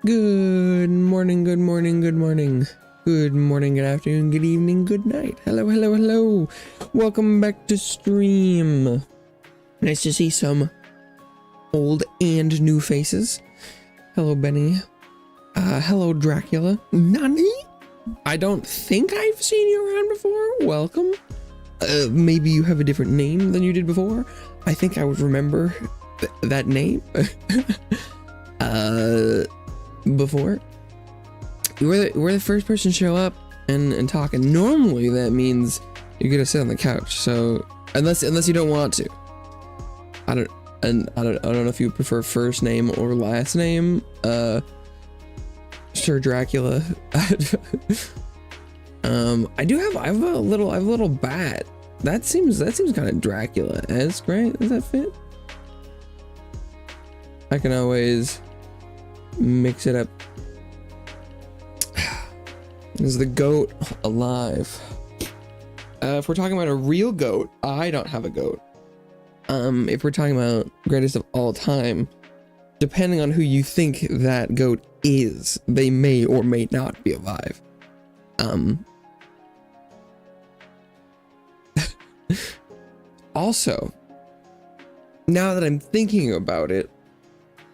Good morning, good morning, good morning. Good morning, good afternoon, good evening, good night. Hello, hello, hello. Welcome back to stream. Nice to see some old and new faces. Hello, Benny. Hello, Dracula. Nani? I don't think I've seen you around before. Welcome. Maybe you have a different name than you did before. I think I would remember that name. Before. We're the first person to show up and talk, and normally that means you're gonna sit on the couch. So unless you don't want to. I don't know if you prefer first name or last name. Sir Dracula. I have a little bat. That seems kind of Dracula-esque, right? Does that fit? I can always mix it up. Is the goat alive? If we're talking about a real goat, I don't have a goat. If we're talking about greatest of all time, depending on who you think that goat is, they may or may not be alive. Also, now that I'm thinking about it,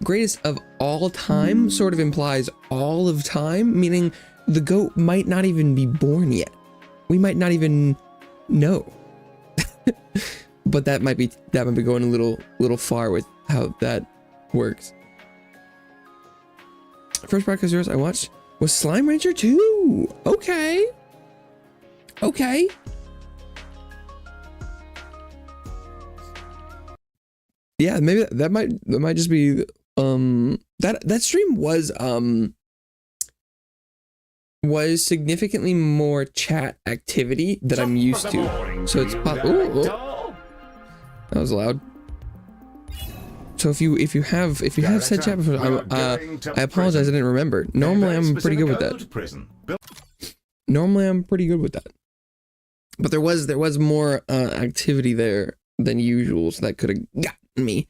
greatest of all time sort of implies all of time, meaning the goat might not even be born yet. We might not even know. But that might be going a little far with how that works. First podcast yours I watched was Slime Rancher 2. Okay. Okay. Yeah, maybe that might just be that stream was significantly more chat activity that I'm used to. So it's that was loud. So if you have said chat before, I apologize, I didn't remember. Normally I'm pretty good with that. Normally I'm pretty good with that. But there was more activity there than usual, so that could have gotten me.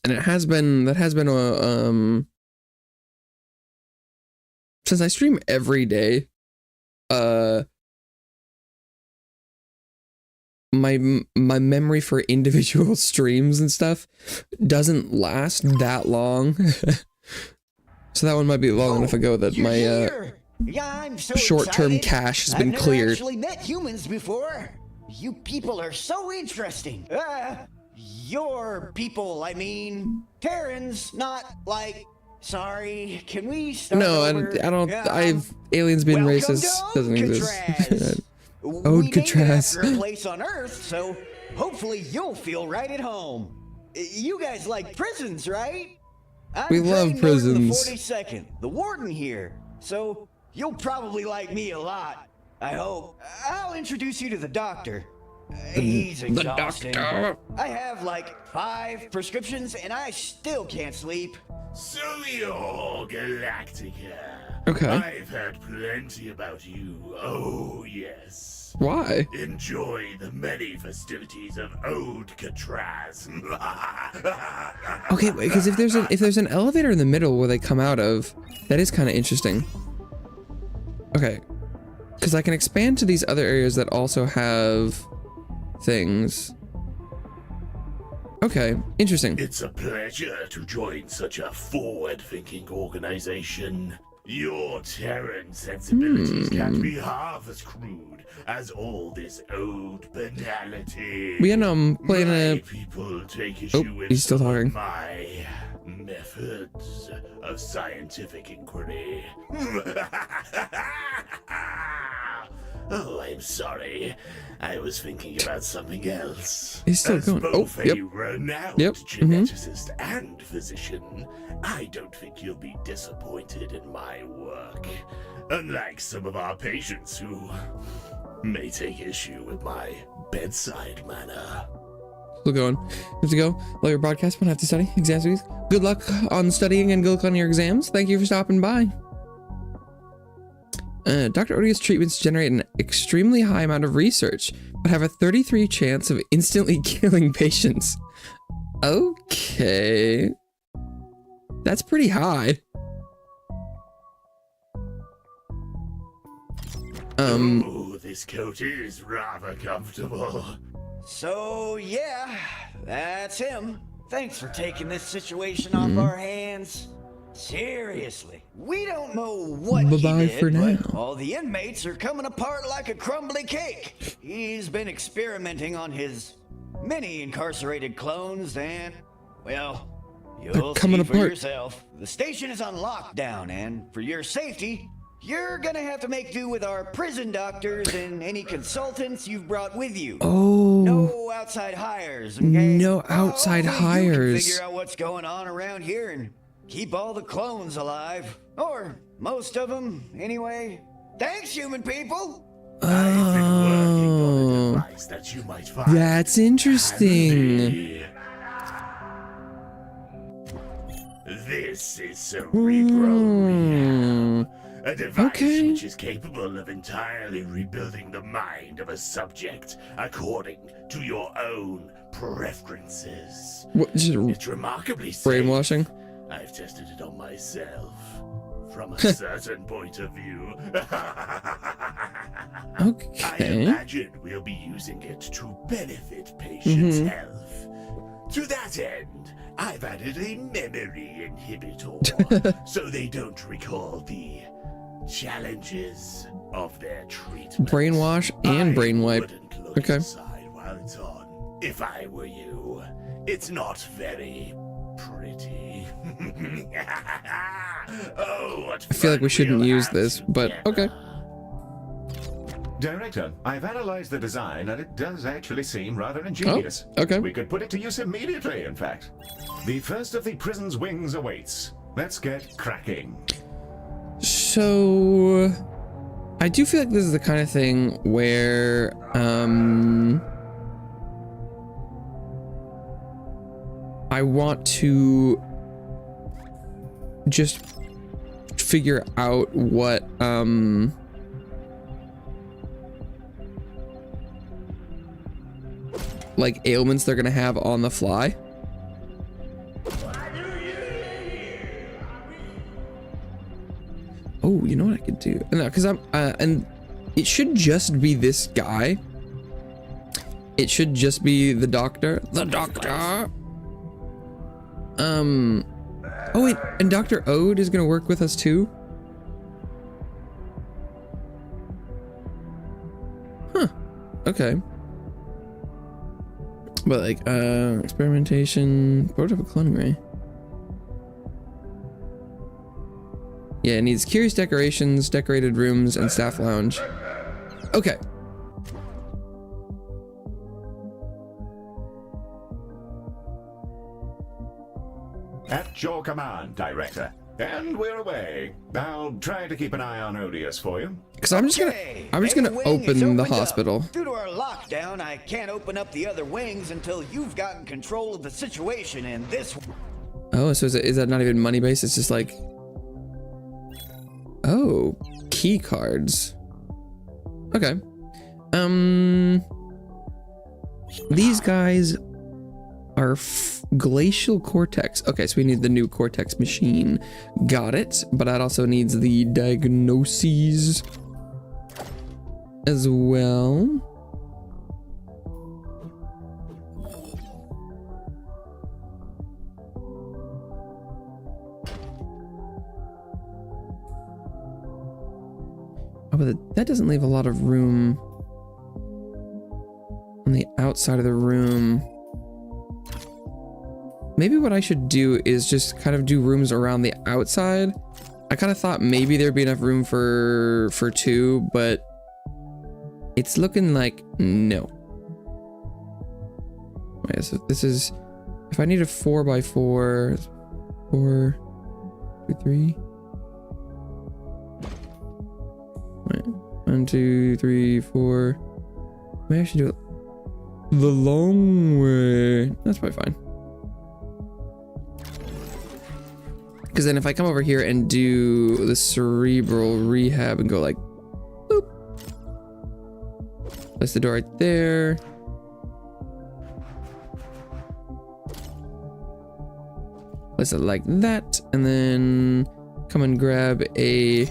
And that has been since I stream every day, my memory for individual streams and stuff doesn't last that long. So that one might be long enough ago that my short-term cache has been cleared. I've never actually met humans before. You people are so interesting. Your people, I mean. Terrans, not like... Sorry, can we start No, over? I don't. I've aliens being racist doesn't exist. Alcatraz. We named it after a place on Earth, so hopefully you'll feel right at home. You guys like prisons, right? We love prisons. The 42nd, the warden here, so you'll probably like me a lot. I hope. I'll introduce you to the doctor. He's exhausting. Doctor. I have like 5 prescriptions and I still can't sleep. So you're Galacticare. Okay. I've heard plenty about you. Oh, yes. Why? Enjoy the many festivities of Alcatraz. Okay, because if there's an elevator in the middle where they come out of, that is kind of interesting. Okay. Because I can expand to these other areas that also have things. Okay, interesting. It's a pleasure to join such a forward-thinking organization. Your Terran sensibilities can't be half as crude as all this old banality. We end playing a... People take issue with he's still talking. My methods of scientific inquiry. Oh, I'm sorry. I was thinking about something else. He's still going. Both Oh, yep. a renowned Yep. geneticist and physician, I don't think you'll be disappointed in my work. Unlike some of our patients who may take issue with my bedside manner. Still going. Have to go. Love your broadcast, but have to study. Exams week. Good luck on studying and good luck on your exams. Thank you for stopping by. Dr. Odious treatments generate an extremely high amount of research, but have a 33% chance of instantly killing patients. Okay. That's pretty high. Ooh, this coat is rather comfortable. So, yeah, that's him. Thanks for taking this situation off our hands. Seriously, we don't know what he Bye-bye did, for now. but all the inmates are coming apart like a crumbly cake. He's been experimenting on his many incarcerated clones and, well, you'll coming see for apart. yourself. The station is on lockdown, and for your safety, you're gonna have to make do with our prison doctors and any consultants you've brought with you. Oh, No outside hires, okay? No outside Hopefully you can hires. figure out what's going on around here and keep all the clones alive. Or most of them, anyway. Thanks, human people! I've been working on a Oh, device that you might find that's interesting. handy. This is cerebral rehab, a device Okay. which is capable of entirely rebuilding the mind of a subject according to your own preferences. What, just It's remarkably safe. brainwashing? I've tested it on myself from a certain point of view. I Okay. imagine we'll be using it to benefit patients' Mm-hmm. health. To that end, I've added a memory inhibitor so they don't recall the challenges of their treatment. Brainwash and I brainwipe. wouldn't look Okay. inside while it's on. If I were you, it's not very pretty. Oh, what I feel like we fun shouldn't we'll use have this, but okay. together. Director, I've analyzed the design and it does actually seem rather ingenious. okay. We could put it to use immediately, in fact. The first of the prison's wings awaits. Let's get cracking. So, I do feel like this is the kind of thing where, I want to just figure out what, like ailments they're gonna have on the fly. Oh, you know what I could do? No, because I'm, and it should just be this guy. It should just be the doctor. The doctor. Oh wait, and Dr. Ode is gonna work with us too? Huh. Okay. But like, experimentation, prototype cloning ray. Yeah, it needs curious decorations, decorated rooms, and staff lounge. Okay. At your command, Director. And we're away. I'll try to keep an eye on Odious for you. Because I'm just gonna Main wing is open the opened up. hospital. Due to our lockdown, I can't open up the other wings until you've gotten control of the situation in this. Oh, so is that not even money based? It's just like, oh, key cards. Okay. These guys are glacial cortex. Okay, so we need the new cortex machine. Got it. But that also needs the diagnoses as well. Oh, but that doesn't leave a lot of room on the outside of the room. Maybe what I should do is just kind of do rooms around the outside. I kind of thought maybe there'd be enough room for two, but it's looking like no. Wait, so this is, if I need a 4x4, 4, 2, 3. Wait, 1, 2, 3, 4. Maybe I should do it the long way. That's probably fine. Because then if I come over here and do the cerebral rehab and go like, boop. That's the door right there. Place it like that, and then come and grab a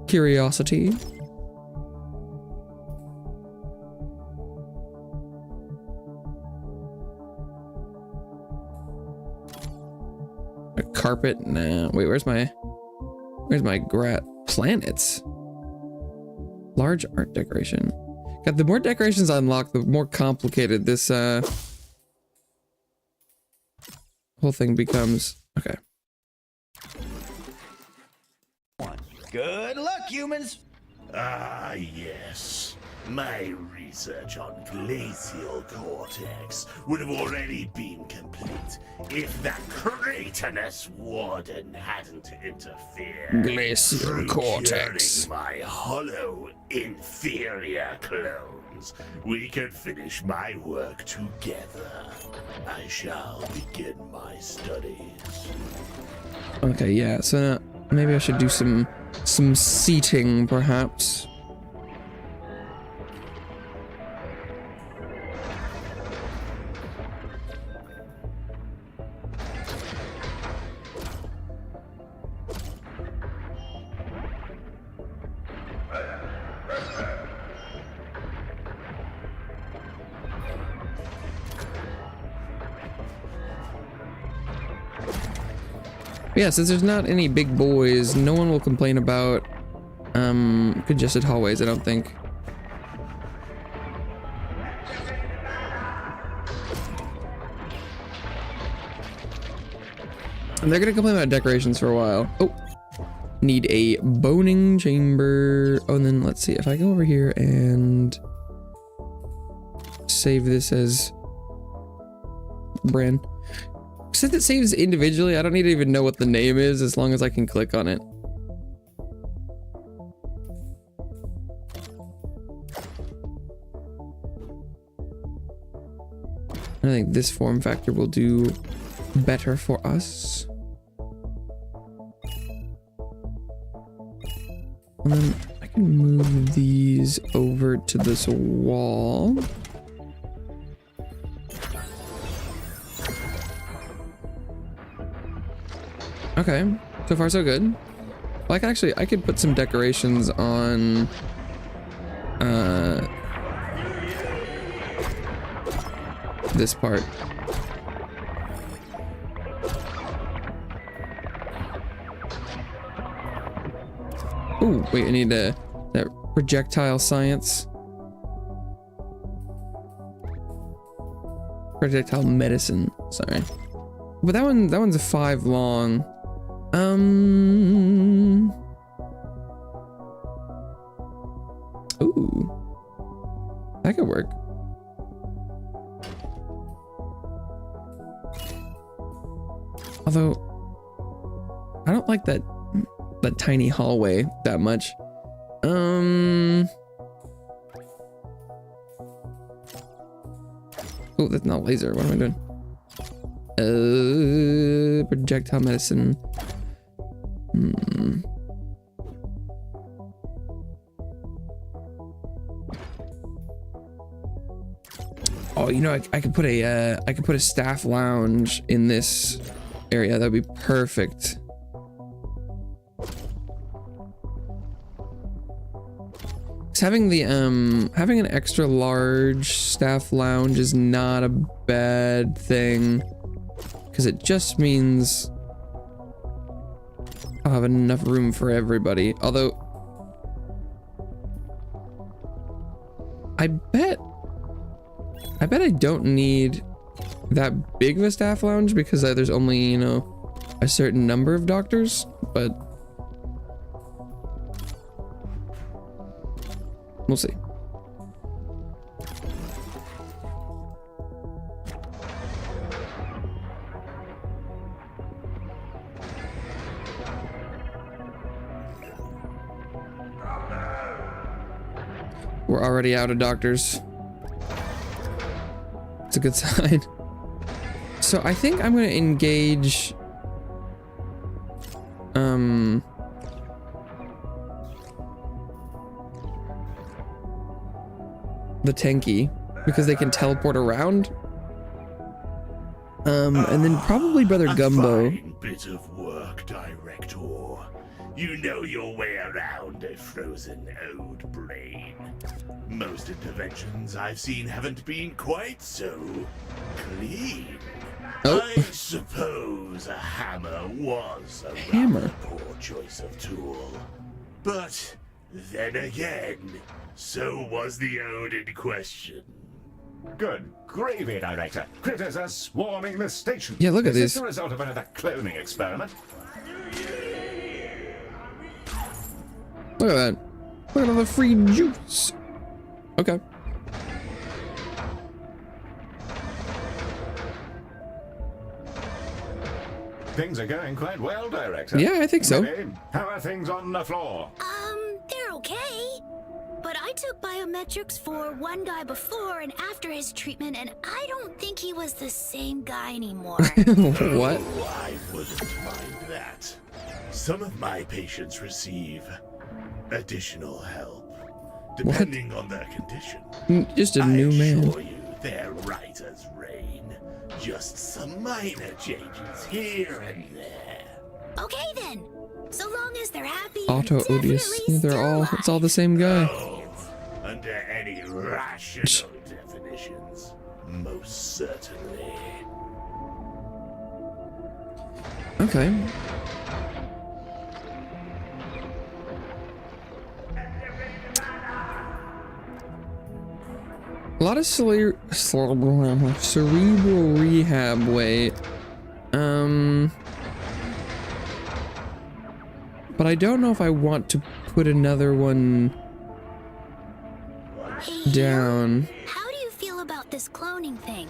curiosity. A carpet? Nah. Wait, where's my planets? Large art decoration. God, the more decorations I unlock, the more complicated this whole thing becomes. Okay. Good luck, humans. Ah, yes. My research on glacial cortex would have already been complete if that cretinous warden hadn't interfered. Glacial through cortex. curing my hollow, inferior clones. We can finish my work together. I shall begin my studies. Okay, yeah. So now maybe I should do some seating, perhaps. Yeah, since there's not any big boys, no one will complain about congested hallways, I don't think. And they're gonna complain about decorations for a while. Oh, need a boning chamber. Oh, and then let's see if I go over here and save this as brand. Since it saves individually, I don't need to even know what the name is as long as I can click on it. I think this form factor will do better for us. And then I can move these over to this wall. Okay, so far so good. Like actually, I could put some decorations on this part. Ooh, wait, I need that projectile science. Projectile medicine, sorry. But that one's a 5 long. Ooh. That could work. Although I don't like that tiny hallway that much. Oh, that's not laser. What am I doing? Projectile medicine. Oh, you know, I could put a staff lounge in this area. That'd be perfect. Having an extra large staff lounge is not a bad thing, because it just means I'll have enough room for everybody. Although I bet I don't need that big of a staff lounge, because there's only, you know, a certain number of doctors, but we'll see. We're already out of doctors. It's a good sign. So I think I'm going to engage the tanky, because they can teleport around. And then probably Brother A Gumbo. fine bit of work, Director. You know your way around a frozen old brain. Most interventions I've seen haven't been quite so clean. Oh. I suppose a hammer was a Hammer? rather poor choice of tool. But then again, so was the ode in question. Good gravy, Director. Critters are swarming the station. Yeah, look at Is this. the result of another cloning experiment? Look at that. Look at all the free juice. Okay. Things are going quite well, Director. Yeah, I think so. Millie, how are things on the floor? They're okay. But I took biometrics for one guy before and after his treatment, and I don't think he was the same guy anymore. What? Oh, I wouldn't mind that. Some of my patients receive additional help, depending on their condition. Just a new I man. assure you, they're right as rain. Just some minor changes here and there. Okay then. So long as they're happy. Auto and Odious. definitely Yeah, they're still all. alive. It's all the same guy. Oh, under any rational definitions, most certainly. Okay. A lot of cerebral rehab. Wait. But I don't know if I want to put another one Hey, down. how do you feel about this cloning thing?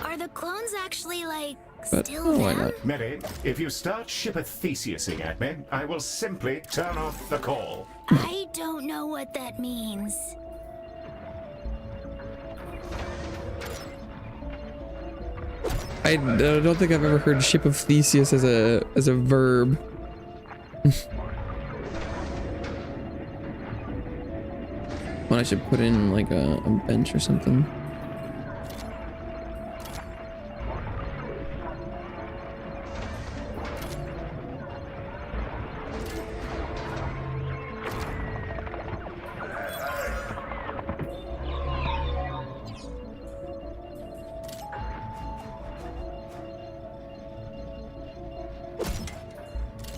Are the clones actually, like, But still oh, why them? not? Millie, if you start shipper-thesiusing at me, I will simply turn off the call. I don't know what that means. I don't think I've ever heard ship of Theseus as a verb. Well, I should put in like a bench or something.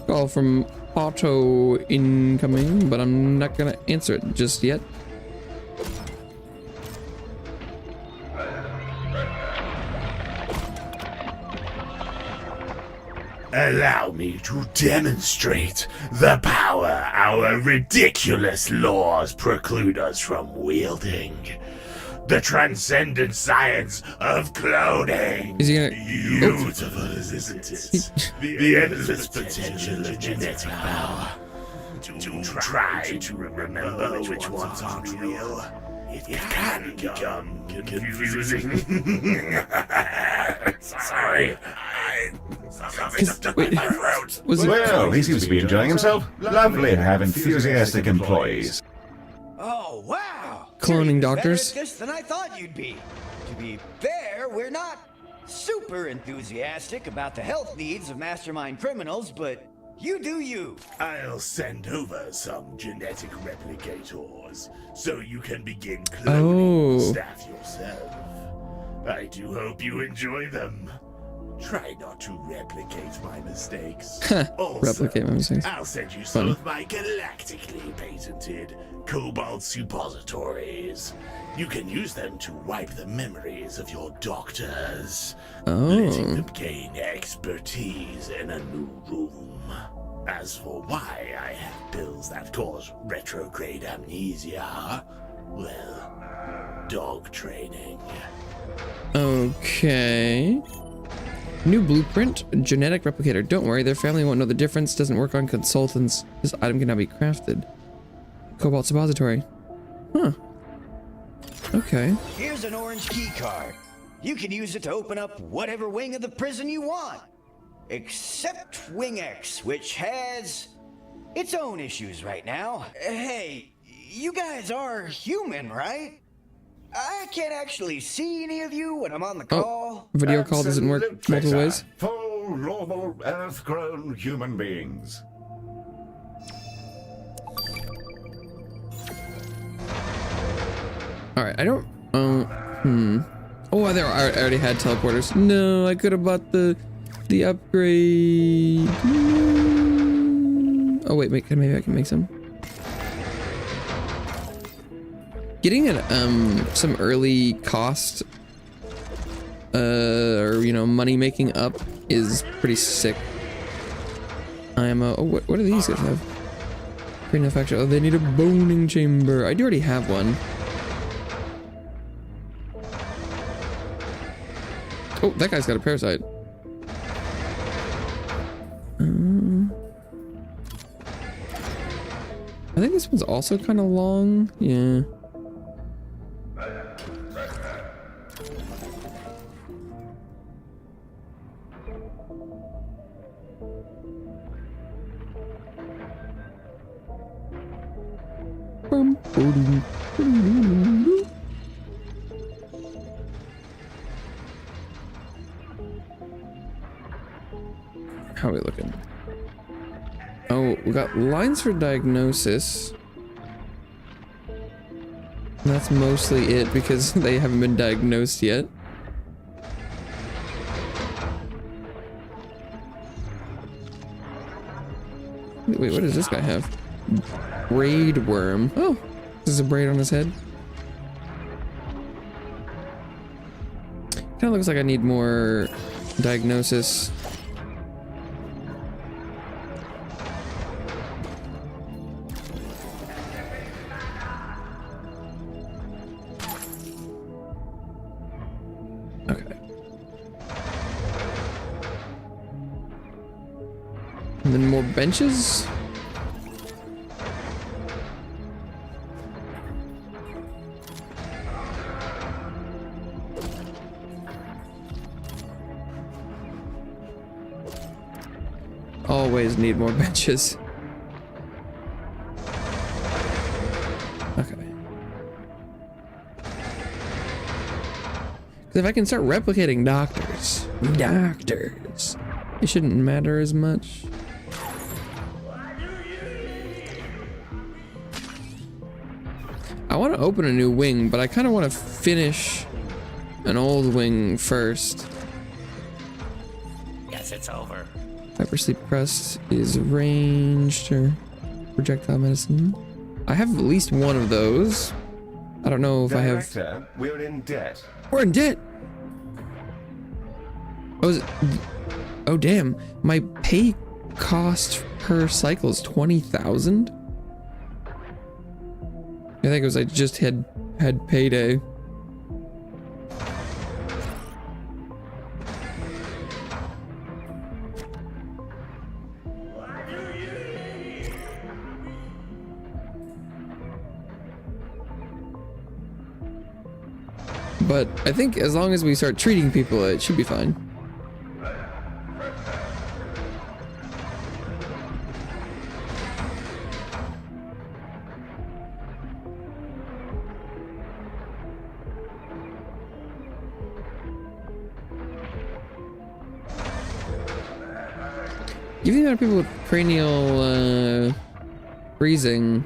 Call from Auto incoming, but I'm not gonna answer it just yet. Allow me to demonstrate the power our ridiculous laws preclude us from wielding. The transcendent science of cloning. Is he gonna? Beautiful, isn't it? The endless potential of genetic power. To try to remember which ones aren't real, it can become confusing. Sorry, something stuck in my throat. Was it? Well, he seems to be enjoying himself. Lovely to have enthusiastic employees. Oh, wow! Cloning You're even doctors? better at this than I thought you'd be. To be fair, we're not super enthusiastic about the health needs of mastermind criminals, but you do you. I'll send over some genetic replicators so you can begin cloning Oh. staff yourself. I do hope you enjoy them. Try not to replicate my mistakes. Also, Replicate my mistakes. I'll send you some Funny. of my galactically patented cobalt suppositories. You can use them to wipe the memories of your doctors, letting Oh. them gain expertise in a new room. As for why I have pills that cause retrograde amnesia, well, dog training. Okay. New blueprint, genetic replicator. Don't worry, their family won't know the difference. Doesn't work on consultants. This item can now be crafted. Cobalt suppository. Huh. Okay. Here's an orange key card. You can use it to open up whatever wing of the prison you want. Except Wing X, which has its own issues right now. Hey, you guys are human, right? I can't actually see any of you when I'm on the call. Video call doesn't work Absolutely, multiple sir. ways. Full, normal, Earth-grown human beings. All right, I don't. Oh, I already had teleporters. No, I could have bought the upgrade. Oh wait, maybe I can make some. Getting some early cost, or money making up is pretty sick. Oh, what do these guys have? Manufacture. Oh, they need a boning chamber. I do already have one. Oh, that guy's got a parasite. I think this one's also kind of long. Yeah. How are we looking? Oh, we got lines for diagnosis. And that's mostly it because they haven't been diagnosed yet. Wait, what does this guy have? Braid worm. Oh, there's a braid on his head. Kind of looks like I need more diagnosis. Okay. And then more benches. Always need more benches. Okay. If I can start replicating doctors, it shouldn't matter as much. I want to open a new wing, but I kind of want to finish an old wing first. Yes, it's over. Hypersleep Crest is ranged or projectile medicine. I have at least one of those. I don't know if Director, we're in debt. We're in debt. Oh damn! My pay cost per cycle is 20,000. I think it was I just had payday. But I think as long as we start treating people, it should be fine. Given the amount of people with cranial freezing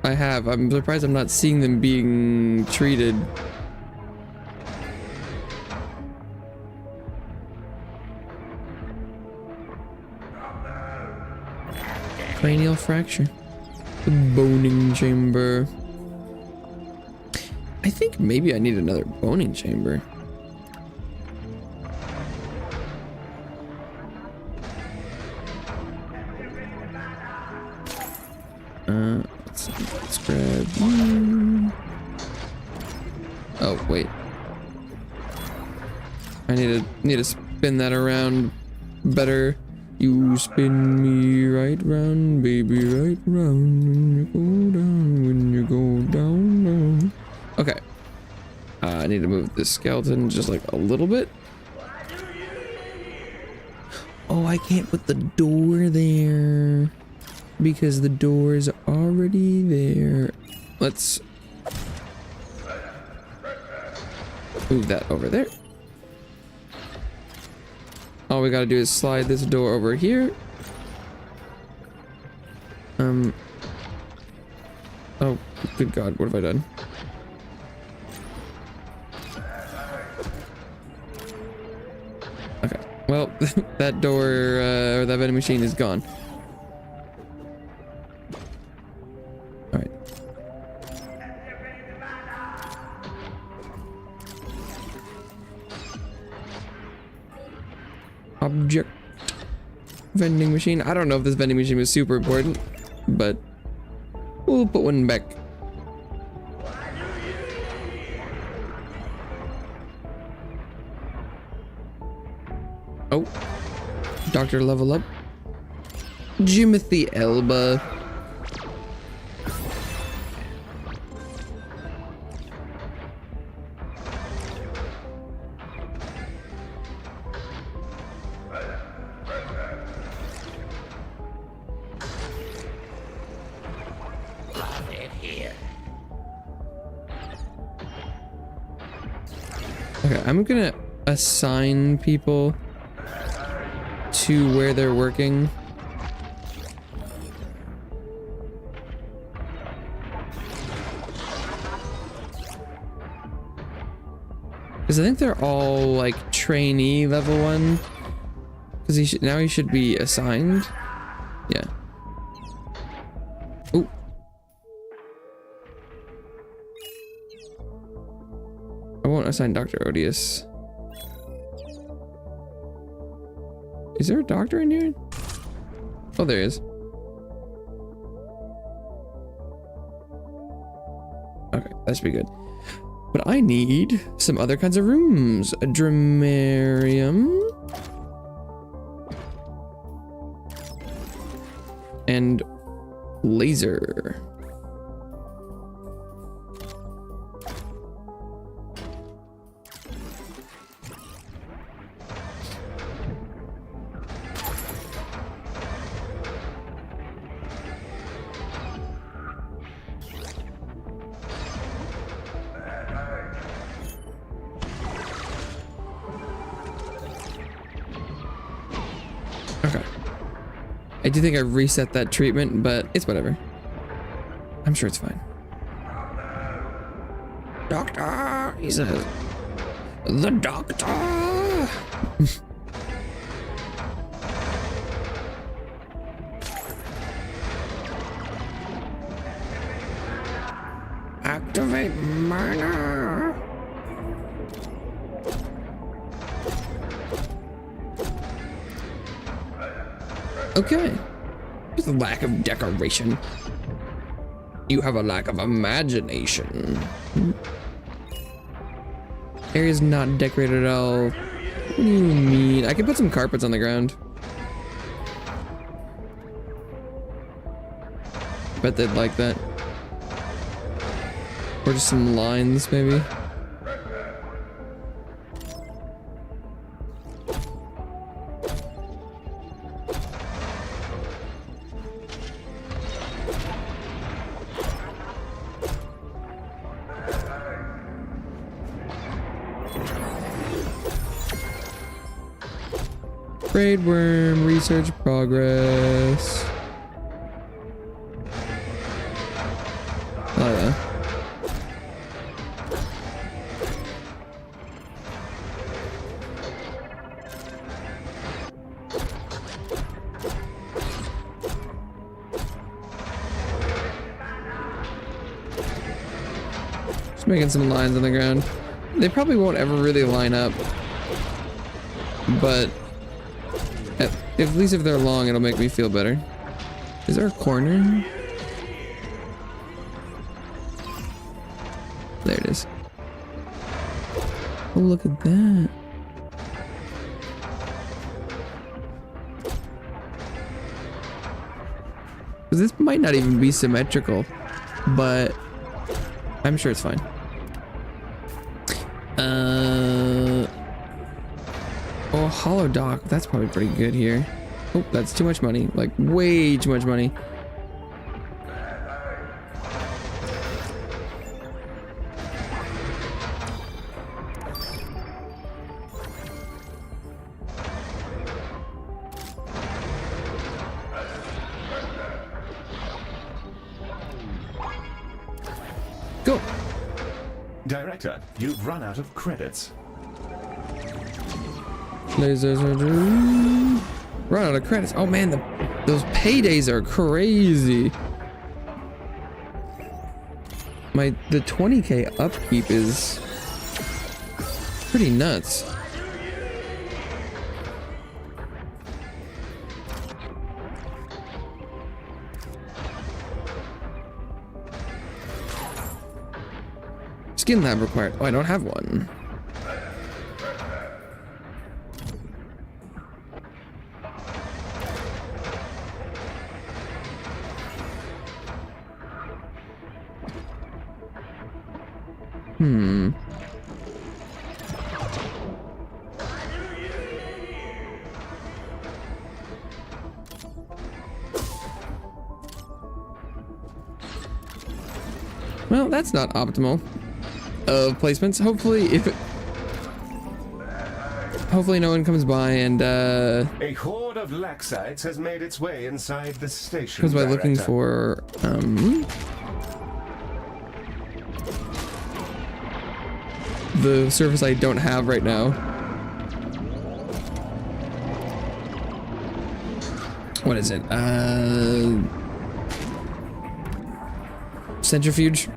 I have, I'm surprised I'm not seeing them being treated. Cranial fracture. The boning chamber. I think maybe I need another boning chamber. Let's grab you. Oh wait, I need to spin that around better. You spin me right round, baby, right round. When you go down. Okay. I need to move this skeleton just like a little bit. Oh, I can't put the door there because the door is already there. Let's Move that over there. All we gotta do is slide this door over here. Oh, good God, what have I done? Okay, well, that door, or that vending machine is gone. All right. Object. Vending machine. I don't know if this vending machine was super important, but we'll put one back. Oh, Doctor level up. Jimothy Elba. Okay, I'm gonna assign people to where they're working. Because I think they're all like trainee level 1. Because now he should be assigned. Yeah. Ooh. I won't assign Dr. Odious. Is there a doctor in here? Oh, there is. Okay, that should be good. But I need some other kinds of rooms. A dramarium. And laser. Okay. I do think I reset that treatment, but it's whatever. I'm sure it's fine. Doctor, he says. The doctor. Activate miner. Okay. There's a lack of decoration. You have a lack of imagination. Area's not decorated at all. What do you mean? I can put some carpets on the ground. Bet they'd like that. Or just some lines, maybe. Braid worm research progress. Oh yeah. Just making some lines on the ground. They probably won't ever really line up, but at least if they're long, it'll make me feel better. Is there a corner? There it is. Oh, look at that. This might not even be symmetrical, but I'm sure it's fine. Oh, hollow dock. That's probably pretty good here. Oh, that's too much money. Like, way too much money. Go. Director, you've run out of credits. Laser surgery. Run out of credits. Oh man, those paydays are crazy. The 20k upkeep is pretty nuts. Skin lab required. Oh, I don't have one. Well, that's not optimal of placements. Hopefully no one comes by and A horde of Laxites has made its way inside the station. comes by Director. looking for the surface I don't have right now. What is it? Centrifuge?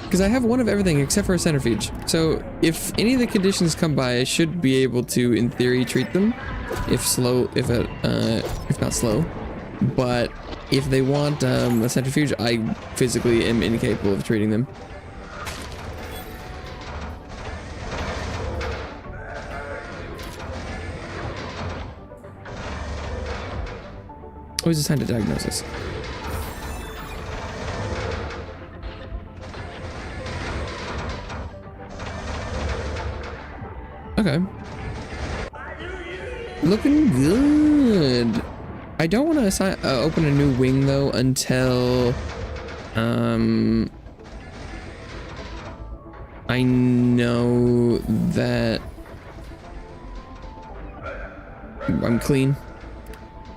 Because I have one of everything except for a centrifuge. So if any of the conditions come by, I should be able to, in theory, treat them. If not slow. But if they want a centrifuge, I physically am incapable of treating them. Always assigned to diagnosis. Okay. Looking good. I don't want to open a new wing though until I know that I'm clean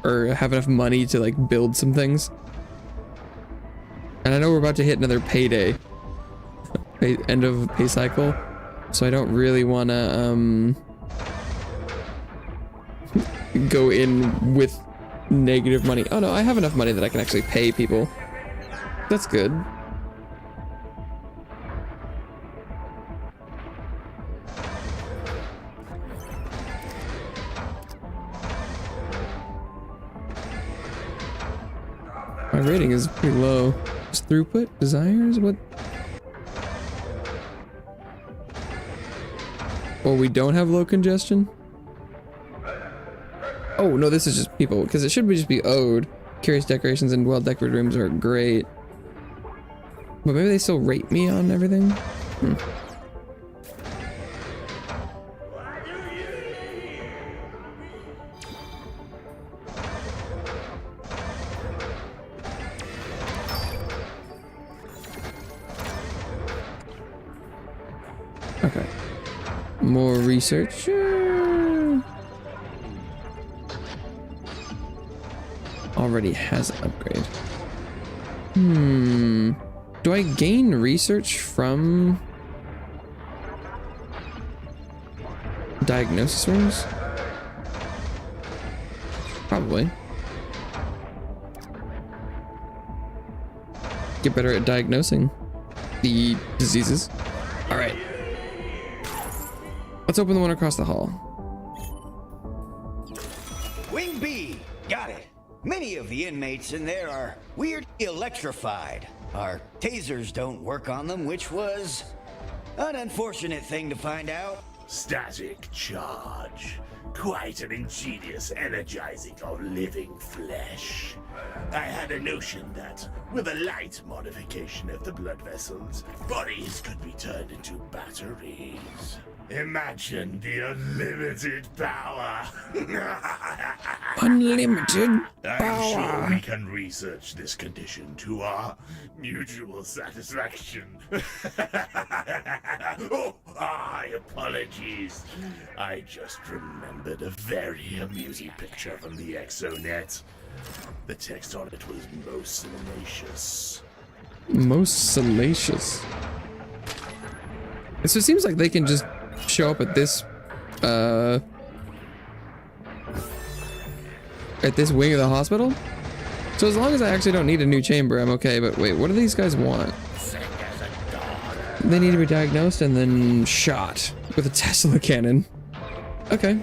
or have enough money to like build some things. And I know we're about to hit another payday, end of pay cycle. So I don't really want to go in with negative money. Oh no, I have enough money that I can actually pay people. That's good. My rating is pretty low. Is throughput? Desires? What? Oh, we don't have low congestion? Oh, no, this is just people, because it should just be owed. Curious decorations and well-decorated rooms are great. But maybe they still rate me on everything? Okay. More research. Already has an upgrade. Do I gain research from diagnosis rooms? Probably. Get better at diagnosing the diseases. All right. Let's open the one across the hall. Wing B, got it. Many of the inmates in there are weirdly electrified. Our tasers don't work on them, which was an unfortunate thing to find out. Static charge. Quite an ingenious energizing of living flesh. I had a notion that, with a light modification of the blood vessels, bodies could be turned into batteries. Imagine the unlimited power. Unlimited I'm sure power. we can research this condition to our mutual satisfaction. Oh, apologies. I just remembered a very amusing picture from the Exonet. The text on it was most salacious. Most salacious. So it seems like they can just show up at this wing of the hospital. So as long as I actually don't need a new chamber, I'm okay. But wait, what do these guys want? They need to be diagnosed and then shot with a Tesla cannon. Okay.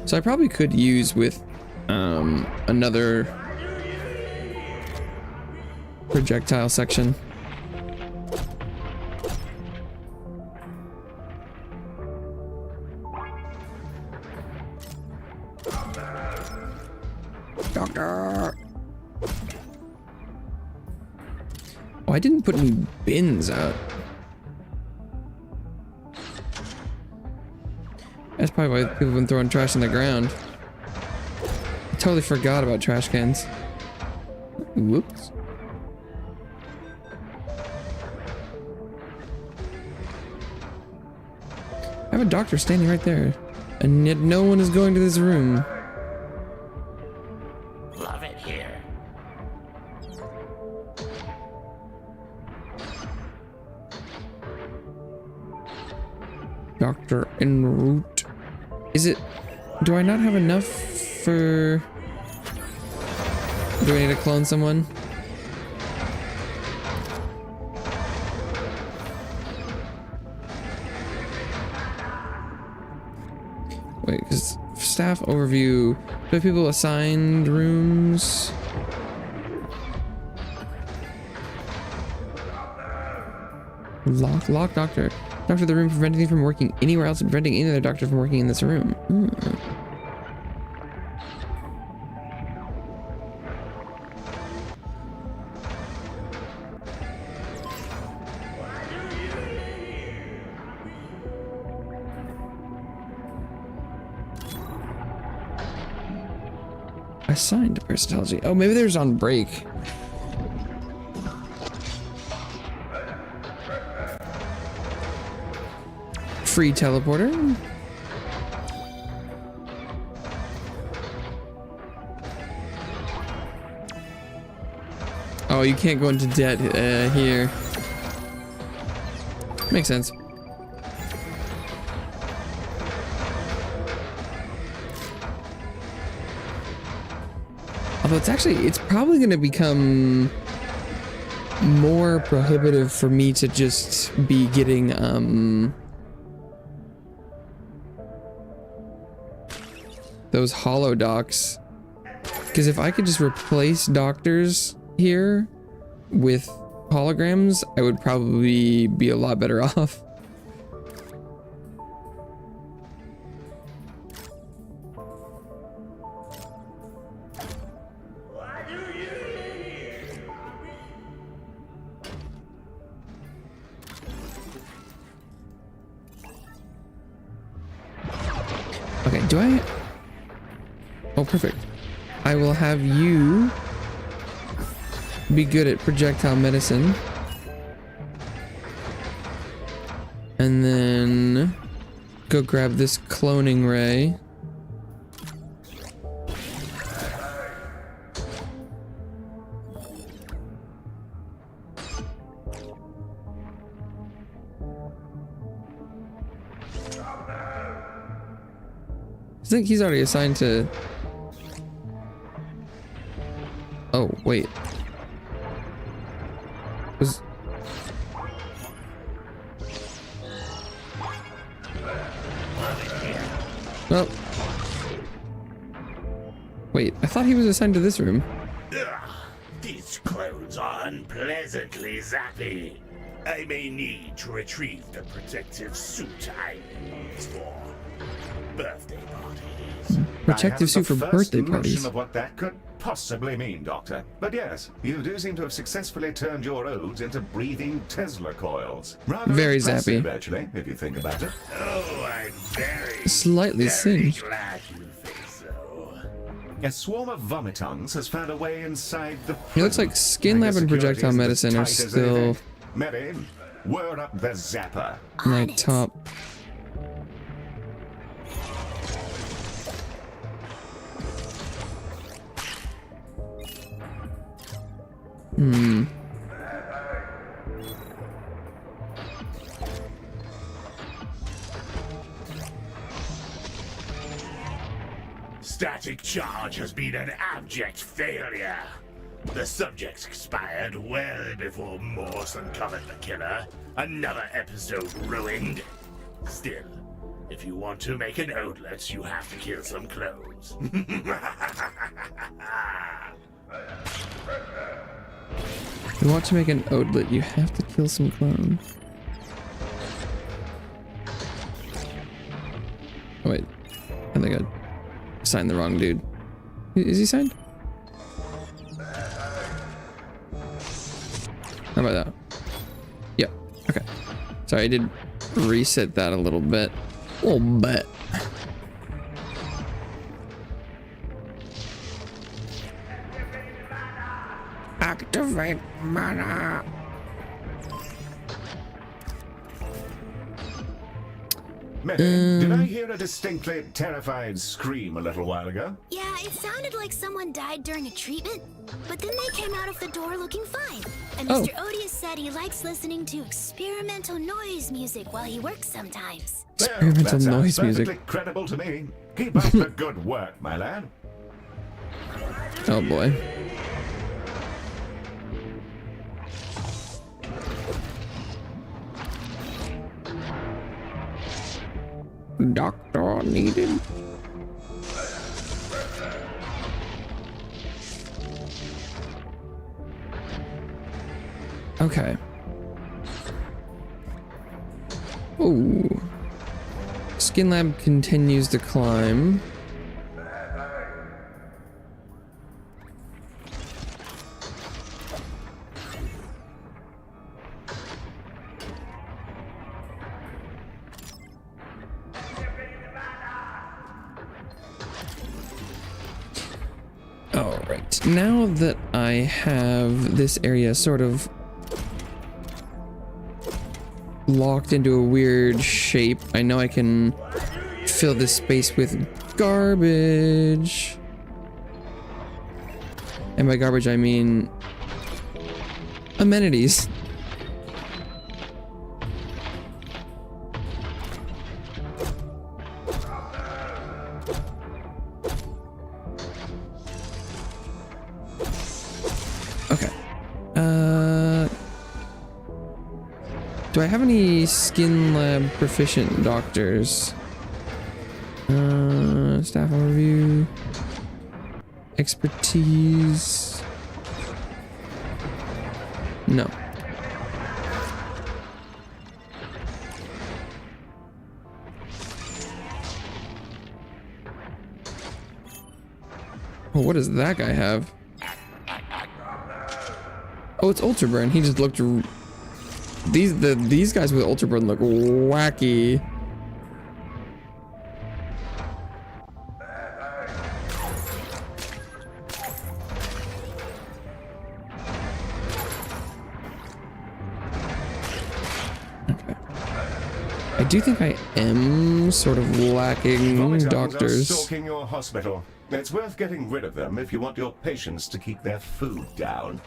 So I probably could use with another projectile section. Doctor! Oh, I didn't put any bins out. That's probably why people have been throwing trash on the ground. I totally forgot about trash cans. Whoops. I have a doctor standing right there, and yet no one is going to this room. Love it here. Doctor en route. Is it... Do I not have enough for... Do I need to clone someone? Wait, because staff overview. Do I have people assigned rooms? Lock doctor. Doctor the room preventing me from working anywhere else and preventing any other doctor from working in this room. Assigned to parasitology. Oh, maybe there's on break. Free teleporter. Oh, you can't go into debt here. Makes sense. Although it's probably going to become more prohibitive for me to just be getting those hollow docs, because if I could just replace doctors here with holograms, I would probably be a lot better off. Okay, do I... Oh, perfect. I will have you be good at projectile medicine. And then go grab this cloning ray. I think he's already assigned to... Oh, wait. Was... Well... Wait, I thought he was assigned to this room. Ugh, these clones are unpleasantly zappy. I may need to retrieve the protective suit I use for birthday parties. Protective suit for birthday I haven't the first parties. notion of what that could possibly mean, Doctor. But yes, you do seem to have successfully turned your odes into breathing Tesla coils. Rather Very impressive, zappy. actually, if you think about it. Oh, I'm very, Slightly very singed. glad you think so. A swarm of vomitongs has found a way inside the... It looks like skin I lab guess and security projectile isn't as medicine are tight as still... anything. Maybe. Word up the zapper. My On it. top. Static charge has been an abject failure. The subject expired well before Morse uncovered the killer. Another episode ruined. Still, if you want to make an outlet, you have to kill some clones. If you want to make an outlet, you have to kill some clones. Oh, wait. I think I signed the wrong dude. Is he signed? How about that? Yep. Okay. Sorry, I did reset that a little bit. A little bit. Activate mana. Mehdi, did I hear a distinctly terrified scream a little while ago? Yeah, it sounded like someone died during a treatment, but then they came out of the door looking fine. And Oh. Mr. Odious said he likes listening to experimental noise music while he works sometimes. Experimental that sounds noise music. perfectly credible to me. Keep up the good work, my lad. Oh boy. Doctor needed. Okay. Ooh. Skin Lab continues to climb. Alright, now that I have this area sort of locked into a weird shape, I know I can fill this space with garbage. And by garbage, I mean amenities. Okay. Do I have any skin lab proficient doctors? Staff overview. Expertise. No. Oh, what does that guy have? Oh, it's Ultra Burn. He just looked. These guys with Ultra Burn look wacky. Okay. I do think I am sort of lacking Vomitons are doctors. stalking your hospital. It's worth getting rid of them if you want your patients to keep their food down.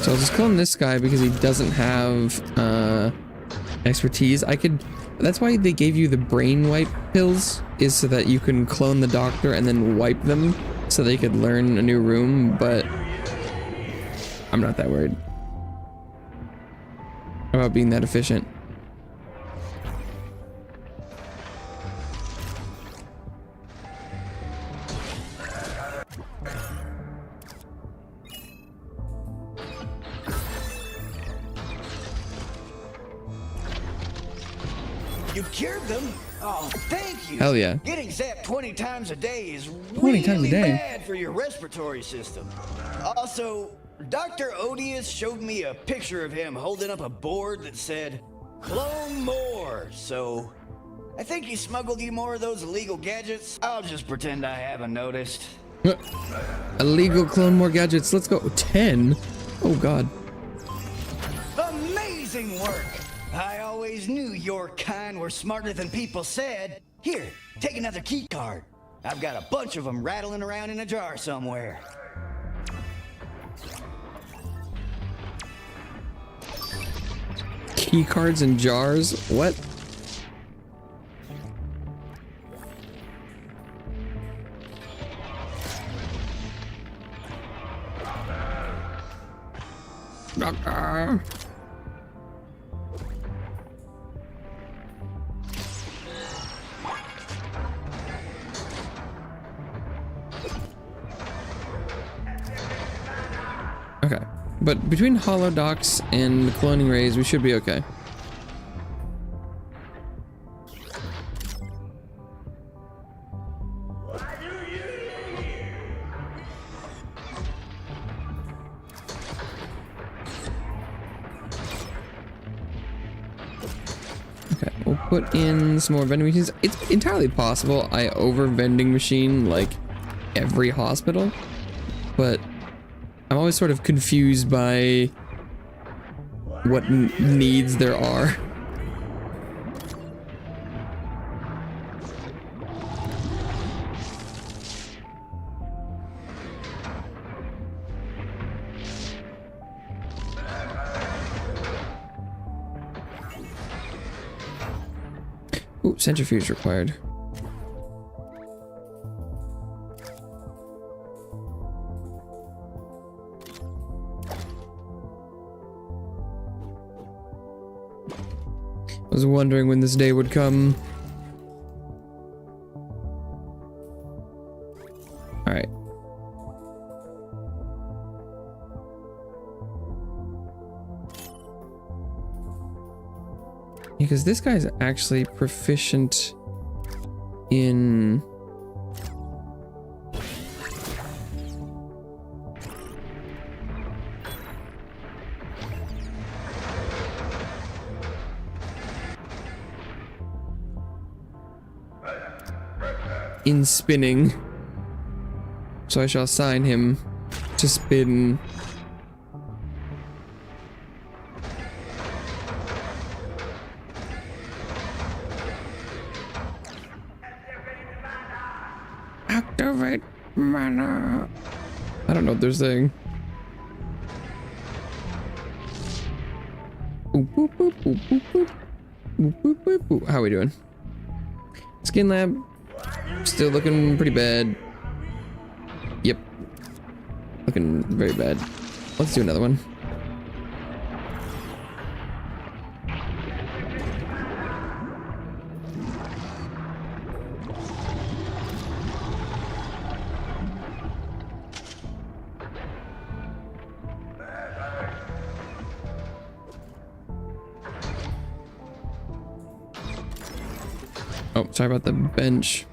So I'll just clone this guy because he doesn't have expertise. That's why they gave you the brain wipe pills, is so that you can clone the doctor and then wipe them so they could learn a new room, but I'm not that worried about being that efficient. You cured them? Oh, thank you. Hell yeah. Getting zapped 20 times a day is 20 times a really day? bad for your respiratory system. Also, Dr. Odious showed me a picture of him holding up a board that said, "Clone more." So, I think he smuggled you more of those illegal gadgets. I'll just pretend I haven't noticed. Illegal clone more gadgets. Let's go. 10? Oh god. Amazing work! I always knew your kind were smarter than people said. Here, take another key card. I've got a bunch of them rattling around in a jar somewhere. Key cards and jars? What? Doctor. Okay, but between hollow docks and the cloning rays, we should be okay. Okay, we'll put in some more vending machines. It's entirely possible I over vending machine like every hospital, but I'm always sort of confused by what needs there are. Ooh, centrifuge required. I was wondering when this day would come. All right. Because this guy's actually proficient in... in spinning. So I shall assign him to spin. Activate mana. I don't know what they're saying. Boop, boop, boop, boop, boop, boop. Boop, boop, boop, boop. How are we doing? Skin lab. Still looking pretty bad. Yep. Looking very bad. Let's do another one. Oh, sorry about the bench.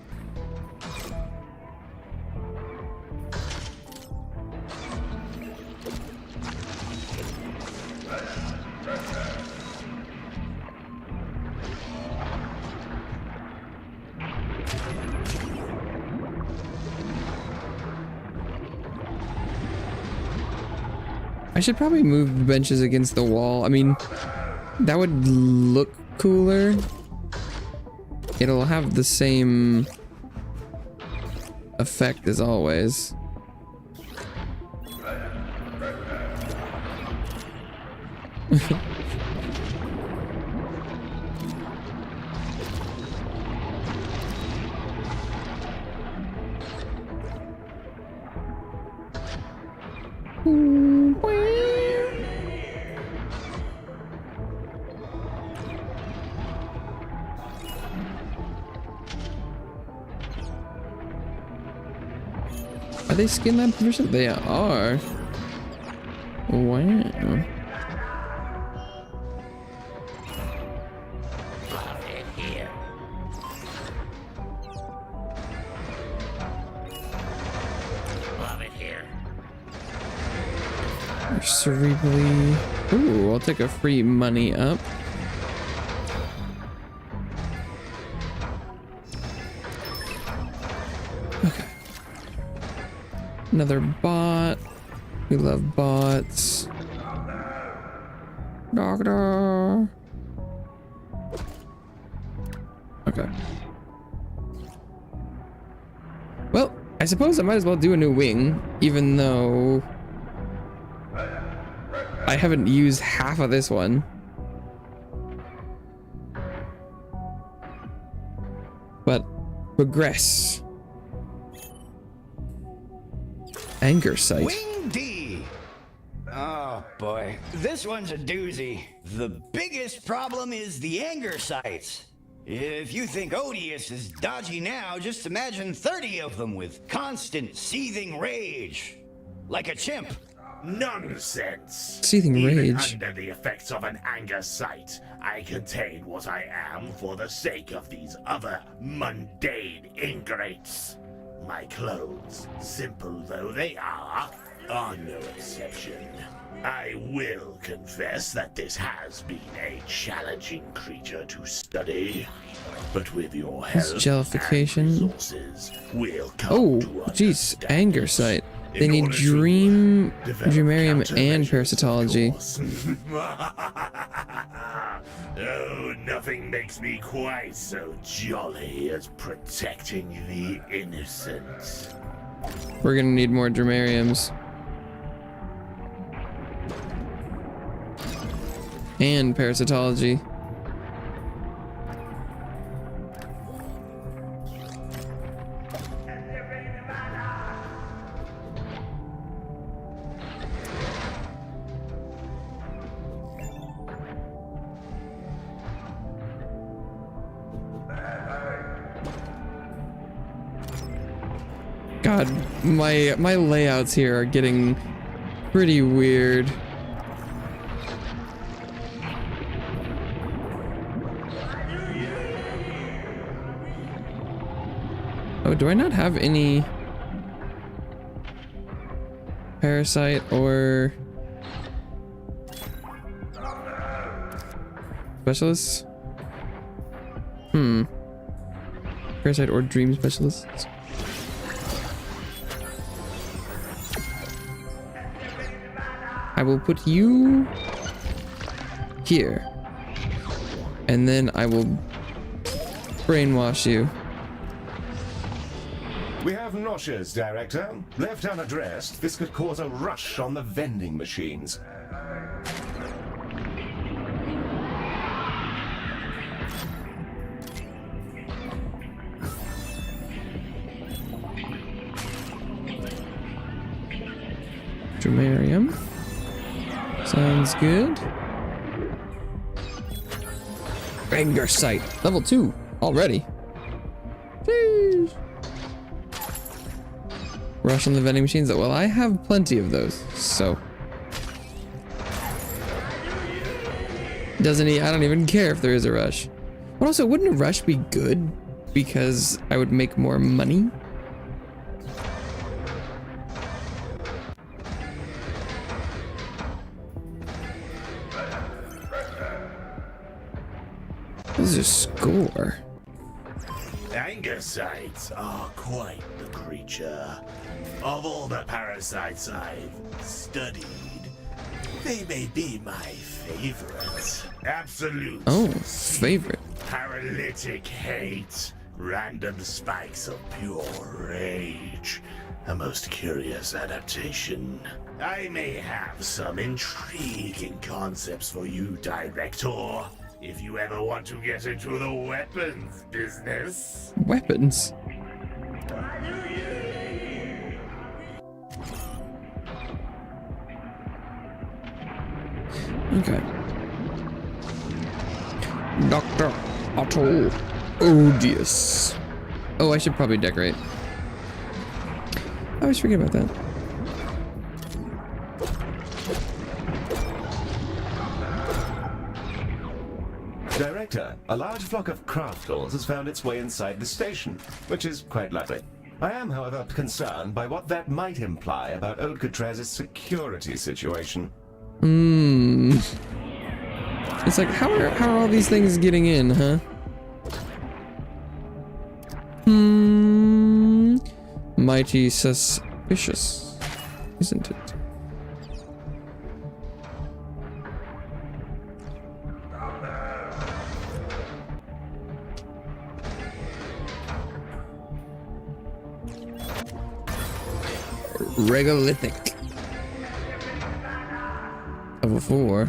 I should probably move the benches against the wall. I mean, that would look cooler. It'll have the same effect as always. Are they skin lab proficient? They are. Wow. Cerebrally. Ooh, I'll take a free money up. Okay. Another bot. We love bots. Doctor. Okay. Well, I suppose I might as well do a new wing, even though I haven't used half of this one. But progress. Anger sight. Wing D! Oh boy, this one's a doozy. The biggest problem is the anger sights. If you think Odious is dodgy now, just imagine 30 of them with constant seething rage. Like a chimp. Nonsense! Seething Even rage. under the effects of an anger sight, I contain what I am for the sake of these other mundane ingrates. My clothes, simple though they are no exception. I will confess that this has been a challenging creature to study, but with your help and jellification. resources, we'll come Oh, to jeez, understand anger it. sight. In They need order to Dreamarium develop and countermeasures, Parasitology. of course. Oh, nothing makes me quite so jolly as protecting the innocent. We're gonna need more Dreamariums. And Parasitology. God, my layouts here are getting pretty weird. Oh, do I not have any parasite or specialists? Parasite or dream specialists? I will put you here. And then I will brainwash you. We have noxious, Director. Left unaddressed, this could cause a rush on the vending machines. Dreamarium. Sounds good. Anger sight. Level 2 already. Jeez. Rush on the vending machines. Well, I have plenty of those, so. I don't even care if there is a rush. But also, wouldn't a rush be good? Because I would make more money? What is your score? Anger sights are quite the creature. Of all the parasites I've studied, they may be my favorite. Absolute. Oh, favorite. Paralytic hate. Random spikes of pure rage. A most curious adaptation. I may have some intriguing concepts for you, Director. If you ever want to get into the weapons business. Weapons? Okay. Dr. Otto Odious. Oh, I should probably decorate. I always forget about that. Director, a large flock of craftals has found its way inside the station, which is quite lovely. I am, however, concerned by what that might imply about Alcatraz's security situation. It's like, how are all these things getting in, huh? Mighty suspicious, isn't it? Regolithic. Level 4.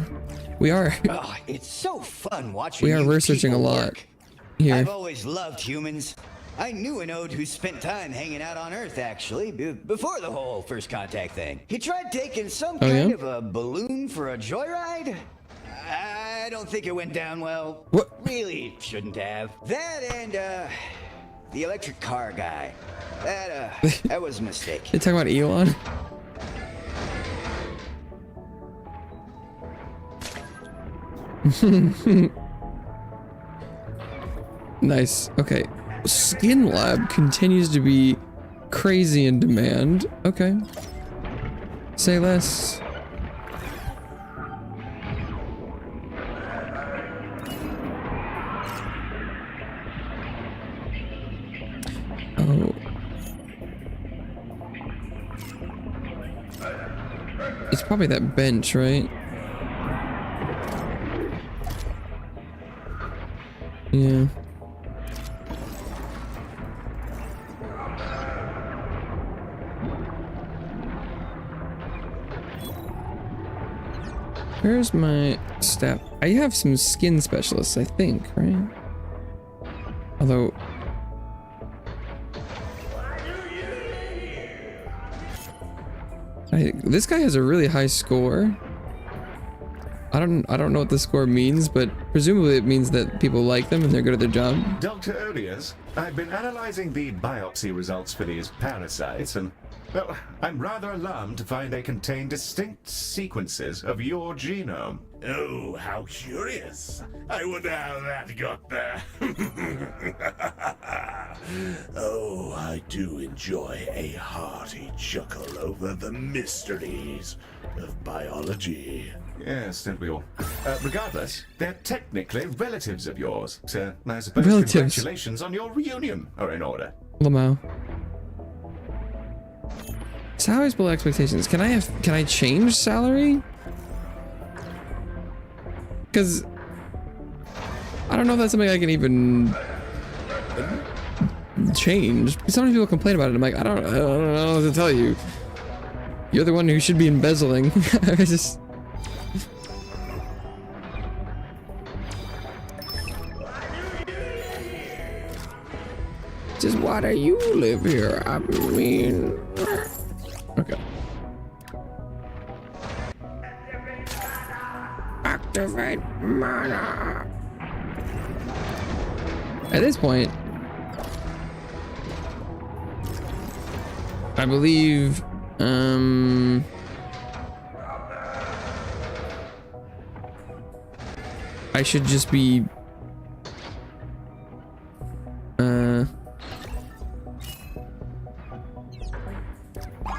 We are. Oh, it's so fun watching. We are you researching a people lot work. here. I've always loved humans. I knew an ode who spent time hanging out on Earth, actually, before the whole first contact thing. He tried taking some kind of a balloon for a joyride. I don't think it went down well. What? Really shouldn't have. That and, the electric car guy. That was a mistake. They talking about Elon? Nice. Okay. Skin Lab continues to be crazy in demand. Okay. Say less. Oh. It's probably that bench, right? Yeah. Where's my staff? I have some skin specialists, I think, right? Although... this guy has a really high score. I don't know what the score means, but presumably it means that people like them and they're good at their job. Dr. Odious, I've been analyzing the biopsy results for these parasites, and, well, I'm rather alarmed to find they contain distinct sequences of your genome. Oh, how curious. I wonder how that got there. Oh, I do enjoy a hearty chuckle over the mysteries of biology. Yes, don't we all? Regardless, they're technically relatives of yours, so I suppose Relatives. congratulations on your reunion are in order. Lamau. Salaries below expectations. Can I change salary? Because I don't know if that's something I can even change. So many people complain about it. I'm like, I don't know what to tell you. You're the one who should be embezzling. I just... Just why do you live here? I mean... Okay. Activate mana. At this point, I believe, I should just be,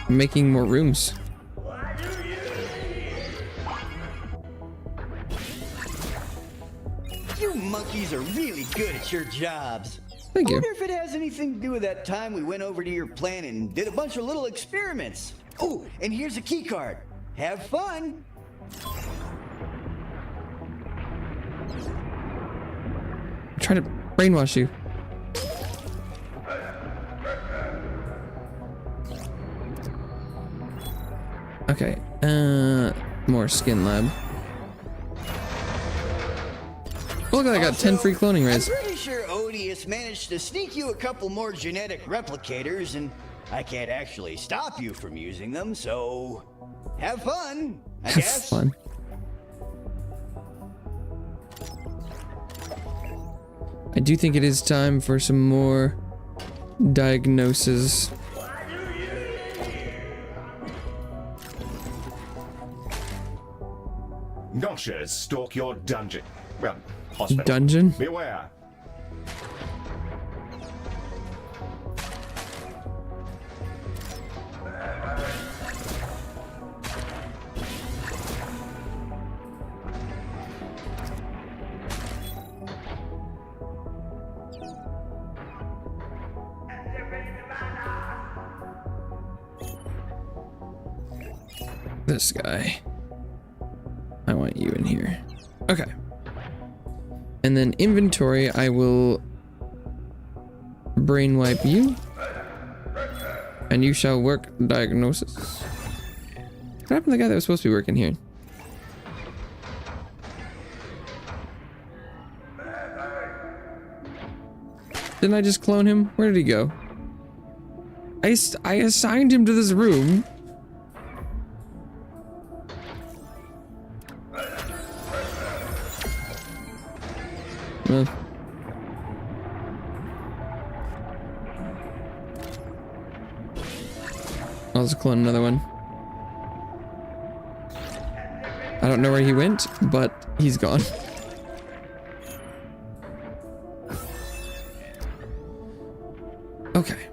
making more rooms. You monkeys are really good at your jobs. Thank I you. wonder if it has anything to do with that time we went over to your plant and did a bunch of little experiments. Oh, and here's a key card. Have fun. I'm trying to brainwash you. Okay, more skin lab. Look, I got 10 free cloning rays. I'm pretty sure Odious managed to sneak you a couple more genetic replicators, and I can't actually stop you from using them, so have fun, I guess. Have fun. I do think it is time for some more diagnoses. Gotchas stalk your dungeon. Well, hospital. Dungeon? Beware. This guy. I want you in here. Okay. And then inventory, I will brain wipe you. And you shall work diagnosis. What happened to the guy that was supposed to be working here? Didn't I just clone him? Where did he go? I assigned him to this room. Well. I'll just clone another one. I don't know where he went, but he's gone. Okay.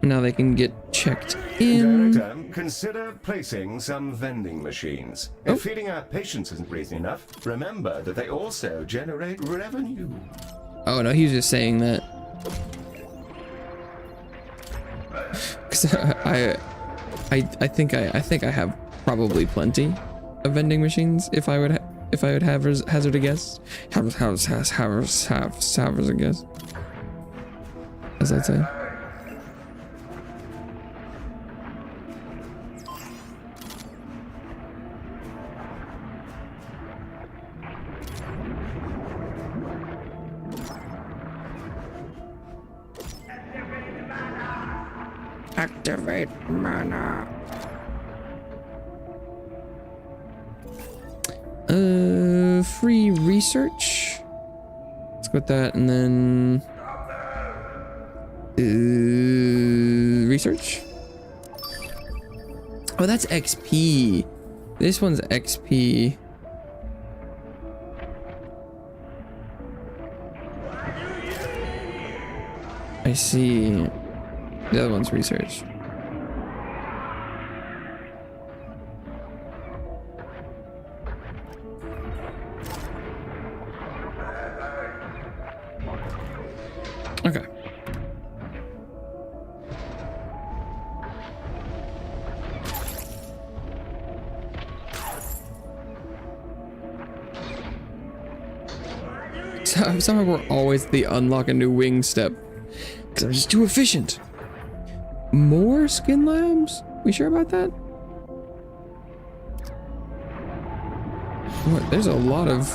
Now they can get checked in. Director, consider placing some vending machines. If feeding our patients isn't reason enough, remember that they also generate revenue. Oh no, he was just saying that. Cause I think I have probably plenty of vending machines if I would have hazard a guess. Hazard a guess. As I'd say. Activate mana. Free research. Let's go with that, and then research. Oh, that's XP. This one's XP. I see. The other one's research. Okay. Somehow we're always the unlock a new wing step. Because I'm just too efficient. More skin labs? We sure about that? What? There's a lot of...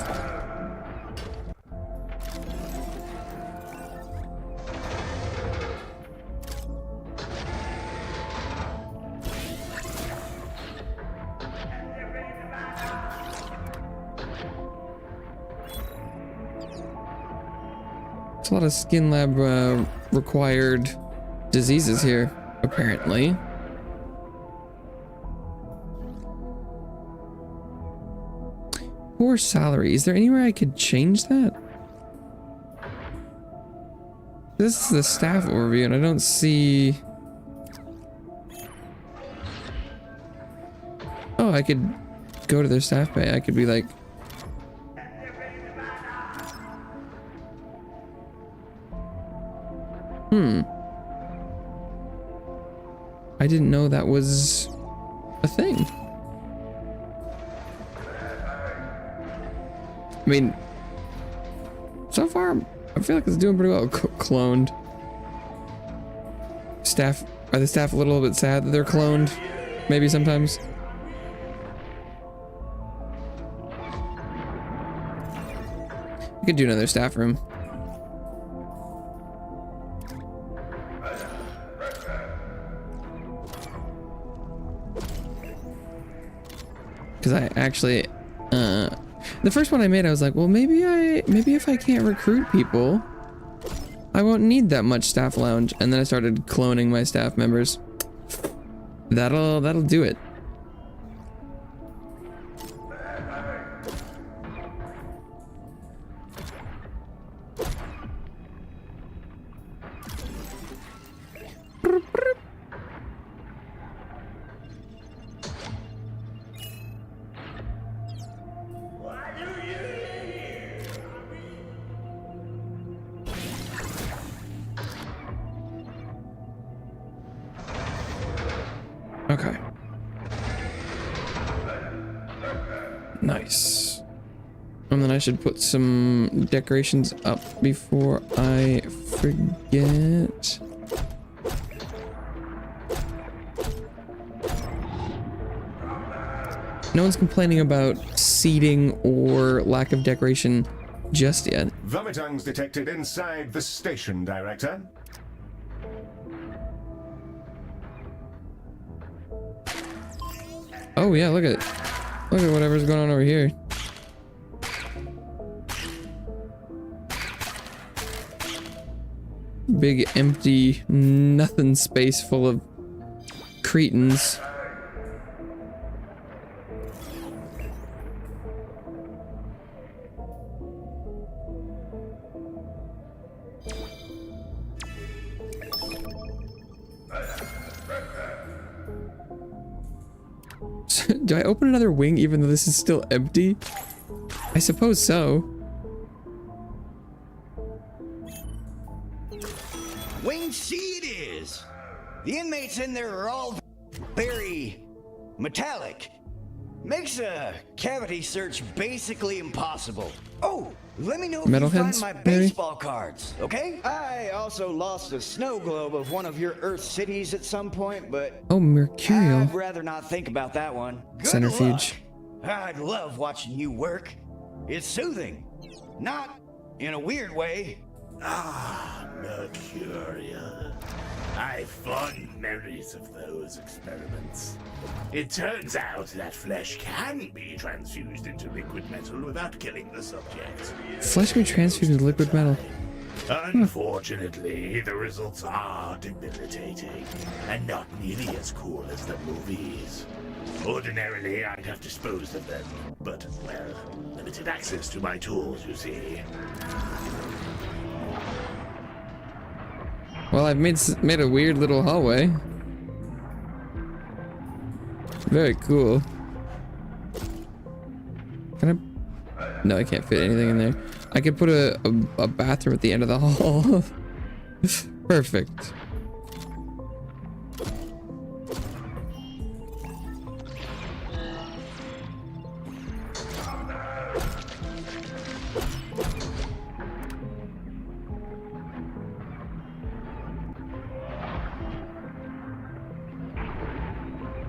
There's a lot of skin lab required diseases here. Apparently. Poor salary. Is there anywhere I could change that? This is the staff overview and I don't see... Oh, I could go to their staff pay. I could be like... I didn't know that was a thing. I mean, so far, I feel like it's doing pretty well. Cloned. Staff, are the staff a little bit sad that they're cloned? Maybe sometimes. I could do another staff room. Because I actually, the first one I made, I was like, well, maybe if I can't recruit people, I won't need that much staff lounge. And then I started cloning my staff members. That'll do it. Okay. Nice. And then I should put some decorations up before I forget. No one's complaining about seating or lack of decoration just yet. Vomitungs detected inside the station, Director. Oh yeah, look at whatever's going on over here. Big empty nothing space full of cretins. Do I open another wing even though this is still empty? I suppose so. Wing C it is. The inmates in there are all very metallic. Makes a cavity search basically impossible. Oh, let me know if you find my baseball cards, okay? I also lost a snow globe of one of your Earth cities at some point, but Oh, mercurial. I'd rather not think about that one. Good Centrifuge. luck. I'd love watching you work. It's soothing. Not in a weird way. Ah, Mercurial. I've fond memories of those experiments. It turns out that flesh can be transfused into liquid metal without killing the subject. Flesh can be transfused into liquid metal. Unfortunately, the results are debilitating, and not nearly as cool as the movies. Ordinarily, I'd have disposed of them, but, well, limited access to my tools, you see. Well, I've made a weird little hallway. Very cool. Can I? No, I can't fit anything in there. I could put a bathroom at the end of the hall. Perfect.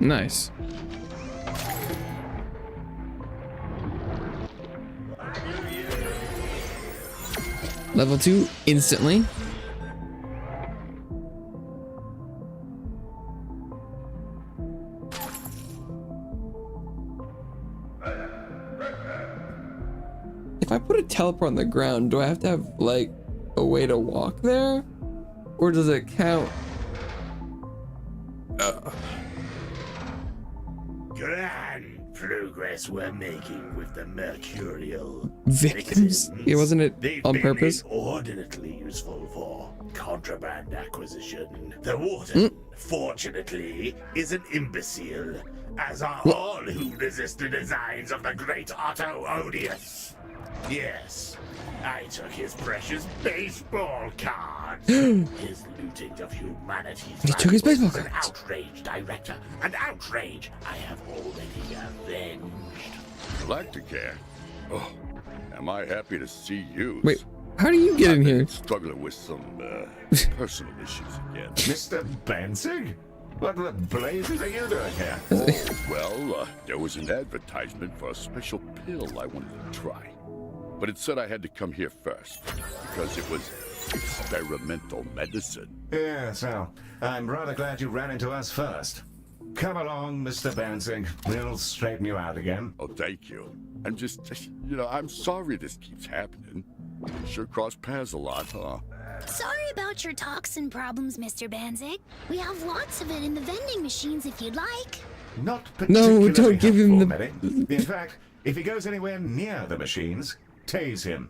Nice. Level 2 instantly. If I put a teleport on the ground, do I have to have like a way to walk there? Or does it count? Grand progress we're making with the Mercurial Victims? Yeah, wasn't it They've on been purpose? inordinately useful for contraband acquisition. The warden, fortunately, is an imbecile, as are all who resist the designs of the great Otto Odious. Yes, I took his precious baseball cards. His looting of humanity's He took his baseball valuables is cards. an outrage, Director. An outrage I have already avenged. Galacticare? Oh, am I happy to see you. Wait, how do you get in here? Struggling with some personal issues again. Mr. Benzig? What the blazes are you doing here? Well, there was an advertisement for a special pill I wanted to try. But it said I had to come here first, because it was experimental medicine. Yes, well, I'm rather glad you ran into us first. Come along, Mr. Benzig. We'll straighten you out again. Oh, thank you. I'm just, I'm sorry this keeps happening. Sure cross paths a lot, huh? Sorry about your toxin problems, Mr. Banzig. We have lots of it in the vending machines if you'd like. Not No, particularly don't give him helpful, Medic. In fact, if he goes anywhere near the machines, tase him.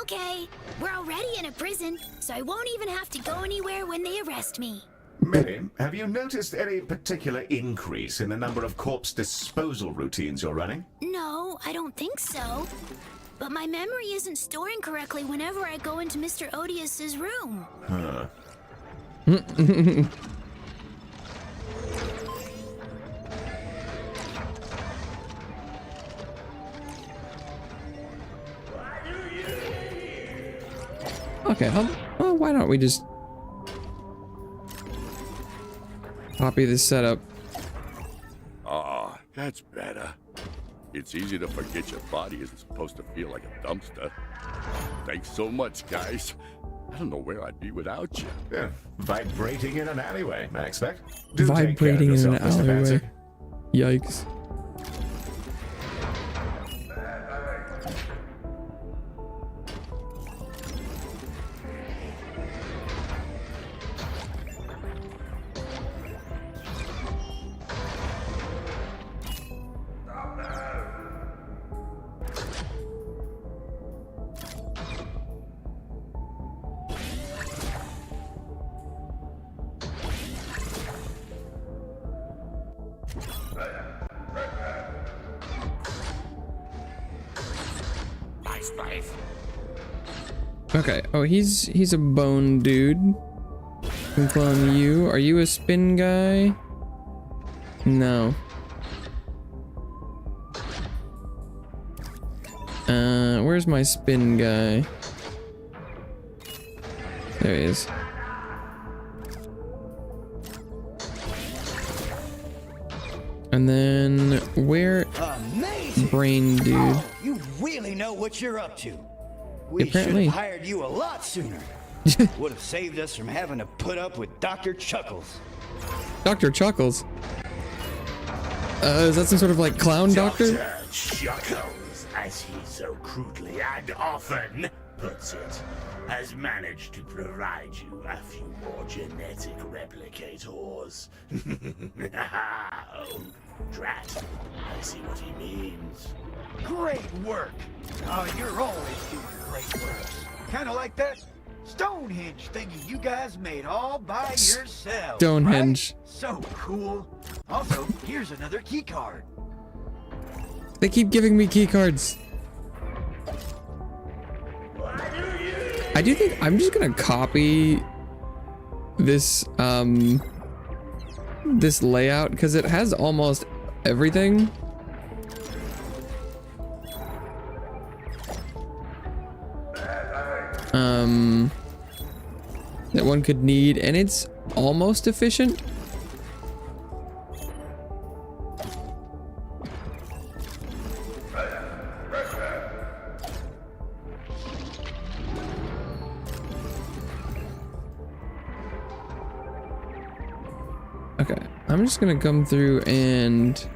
Okay, we're already in a prison, so I won't even have to go anywhere when they arrest me. Mary, have you noticed any particular increase in the number of corpse disposal routines you're running? No, I don't think so. But my memory isn't storing correctly whenever I go into Mr. Odious's room. Okay, well, why don't we just copy this setup? Ah, that's better. It's easy to forget your body isn't supposed to feel like a dumpster. Thanks so much, guys. I don't know where I'd be without you. Yeah, vibrating in an alleyway, I expect. Do take care of Vibrating in an yourself, Mr. alleyway. Fancy. Yikes. Okay. Oh, he's a bone dude. Can clone you. Are you a spin guy? No. Where's my spin guy? There he is. And then where? Amazing! Brain dude. Oh, you really know what you're up to. We should Apparently. have hired you a lot sooner. Would have saved us from having to put up with Dr. Chuckles. Dr. Chuckles. Is that some sort of like clown doctor? Dr. Chuckles, as he so crudely and often puts it, has managed to provide you a few more genetic replicators. Oh, drat. I see what he means. Great work! Oh, you're always doing great work. Kind of like that Stonehenge thingy you guys made all by yourselves. Stonehenge. Right? So cool. Also, here's another key card. They keep giving me key cards. I do think I'm just gonna copy this this layout because it has almost everything. That one could need, and it's almost efficient. Okay, I'm just gonna come through and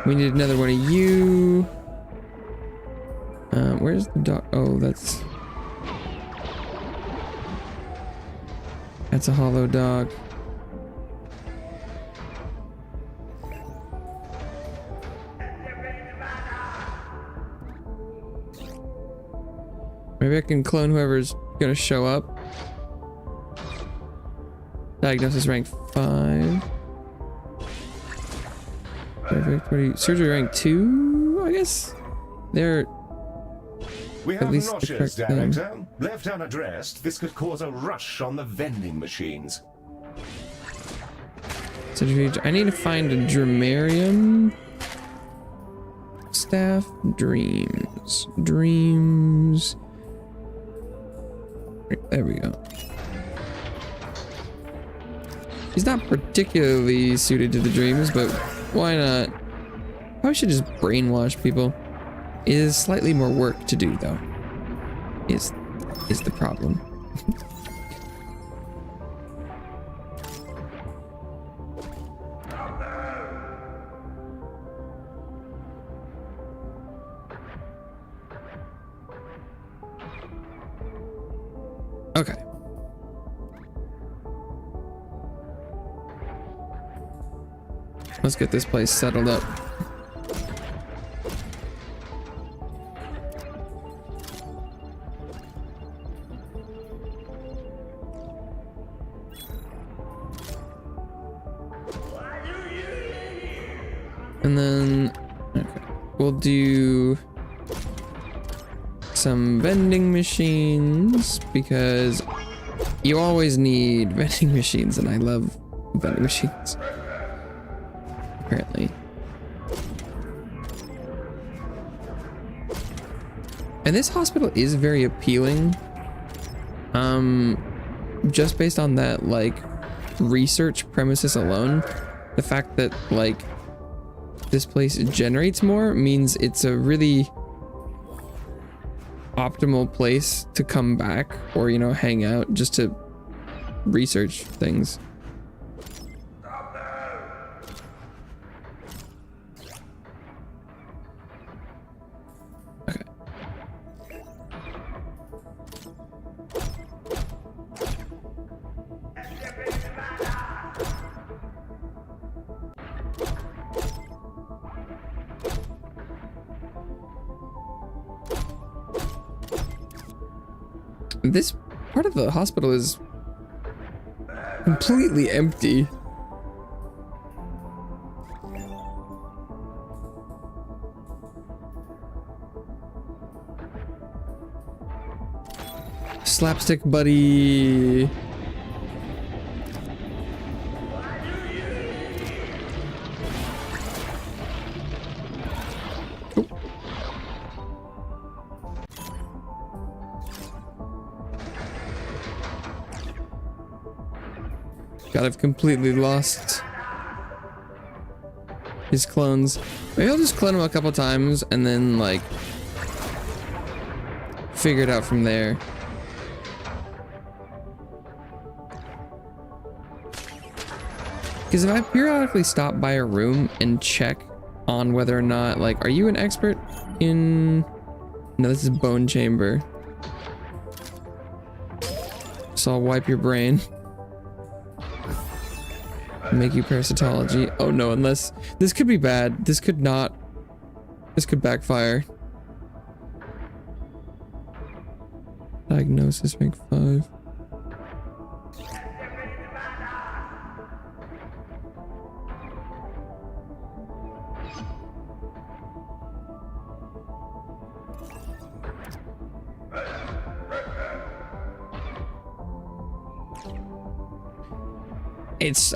we need another one of you. Where's the doc? Oh, that's a hollow dog. Maybe I can clone whoever's gonna show up. Diagnosis rank 5. Perfect. Surgery rank 2, I guess? They're We at have least the nauseous, correct thing. Director. Left unaddressed, this could cause a rush on the vending machines. Surgery. I need to find a Dramarium. Staff. Dreams. Dreams. There we go. He's not particularly suited to the dreams, but why not? Probably should just brainwash people. It is slightly more work to do, though. Is the problem. Okay. Let's get this place settled up. And then, okay, we'll do some vending machines because you always need vending machines, and I love vending machines. Apparently. And this hospital is very appealing. Just based on that, like, research premises alone, the fact that, like, this place generates more means it's a really optimal place to come back or, you know, hang out just to research things. Okay. This part of the hospital is completely empty. Slapstick buddy. God, I've completely lost his clones. Maybe I'll just clone him a couple times and then, like, figure it out from there. Because if I periodically stop by a room and check on whether or not, like, are you an expert in... No, this is bone chamber. So I'll wipe your brain. Make you parasitology. Oh no, unless this could be bad. This could not. This could backfire. Diagnosis rank 5.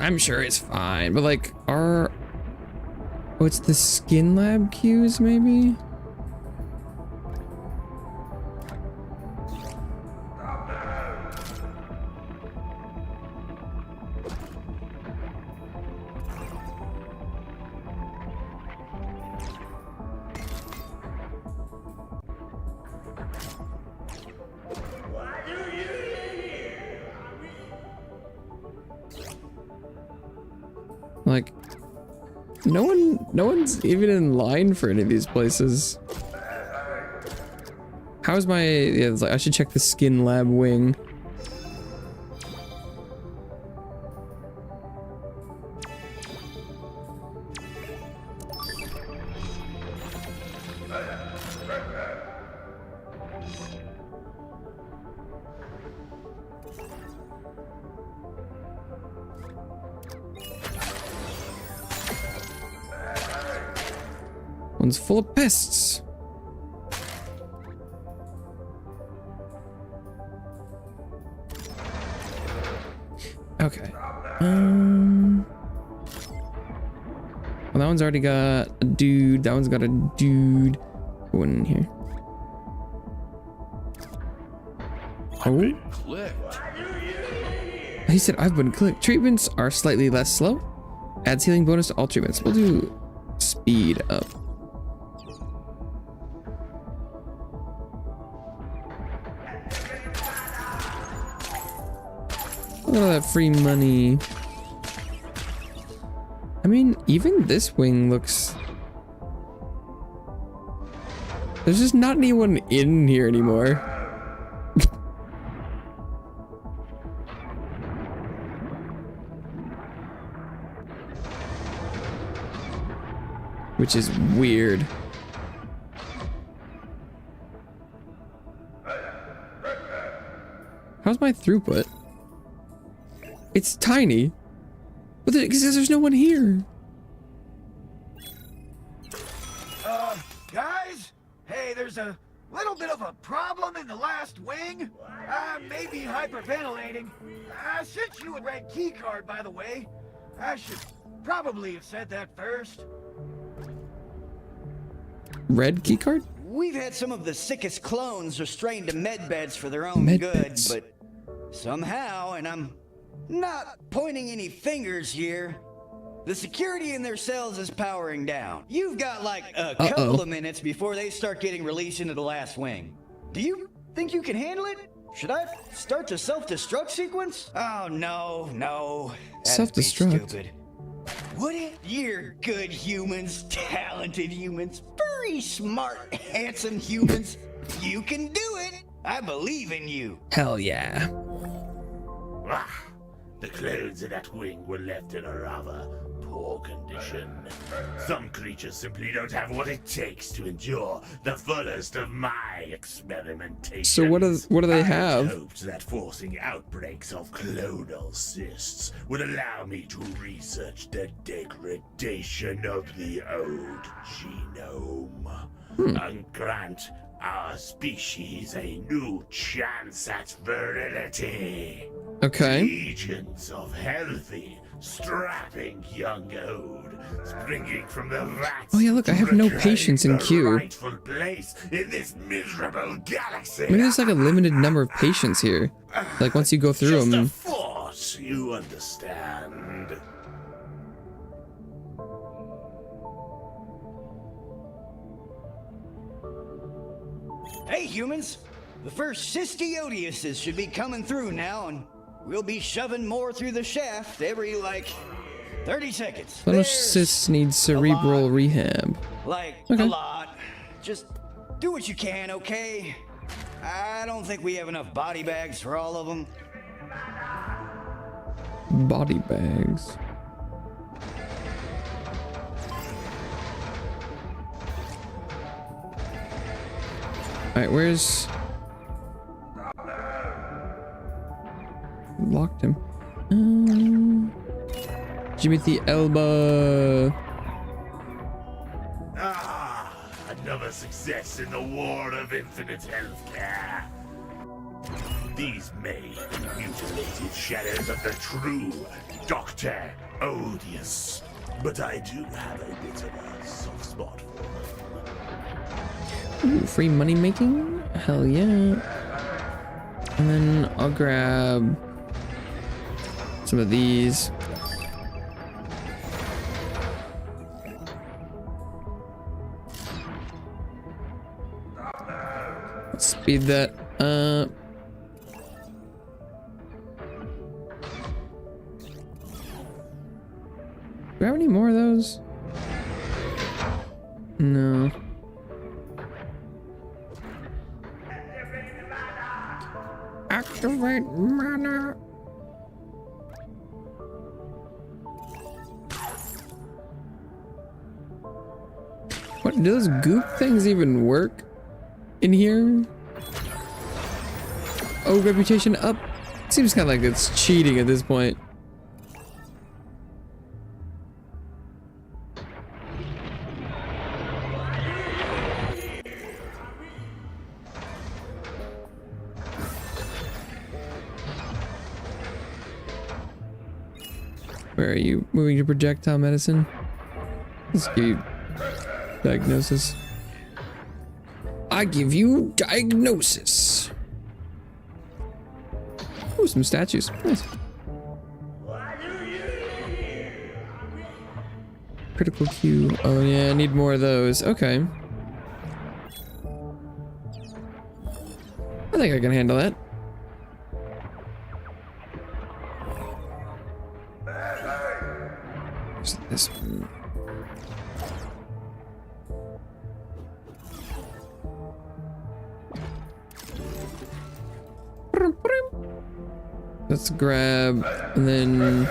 I'm sure it's fine, but like, oh, it's the skin lab cues, maybe? Like, no one's even in line for any of these places. How's my, yeah, it's like, I should check the skin lab wing. One's full of pests. Okay. Well, that one's already got a dude. That one's got a dude. One in here. Oh. He said, I've been clicked. Treatments are slightly less slow. Adds healing bonus to all treatments. We'll do speed up. Look at all that free money. I mean, even this wing looks... There's just not anyone in here anymore. Which is weird. How's my throughput? It's tiny. But because there's no one here. Guys? Hey, there's a little bit of a problem in the last wing. Maybe hyperventilating. Since you a red key card, by the way, I should probably have said that first. Red keycard? We've had some of the sickest clones restrained to med beds for their own good, but somehow, and I'm not pointing any fingers here, the security in their cells is powering down. You've got like a couple of minutes before they start getting released into the last wing. Do you think you can handle it? Should I start the self-destruct sequence? Oh, no. That'd be Self-destruct? stupid. Would it? You're good humans, talented humans, very smart, handsome humans. You can do it. I believe in you. Hell yeah. Ah, the clothes in that wing were left in a rather poor condition. Some creatures simply don't have what it takes to endure the fullest of my experimentation. So what do they I have? hoped that forcing outbreaks of clonal cysts would allow me to research the degradation of the old genome. And grant our species a new chance at virility. Okay. Legions of healthy, strapping young ode, springing from the vats. Oh yeah, look, I have no patience in queue. Rightful place in this miserable galaxy. Maybe there's like a limited number of patients here. Like once you go through Just a them. force, you understand. Hey, humans. The first Cystiodiuses should be coming through now, and we'll be shoving more through the shaft every, 30 seconds. Little sis needs cerebral rehab. A lot. Just do what you can, okay? I don't think we have enough body bags for all of them. Body bags. Alright, where's... Locked him. Jimmy the Elba. Ah, another success in the war of infinite healthcare. These may be mutilated shadows of the true Dr. Odious, but I do have a bit of a soft spot for them. Ooh, free money making? Hell yeah. And then I'll grab some of these. Let's speed that up. Do I have any more of those? No. Activate mana. What, do those goop things even work in here? Oh, reputation up. Seems kind of like it's cheating at this point. Where are you? Moving to projectile medicine? Let's give you diagnosis. I give you diagnosis. Oh, some statues. Nice. Critical Q. Oh yeah, I need more of those. Okay. I think I can handle that. This one. Let's grab, and then do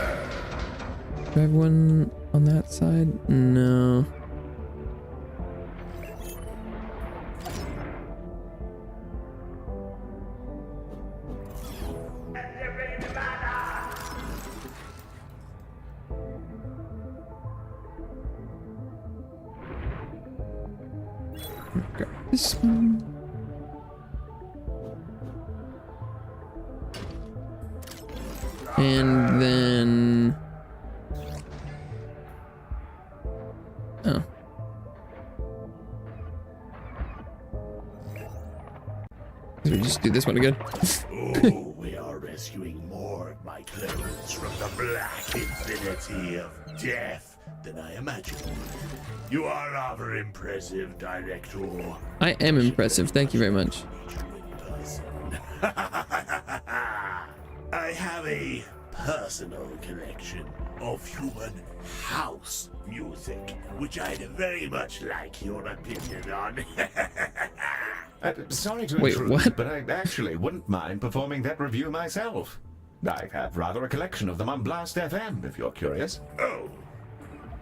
I have one on that side? No. Grab this one. And then... Oh. We just do this one again. Ooh, we are rescuing more of my clones from the black infinity of death than I imagined. You are rather impressive, Director. I am impressive. Thank you very much. I have a personal collection of human house music, which I'd very much like your opinion on. Sorry to Wait, intrude, what? but I actually wouldn't mind performing that review myself. I have rather a collection of them on Blast FM, if you're curious. Oh,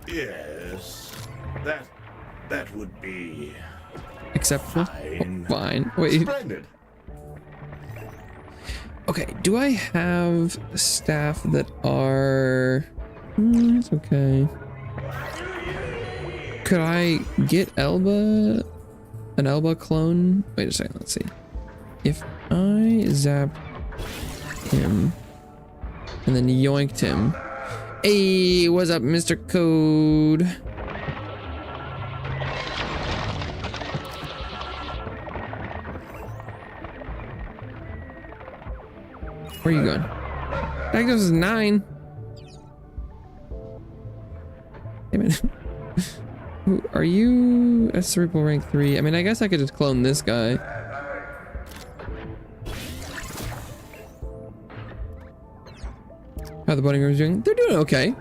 yes. That would be Acceptable. fine. Fine. Wait. Splendid. Okay. Do I have staff that are? It's okay. Could I get Elba? An Elba clone? Wait a second. Let's see. If I zapped him and then yoinked him. Hey, what's up, Mr. Code? Where are you going? Diagnosis is 9. Hey, man. Who are you? A cerebral rank 3. I mean, I guess I could just clone this guy. How the boning room's doing? They're doing okay.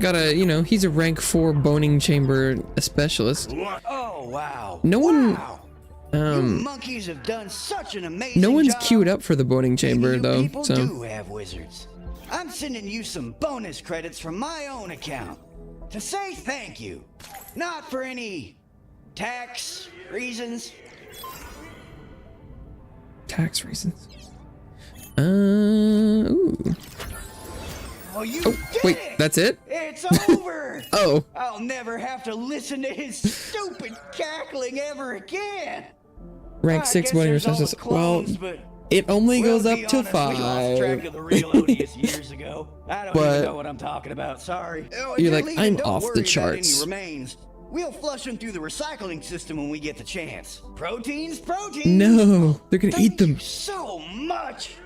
Gotta, you know, he's a rank 4 boning chamber specialist. Oh, wow. No one, Wow. You monkeys have done such an amazing no one's job. queued up for the boning chamber Maybe you though, people so. do have wizards. I'm sending you some bonus credits from my own account to say thank you. Not for any tax reasons. Tax reasons. Ooh. Oh, you Oh, did wait, it! that's it? It's over! Oh, I'll never have to listen to his stupid cackling ever again. rank I 6 guess boning there's all the resources. Well, clones, but it only we'll goes up be to honest, we lost track 5. of the real Odious years ago. I don't But- even know what I'm talking about. Sorry. Oh, You're and like, Leland, I'm don't off the worry about charts. Any remains. We'll flush them through the recycling system when we get the chance. Proteins. No, they're gonna Thank eat them. you so much.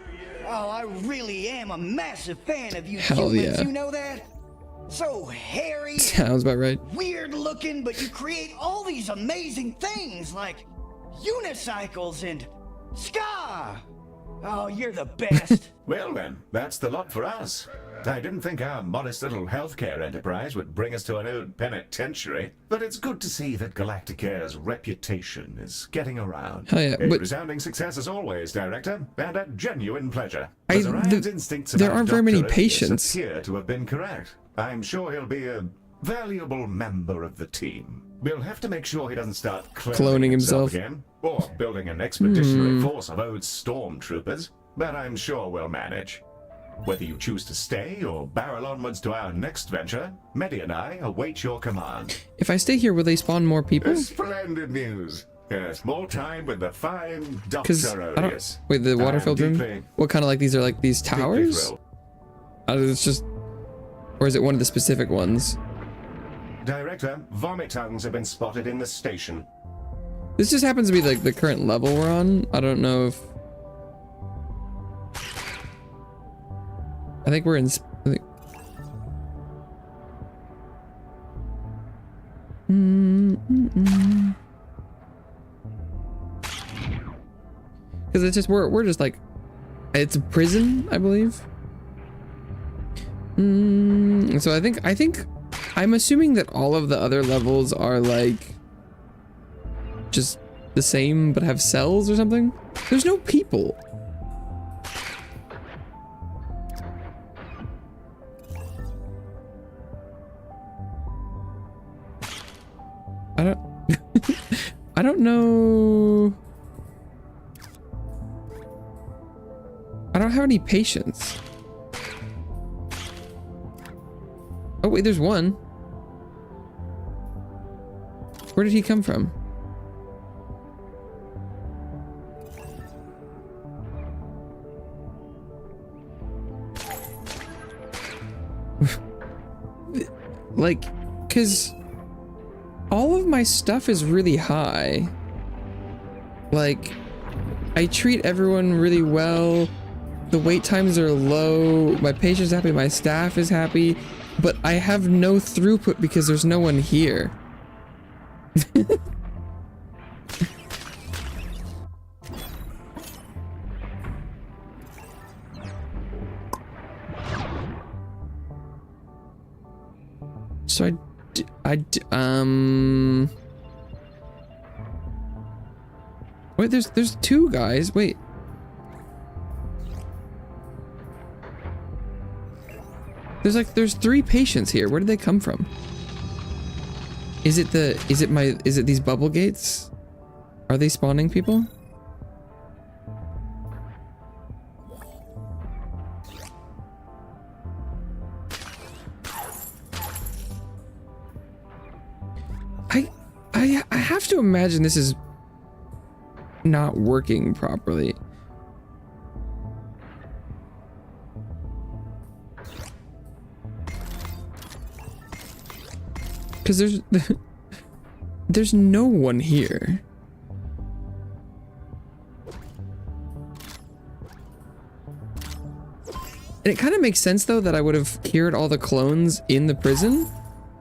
Oh, I really am a massive fan of you Hell humans. yeah. You know that? So hairy. Sounds about right. Weird looking, but you create all these amazing things like unicycles and ska. Oh, you're the best. Well then, that's the lot for us. I didn't think our modest little healthcare enterprise would bring us to an old penitentiary, but it's good to see that Galacticare's reputation is getting around. Hell yeah, A but- resounding success as always, Director, and a genuine pleasure. I- Zarian's the- instincts there about aren't very many Dr. Odious patients. appear to have been correct. I'm sure he'll be a valuable member of the team. We'll have to make sure he doesn't start Cloning himself. again, or building an expeditionary force of old stormtroopers, but I'm sure we'll manage. Whether you choose to stay or barrel onwards to our next venture, Medi and I await your command. If I stay here, will they spawn more people? Splendid news. Yes, more time with the fine Because Dr. I don't. Odious. Wait, the I'm water-filled room. deeply- What kind of like these are like these deeply towers? thrilled. It's just, or is it one of the specific ones? Director, vomit tongues have been spotted in the station. This just happens to be like the current level we're on. I don't know if. I think we're in. I think... Because it's just we're just like, it's a prison, I believe. So I think I'm assuming that all of the other levels are like just the same but have cells or something. There's no people. I don't I don't know. I don't have any patience. Oh wait, there's one. Where did he come from? Like, cause all of my stuff is really high. Like, I treat everyone really well. The wait times are low. My patient's happy. My staff is happy. But I have no throughput because there's no one here. So wait, there's two guys. Wait. There's three patients here. Where did they come from? Is it these bubble gates? Are they spawning people? I have to imagine this is not working properly. Because there's no one here. And it kind of makes sense though that I would have cured all the clones in the prison,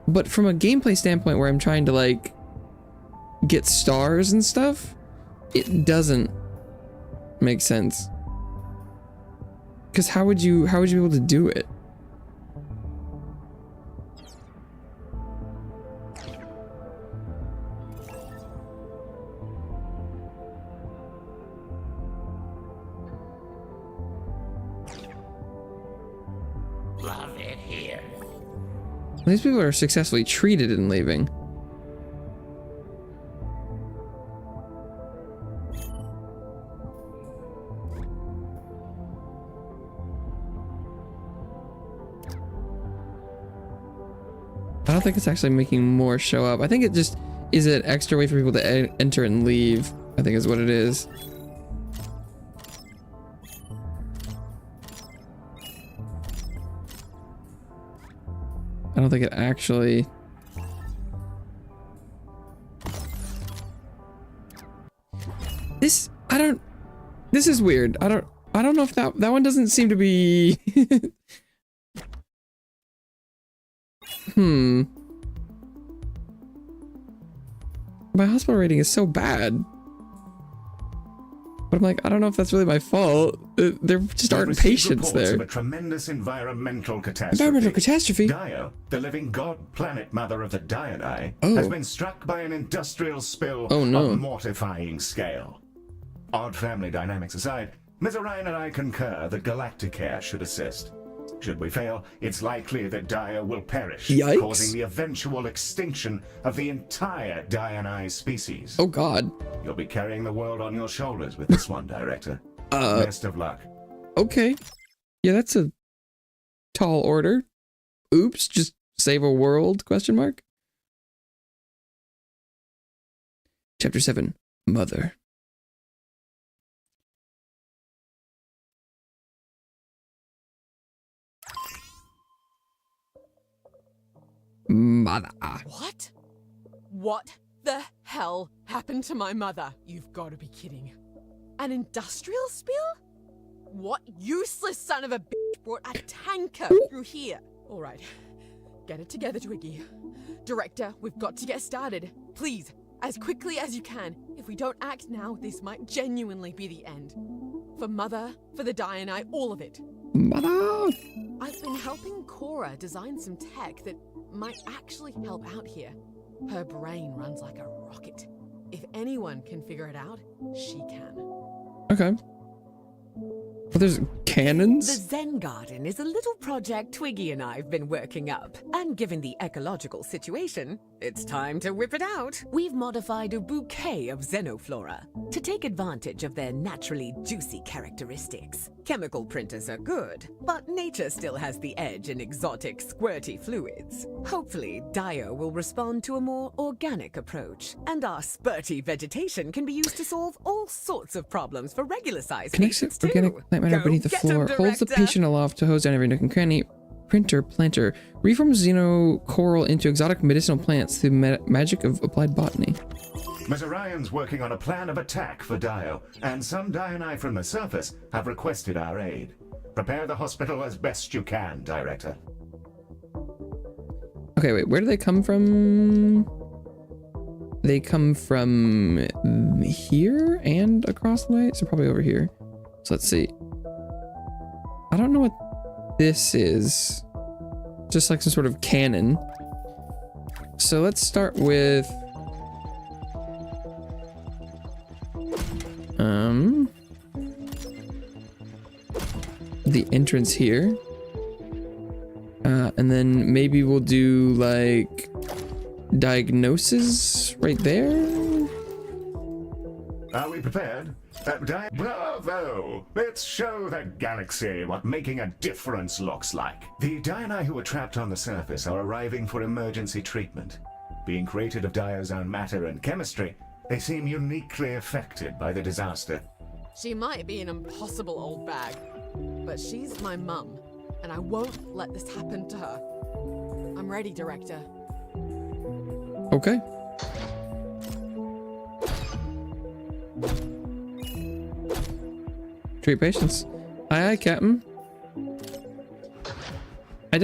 but from a gameplay standpoint where I'm trying to like get stars and stuff, it doesn't make sense. Because how would you be able to do it? Love it here. These people are successfully treated and leaving. I don't think it's actually making more show up. I think it just is an extra way for people to enter and leave, I think is what it is. I don't think it actually... This is weird. I don't know if that one doesn't seem to be... My hospital rating is so bad. But I'm like, I don't know if that's really my fault. There just aren't patients there. Of a tremendous environmental catastrophe. Environmental catastrophe? Dio, the living god planet mother of the Diani, Oh. has been struck by an industrial spill Oh, no. of mortifying scale. Odd family dynamics aside, Ms. Orion and I concur that Galacticare should assist. Should we fail, it's likely that Dio will perish, Yikes. causing the eventual extinction of the entire Diani species. Oh god. You'll be carrying the world on your shoulders with this one, Director. Best of luck. Okay. Yeah, that's a tall order. Oops, just save a world, question mark? Chapter 7, Mother. Mother. What? What the hell happened to my mother? You've got to be kidding. An industrial spill? What useless son of a bitch brought a tanker through here? All right, get it together, Twiggy. Director, we've got to get started. Please, as quickly as you can. If we don't act now, this might genuinely be the end. For Mother, for the Diani, all of it. Mother! I've been helping Cora design some tech that might actually help out here. Her brain runs like a rocket. If anyone can figure it out, she can. Okay. Well, there's cannons? The Zen Garden is a little project Twiggy and I've been working up. And given the ecological situation, it's time to whip it out. We've modified a bouquet of xenoflora to take advantage of their naturally juicy characteristics. Chemical printers are good, but nature still has the edge in exotic squirty fluids. Hopefully, Dio will respond to a more organic approach, and our spurty vegetation can be used to solve all sorts of problems for regular-sized patients too. Organic plant matter Go beneath the get 'em, floor. Holds the Director. patient aloft to hose down every nook and cranny. Printer, planter. Reforms xenocoral into exotic medicinal plants through magic of applied botany. Miss Orion's working on a plan of attack for Dio, and some Diani from the surface have requested our aid. Prepare the hospital as best you can, Director. Okay, wait, where do they come from? They come from here and across the way? So probably over here. So let's see. I don't know what this is. Just like some sort of cannon. So let's start with... the entrance here. And then maybe we'll do like diagnosis right there. Are we prepared? Bravo! Let's show the galaxy what making a difference looks like. The Diani who were trapped on the surface are arriving for emergency treatment. Being created of Dio's own matter and chemistry, they seem uniquely affected by the disaster. She might be an impossible old bag, but she's my mum, and I won't let this happen to her. I'm ready, Director. Okay. Treat patients. Aye, aye, Captain. I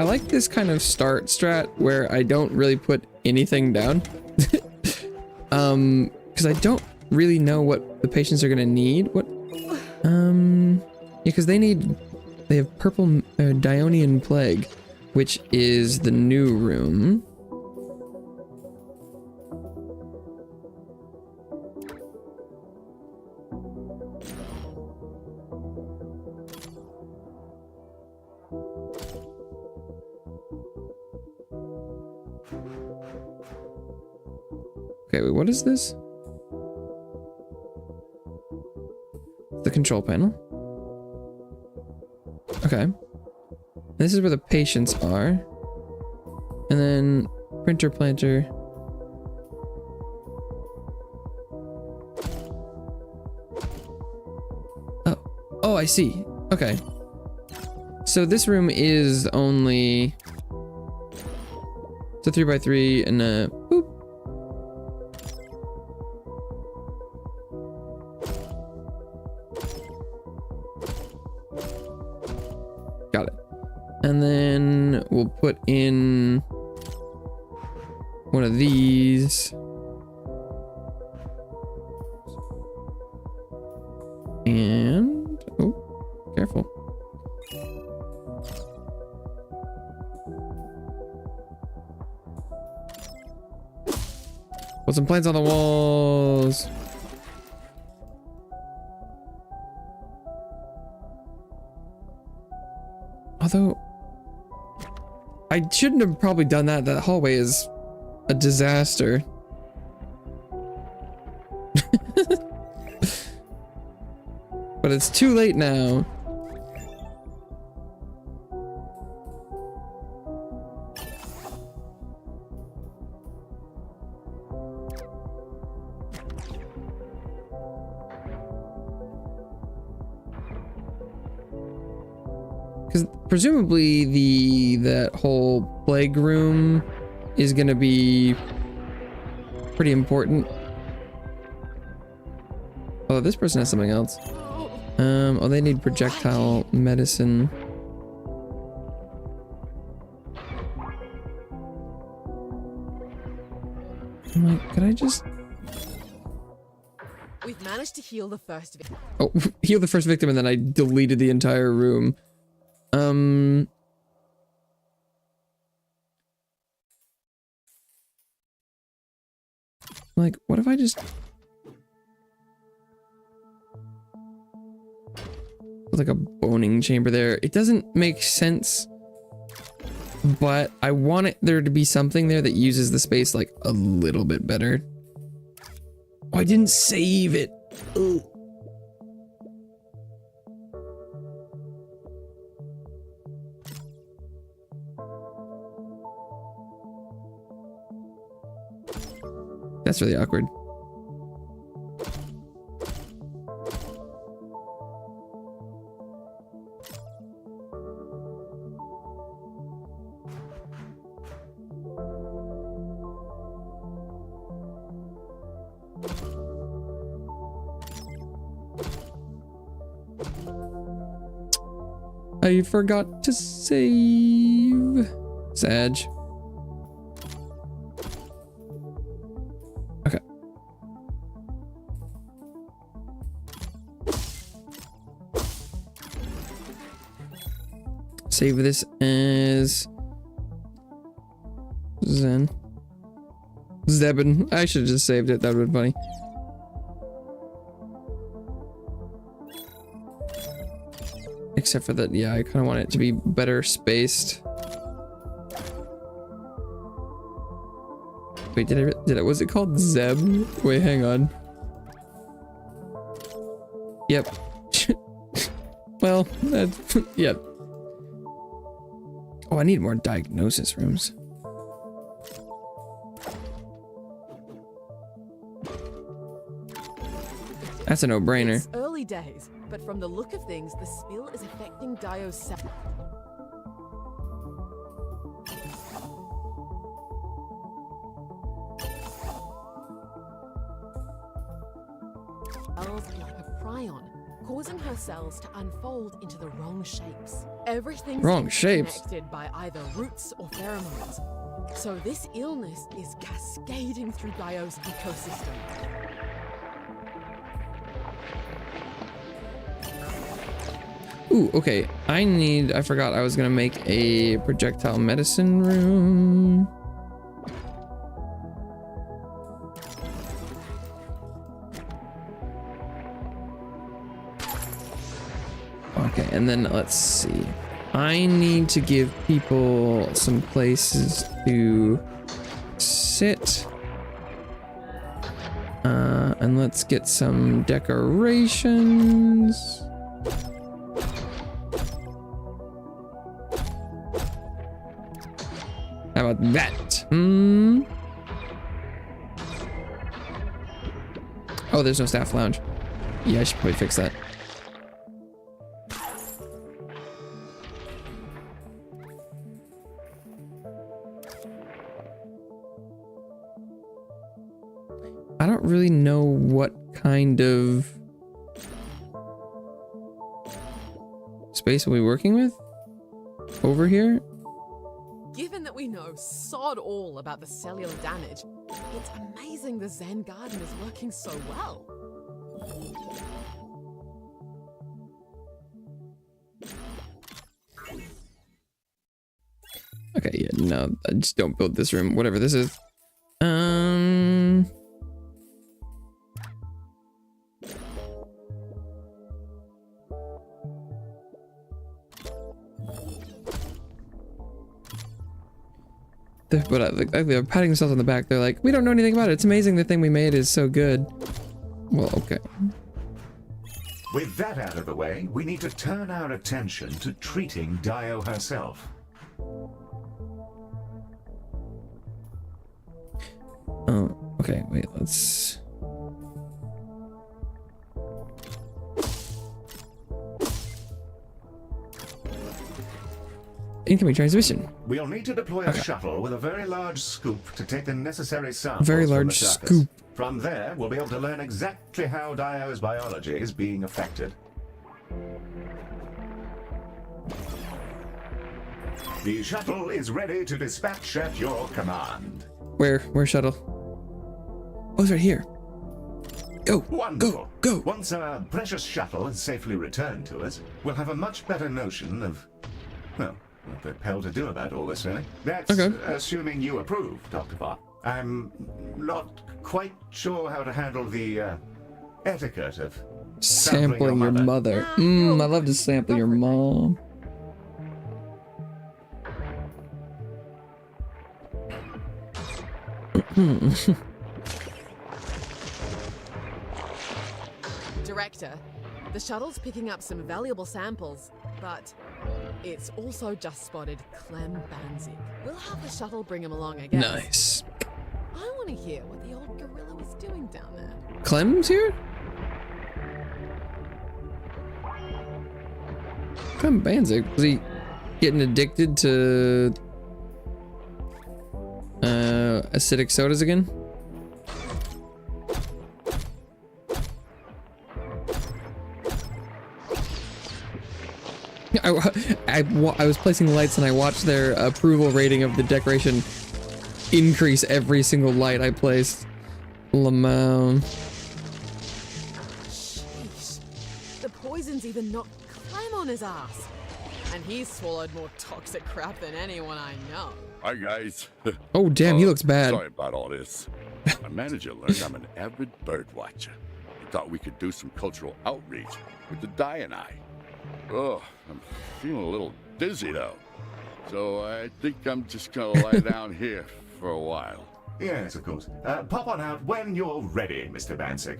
like this kind of start strat where I don't really put anything down. Because I don't really know what the patients are gonna need. What? Yeah, because they have purple Dionian plague, which is the new room. Okay, wait, what is this? The control panel. Okay. This is where the patients are. And then printer planter. Oh, I see. Okay. So this room is only... It's a 3x3 and a... Boop. Got it. And then we'll put in one of these. And, oh, careful. Put some plants on the walls. Although, I shouldn't have probably done that. That hallway is a disaster. But it's too late now. Because presumably that whole plague room is gonna be pretty important. Oh, this person has something else. Oh, they need projectile medicine. I'm like, could I just... We've managed to heal the first victim. Oh, heal the first victim and then I deleted the entire room. Like, what if I just... like a boning chamber there. It doesn't make sense, but I want there to be something there that uses the space like a little bit better. Oh, I didn't save it. Ugh. That's really awkward. I forgot to save. Sag. Okay. Save this as Zen. Zebin. I should have just saved it. That would have been funny. Except for that, yeah, I kind of want it to be better spaced. Wait, did I, was it called Zeb? Wait, hang on. Yep. Well, that's, yep. Oh, I need more diagnosis rooms. That's a no-brainer. It's early days, but from the look of things, the spill is affecting Dio's cells like a prion, causing her cells to unfold into the wrong shapes. Everything's connected by either roots or pheromones. So this illness is cascading through Dio's ecosystem. Ooh, okay. I forgot I was gonna make a projectile medicine room. Okay, and then let's see. I need to give people some places to sit. And let's get some decorations. How about that? Oh, there's no staff lounge. Yeah, I should probably fix that. I don't really know what kind of space are we working with over here. Given that we know sod all about the cellular damage, it's amazing the Zen garden is working so well. Okay, yeah, no, I just don't build this room, whatever this is. But they're patting themselves on the back. They're like, we don't know anything about it. It's amazing the thing we made is so good. Well, okay. With that out of the way, we need to turn our attention to treating Dio herself. Oh, okay, wait, let's... Incoming transmission. We'll need to deploy a shuttle with a very large scoop to take the necessary samples Very from large the surface. scoop. From there, we'll be able to learn exactly how Dio's biology is being affected. The shuttle is ready to dispatch at your command. Where's shuttle? Oh, it's right here. Go, Wonderful. go. Once our precious shuttle is safely returned to us, we'll have a much better notion of, well, what the hell to do about all this, really. That's assuming you approve, Dr. Bot. I'm not quite sure how to handle the etiquette of sampling your mother. I love to sample your mom. Director, the shuttle's picking up some valuable samples, but it's also just spotted Clem Banzig. We'll have the shuttle bring him along, I guess. Nice. I want to hear what the old gorilla was doing down there. Clem's here? Clem Banzig? Was he getting addicted to acidic sodas again? I was placing lights and I watched their approval rating of the decoration increase every single light I placed. Lamau. Sheesh. The poison's even knocked Clem on his ass. And he's swallowed more toxic crap than anyone I know. Hi, guys. Oh, damn, he looks bad. Sorry about all this. My manager learned I'm an avid bird watcher. He thought we could do some cultural outreach with the Diani. Oh, I'm feeling a little dizzy, though. So I think I'm just gonna lie down here for a while. Yes, of course. Pop on out when you're ready, Mr. Bansig.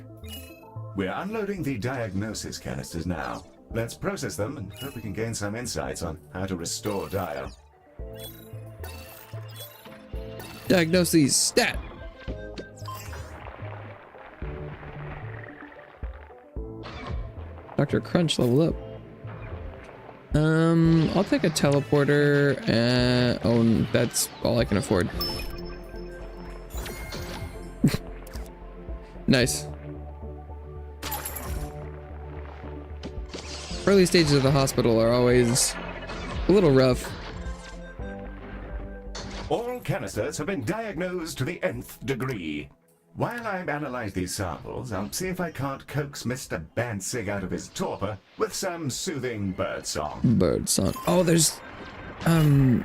We're unloading the diagnosis canisters now. Let's process them and hope we can gain some insights on how to restore Dio. Diagnoses, stat. Dr. Crunch level up. I'll take a teleporter. Oh, that's all I can afford. Nice. Early stages of the hospital are always a little rough. All canisters have been diagnosed to the nth degree. While I analyze these samples, I'll see if I can't coax Mr. Bansig out of his torpor with some soothing birdsong. Birdsong. Oh, there's... The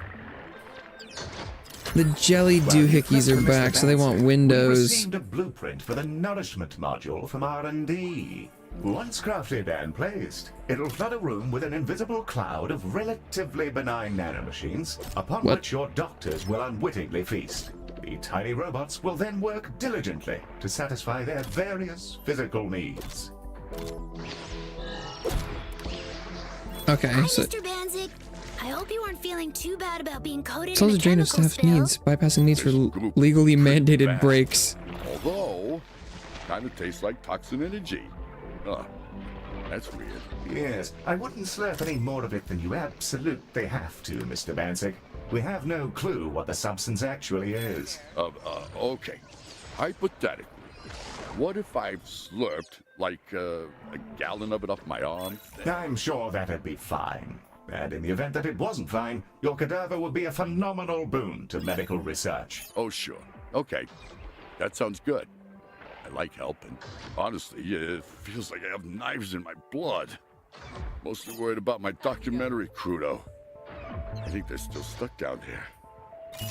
jelly doohickeys are back, so they want We windows. received a blueprint for the nourishment module from R&D. Once crafted and placed, it'll flood a room with an invisible cloud of relatively benign nanomachines, upon What? which your doctors will unwittingly feast. The tiny robots will then work diligently to satisfy their various physical needs. Okay, Hi, so... Mr. Banzig. I hope you aren't feeling too bad about being coated Solves in a a drain of chemical staff spill. needs, bypassing needs for legally mandated breaks. Although, kind of tastes like toxin energy. Huh, that's weird. Yes, I wouldn't slurp any more of it than you absolutely have to, Mr. Bansig. We have no clue what the substance actually is. Okay. Hypothetically, what if I've slurped like a gallon of it off my arm? I'm sure that'd be fine. And in the event that it wasn't fine, your cadaver would be a phenomenal boon to medical research. Oh, sure. Okay. That sounds good. I like helping. Honestly, it feels like I have knives in my blood. Mostly worried about my documentary crew, though. I think they're still stuck down there.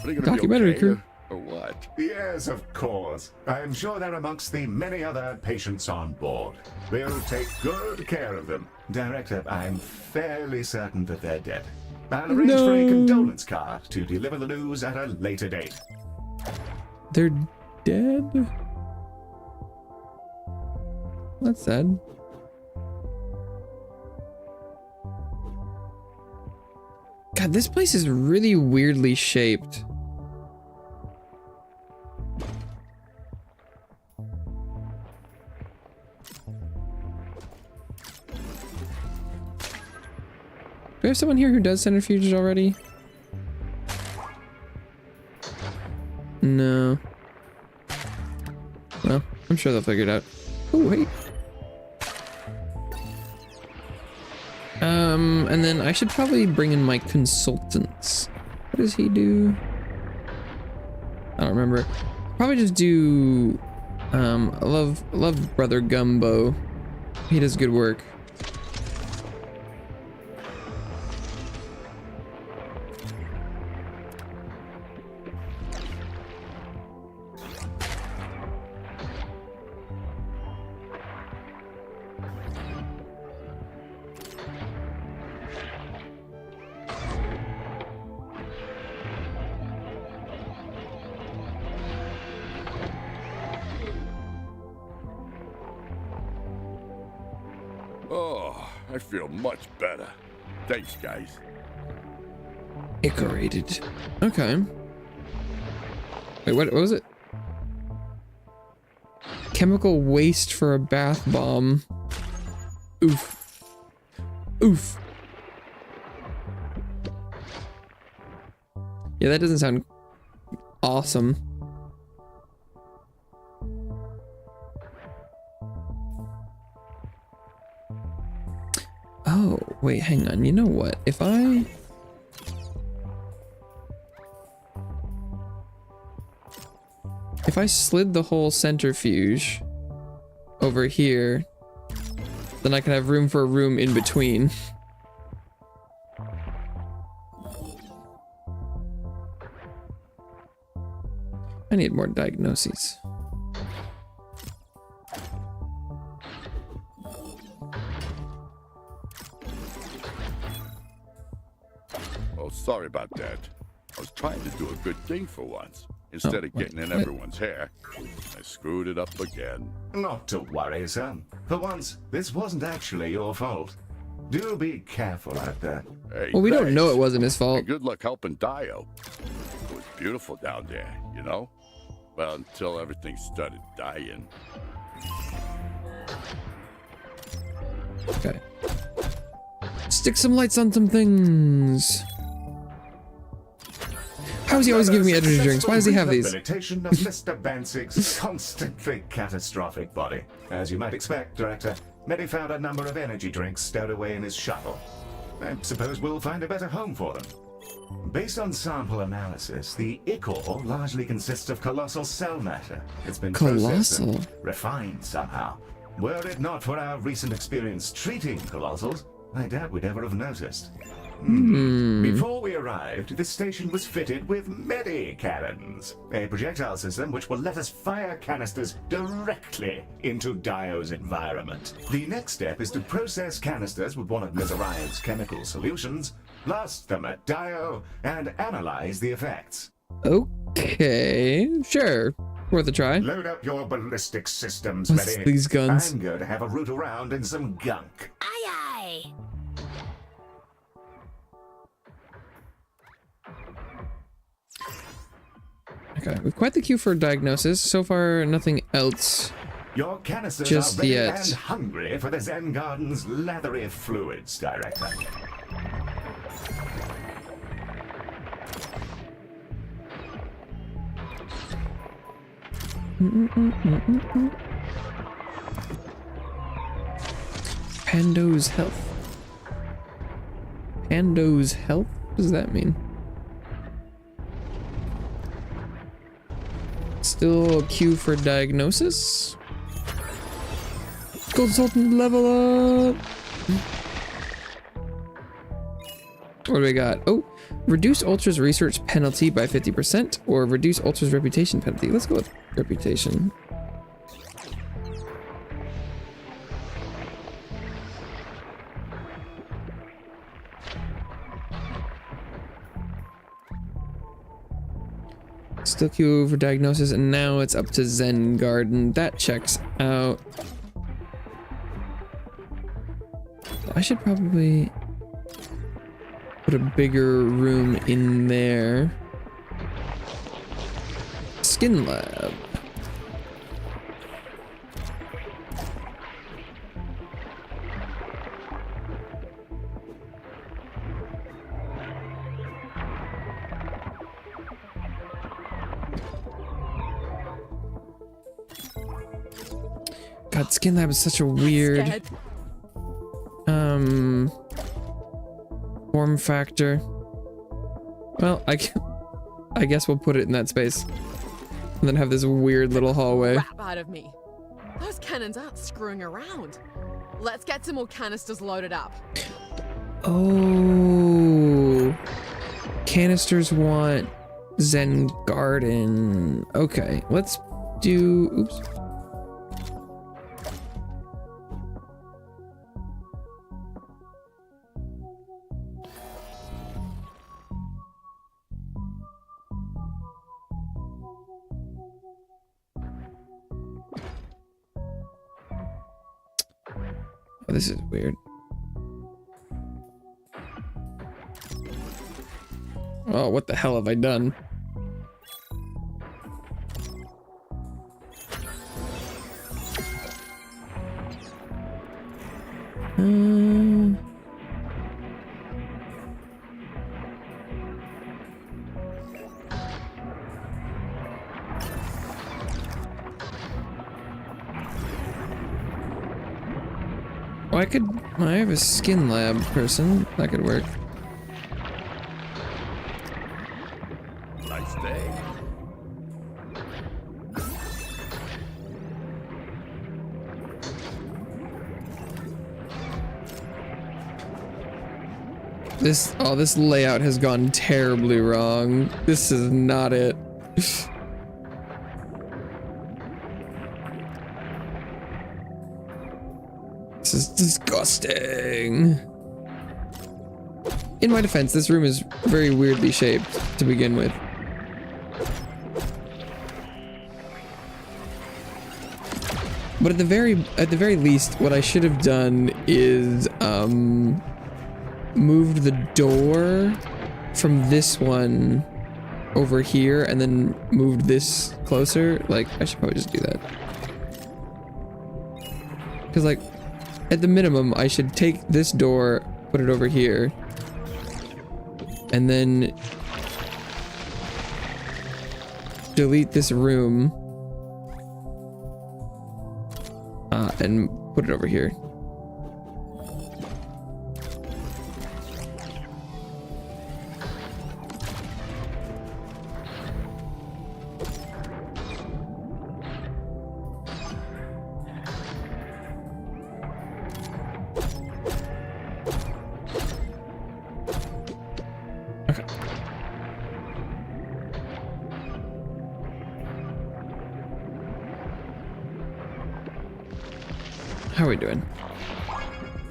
Are they gonna Documentary be okay, crew? or what? Yes, of course. I'm sure they're amongst the many other patients on board. We'll take good care of them. Director, I'm fairly certain that they're dead. I'll arrange for a No. condolence card to deliver the news at a later date. They're dead? That's sad. God, this place is really weirdly shaped. Do we have someone here who does centrifuges already? No. Well, I'm sure they'll figure it out. Oh, wait. And then I should probably bring in my consultants. What does he do? I don't remember. Probably just do, I love Brother Gumbo. He does good work. Oh, I feel much better. Thanks, guys. Icorated. Okay. Wait, what was it? Chemical waste for a bath bomb. Oof. Oof. Yeah, that doesn't sound awesome. Oh, wait, hang on. You know what? If I slid the whole centrifuge over here, then I can have room for a room in between. I need more diagnoses. Oh, sorry about that. I was trying to do a good thing for once. Instead of getting in everyone's hair, I screwed it up again. Not to worry, son. For once, this wasn't actually your fault. Do be careful out there. Hey, Well, we don't know thanks. it wasn't his And fault. good luck helping Dio. It was beautiful down there, you know? Well, until everything started dying. Okay. Stick some lights on some things. How is he always giving me energy drinks? Why does he have these? Rehabilitation of Mr. Bansig's constantly catastrophic body. As you might expect, Director, Medi found a number of energy drinks stowed away in his shuttle. I suppose we'll find a better home for them. Based on sample analysis, the ichor largely consists of colossal cell matter. It's been processed and Colossal? refined somehow. Were it not for our recent experience treating colossals, I doubt we'd ever have noticed. Before we arrived, this station was fitted with Medi-cannons, a projectile system which will let us fire canisters directly into Dio's environment. The next step is to process canisters with one of Ms. Orion's chemical solutions, blast them at Dio, and analyze the effects. Okay, sure. Worth a try. Load up your ballistic systems, What's Medi. these guns? I'm going to have a root around in some gunk. Aye aye. Okay, we've quite the queue for diagnosis. So far, nothing else. Your canisters Just are ready yet. and hungry for the Zen Garden's leathery fluids, Director. Pando's health. Pando's health? What does that mean? Still a queue for diagnosis. Consultant level up. What do we got? Oh, reduce Ultra's research penalty by 50% or reduce Ultra's reputation penalty. Let's go with reputation. Still queue for diagnosis, and now it's up to Zen Garden. That checks out. I should probably put a bigger room in there. Skin lab. God, Skin Lab is such a weird Scared. form factor. Well, I guess we'll put it in that space. And then have this weird little hallway. Crap out of me. Those cannons aren't screwing around. Let's get some more canisters loaded up. Oh. Canisters want Zen Garden. Okay, let's do... Oops. Oh, this is weird. Oh, what the hell have I done? I have a skin lab person. That could work. Nice day. This layout has gone terribly wrong. This is not it. This is disgusting. In my defense, this room is very weirdly shaped to begin with. But at the very least, what I should have done is moved the door from this one over here and then moved this closer. Like, I should probably just do that. Because, like, at the minimum, I should take this door, put it over here, and then delete this room and put it over here. How are we doing?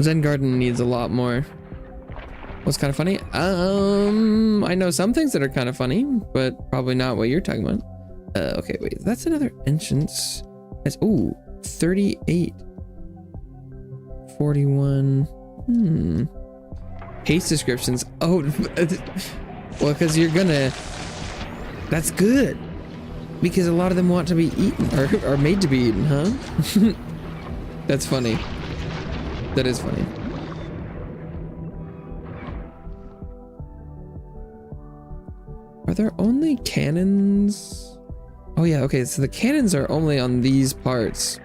Zen Garden needs a lot more. What's kind of funny? I know some things that are kind of funny, but probably not what you're talking about. Okay, wait, that's another entrance. That's, ooh, 38. 41. Case descriptions. Oh, well, because you're gonna, that's good. Because a lot of them want to be eaten, or are made to be eaten, huh? That's funny. That is funny. Are there only cannons? Oh yeah, okay, so the cannons are only on these parts.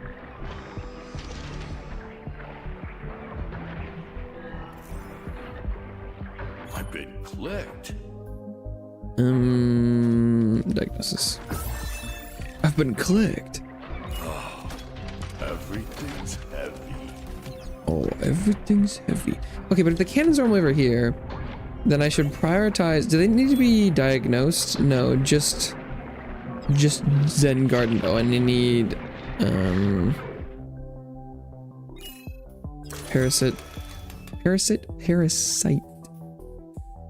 I've been clicked. Diagnosis. I've been clicked. Everything's heavy. Oh, everything's heavy. Okay, but if the cannons are only over here, then I should prioritize. Do they need to be diagnosed? No, just Zen Garden. Oh, and they need Parasite.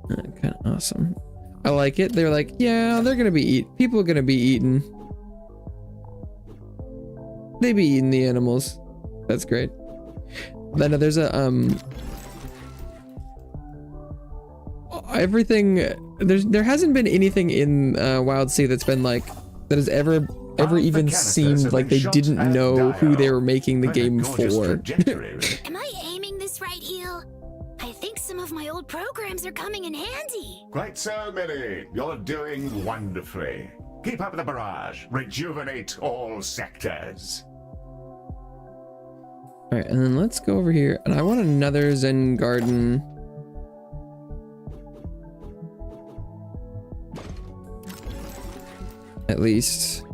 Kind of awesome. I like it. They're like, yeah, they're gonna be people are gonna be eaten. They be eating the animals. That's great. Then there's a everything. There hasn't been anything in Wild Sea that's been like that has ever even seemed like they didn't know who they were making the game for. Am I aiming this right, Eel? I think some of my old programs are coming in handy. Quite so, Millie. You're doing wonderfully. Keep up the barrage. Rejuvenate all sectors. All right, and then let's go over here. And I want another Zen Garden. At least.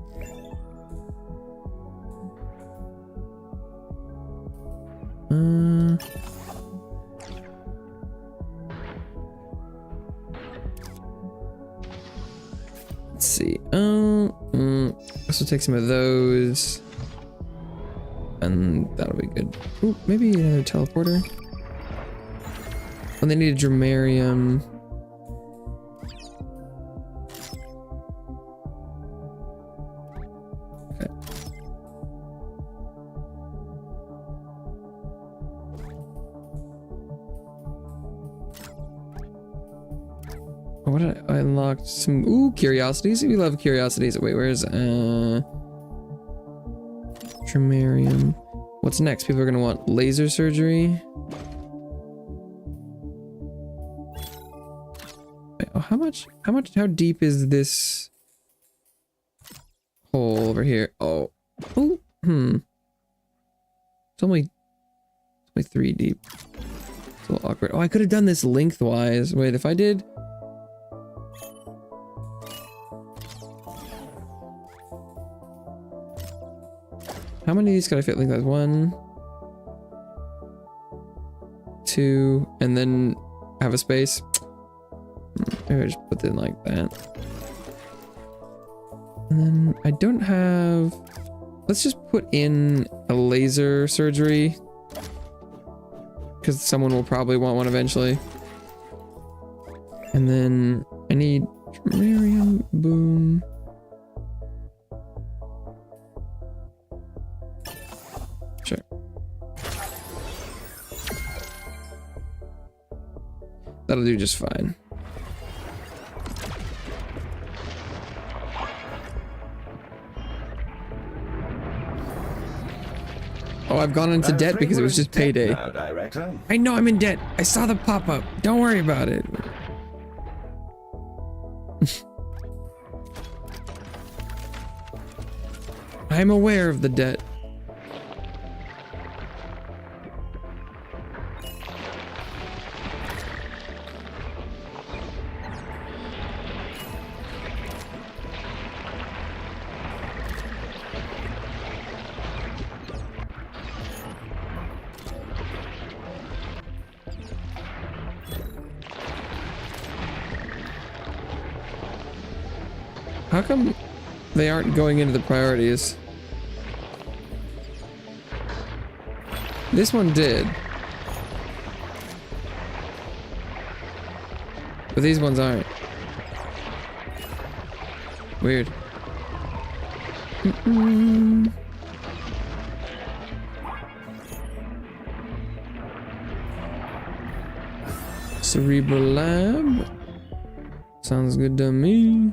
Let's see. So take some of those. And that'll be good. Ooh, maybe another teleporter. When they need a Dramarium. Okay. Oh, what did I unlocked? Some curiosities. We love curiosities. Wait, where's Dramarium. What's next? People are gonna want laser surgery. Wait, oh, how deep is this hole over here? Oh, it's only Like 3 deep. It's a little awkward. Oh, I could have done this lengthwise. Wait, if I did... How many of these could I fit lengthwise? 1, 2, and then have a space. Maybe I just put it like that. And then I don't have... Let's just put in a laser surgery. Because someone will probably want one eventually. And then I need Terrarium, boom. Sure. That'll do just fine. Oh, I've gone into debt because it was just payday. Now, Director. I know I'm in debt. I saw the pop-up. Don't worry about it. I'm aware of the debt. How come they aren't going into the priorities? This one did. But these ones aren't. Weird. Cerebral lab. Sounds good to me.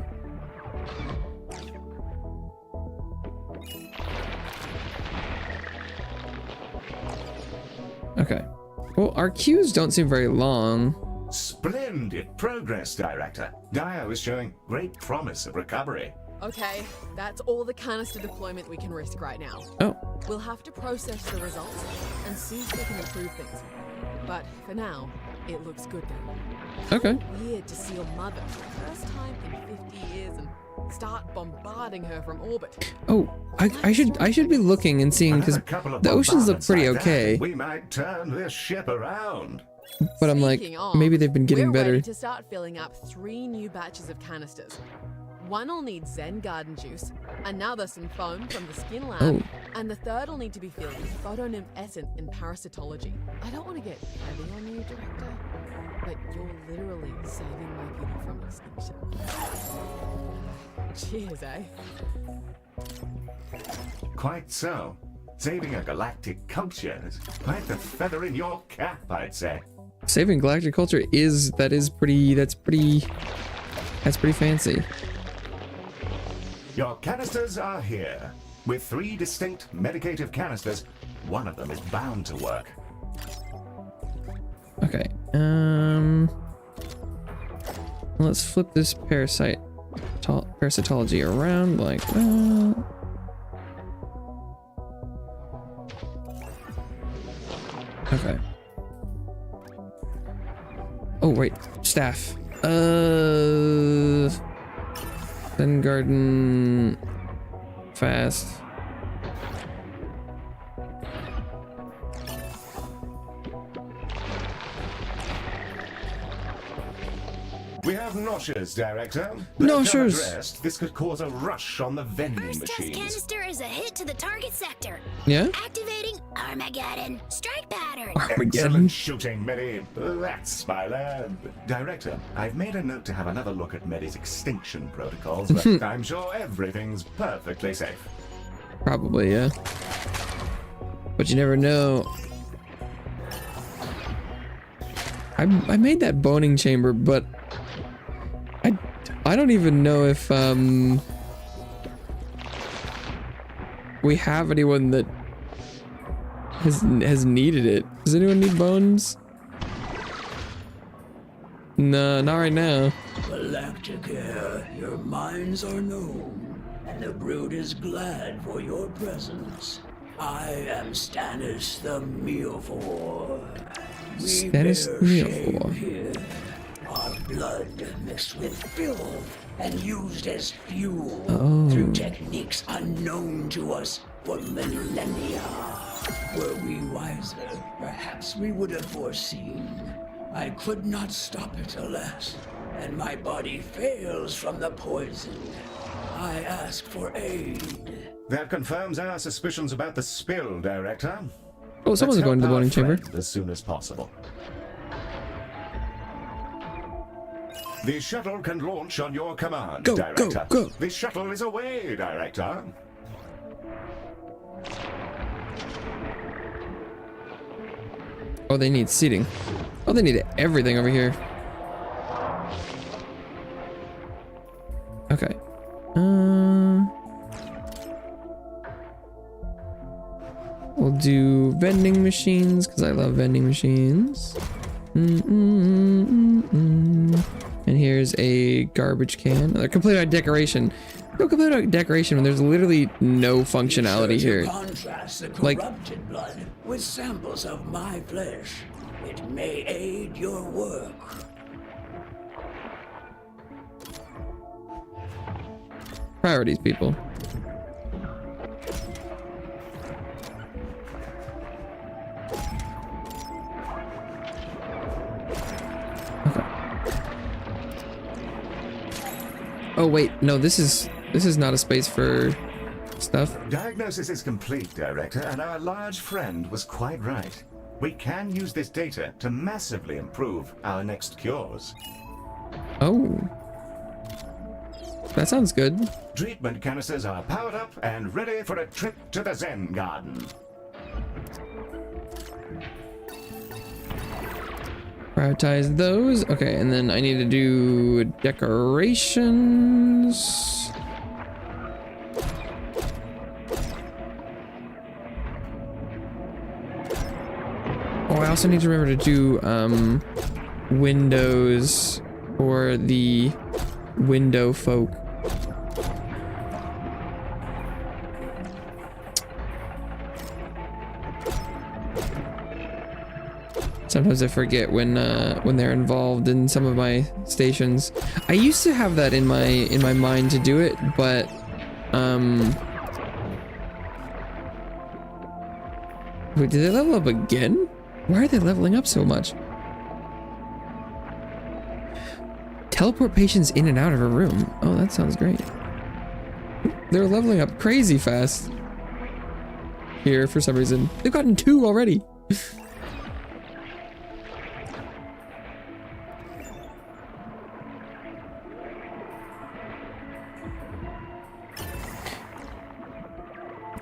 Okay. Well, our queues don't seem very long. Splendid progress, Director. Dio is showing great promise of recovery. Okay, that's all the canister deployment we can risk right now. Oh, We'll have to process the results and see if we can improve things. But for now, it looks good now. okay. Weird to see your mother for the first time in 50 years and start bombarding her from orbit. Oh, I should be looking and seeing because Another couple of the oceans look bombardments pretty like that, okay. We might turn this ship around. But I'm like, Speaking of, maybe they've been getting we're better. ready to start filling up 3 new batches of canisters. One will need Zen Garden juice, another some foam from the skin lab, Oh. and the third will need to be filled with photonym essence in parasitology. I don't want to get heavy on you, Director, but you're literally saving my beauty from extinction. Cheers, eh? Quite so. Saving a galactic culture is quite the feather in your cap, I'd say. Saving galactic culture that's pretty fancy. Your canisters are here. With 3 distinct medicative canisters, one of them is bound to work. Okay. Let's flip this parasitology around like that. Okay. Oh wait, staff. Then garden fast. We have noshers, Director. Noshers. Unaddressed, this could cause a rush on the vending First test machines. canister is a hit to the target sector. Yeah? Activating Armageddon. Strike pattern. Excellent shooting, Meddy. That's my lad. Director, I've made a note to have another look at Meddy's extinction protocols, but I'm sure everything's perfectly safe. Probably, yeah. But you never know. I made that boning chamber, but I don't even know if we have anyone that has needed it. Does anyone need bones? No, not right now. Galacticare, your minds are known, and the brood is glad for your presence. I am Stannis the Mealfor. We Stannis bear the shame Mealfor. here. Our blood mixed with filth and used as fuel through techniques unknown to us for millennia. Were we wiser, perhaps we would have foreseen. I could not stop it, alas, and my body fails from the poison. I ask for aid. That confirms our suspicions about the spill, Director. Oh, someone's Let's going to the help our voting chamber. friend as soon as possible. The shuttle can launch on your command, Go, Director. go, go. The shuttle is away, Director. Oh, they need seating. Oh, they need everything over here. Okay. We'll do vending machines because I love vending machines. And here's a garbage can. They're complete on decoration. No complete on decoration when there's literally no functionality here. Contrast the Like- corrupted blood with samples of my flesh. It may aid your work. Priorities, people. Oh wait, no, this is not a space for stuff. Diagnosis is complete, Director, and our large friend was quite right. We can use this data to massively improve our next cures. Oh. That sounds good. Treatment canisters are powered up and ready for a trip to the Zen Garden. Prioritize those. Okay, and then I need to do decorations. Oh, I also need to remember to do windows for the window folk. Sometimes I forget when they're involved in some of my stations. I used to have that in my mind to do it, but wait, did they level up again? Why are they leveling up so much? Teleport patients in and out of a room. Oh, that sounds great. They're leveling up crazy fast here for some reason. They've gotten 2 already.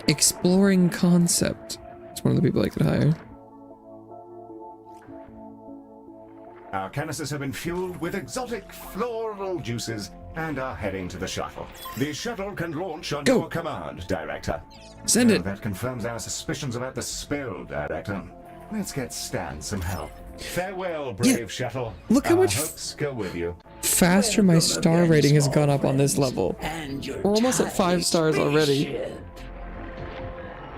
Exploring concept. It's one of the people I could hire. Our canisters have been fueled with exotic floral juices and are heading to the shuttle. The shuttle can launch on Go. your command, Director. Send Now it. That confirms our suspicions about the spill, Director. Let's get Stan some help. Farewell, brave shuttle. Look how Our much hopes go with you. faster my star rating has gone up on this level. And your We're almost at 5 tiny stars already. spaceship.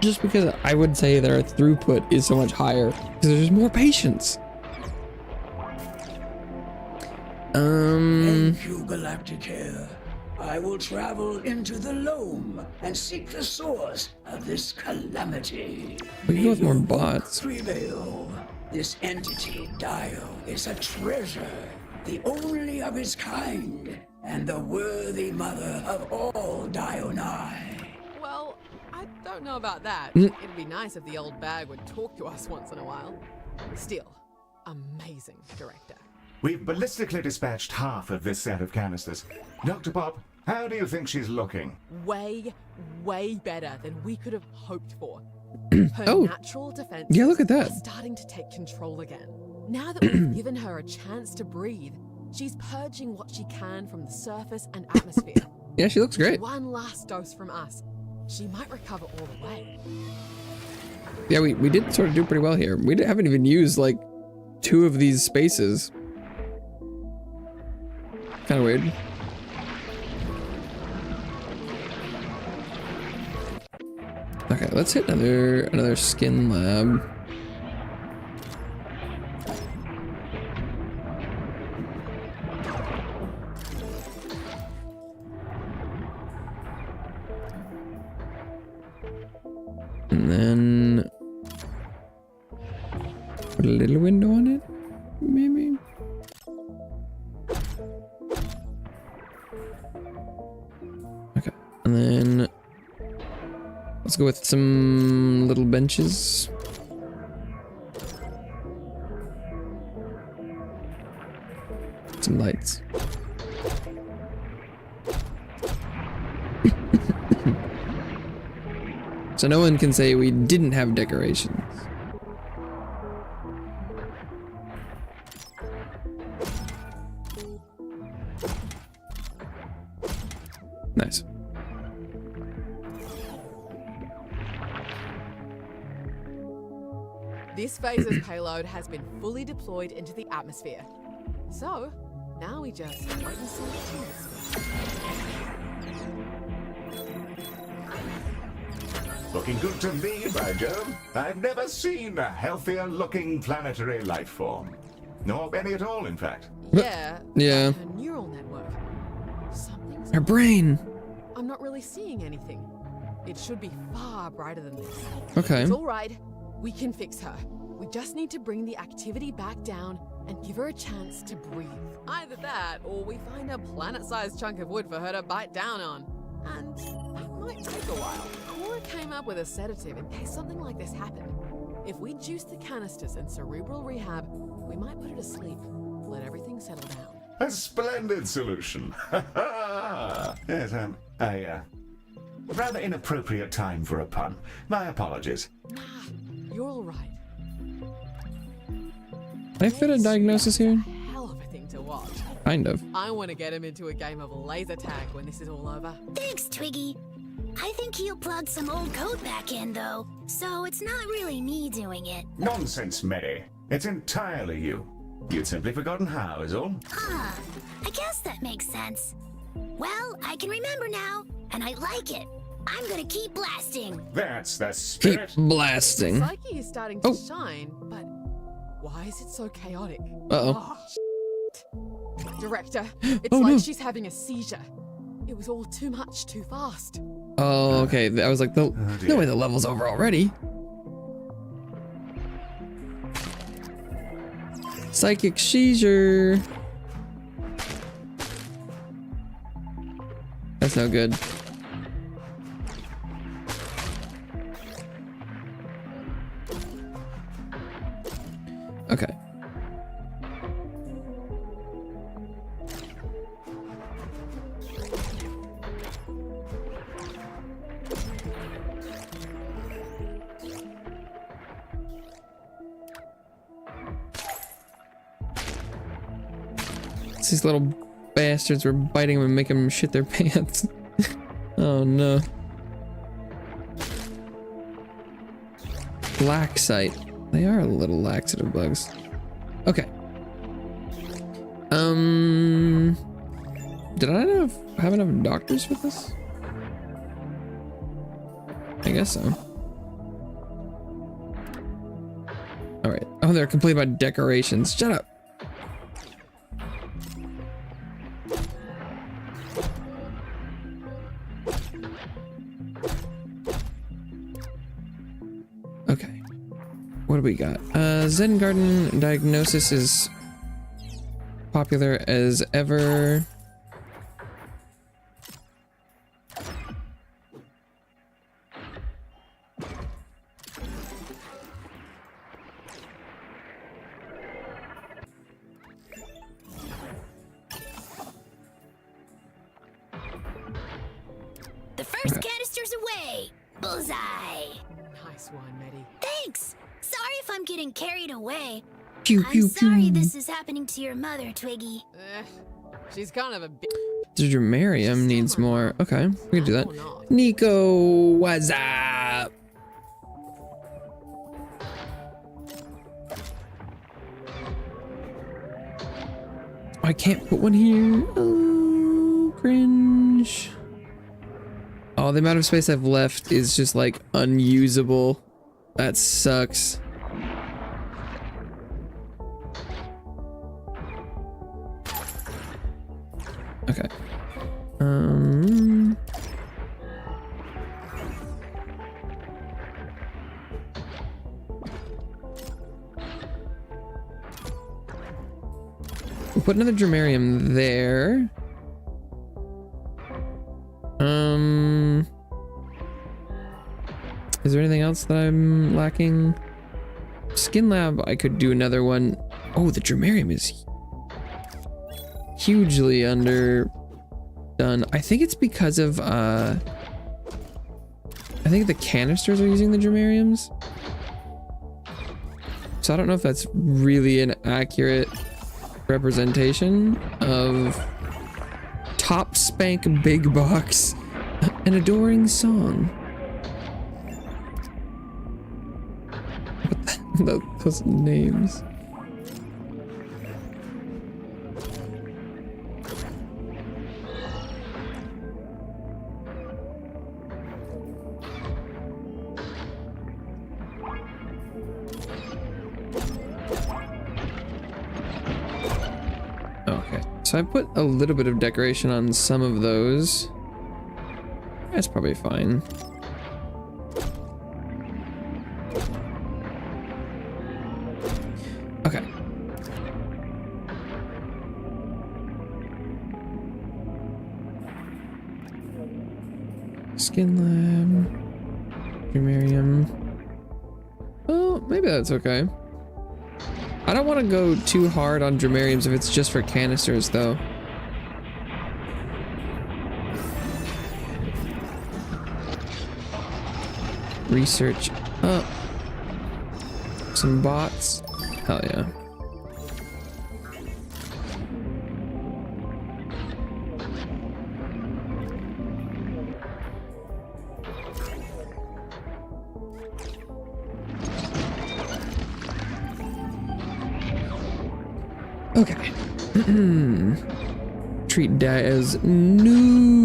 Just because I would say that our throughput is so much higher because there's more patients. Thank you, Galacticare. I will travel into the loam and seek the source of this calamity. We can go with more May your work bots. Prevail. This entity, Dio, is a treasure, the only of its kind, and the worthy mother of all Dionai. Well, I don't know about that. Mm. It'd be nice if the old bag would talk to us once in a while. Still, amazing director. We've ballistically dispatched half of this set of canisters. Dr. Pop, how do you think she's looking? Way, way better than we could have hoped for. Her Oh. natural defense Yeah, look at that. are starting to take control again. Now that we've given her a chance to breathe, she's purging what she can from the surface and atmosphere. Yeah, she looks great. One last dose from us. She might recover all the way. Yeah, we did sort of do pretty well here. We haven't even used like 2 of these spaces. Kind of weird. Okay, let's hit another skin lab. And then put a little window on it, maybe. Okay, and then let's go with some little benches. Some lights. So no one can say we didn't have decorations. Nice. This phaser's payload has been fully deployed into the atmosphere. So, now we just wait and see what happens. Looking good to me, by Jove. I've never seen a healthier looking planetary life form. Nor any at all, in fact. Yeah. Yeah. Like her neural network. Something's Our brain. I'm not really seeing anything. It should be far brighter than this. Okay. It's all right. We can fix her. We just need to bring the activity back down and give her a chance to breathe. Either that, or we find a planet-sized chunk of wood for her to bite down on. And that might take a while. Cora came up with a sedative in case something like this happened. If we juice the canisters and cerebral rehab, we might put her to sleep. Let everything settle down. A splendid solution. Yes, a rather inappropriate time for a pun. My apologies. You're all right. Can I fit a diagnosis here? Hell of a thing to watch. Kind of. I want to get him into a game of laser tag when this is all over. Thanks, Twiggy. I think he'll plug some old code back in, though, so it's not really me doing it. Nonsense, Mary. It's entirely you. You'd simply forgotten how, is all. Huh. I guess that makes sense. Well, I can remember now, and I like it. I'm gonna keep blasting. That's the Keep spirit. blasting. Psyche is starting to shine, but why is it so chaotic? Uh-oh. Oh, Director, it's Oh, like no. she's having a seizure. It was all too much, too fast. Oh, okay. I was like, no way the level's over already. Psychic seizure. That's no good. Okay. These little bastards were biting him and making him shit their pants. Oh no. Black site. They are a little laxative bugs. Okay. Did I have enough doctors for this? I guess so. Alright. Oh, they're complete by decorations. Shut up. Okay. What do we got? Zen Garden Diagnosis is popular as ever. The first canister's away. Bullseye. Nice one, Maddie. Thanks. Sorry if I'm getting carried away. Pew, I'm pew, sorry pew. this is happening to your mother, Twiggy. She's kind of a bitch. Dr. Miriam needs more. Okay, we can do that. Nico, what's up? I can't put one here. Oh, cringe. Oh, the amount of space I've left is just like unusable. That sucks. Okay. We'll put another Dramarium there. Is there anything else that I'm lacking? Skin Lab, I could do another one. Oh, the Dramarium is hugely underdone. I think it's because of I think the canisters are using the Dramariums. So I don't know if that's really an accurate representation of Top Spank Big Box, an adoring song. What those names. Okay, so I put a little bit of decoration on some of those. That's probably fine. Okay. Skin Lab. Dramarium. Oh, maybe that's okay. I don't want to go too hard on Dramariums if it's just for canisters, though. Research up. Some bots. Hell yeah. Okay. Treat that as noosphere.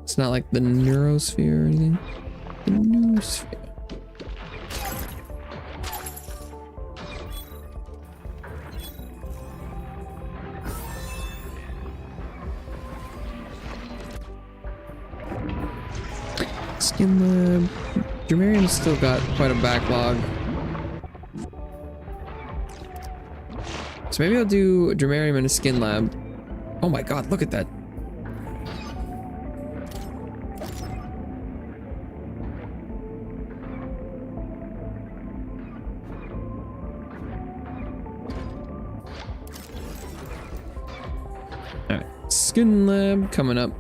It's not like the neurosphere or anything. The noosphere. Skin Lab. Dramarium's still got quite a backlog. So maybe I'll do a Dramarium and a Skin Lab. Oh my god, look at that. Alright, Skin Lab coming up.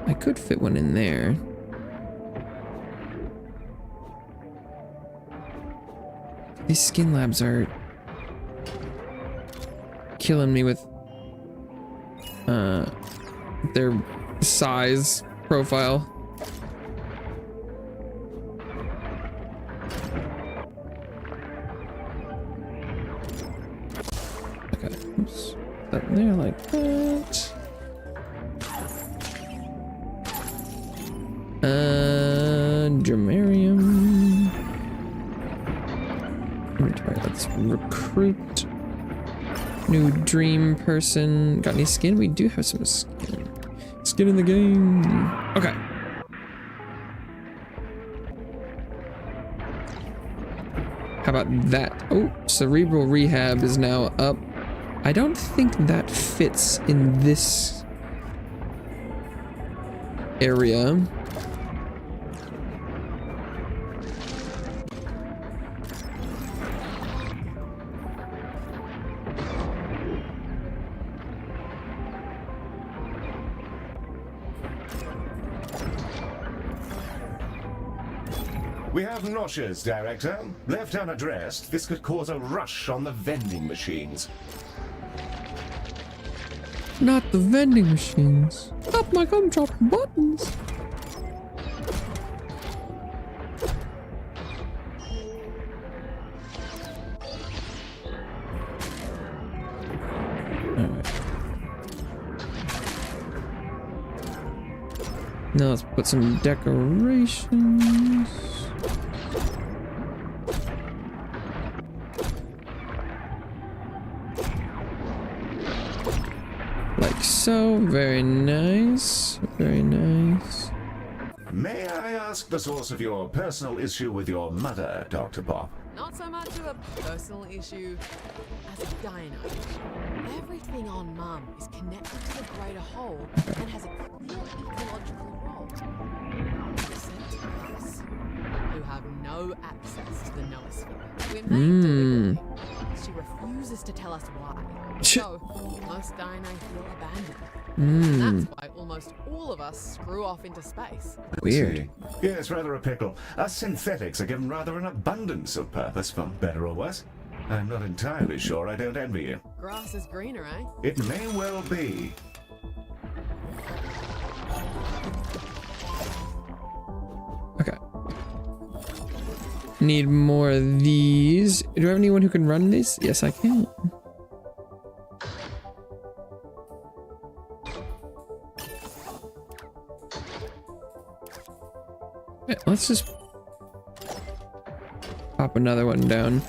I could fit one in there. These Skin Labs are killing me with their size profile. Okay, oops. That there like that. Dramarium. Inventory, let's recruit. New dream person. Got any skin? We do have some skin. Skin in the game. Okay. How about that? Oh, cerebral rehab is now up. I don't think that fits in this area. We have noxious, Director. Left unaddressed, this could cause a rush on the vending machines. Not the vending machines. Not my gumdrop buttons. Now let's put some decorations. Like so. Very nice. Very nice. May I ask the source of your personal issue with your mother, Dr. Pop? Not so much of a personal issue as a dino issue. Everything on Mum is connected to the greater whole and has a clear ecological role. Except us, who have no access to the noosphere. We're made deliberately. She refuses to tell us why. So, most dino feel abandoned. And that's why almost all of us screw off into space. Weird. Yes, rather a pickle. Us synthetics are given rather an abundance of purpose, for better or worse. I'm not entirely sure I don't envy you. Grass is greener, eh? It may well be. Okay. Need more of these. Do I have anyone who can run these? Yes, I can. Yeah, let's just pop another one down.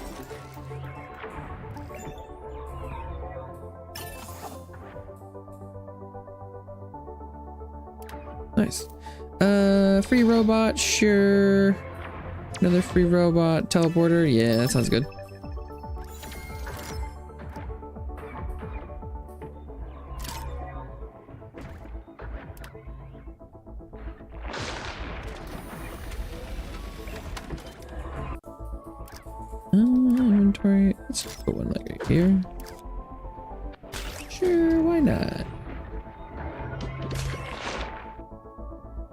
Nice. Free robot, sure. Another free robot, teleporter. Yeah, that sounds good. Inventory. Let's put one like right here. Sure, why not?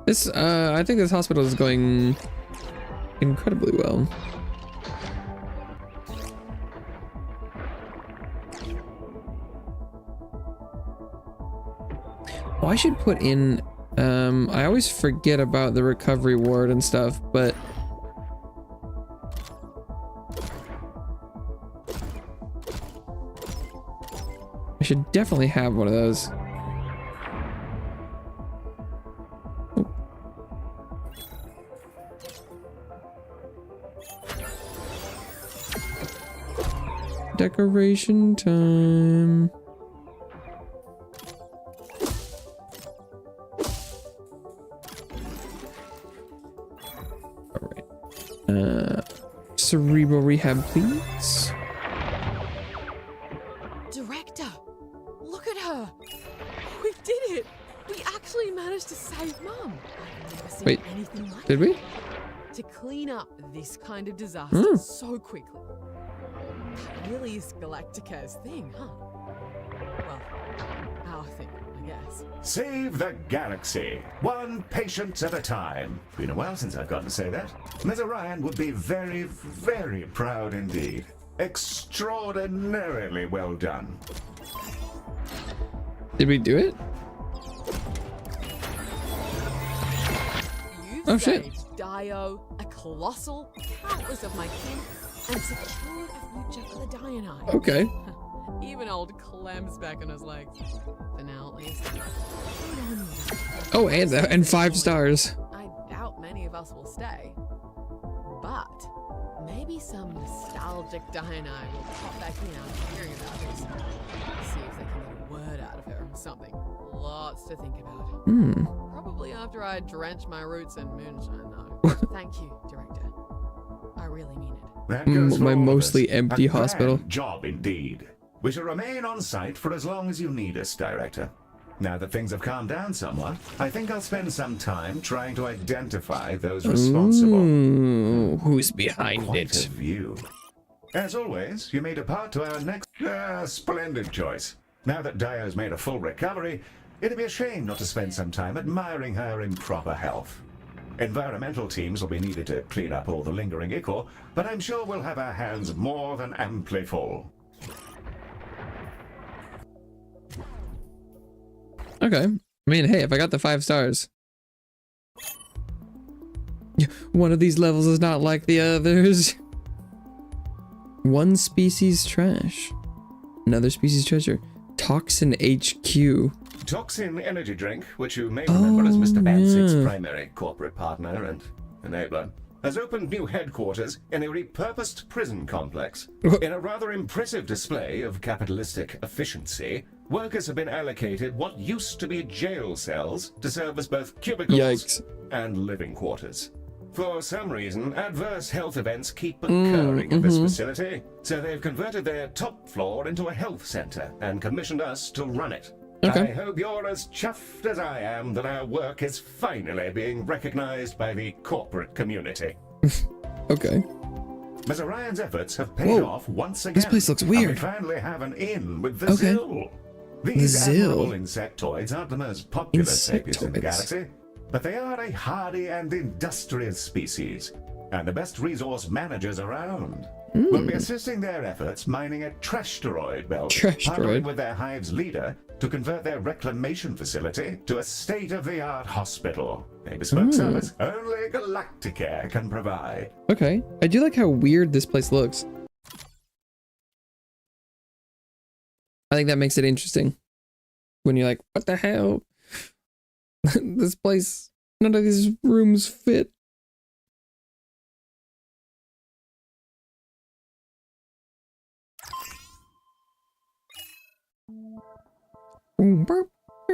This, I think this hospital is going incredibly well. Oh, I should put in, I always forget about the recovery ward and stuff, but I should definitely have one of those. Decoration time. All right. Cerebral rehab, please. Director, look at her. We did it. We actually managed to save Mum. I've never seen Wait, anything like did we? To clean up this kind of disaster so quickly. That really is Galacticare's thing, huh? Well, our thing, I guess. Save the galaxy, one patient at a time. Been a while since I've gotten to say that. Ms. Orion would be very, very proud indeed. Extraordinarily well done. Did we do it? You shit. saved Dio, a colossal, countless of my kin, and secured a future for the Dianite. Okay. Even old Clem's back on his legs. For now, at least. Oh, and 5 stars. I doubt many of us will stay. But maybe some nostalgic Dianite will pop back in after hearing about this. See if they can get a word out of her or something. Lots to think about. Probably after I drench my roots in moonshine, though. Thank you, Director. I really mean it. That goes for My all of mostly us. empty A grand hospital. Job indeed. We shall remain on site for as long as you need us, Director. Now that things have calmed down somewhat, I think I'll spend some time trying to identify those responsible. Ooh, who's behind Quite it? a view. As always, you may depart to our next... splendid choice. Now that Dio's made a full recovery, it'd be a shame not to spend some time admiring her in proper health. Environmental teams will be needed to clean up all the lingering ichor, but I'm sure we'll have our hands more than amply full. Okay. I mean, hey, if I got the 5 stars. One of these levels is not like the others. One species trash. Another species treasure. Toxin HQ. Toxin Energy Drink, which you may remember as Mr. Bansick's yeah. primary corporate partner and enabler, has opened new headquarters in a repurposed prison complex. In a rather impressive display of capitalistic efficiency, workers have been allocated what used to be jail cells to serve as both cubicles Yikes. and living quarters. For some reason, adverse health events keep occurring in this facility, so they've converted their top floor into a health center and commissioned us to run it. Okay. I hope you're as chuffed as I am that our work is finally being recognized by the corporate community. Okay. Ms. Orion's efforts have paid off once again. This place looks and we weird. finally have an in with the Okay. Zill. These Zill. admirable insectoids aren't the most popular sapiens in the Insectoids. galaxy, but they are a hardy and industrious species, and the best resource managers around. We'll be assisting their efforts mining a trashsteroid belt, Trashsteroid? partnering with their hive's leader to convert their reclamation facility to a state-of-the-art hospital. A bespoke service only Galacticare can provide. Okay. I do like how weird this place looks. I think that makes it interesting. When you're like, what the hell? This place, none of these rooms fit.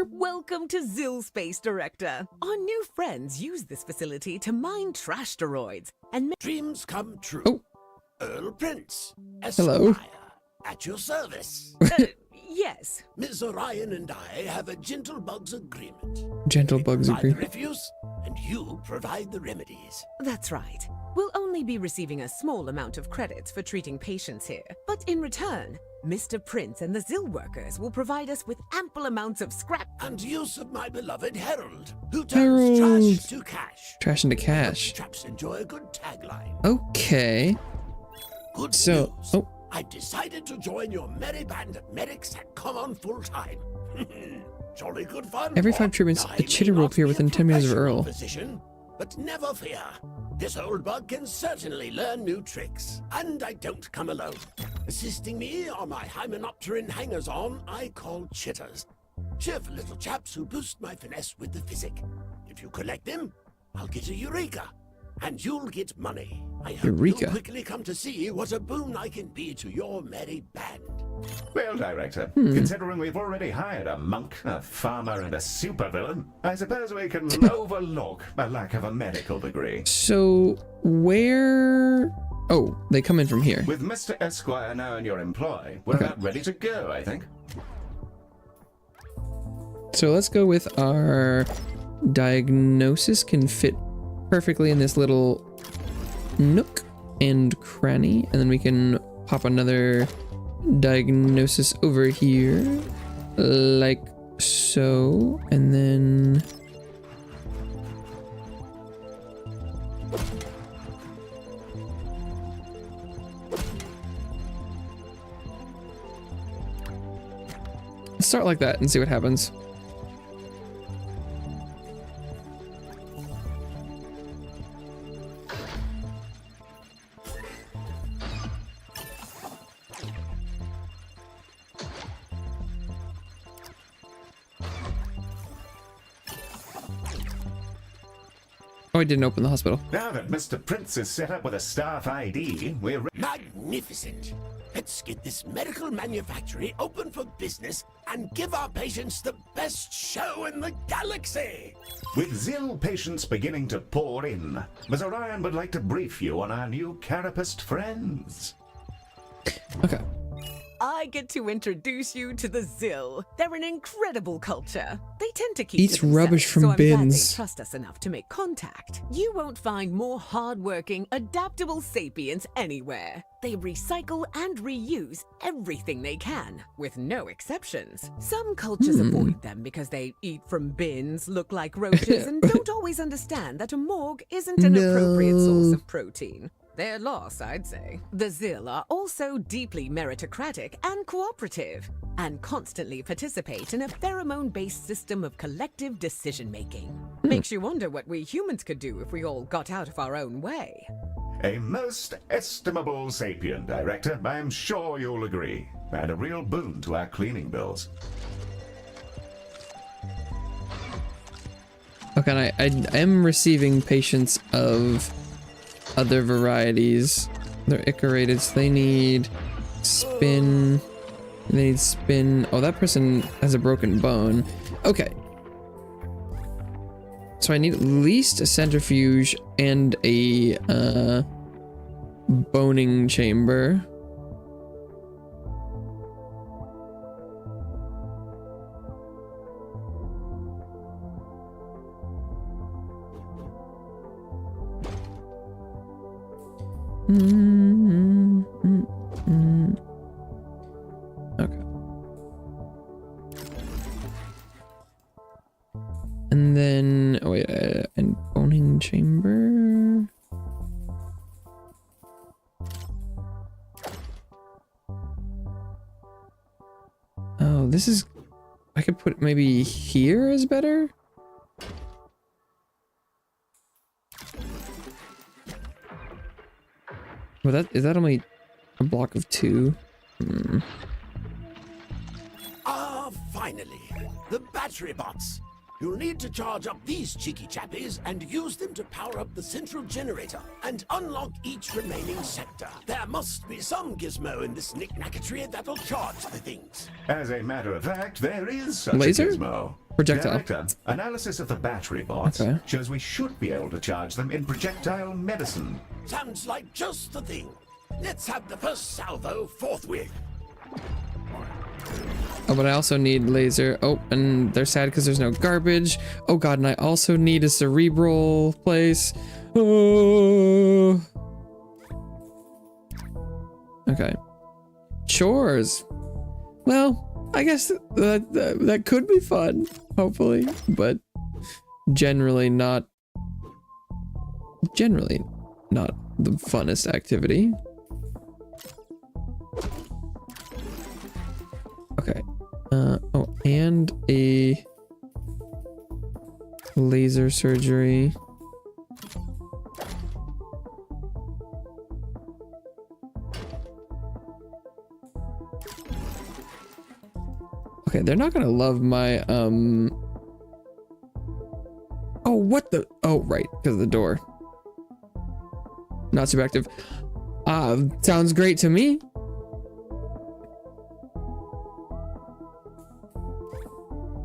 Welcome to Zill Space Director. Our new friends use this facility to mine trashsteroids and Dreams come true. Oh. Earl Prince, Hello. Esquire, at your service. yes. Ms. Orion and I have a gentle bugs agreement. Gentle We bugs provide the agree. refuse, and you provide the remedies. That's right. We'll only be receiving a small amount of credits for treating patients here. But in return, Mr. Prince and the Zill workers will provide us with ample amounts of scrap. And use of my beloved Herald, who Herald. turns trash to cash. Trash into cash. Chaps enjoy a good tagline. Okay. Good So, news. I've decided to join your merry band of medics that come on full time. Jolly good fun. Every 5 treatments, I a may chitter will not appear be a within 10 meters of professional Earl. physician, but never fear. This old bug can certainly learn new tricks. And I don't come alone. Assisting me are my hymenopteran hangers-on I call chitters. Cheerful little chaps who boost my finesse with the physic. If you collect them, I'll get a Eureka. And you'll get money. I hope Eureka. you'll quickly come to see what a boon I can be to your merry band. Well, Director, considering we've already hired a monk, a farmer, and a supervillain, I suppose we can overlook the lack of a medical degree. So, where... Oh, they come in from here. With Mr. Esquire now in your employ, we're Okay. about ready to go, I think. So let's go with our diagnosis can fit perfectly in this little nook and cranny, and then we can pop another diagnosis over here like so, and then let's start like that and see what happens. Oh, I didn't open the hospital. Now that Mr. Prince is set up with a staff ID, we're Magnificent. Let's get this medical manufactory open for business and give our patients the best show in the galaxy. with Zill patients beginning to pour in. Ms. Orion would like to brief you on our new carapist friends. Okay. I get to introduce you to the Zill. They're an incredible culture. They tend to keep Eats to themselves, rubbish from so I'm glad bins. they trust us enough to make contact. You won't find more hardworking, adaptable sapiens anywhere. They recycle and reuse everything they can, with no exceptions. Some cultures avoid them because they eat from bins, look like roaches, and don't always understand that a morgue isn't an appropriate source of protein. Their loss, I'd say. The Zill are also deeply meritocratic and cooperative, and constantly participate in a pheromone-based system of collective decision-making. Makes you wonder what we humans could do if we all got out of our own way. A most estimable sapient, Director. I'm sure you'll agree. And a real boon to our cleaning bills. Okay, and I am receiving patients of other varieties. They're Icarated, so they need spin. They need spin. Oh, that person has a broken bone. Okay. So I need at least a centrifuge and a boning chamber. Okay. And then, oh wait, and boning chamber. Oh, this is, I could put maybe here is better. Well, is that only a block of 2? Ah, finally. The battery bots. You'll need to charge up these cheeky chappies and use them to power up the central generator and unlock each remaining sector. There must be some gizmo in this knick-knacketry that'll charge the things. As a matter of fact, there is such Laser? a gizmo. Projectile. Director, analysis of the battery bots shows we should be able to charge them in projectile medicine. Sounds like just the thing. Let's have the first salvo forthwith. Oh, but I also need laser. Oh, and they're sad because there's no garbage. Oh god, and I also need a cerebral place. Oh. Okay. Chores. Well, I guess that could be fun, hopefully, but generally not the funnest activity. Okay. Oh, and a laser surgery. Okay, they're not gonna love my, oh, what the, oh, right, because of the door. Not super active. Sounds great to me.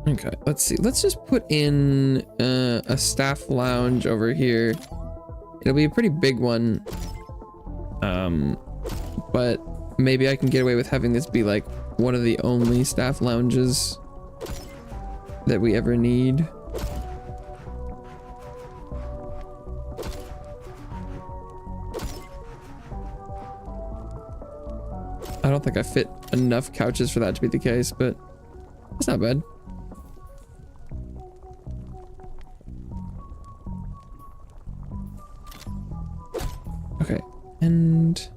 Okay, let's see. Let's just put in a staff lounge over here. It'll be a pretty big one. But maybe I can get away with having this be like one of the only staff lounges that we ever need. I don't think I fit enough couches for that to be the case, but it's not bad. Okay, and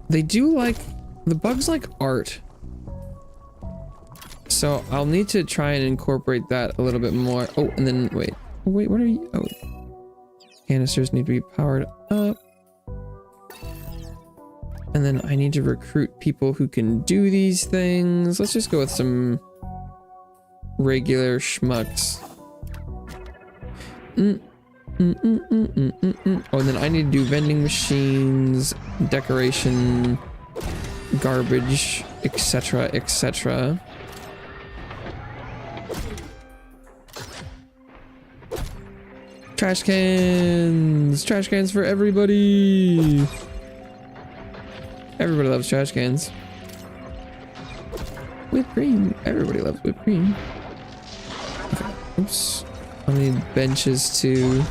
they do like, the bugs like art. So I'll need to try and incorporate that a little bit more. Oh, and then wait, what are you? Oh, canisters need to be powered up. And then I need to recruit people who can do these things. Let's just go with some regular schmucks. Oh, and then I need to do vending machines, decoration, garbage, etc., etc. Trash cans for everybody. Everybody loves trash cans. Whipped cream. Everybody loves whipped cream. Okay. Oops. I need benches too.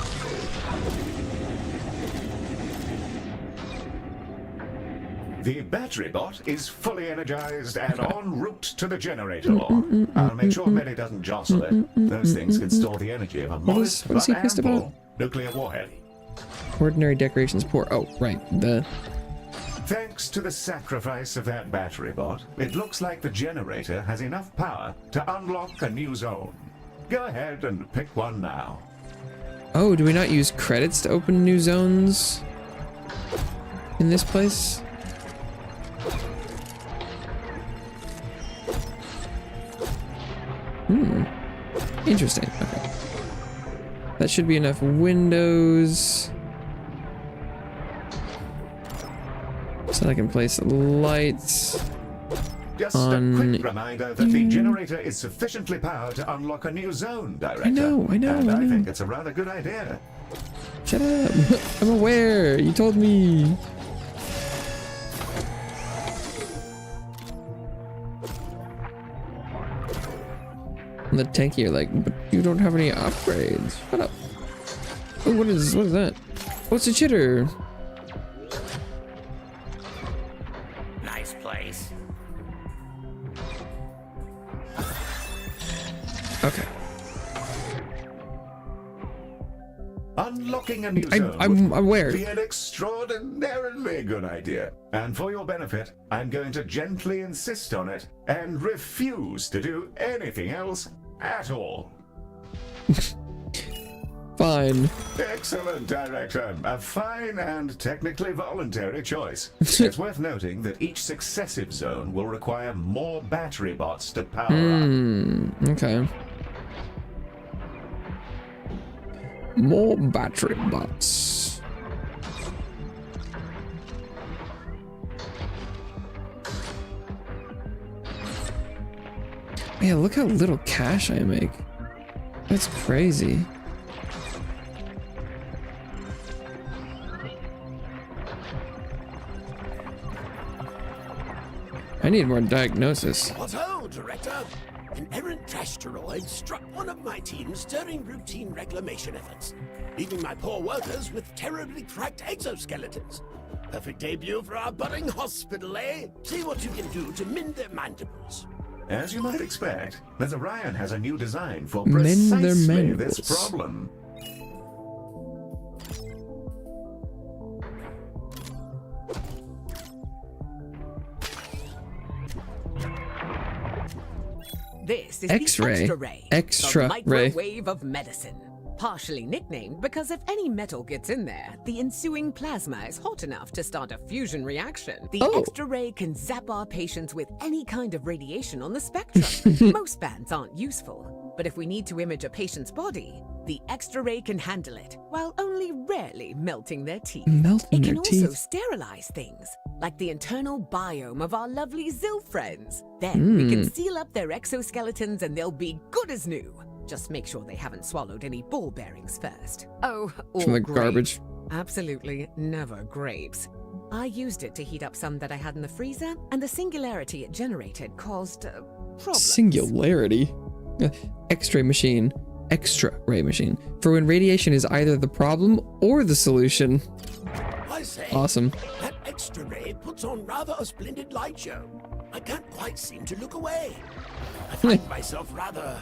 The battery bot is fully energized and en route to the generator lore. I'll make sure Medi doesn't jostle it. Those things can store the energy of a modest what is he pissed ample about? nuclear warhead. Ordinary decorations poor. Oh, right. Thanks to the sacrifice of that battery bot, it looks like the generator has enough power to unlock a new zone. Go ahead and pick one now. Oh, do we not use credits to open new zones in this place? Interesting. Okay. That should be enough windows. So I can place lights. Just a quick reminder that the generator is sufficiently powered to unlock a new zone, Director. I know. And I think it's a rather good idea. Shut up. I'm aware. You told me. And the tanky are like, but you don't have any upgrades. Shut up. Oh, what is that? What's a chitter? Nice place. Okay. Unlocking a new zone I'm aware. would be an extraordinarily good idea. And for your benefit, I'm going to gently insist on it and refuse to do anything else at all. Fine. Excellent, Director. A fine and technically voluntary choice. It's worth noting that each successive zone will require more battery bots to power up. Okay. More battery bots. Yeah, look how little cash I make. That's crazy. I need more diagnosis. What ho, Director? An errant asteroid struck one of my teams during routine reclamation efforts, leaving my poor workers with terribly cracked exoskeletons. Perfect debut for our budding hospital, eh? See what you can do to mend their mandibles. As you might expect, Orion has a new design for Mend their precisely mandibles. this problem. This is X-ray. the Extra-Ray, Extra-Ray. the microwave of medicine. Partially nicknamed because if any metal gets in there, the ensuing plasma is hot enough to start a fusion reaction. The Extra-Ray can zap our patients with any kind of radiation on the spectrum. Most bands aren't useful, but if we need to image a patient's body, the Extra-Ray can handle it, while only rarely melting their teeth. Melting It their can also teeth. sterilize things, like the internal biome of our lovely Zil friends. Then we can seal up their exoskeletons and they'll be good as new. Just make sure they haven't swallowed any ball bearings first. Oh, or From the grapes. garbage. Absolutely never grapes. I used it to heat up some that I had in the freezer, and the singularity it generated caused problems. Singularity. X-ray machine. Extra-ray machine. For when radiation is either the problem or the solution. I say, Awesome. that Extra-Ray puts on rather a splendid light show. I can't quite seem to look away. I find myself rather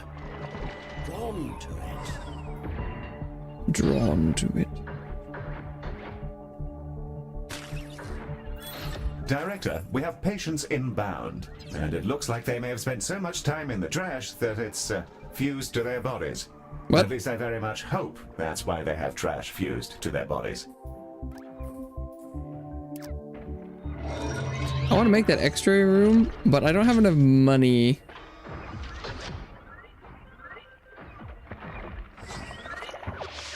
drawn to it. Drawn to it. Director, we have patients inbound, and it looks like they may have spent so much time in the trash that it's fused to their bodies. What? At least I very much hope that's why they have trash fused to their bodies. I want to make that X-ray room, but I don't have enough money.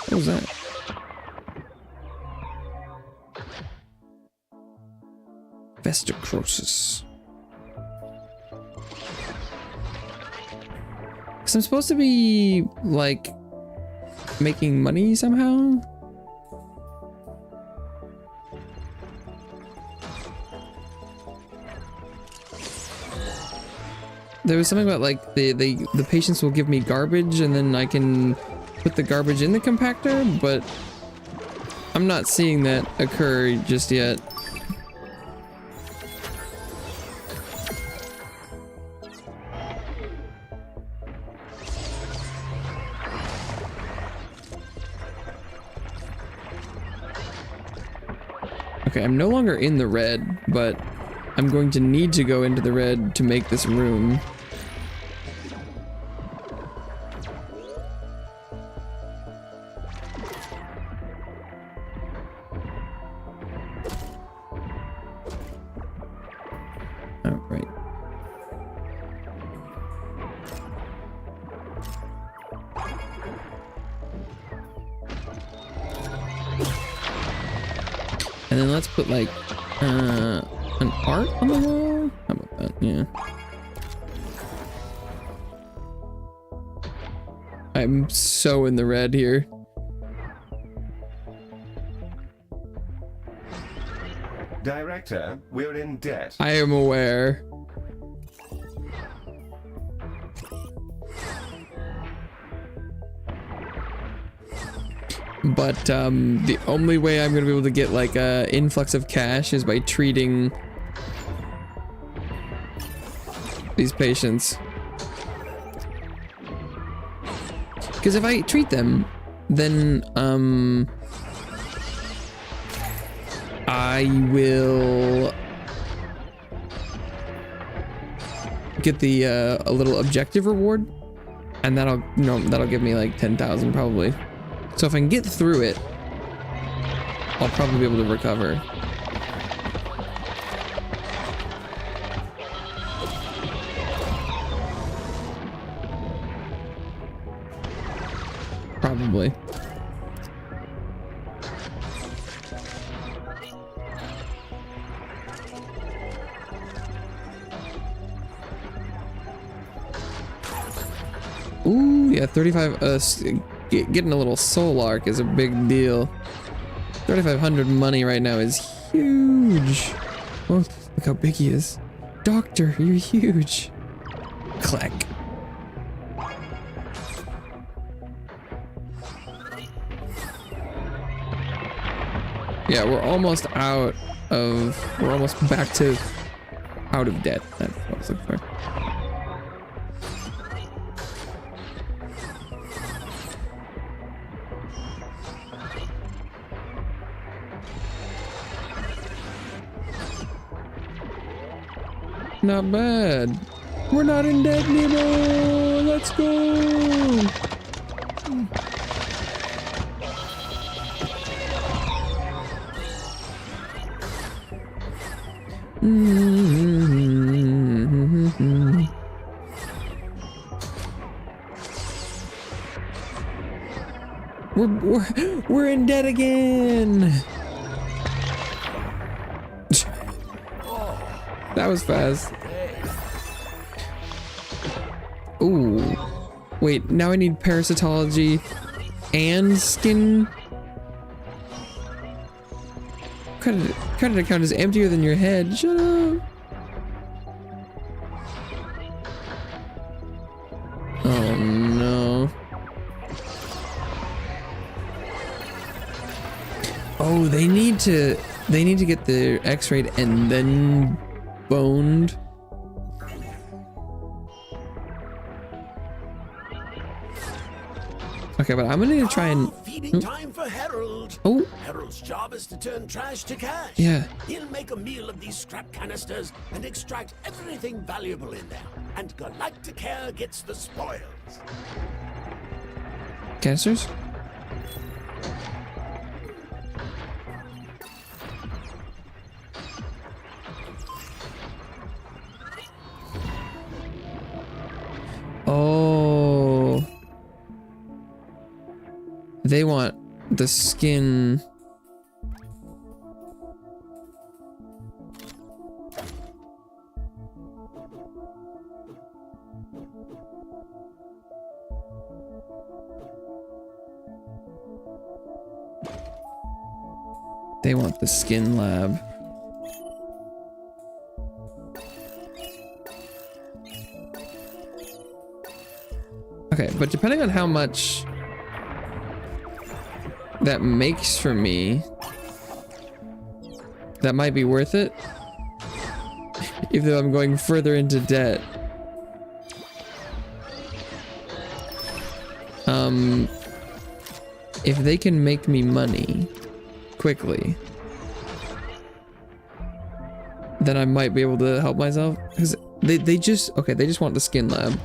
What was that? Vesticrosis. Because I'm supposed to be, like, making money somehow? There was something about, like, the patients will give me garbage and then I can put the garbage in the compactor, but I'm not seeing that occur just yet. Okay, I'm no longer in the red, but I'm going to need to go into the red to make this room. Oh, right. And then let's put like an art on the wall. How about that? Yeah. I'm so in the red here. Director, we're in debt. I am aware. But the only way I'm gonna be able to get like a influx of cash is by treating these patients. Because if I treat them, then I will get the a little objective reward, and that'll give me like 10,000 probably. So if I can get through it, I'll probably be able to recover. Probably. Ooh, yeah, 35, getting a little soul arc is a big deal. 3,500 money right now is huge. Oh, look how big he is. Doctor, you're huge. Clack. Yeah, we're almost back to out of debt. That's what I was looking for. Not bad. We're not in debt anymore. Let's go. We're in debt again. That was fast. Ooh. Wait, now I need parasitology and skin. Credit account is emptier than your head. Shut up. Oh no. Oh, they need to get the x-rayed and then boned. Okay, but I'm gonna need to try and feeding time for Harold. Oh. Harold's job is to turn trash to cash. Yeah. He'll make a meal of these scrap canisters and extract everything valuable in there. And Galacticare gets the spoils. Canisters? Oh. They want the skin. They want the skin lab. Okay, but depending on how much that makes for me, that might be worth it. Even though I'm going further into debt. If they can make me money quickly, then I might be able to help myself. Because they just want the skin lab.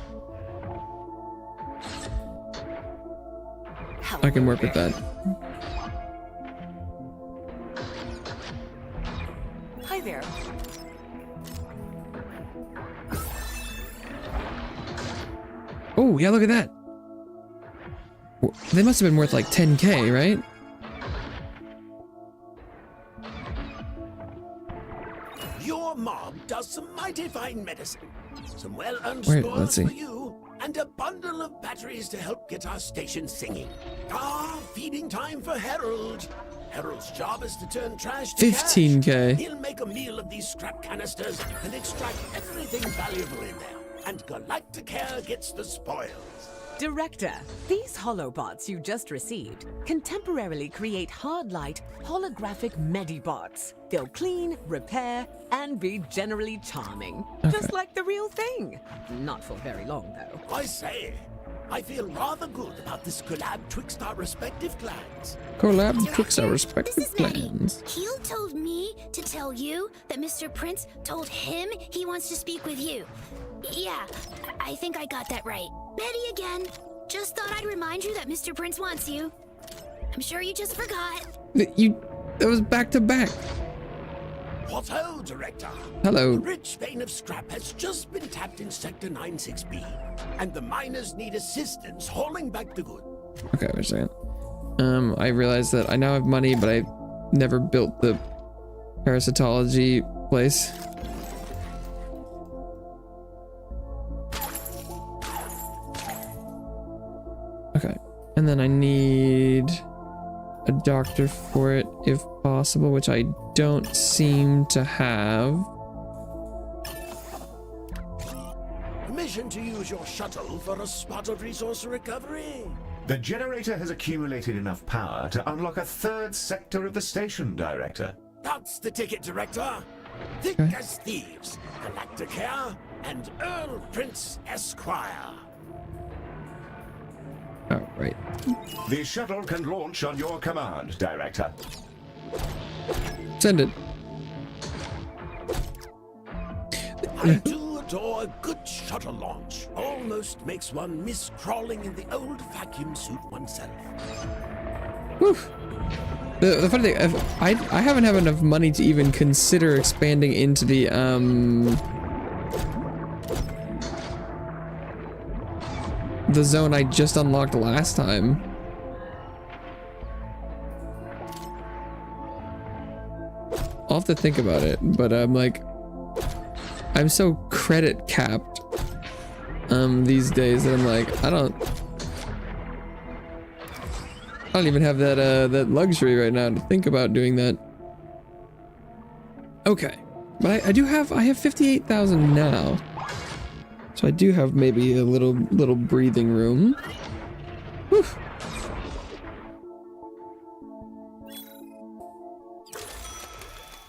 I can work with that. Hi there. Oh, yeah, look at that. They must have been worth like 10K, right? mighty fine medicine, some well-earned Wait, spoils let's see. for you, and a bundle of batteries to help get our station singing. Feeding time for Harold. Harold's job is to turn trash to cash. 15K. He'll make a meal of these scrap canisters and extract everything valuable in there. And Galacticare gets the spoils. Director, these holobots you just received can temporarily create hard-light, holographic medibots. They'll clean, repair, and be generally charming. Just like the real thing. Not for very long, though. I say, I feel rather good about this collab twixt our respective clans. Collab twixt our respective This is Maddie. plans. Heel told me to tell you that Mr. Prince told him he wants to speak with you. Yeah, I think I got that right. Betty again. Just thought I'd remind you that Mr. Prince wants you. I'm sure you just forgot. That was back to back. What ho, Director? Hello. The rich vein of scrap has just been tapped in Sector 96B, and the miners need assistance hauling back the goods. Okay, wait a second. I realized that I now have money, but I never built the parasitology place. Okay, and then I need a doctor for it if possible, which I don't seem to have. Permission to use your shuttle for a spot of resource recovery. The generator has accumulated enough power to unlock a third sector of the station, Director. That's the ticket, Director. Thick as thieves, Galacticare and Earl Prince Esquire. Oh, right. The shuttle can launch on your command, Director. Send it. I do adore a good shuttle launch. Almost makes one miss crawling in the old vacuum suit oneself. Whew. The funny thing, I haven't had enough money to even consider expanding into the zone I just unlocked last time. I'll have to think about it, but I'm like, I'm so credit capped these days that I'm like, I don't even have that luxury right now to think about doing that. Okay, but I have 58,000 now. So I do have maybe a little breathing room. Whew.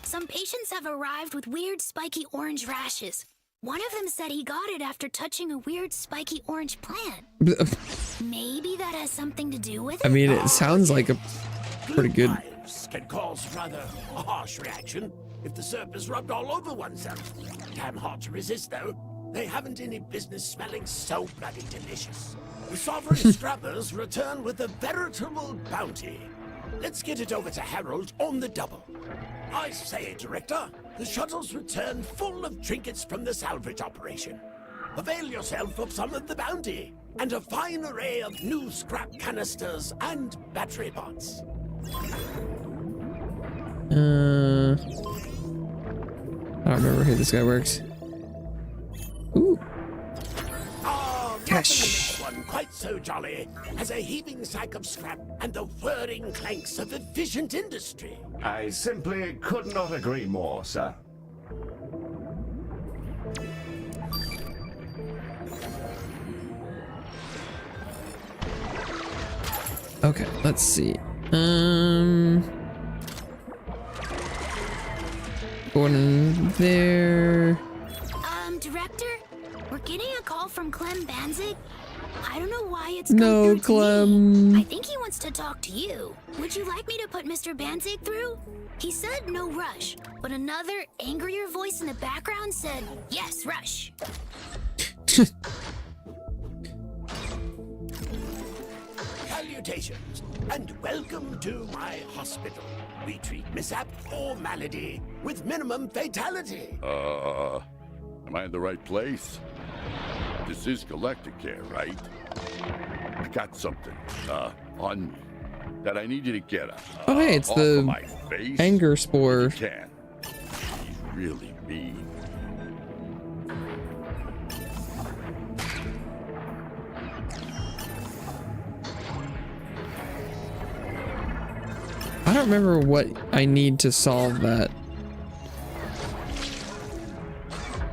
Some patients have arrived with weird spiky orange rashes. One of them said he got it after touching a weird spiky orange plant. Maybe that has something to do with it? I mean, it sounds like a pretty good. Knives can cause rather a harsh reaction if the syrup is rubbed all over oneself. Damn hard to resist, though. They haven't any business smelling so bloody delicious. The sovereign scrappers return with a veritable bounty. Let's get it over to Harold on the double. I say, Director, the shuttle's returned full of trinkets from the salvage operation. Avail yourself of some of the bounty and a fine array of new scrap canisters and battery bots. I don't remember who this guy works. Ooh. Cash. One quite so jolly as a heaving sack of scrap and the whirring clanks of efficient industry. I simply could not agree more, sir. Okay, let's see. Going in there. Director, we're getting a call from Clem Banzig. I don't know why it's No, come through to Clem. me. I think he wants to talk to you. Would you like me to put Mr. Banzig through? He said no rush, but another angrier voice in the background said, yes, rush. Salutations, and welcome to my hospital. We treat mishap or malady with minimum fatality. Am I in the right place? This is Galacticare, right? I got something, on me that I need you to get Oh, hey, it's off the of my face. anger spore. You can. He's really mean. don't remember what I need to solve that.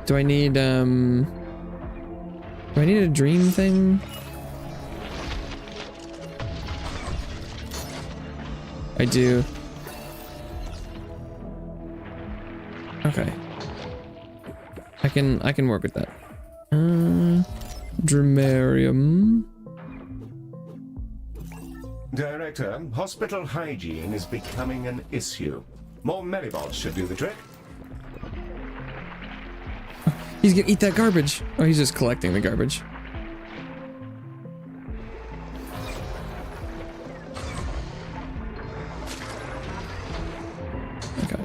Do I need a dream thing? I do. Okay. I can work with that. Dramarium. Director, hospital hygiene is becoming an issue. More Melibots should do the trick. He's gonna eat that garbage. Oh, he's just collecting the garbage. Okay.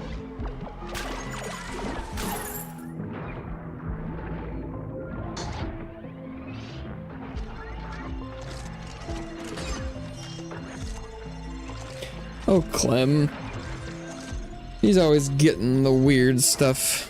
Oh, Clem. He's always getting the weird stuff.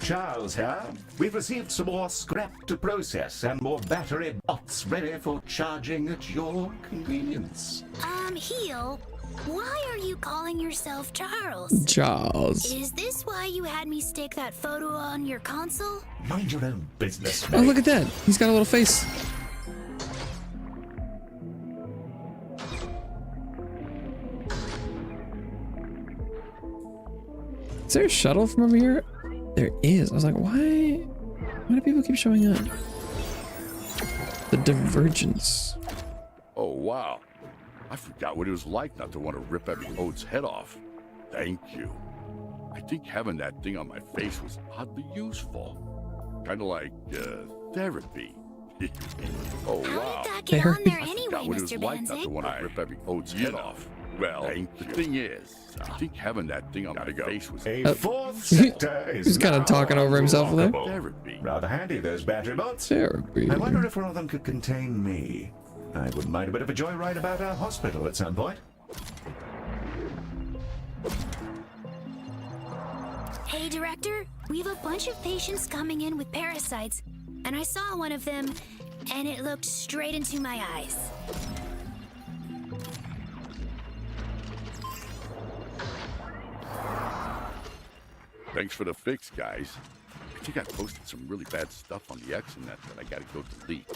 Charles here. We've received some more scrap to process and more battery bots ready for charging at your convenience. Heel, why are you calling yourself Charles? Charles. Is this why you had me stick that photo on your console? Mind your own business, Oh, look at that. He's got a little face. Is there a shuttle from over here? There is. I was like, why do people keep showing up? The Divergence. Oh, wow. I forgot what it was like not to want to rip every Ode's head off. Thank you. I think having that thing on my face was oddly useful. Kind of like, therapy. Oh, wow. How did that get on there I anyway, forgot what it was Mr. like not to Banzig? want to rip every Ode's head off. Well, the thing is, I think having that thing on my face was... A fourth sector is He's kind of talking over himself there. Therapy. Rather handy, those battery bots. Therapy. I wonder if one of them could contain me. I wouldn't mind a bit of a joyride about our hospital at some point. Hey, Director, we have a bunch of patients coming in with parasites, and I saw one of them, and it looked straight into my eyes. Thanks for the fix, guys. I think I posted some really bad stuff on the Exonet that I gotta go delete.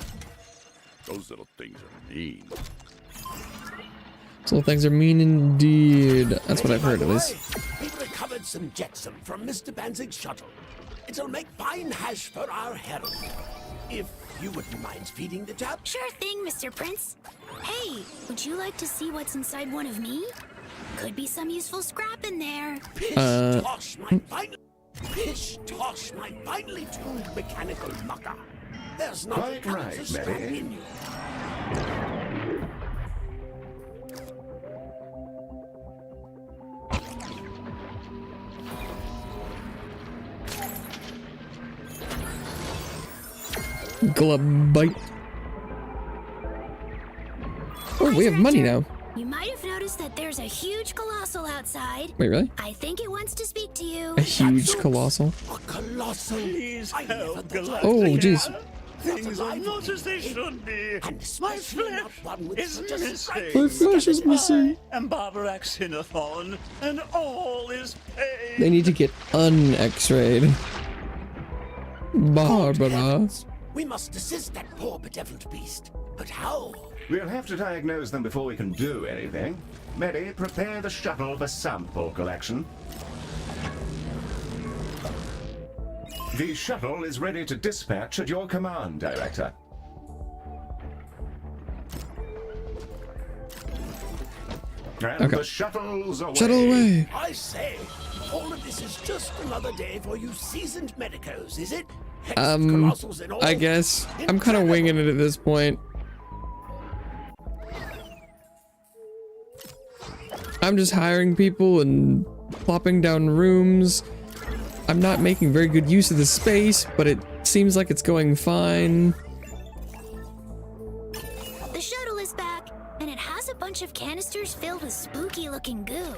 Those little things are mean. Those little things are mean indeed. That's what I've heard, at least. We've recovered some jetsam from Mr. Banzig's shuttle. It'll make fine hash for our herald. If you wouldn't mind feeding the chap. Sure thing, Mr. Prince. Hey, would you like to see what's inside one of me? Could be some useful scrap in there. Pish tosh, my finely tuned mechanical mucker. There's not Quite a right, ounce of scrap Mary. in you. Glubite. Oh, we have money now. You might have noticed that there's a huge colossal outside. Wait, really? I think it wants to speak to you. A huge colossal? A colossal. Please I never help, thought Galacticare. Oh, jeez. Things are not as they should be. And My especially not flesh one with is such a missing. striking My flesh is missing. I am Barbara Xenophon, and all is pain. They need to get un-X-rayed. Barbara. We must assist that poor bedeviled beast. But how? We'll have to diagnose them before we can do anything. Mary, prepare the shuttle for sample collection. The shuttle is ready to dispatch at your command, Director. And Okay. the shuttle's away. Shuttle away. I say, all of this is just another day for you seasoned medicos, is it? Hexed colossals and all? I guess. I'm kind of winging it at this point. I'm just hiring people and plopping down rooms. I'm not making very good use of the space, but it seems like it's going fine. The shuttle is back, and it has a bunch of canisters filled with spooky-looking goo.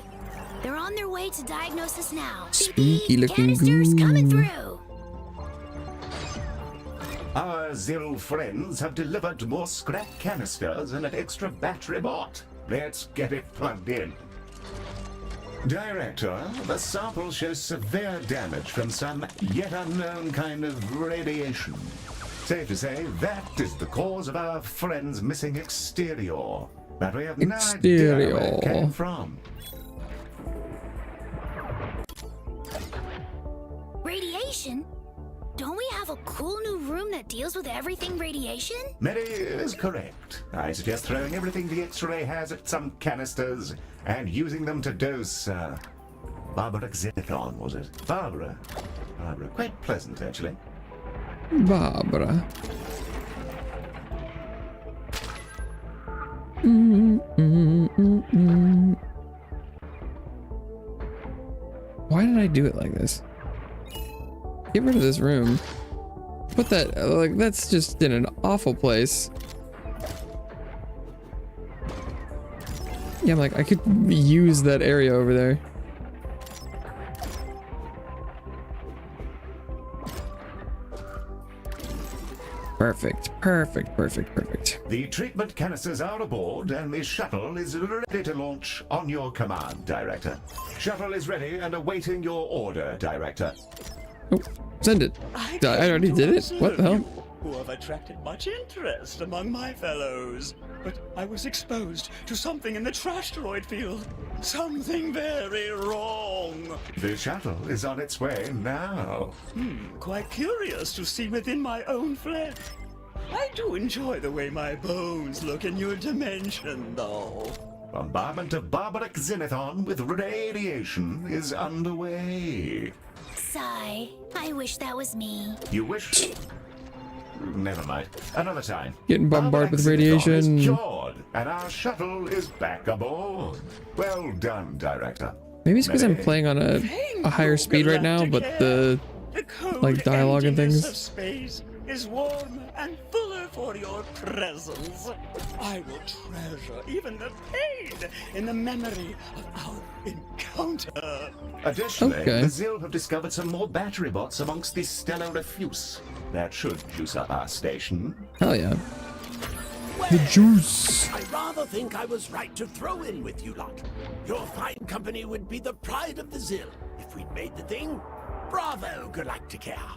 They're on their way to diagnosis now. Spooky-looking Canisters goo. coming through. Our our Zill friends have delivered more scrap canisters and an extra battery bot. Let's get it plugged in. Director, the sample shows severe damage from some yet unknown kind of radiation. Safe to say, that is the cause of our friend's missing exterior. But we have no idea where it came from. Radiation? Don't we have a cool new room that deals with everything radiation? Mary is correct. I suggest throwing everything the X-ray has at some canisters and using them to dose, Barbara Xenon, was it? Barbara. Quite pleasant, actually. Barbara. Why did I do it like this? Get rid of this room. Put that, like, that's just in an awful place. Yeah, I'm like, I could use that area over there. Perfect, perfect, perfect, perfect. The treatment canisters are aboard and the shuttle is ready to launch on your command, Director. Shuttle is ready and awaiting your order, Director. Oh, send it. I already did it? What the hell? Who have attracted much interest among my fellows. But I was exposed to something in the trash droid field. Something very wrong. The shuttle is on its way now. Quite curious to see within my own flesh. I do enjoy the way my bones look in your dimension, though. Bombardment of barbaric Xenithon with radiation is underway. Sigh. I wish that was me. You wish? Never mind. Another time. Getting bombarded with radiation. Is cured, and our shuttle is back aboard. Well done, Director. Maybe it's because I'm playing on a higher speed right now, but the like dialogue and things. Of space is warm and fuller for your presence. I will treasure even the pain in the memory of our encounter. Additionally, the Zill have discovered some more battery bots amongst the stellar refuse. That should juice up our station. Hell yeah. The juice. I rather think I was right to throw in with you lot. Your fine company would be the pride of the Zill if we'd made the thing. Bravo, Galacticare.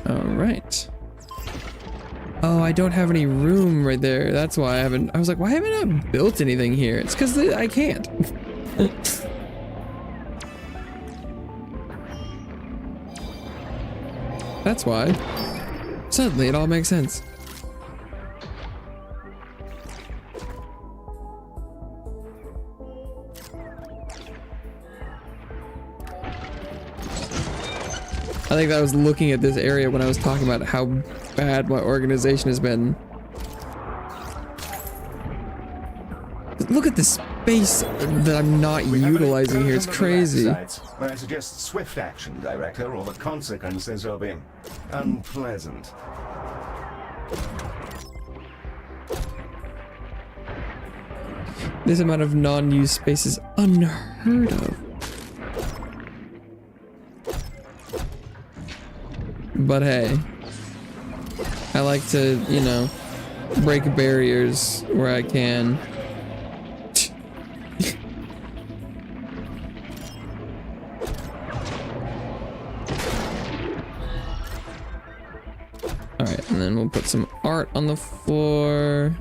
Alright. Oh, I don't have any room right there. That's why I haven't. I was like, why haven't I built anything here? It's because I can't. That's why. Suddenly, it all makes sense. I think I was looking at this area when I was talking about how bad my organization has been. Look at the space that I'm not utilizing here. It's crazy. I suggest swift action, Director, or the consequences will be unpleasant. This amount of non-used space is unheard of. But hey, I like to, you know, break barriers where I can. Alright, and then we'll put some art on the floor.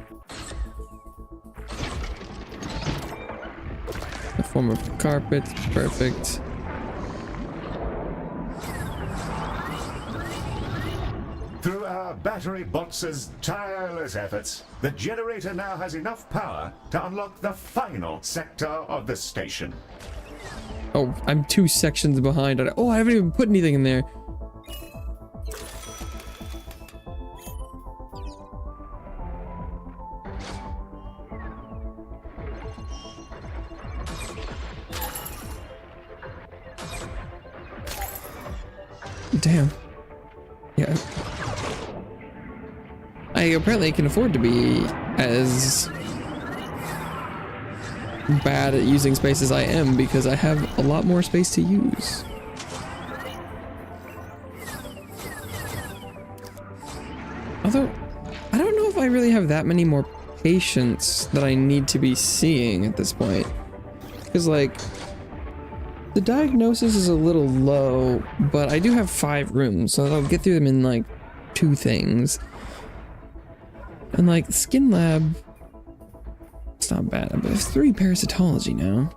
A form of carpet, perfect. Through our battery bots' tireless efforts, the generator now has enough power to unlock the final sector of the station. Oh, I'm 2 sections behind. Oh, I haven't even put anything in there. Damn. Yeah. I apparently can afford to be as bad at using space as I am because I have a lot more space to use. Although, I don't know if I really have that many more patients that I need to be seeing at this point. Because, like, the diagnosis is a little low, but I do have 5 rooms, so I'll get through them in, like, 2 things. And, like, the skin lab, it's not bad, but there's 3 parasitology now.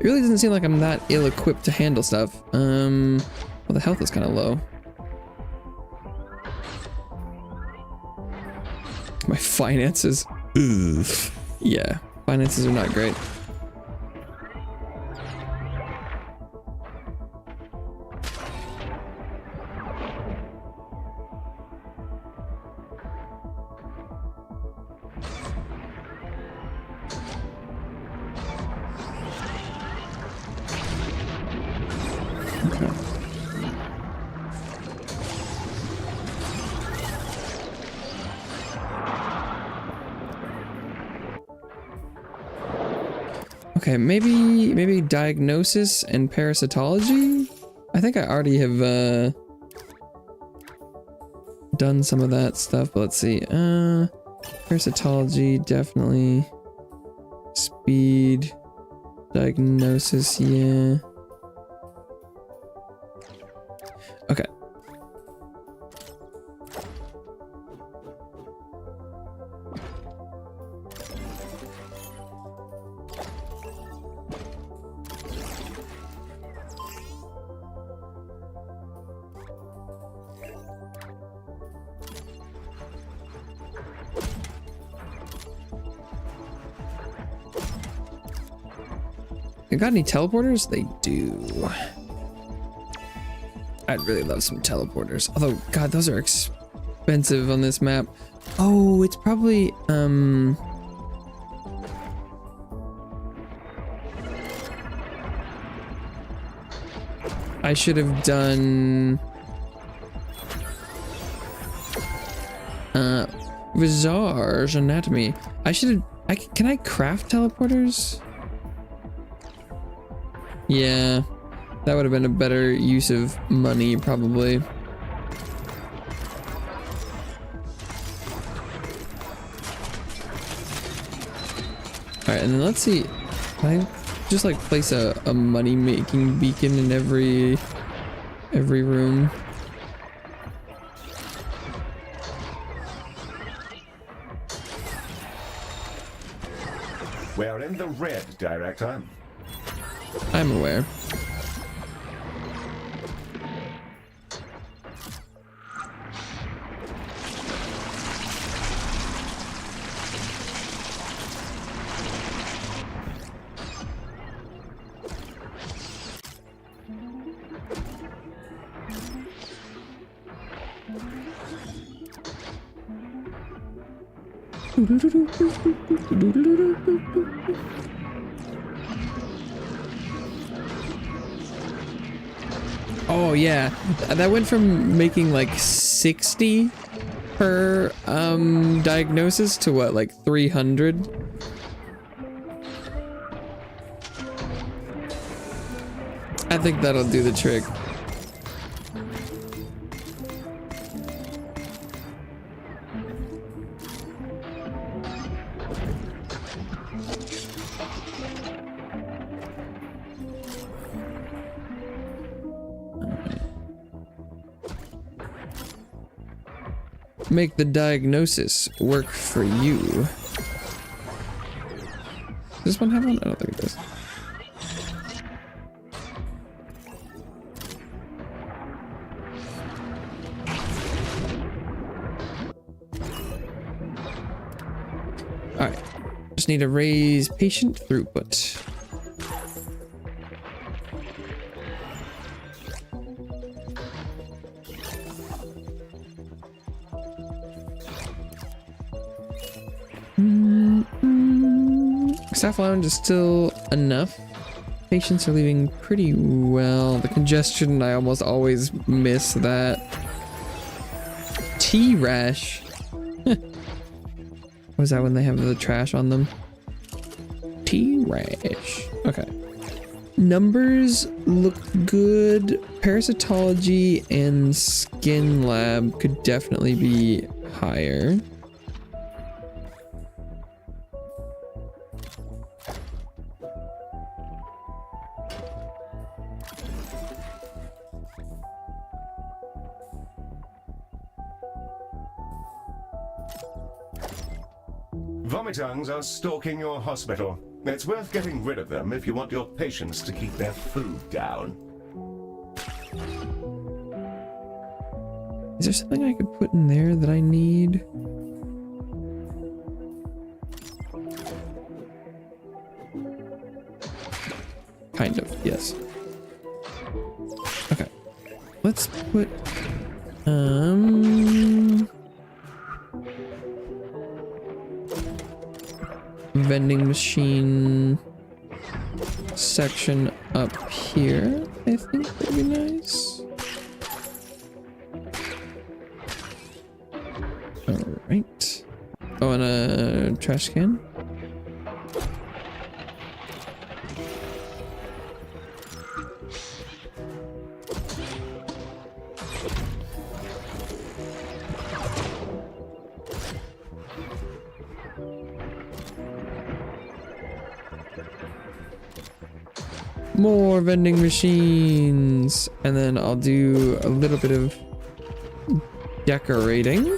It really doesn't seem like I'm that ill-equipped to handle stuff. Well, the health is kind of low. My finances. Ugh. Yeah, finances are not great. Okay, maybe diagnosis and parasitology? I think I already have done some of that stuff, but let's see. Parasitology, definitely. Speed. Diagnosis, yeah. Okay. They got any teleporters? They do. I'd really love some teleporters. Although, God, those are expensive on this map. Oh, it's probably, I should have done, Visage Anatomy. I should have, can I craft teleporters? Yeah, that would have been a better use of money, probably. Alright, and then let's see. Can I just like place a money-making beacon in every room? We're in the red, Director. I'm aware. Oh yeah, that went from making like 60 per diagnosis to what, like 300? I think that'll do the trick. Make the diagnosis work for you. Does this one have one? I don't think it does. Alright. Just need to raise patient throughput. Staff lounge is still enough. Patients are leaving pretty well. The congestion, I almost always miss that. T-rash. Was that when they have the trash on them? T-rash. Okay. Numbers look good. Parasitology and skin lab could definitely be higher. Vomitungs are stalking your hospital. It's worth getting rid of them if you want your patients to keep their food down. Is there something I could put in there that I need? Kind of, yes. Okay. Let's put vending machine section up here. I think that'd be nice. All right. Oh, and a trash can. More vending machines, and then I'll do a little bit of decorating.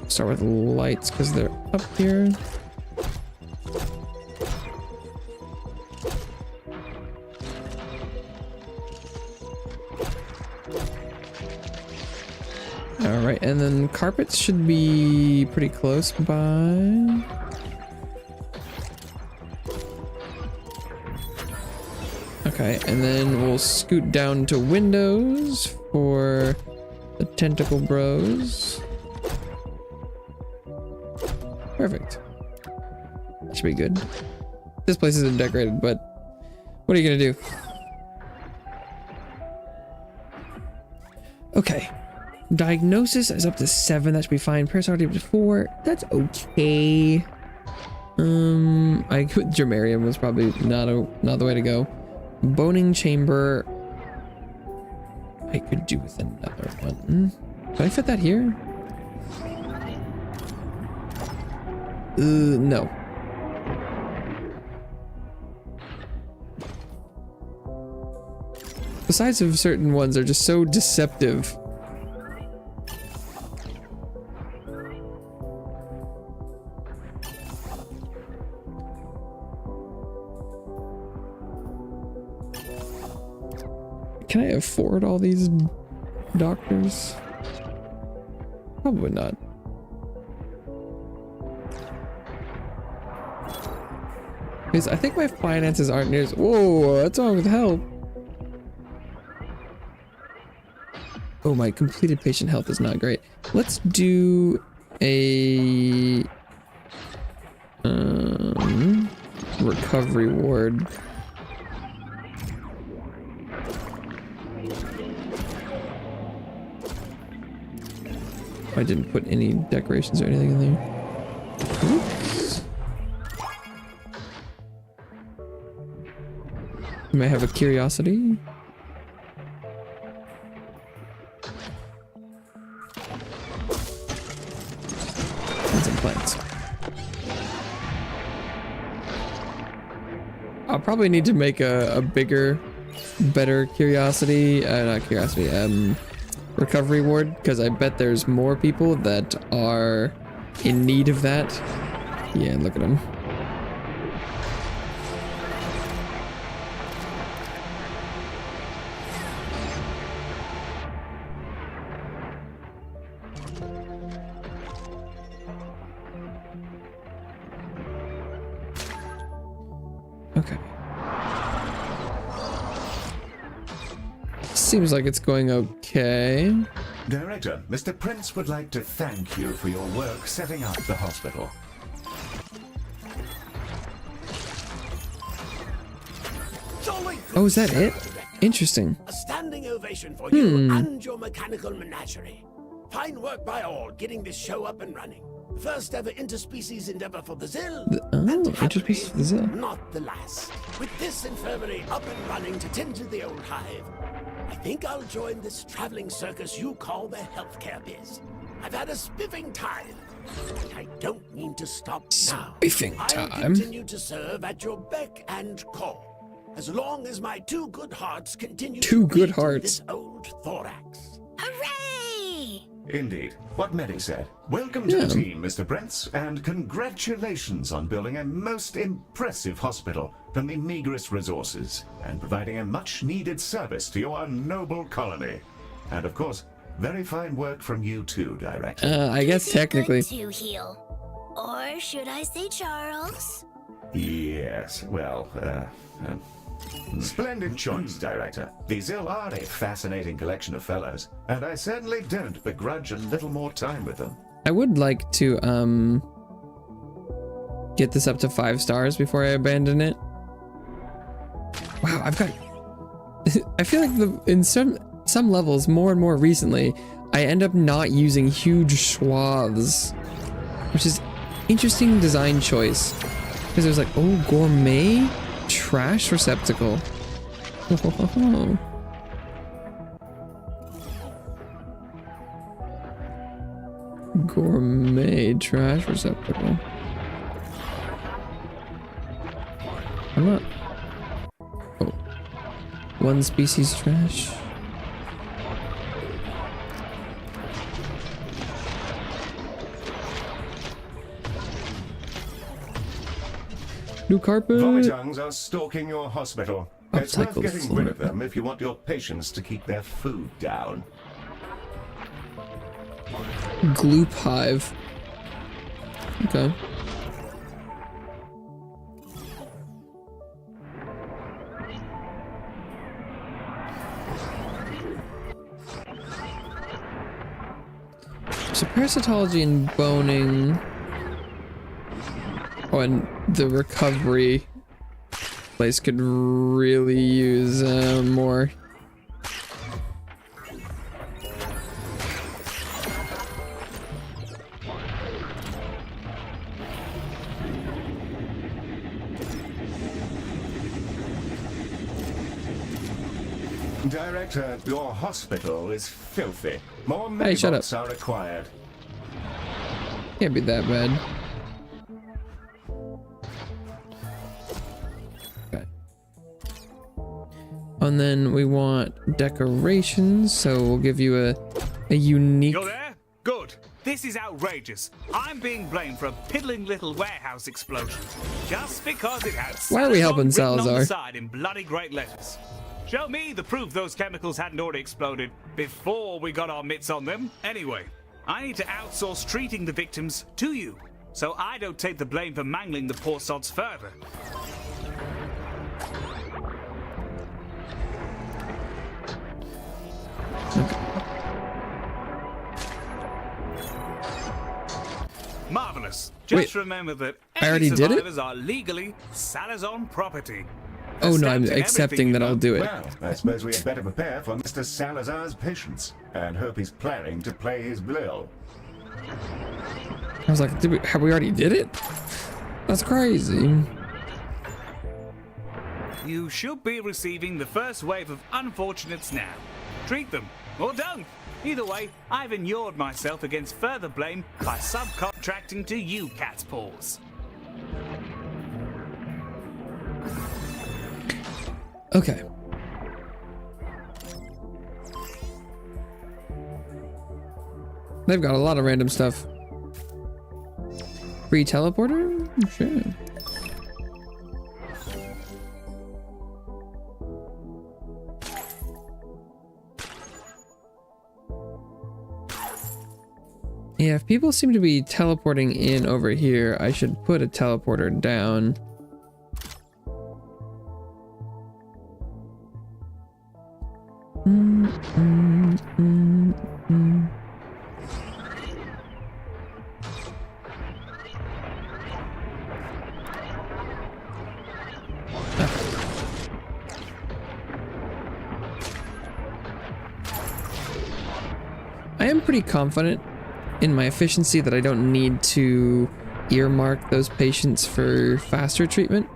Start with lights because they're up here. All right, and then carpets should be pretty close by. Okay, and then we'll scoot down to windows for the tentacle bros. Perfect. That should be good. This place isn't decorated, but what are you gonna do? Okay. Diagnosis is up to 7. That should be fine. Parasite up to 4. That's okay. Germarium was probably not the way to go. Boning chamber. I could do with another one. Can I fit that here? No. The sides of certain ones are just so deceptive. Can I afford all these doctors? Probably not. Because I think my finances aren't near. Whoa, what's wrong with help? Oh, my completed patient health is not great. Let's do a recovery ward. I didn't put any decorations or anything in there. Oops. You might have a curiosity. And some plants. I'll probably need to make a bigger, better curiosity. Not curiosity. Recovery ward, because I bet there's more people that are in need of that. Yeah, look at them. Okay. Seems like it's going okay. Director, Mr. Prince would like to thank you for your work setting up the hospital. Oh, is that it? Interesting. A standing ovation for you and your mechanical menagerie. Fine work by all getting this show up and running. First ever interspecies endeavor for the Zill. Interspecies for the Zill. Not the last. With this infirmary up and running to tend to the old hive, I think I'll join this traveling circus you call the healthcare biz. I've had a spiffing time, but I don't mean to stop now. Spiffing I'll time? continue to serve at your beck and call, as long as my two good hearts continue Two to good beat in hearts. this old thorax. Hooray! Indeed. What Medi said. Welcome to the team, Mr. Brents, and congratulations on building a most impressive hospital from the meagerest resources and providing a much-needed service to your noble colony. And of course, very fine work from you too, Director. I guess technically. To heal. Or should I say Charles? Yes, well, splendid choice, Director. The Zill are a fascinating collection of fellows, and I certainly don't begrudge a little more time with them. I would like to get this up to 5 stars before I abandon it. Wow, I've got I feel like in some levels more and more recently I end up not using huge swaths, which is interesting design choice, because there's like, oh, gourmet trash receptacle. Gourmet trash receptacle. I'm not. Oh. One species trash. New carpet. Vomitongues are stalking your hospital. It's worth Upcycled getting floor. rid of them if you want your patients to keep their food down. Gloop hive. Okay. So parasitology and boning. Oh, and the recovery place could really use more. Director, your hospital is filthy. More Hey, shut up. medibots are required. Can't be that bad. Okay. And then we want decorations, so we'll give you a unique. You're there? Good. This is outrageous. I'm being blamed for a piddling little warehouse explosion just because it had Why are we helping Salazar written on the Salazar? side in bloody great letters. Show me the proof those chemicals hadn't already exploded before we got our mitts on them. Anyway, I need to outsource treating the victims to you, so I don't take the blame for mangling the poor sods further. Marvelous. Just Wait, remember that I already any did it? survivors are legally Salazar property. Oh no, I'm Steps in accepting everything, that you I'll know. do it. Well, I suppose we had better prepare for Mr. Salazar's patients and hope he's planning to play his bill. I was like, have we already did it? That's crazy. You should be receiving the first wave of unfortunates now. Treat them, or don't. Either way, I've inured myself against further blame by subcontracting to you, cat's paws. Okay. They've got a lot of random stuff. Free teleporter? Sure. Yeah, if people seem to be teleporting in over here, I should put a teleporter down. I am pretty confident in my efficiency that I don't need to earmark those patients for faster treatment.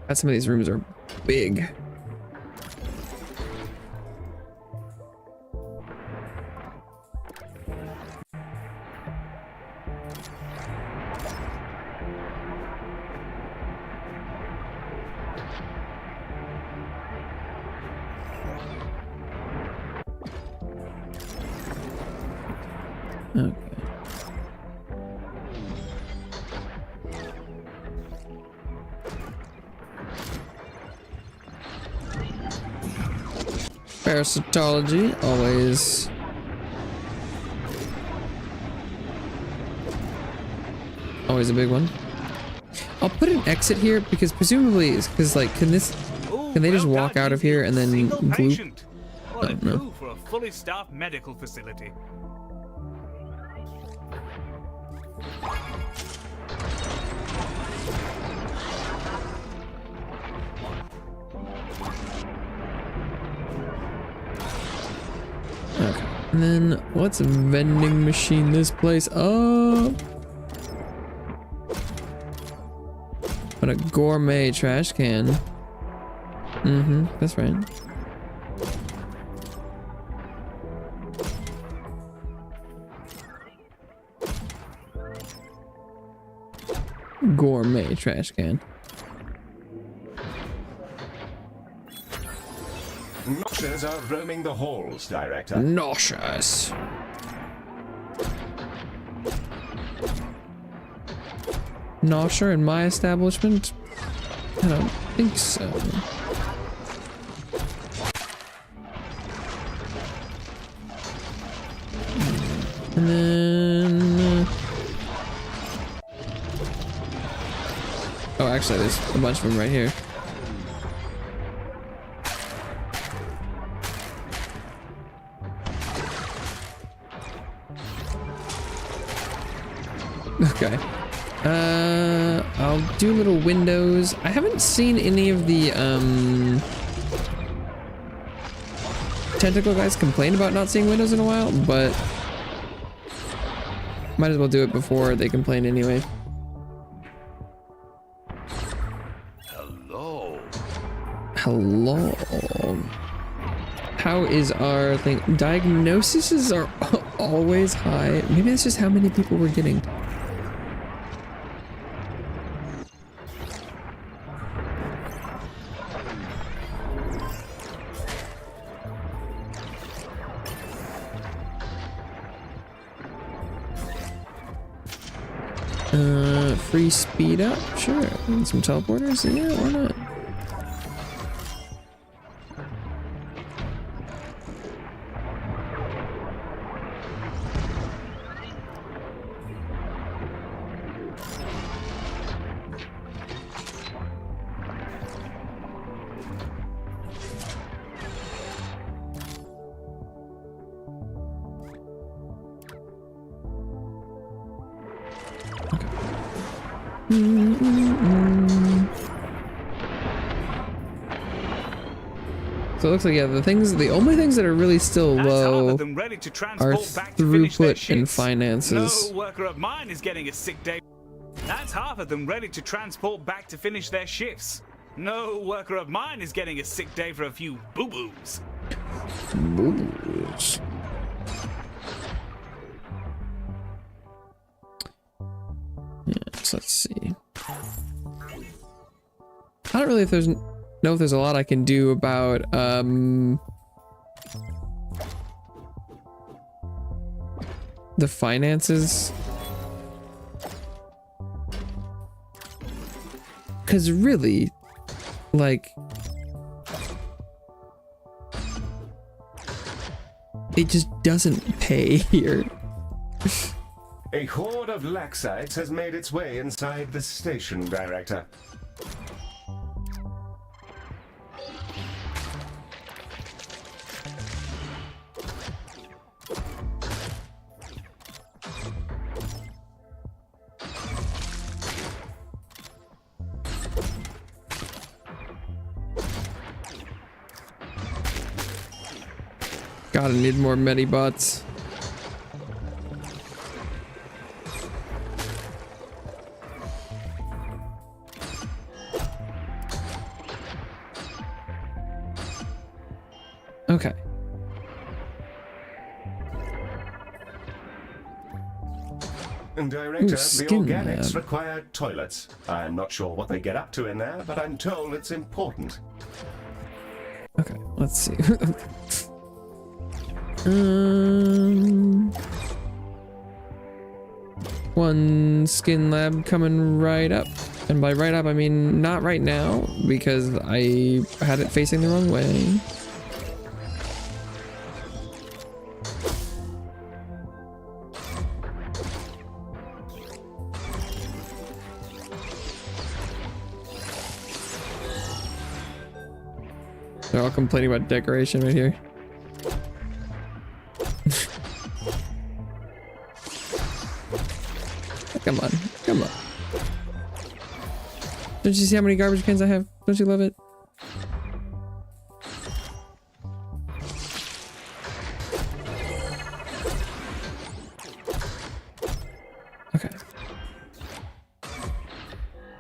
God, some of these rooms are big. Okay. Parasitology, always a big one. I'll put an exit here because presumably it's because like can they just walk out of here and then glue? What a move for a fully staffed medical facility. Okay. And then what's a vending machine this place up? What a gourmet trash can. Mm-hmm, that's right. Gourmet trash can. Noshers are roaming the halls, Director. Nauseous. Nosher in my establishment? I don't think so. And then... oh, actually, there's a bunch of them right here. Okay. I'll do little windows. I haven't seen any of the, tentacle guys complain about not seeing windows in a while, but might as well do it before they complain anyway. Hello. Hello. How is our thing? Diagnoses are always high. Maybe that's just how many people we're getting. Free speed up? Sure. And some teleporters? Yeah, why not? So it looks like, yeah, the only things that are really still low are throughput and finances. No worker of mine is getting a sick day. That's half of them ready to transport back to finish their shifts. No worker of mine is getting a sick day for a few boo-boos. Boo-boos. Yes, let's see. I don't really know if there's a lot I can do about the finances, because really, like, it just doesn't pay here. A horde of laxites has made its way inside the station, Director. Gotta need more medibots. Okay. Director, Ooh, the skin organics lab. require toilets. I'm not sure what they get up to in there, but I'm told it's important. Okay, let's see. One skin lab coming right up. And by right up, I mean not right now, because I had it facing the wrong way. They're all complaining about decoration right here. Come on, come on. Don't you see how many garbage cans I have? Don't you love it? Okay.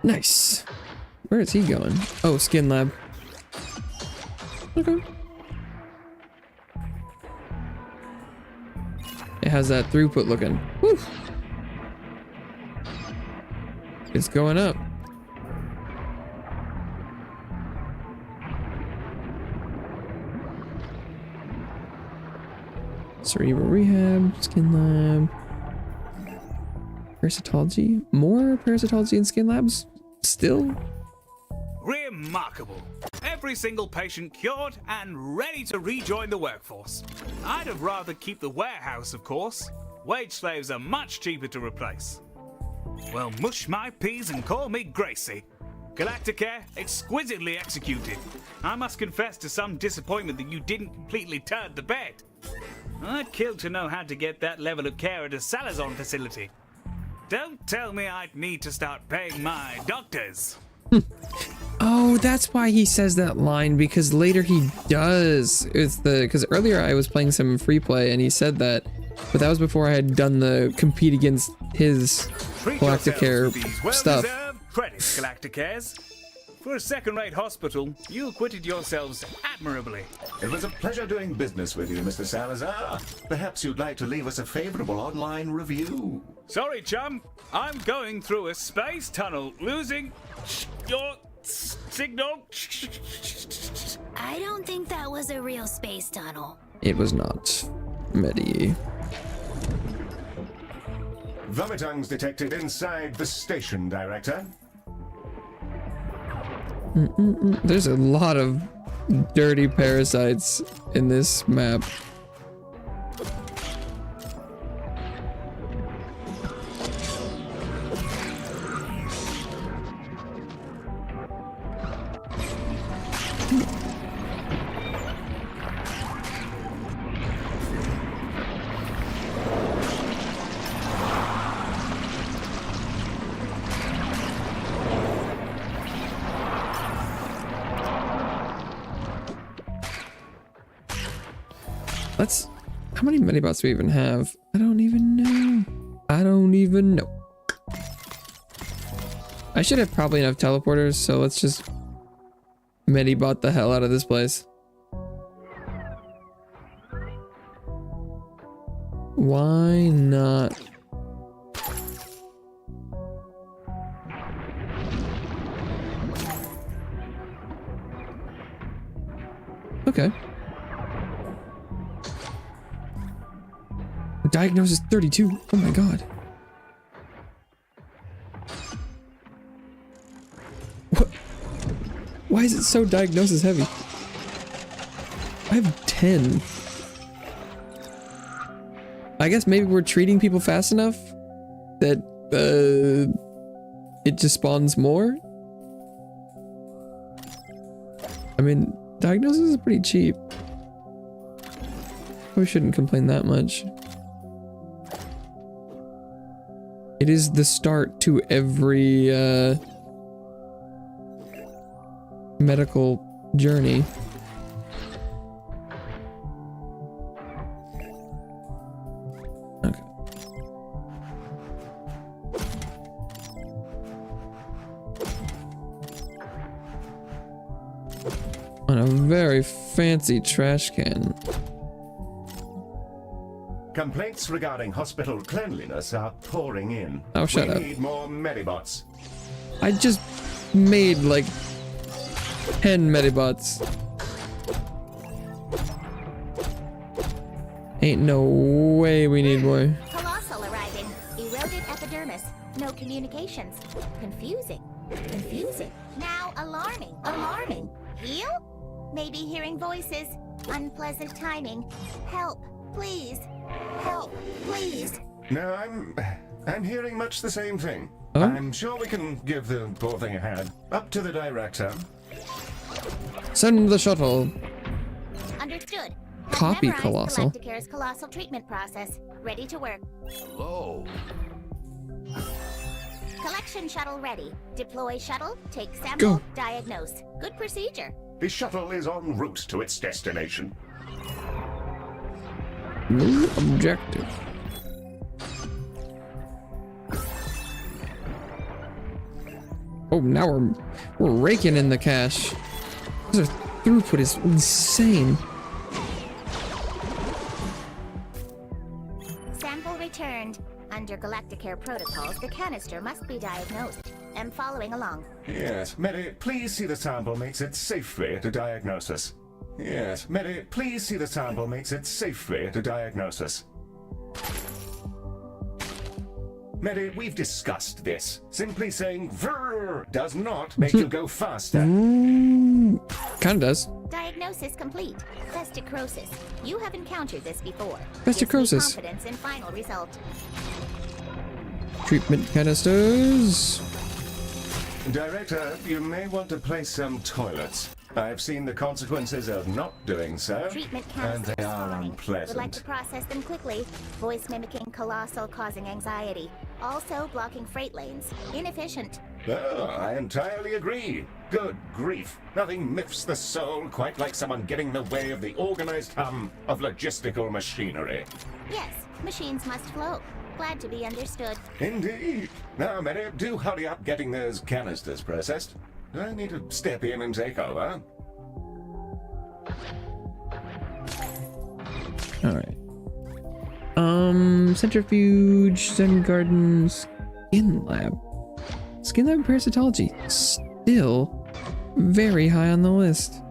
Nice. Where is he going? Oh, skin lab. Okay. It has that throughput looking. Woo. It's going up. Cerebral rehab, skin lab, parasitology. More parasitology and skin labs? Still? Remarkable. Every single patient cured and ready to rejoin the workforce. I'd have rather keep the warehouse, of course. Wage slaves are much cheaper to replace. Well, mush my peas and call me Gracie. Galacticare, exquisitely executed. I must confess to some disappointment that you didn't completely turn the bed. I'd kill to know how to get that level of care at a Salazar facility. Don't tell me I'd need to start paying my doctors. Oh, that's why he says that line, because later he does. It's because earlier I was playing some free play and he said that, but that was before I had done the compete against his Galacticare stuff. Well-deserved credits, Galacticares. For a second-rate hospital, you acquitted yourselves admirably. It was a pleasure doing business with you, Mr. Salazar. Perhaps you'd like to leave us a favorable online review. Sorry, chum. I'm going through a space tunnel, losing your signal. I don't think that was a real space tunnel. It was not. Medi. Vomitungs detected inside the station, Director. There's a lot of dirty parasites in this map. How many medibots do we even have? I don't even know. I don't even know. I should have probably enough teleporters, so let's just medibot the hell out of this place. Why not? Okay. Diagnosis 32. Oh my god. What? Why is it so diagnosis heavy? I have 10. I guess maybe we're treating people fast enough that it just spawns more. I mean, diagnosis is pretty cheap. We shouldn't complain that much. It is the start to every medical journey. fancy trash can. Complaints regarding hospital cleanliness are pouring in. Oh, shut up. We need more Medibots. I just made like 10 Medibots. Ain't no way we need more. Colossal arriving. Eroded epidermis. No communications. Confusing. Confusing. Now alarming. Alarming. Heal? Maybe hearing voices. Unpleasant timing. Help, please. Help, please. No, I'm hearing much the same thing. Oh? I'm sure we can give the poor thing a hand. Up to the director. Send the shuttle. Understood. Copy Memorized Colossal. Galacticare's colossal treatment process. Ready to work. Hello. Collection shuttle ready. Deploy shuttle, take sample, Go. diagnose. Good procedure. The shuttle is en route to its destination. No objective. Oh, now we're raking in the cash. This throughput is insane. Sample returned. Under Galacticare protocols, the canister must be diagnosed. Am following along. Yes, Mary, please see the sample makes it safely to diagnosis. Yes, Mary, please see the sample makes it safely to diagnosis. Mary, we've discussed this. Simply saying "vrr" does not make you go faster. Kinda does. Diagnosis complete. Vesticrosis. You have encountered this before. Vesticrosis. Gives me confidence in final result. Treatment canisters. Director, you may want to place some toilets. I've seen the consequences of not doing so, Treatment and canisters they are fine. Would like unpleasant. to process them quickly. Voice mimicking colossal causing anxiety. Also blocking freight lanes. Inefficient. Oh, I entirely agree. Good grief. Nothing miffs the soul quite like someone getting in the way of the organized hum of logistical machinery. Yes, machines must flow. Glad to be understood. Indeed. Now, Mary, do hurry up getting those canisters processed. I need to step in and take over. Alright. Centrifuge, Zen Garden, Skin Lab. Skin Lab Parasitology. Still very high on the list.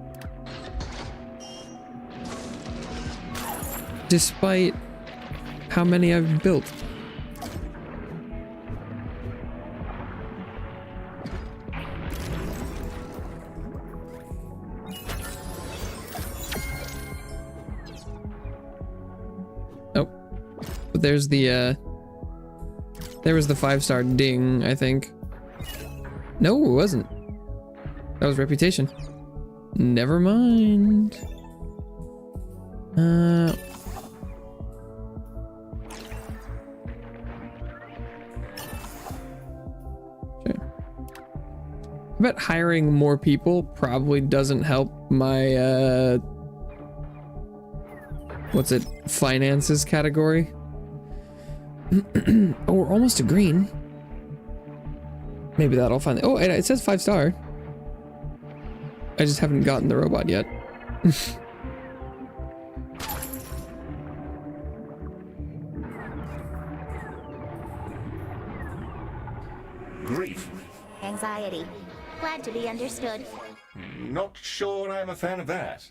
Despite how many I've built. But there's the, there was the 5-star ding, I think. No, it wasn't. That was reputation. Never mind. Sure. I bet hiring more people probably doesn't help my, what's it? Finances category. Oh, we're almost to green. Maybe that'll find. Oh, it says 5-star. I just haven't gotten the robot yet. Grief. Anxiety. Glad to be understood. Not sure I'm a fan of that.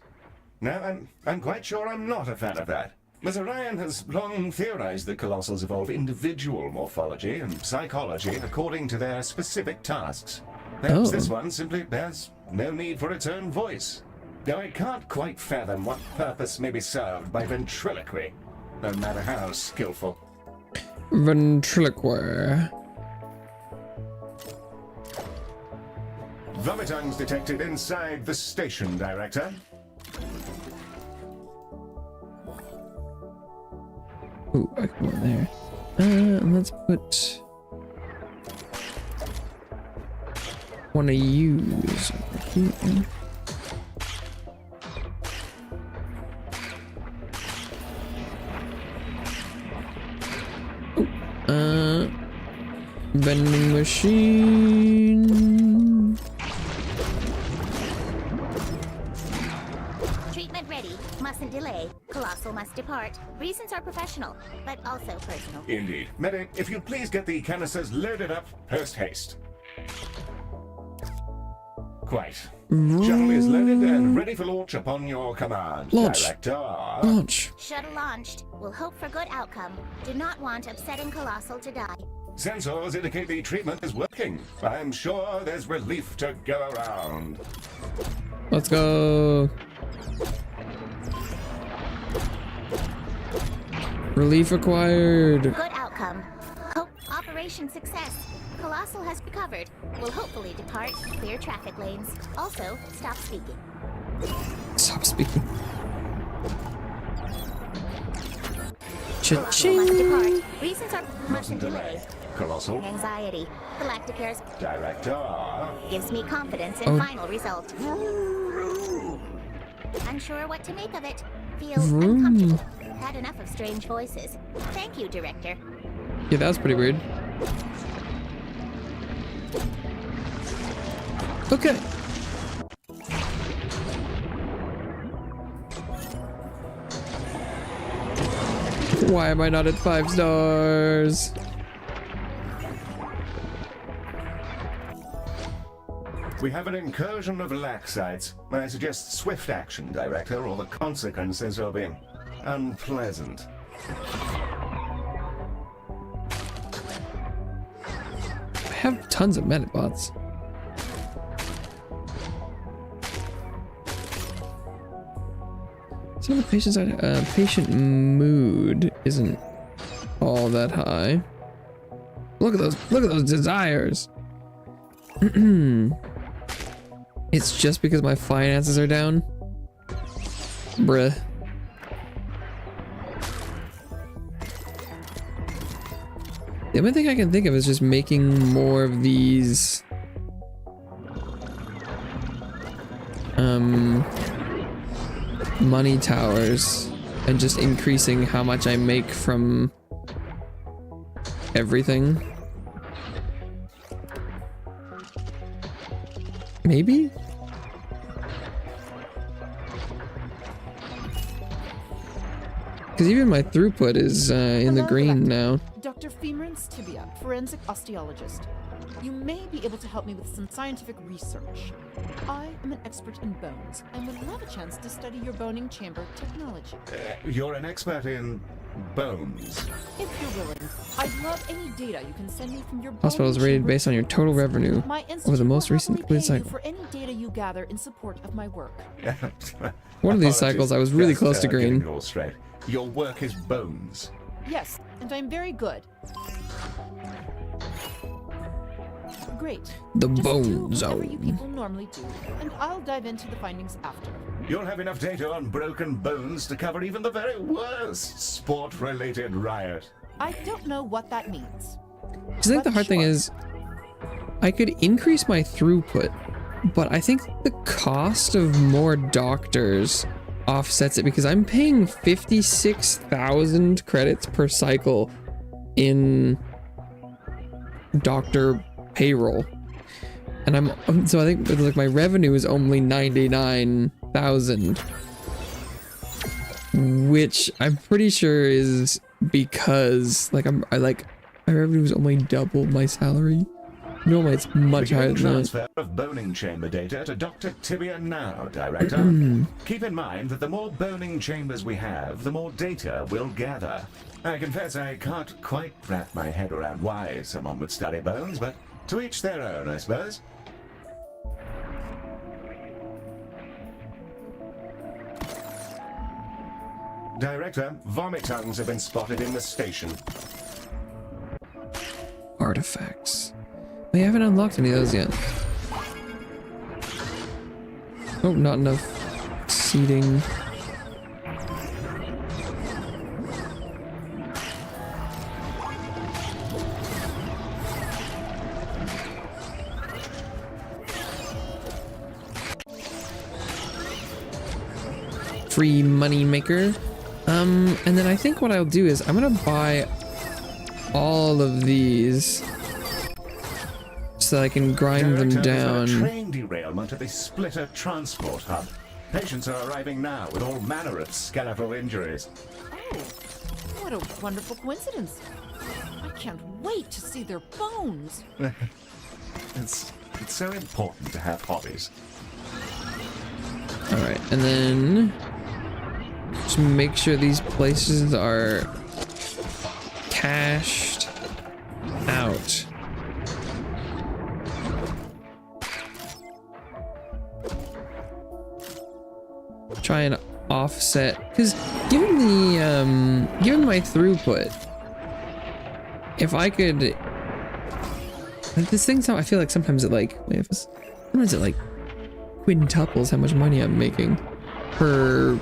No, I'm quite sure I'm not a fan of that. Ms. Orion has long theorized that colossals evolve individual morphology and psychology according to their specific tasks. Perhaps this one simply has no need for its own voice. Though I can't quite fathom what purpose may be served by ventriloquy, no matter how skillful. Ventriloquy. Vomitungs detected inside the station, Director. Ooh, I can go there. Let's put one to use over here. Oh, vending machine. ready. Mustn't delay. Colossal must depart. Reasons are professional, but also personal. Indeed. Medic, if you'd please get the canisters loaded up post haste. Quite. Shuttle is loaded and ready for launch upon your command, Launch. Director. Launch. Shuttle launched. We'll hope for good outcome. Do not want upsetting Colossal to die. Sensors indicate the treatment is working. I'm sure there's relief to go around. Let's go. Relief acquired. Good outcome. Hope operation success. Colossal has recovered. Will hopefully depart. Clear traffic lanes. Also, stop speaking. Stop speaking. Colossal Cha-ching. must depart. Reasons are mustn't delay. Colossal. Anxiety. Galacticare's Director. gives me confidence in final result. Unsure what to make of it. Feel uncomfortable. Had enough of strange voices. Thank you, Director. Yeah, that was pretty weird. Okay. Why am I not at 5 stars? We have an incursion of Laxites. I suggest swift action, Director, or the consequences will be unpleasant. I have tons of Metabots. Some of the patients patient mood isn't all that high. Look at those desires. It's just because my finances are down. Bruh. The only thing I can think of is just making more of these money towers and just increasing how much I make from everything. Maybe? Because even my throughput is in the green now. Dr. Femerin's Tibia, forensic osteologist. You may be able to help me with some scientific research. I am an expert in bones and would love a chance to study your boning chamber technology. You're an expert in bones. If you're willing, I'd love any data you can send me from your Hospital is boning rated chamber based on your total revenue My over institute the most will recent happily completed pay you cycle. for any data you gather in support of my work. One of these Apologies. cycles I was really Just, close to getting green. it all straight. Your work is bones. Yes, and I'm very good. Great. The Just bone do whatever zone. you people normally do, and I'll dive into the findings after. You'll have enough data on broken bones to cover even the very worst sport-related riot. I don't know what that means. I think the hard thing is I could increase my throughput, but I think the cost of more doctors offsets it because I'm paying 56,000 credits per cycle in doctor payroll, and so I think like my revenue is only 99,000, which I'm pretty sure is because like my revenue is only double my salary. Normally it's much higher than that. Transfer of boning chamber data to Dr. Tibia now, Director. Keep in mind that the more boning chambers we have, the more data we'll gather. I confess I can't quite wrap my head around why someone would study bones, but to each their own, I suppose. Director, vomit tongues have been spotted in the station. Artifacts. They haven't unlocked any of those yet. Oh, not enough seating. Free money maker. And then I think what I'll do is I'm gonna buy all of these so that I can grind them Director, down. there's been a train derailment at the Splitter Transport Hub. Patients are arriving now with all manner of skeletal injuries. Oh, what a wonderful coincidence. I can't wait to see their bones. It's so important to have hobbies. Alright, and then just make sure these places are cached out. Try and offset, because given the given my throughput, if I could, like, this thing's how I feel like sometimes it like sometimes it like quintuples how much money I'm making per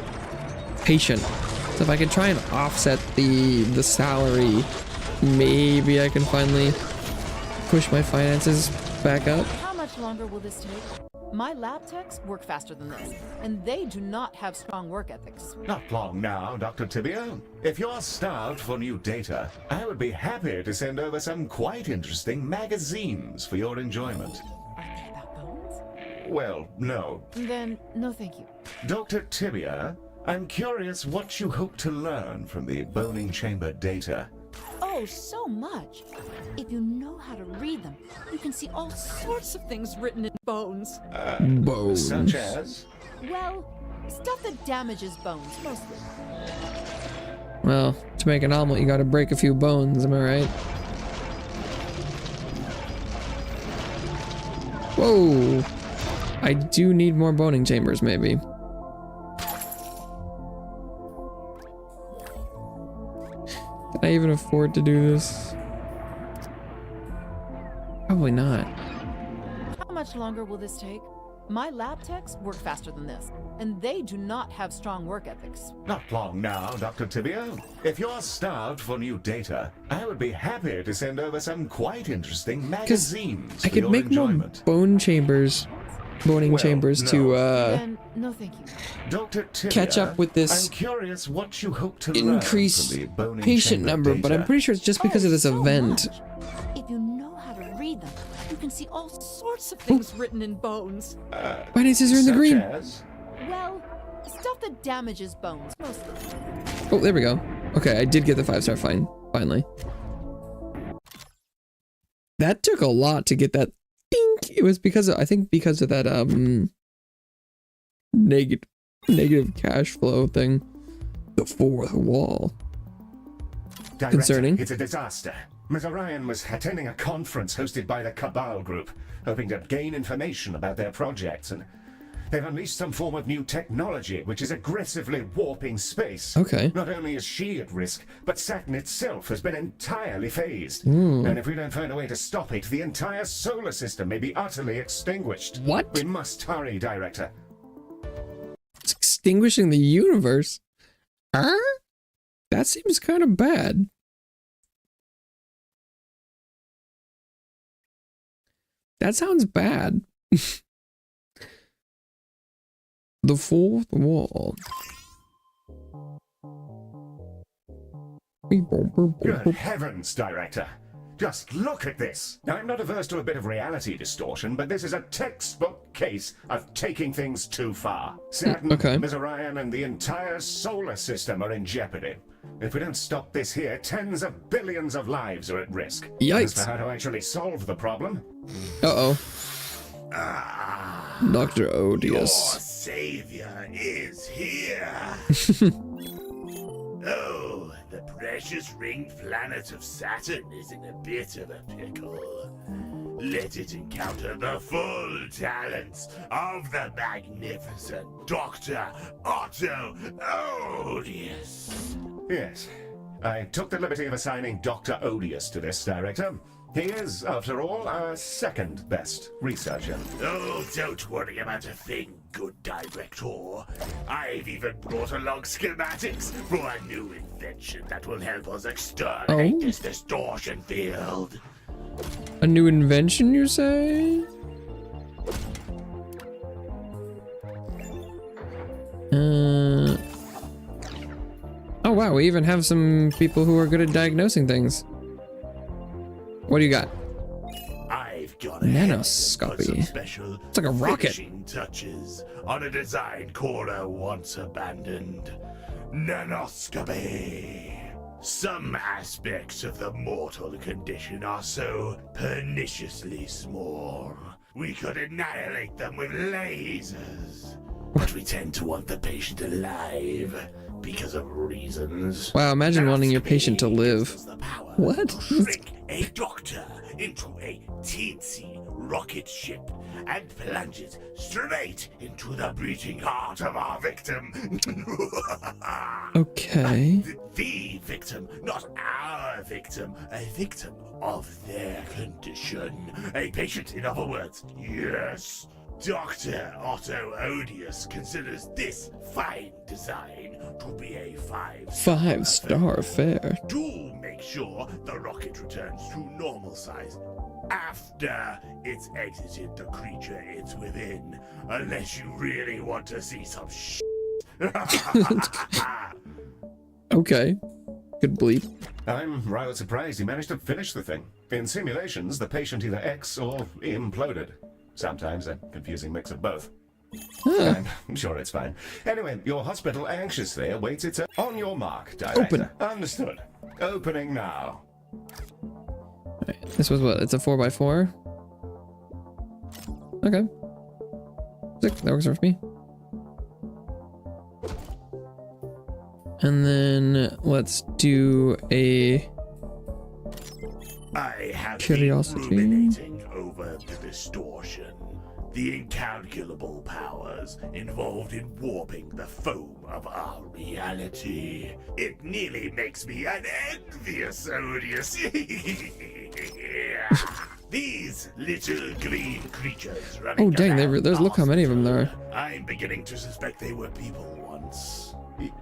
patient. So if I could try and offset the salary, maybe I can finally push my finances back up. How much longer will this take? My lab techs work faster than this, and they do not have strong work ethics. Not long now, Dr. Tibia. If you're starved for new data, I would be happy to send over some quite interesting magazines for your enjoyment. Are they about bones? Well, no. Then, no thank you. Dr. Tibia, I'm curious what you hope to learn from the boning chamber data. Oh, so much. If you know how to read them, you can see all sorts of things written in bones. Bones. Such as? Well, stuff that damages bones, mostly. Well, to make an omelet, you gotta break a few bones, am I right? Whoa! I do need more boning chambers, maybe. Can I even afford to do this? Probably not. How much longer will this take? My lab techs work faster than this, and they do not have strong work ethics. Not long now, Dr. Tibia. If you're starved for new data, I would be happy to send over some quite interesting magazines I for could your make enjoyment. more boning chambers to Then, no thank you. Dr. Tibia, catch up with this I'm curious what you hope to increased learn from the boning patient chamber number, but I'm data. pretty sure it's just because of this event. If you know how to read them, you can see all sorts of things written in bones. Finances are in the Such green. as? Well, stuff that damages bones, mostly. Oh, there we go. Okay, I did get the 5-star finally. That took a lot to get that. Dink! It was because of, I think because of that negative cash flow thing. The fourth wall. Director, Concerning? It's a disaster. Ms. Orion was attending a conference hosted by the Cabal Group, hoping to gain information about their projects, and they've unleashed some form of new technology which is aggressively warping space. Okay. Not only is she at risk, but Saturn itself has been entirely phased. Hmm. And if we don't find a way to stop it, the entire solar system may be utterly extinguished. What? We must hurry, Director. It's extinguishing the universe. Huh? That seems kind of bad. That sounds bad. The fourth wall. Good heavens, Director. Just look at this. Now, I'm not averse to a bit of reality distortion, but this is a textbook case of taking things too far. Saturn, Okay. Ms. Orion, and the entire solar system are in jeopardy. If we don't stop this here, tens of billions of lives are at risk. Yikes. As for how to actually solve the problem... Uh-oh. Dr. Your Odious. savior is here. Oh, the precious ringed planet of Saturn is in a bit of a pickle. Let it encounter the full talents of the magnificent Dr. Otto Odious. Yes. I took the liberty of assigning Dr. Odious to this, Director. He is, after all, our second best researcher. Oh, don't worry about a thing, good Director. I've even brought along schematics for a new invention that will help us exterminate this distortion field. A new invention, you say? Oh wow, we even have some people who are good at diagnosing things. What do you got? I've gone ahead and put Nanoscopy. some special It's like a rocket. finishing touches on a design corner once abandoned. Nanoscopy. Some aspects of the mortal condition are so perniciously small, we could annihilate them with lasers. But we tend to want the patient alive because of reasons. Wow, imagine wanting your patient to live. What? To shrink a doctor into a teensy rocket ship and plunge it straight into the beating heart of our victim. Okay. The victim, not our victim. A victim of their condition. A patient, in other words. Yes. Dr. Otto Odious considers this fine design to be a 5-star affair. Do make sure the rocket returns to normal size after it's exited the creature it's within, unless you really want to see some shit. Okay. Good bleep. I'm rather surprised he managed to finish the thing. In simulations, the patient either X or imploded. Sometimes a confusing mix of both. Huh. I'm sure it's fine. Anyway, your hospital anxiously awaits its on your mark, Director. Open. Understood. Opening now. Alright, this was what? It's a 4x4? Okay. Sick, that works for me. And then let's do a I have curiosity. been ruminating over the distortion, the incalculable powers involved in warping the foam of our reality. It nearly makes me an envious Odious. These little green creatures running Oh dang, around there's look how many of them there are. I'm beginning to suspect they were people once.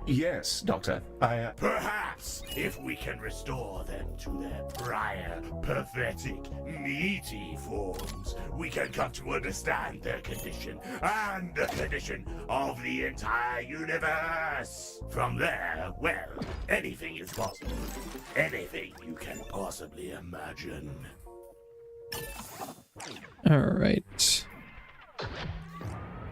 Yes, Doctor. Perhaps if we can restore them to their prior, pathetic, meaty forms, we can come to understand their condition and the condition of the entire universe. From there, well, anything is possible. Anything you can possibly imagine. Alright.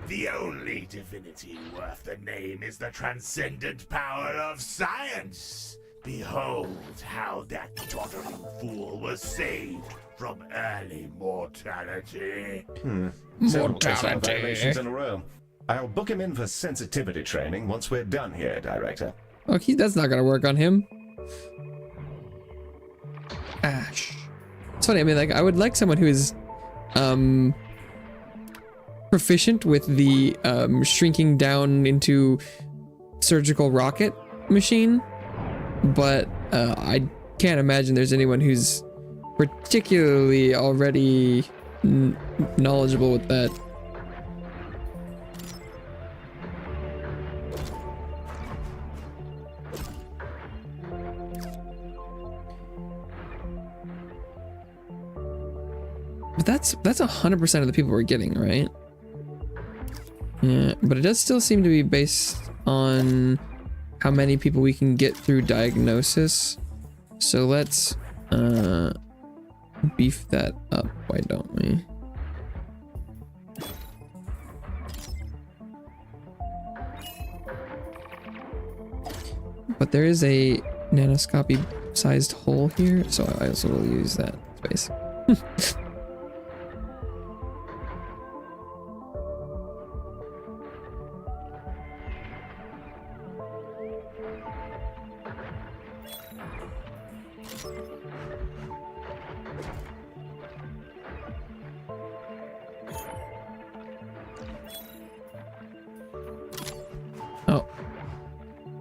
The only divinity worth the name is the transcendent power of science. Behold how that tottering fool was saved from early mortality. Several violations in a row. I'll book him in for sensitivity training once we're done here, Director. Oh, that's not gonna work on him. Ash. It's funny, I mean, like, I would like someone who is, proficient with the shrinking down into surgical rocket machine, but I can't imagine there's anyone who's particularly already knowledgeable with that. But that's 100% of the people we're getting, right? Yeah, but it does still seem to be based on how many people we can get through diagnosis. So let's beef that up, why don't we? But there is a nanoscopy sized hole here, so I also will use that space.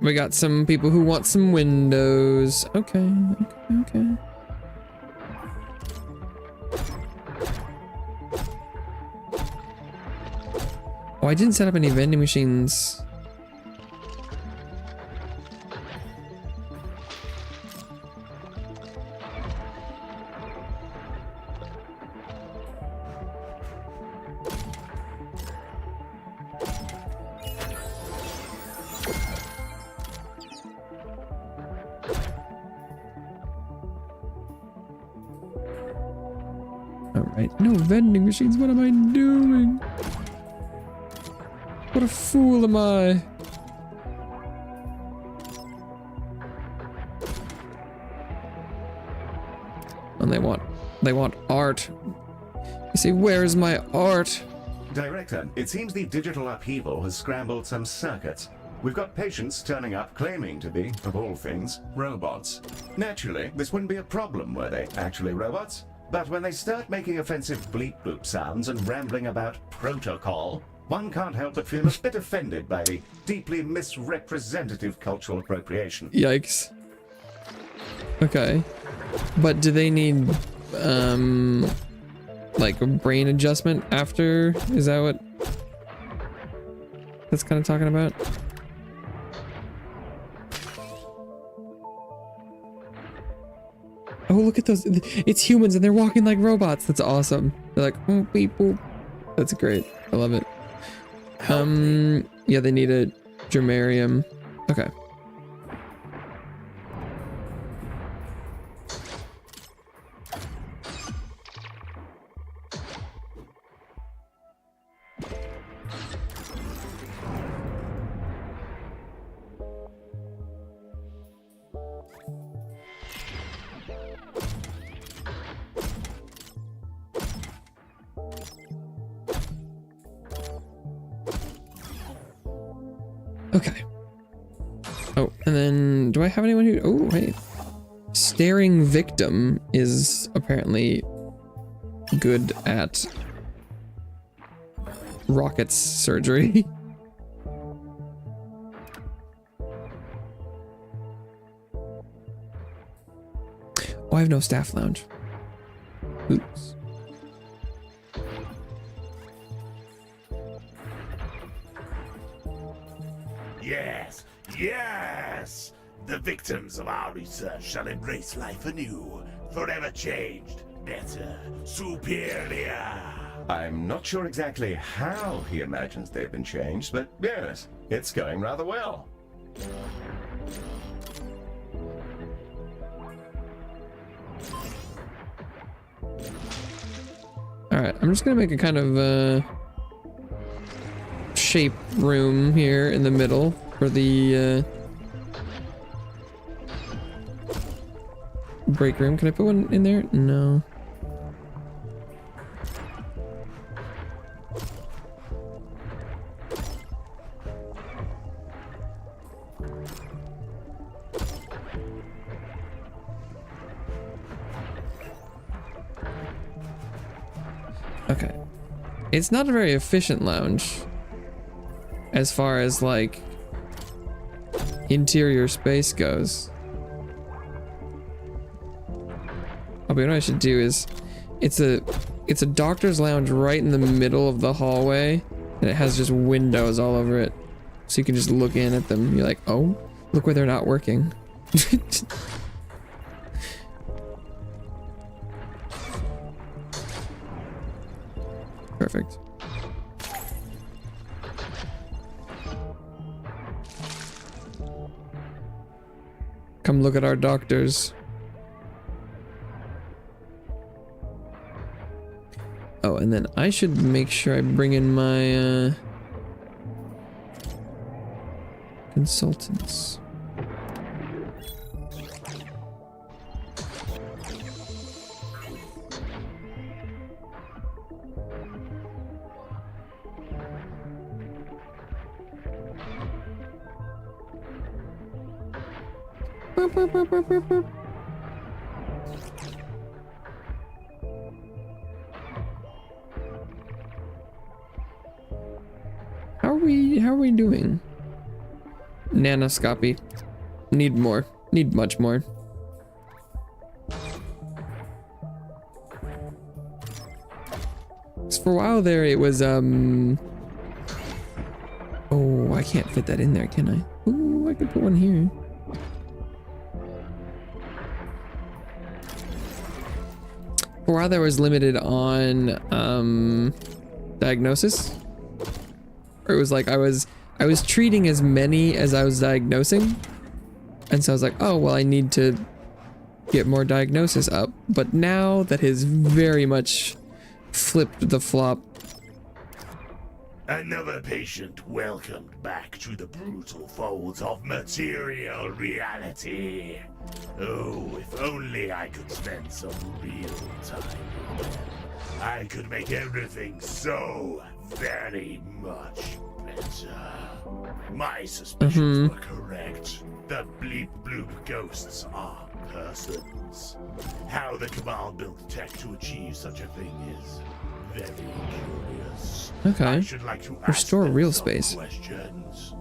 We got some people who want some windows. Okay. Oh, I didn't set up any vending machines. Alright, no vending machines. What am I doing? What a fool am I? And they want art. You say, where's my art? Director, it seems the digital upheaval has scrambled some circuits. We've got patients turning up claiming to be, of all things, robots. Naturally, this wouldn't be a problem were they actually robots. But when they start making offensive bleep-bloop sounds and rambling about protocol, one can't help but feel a bit offended by the deeply misrepresentative cultural appropriation. Yikes. Okay. But do they need, like a brain adjustment after? Is that what that's kind of talking about? Oh, look at those. It's humans and they're walking like robots. That's awesome. They're like, boop, beep, boop. That's great. I love it. Yeah, they need a germarium. Okay. Okay. Oh, and then do I have anyone who... Oh, hey. Staring victim is apparently good at rockets surgery. Oh, I have no staff lounge. Oops. Yes, yes! The victims of our research shall embrace life anew, forever changed, better, superior. I'm not sure exactly how he imagines they've been changed, but yes, it's going rather well. Alright, I'm just gonna make a kind of shape room here in the middle for the break room. Can I put one in there? No. Okay. It's not a very efficient lounge as far as like interior space goes. Oh, but what I should do is it's a doctor's lounge right in the middle of the hallway, and it has just windows all over it. So you can just look in at them. You're like, oh, look where they're not working. Perfect. Come look at our doctors. Oh, and then I should make sure I bring in my consultants. How are we doing? Nanoscopy. Need more. Need much more. For a while there it was oh, I can't fit that in there, can I? Ooh, I could put one here. For a while there was limited on diagnosis. Or it was like I was treating as many as I was diagnosing. And so I was like, oh well, I need to get more diagnosis up. But now that has very much flipped the flop. Another patient welcomed back to the brutal folds of material reality. Oh, if only I could spend some real time with them. I could make everything so very much better. My suspicions were correct. The bleep bloop ghosts are persons. How the Cabal built tech to achieve such a thing is very curious. Okay. I should like to ask Restore them real some space. questions.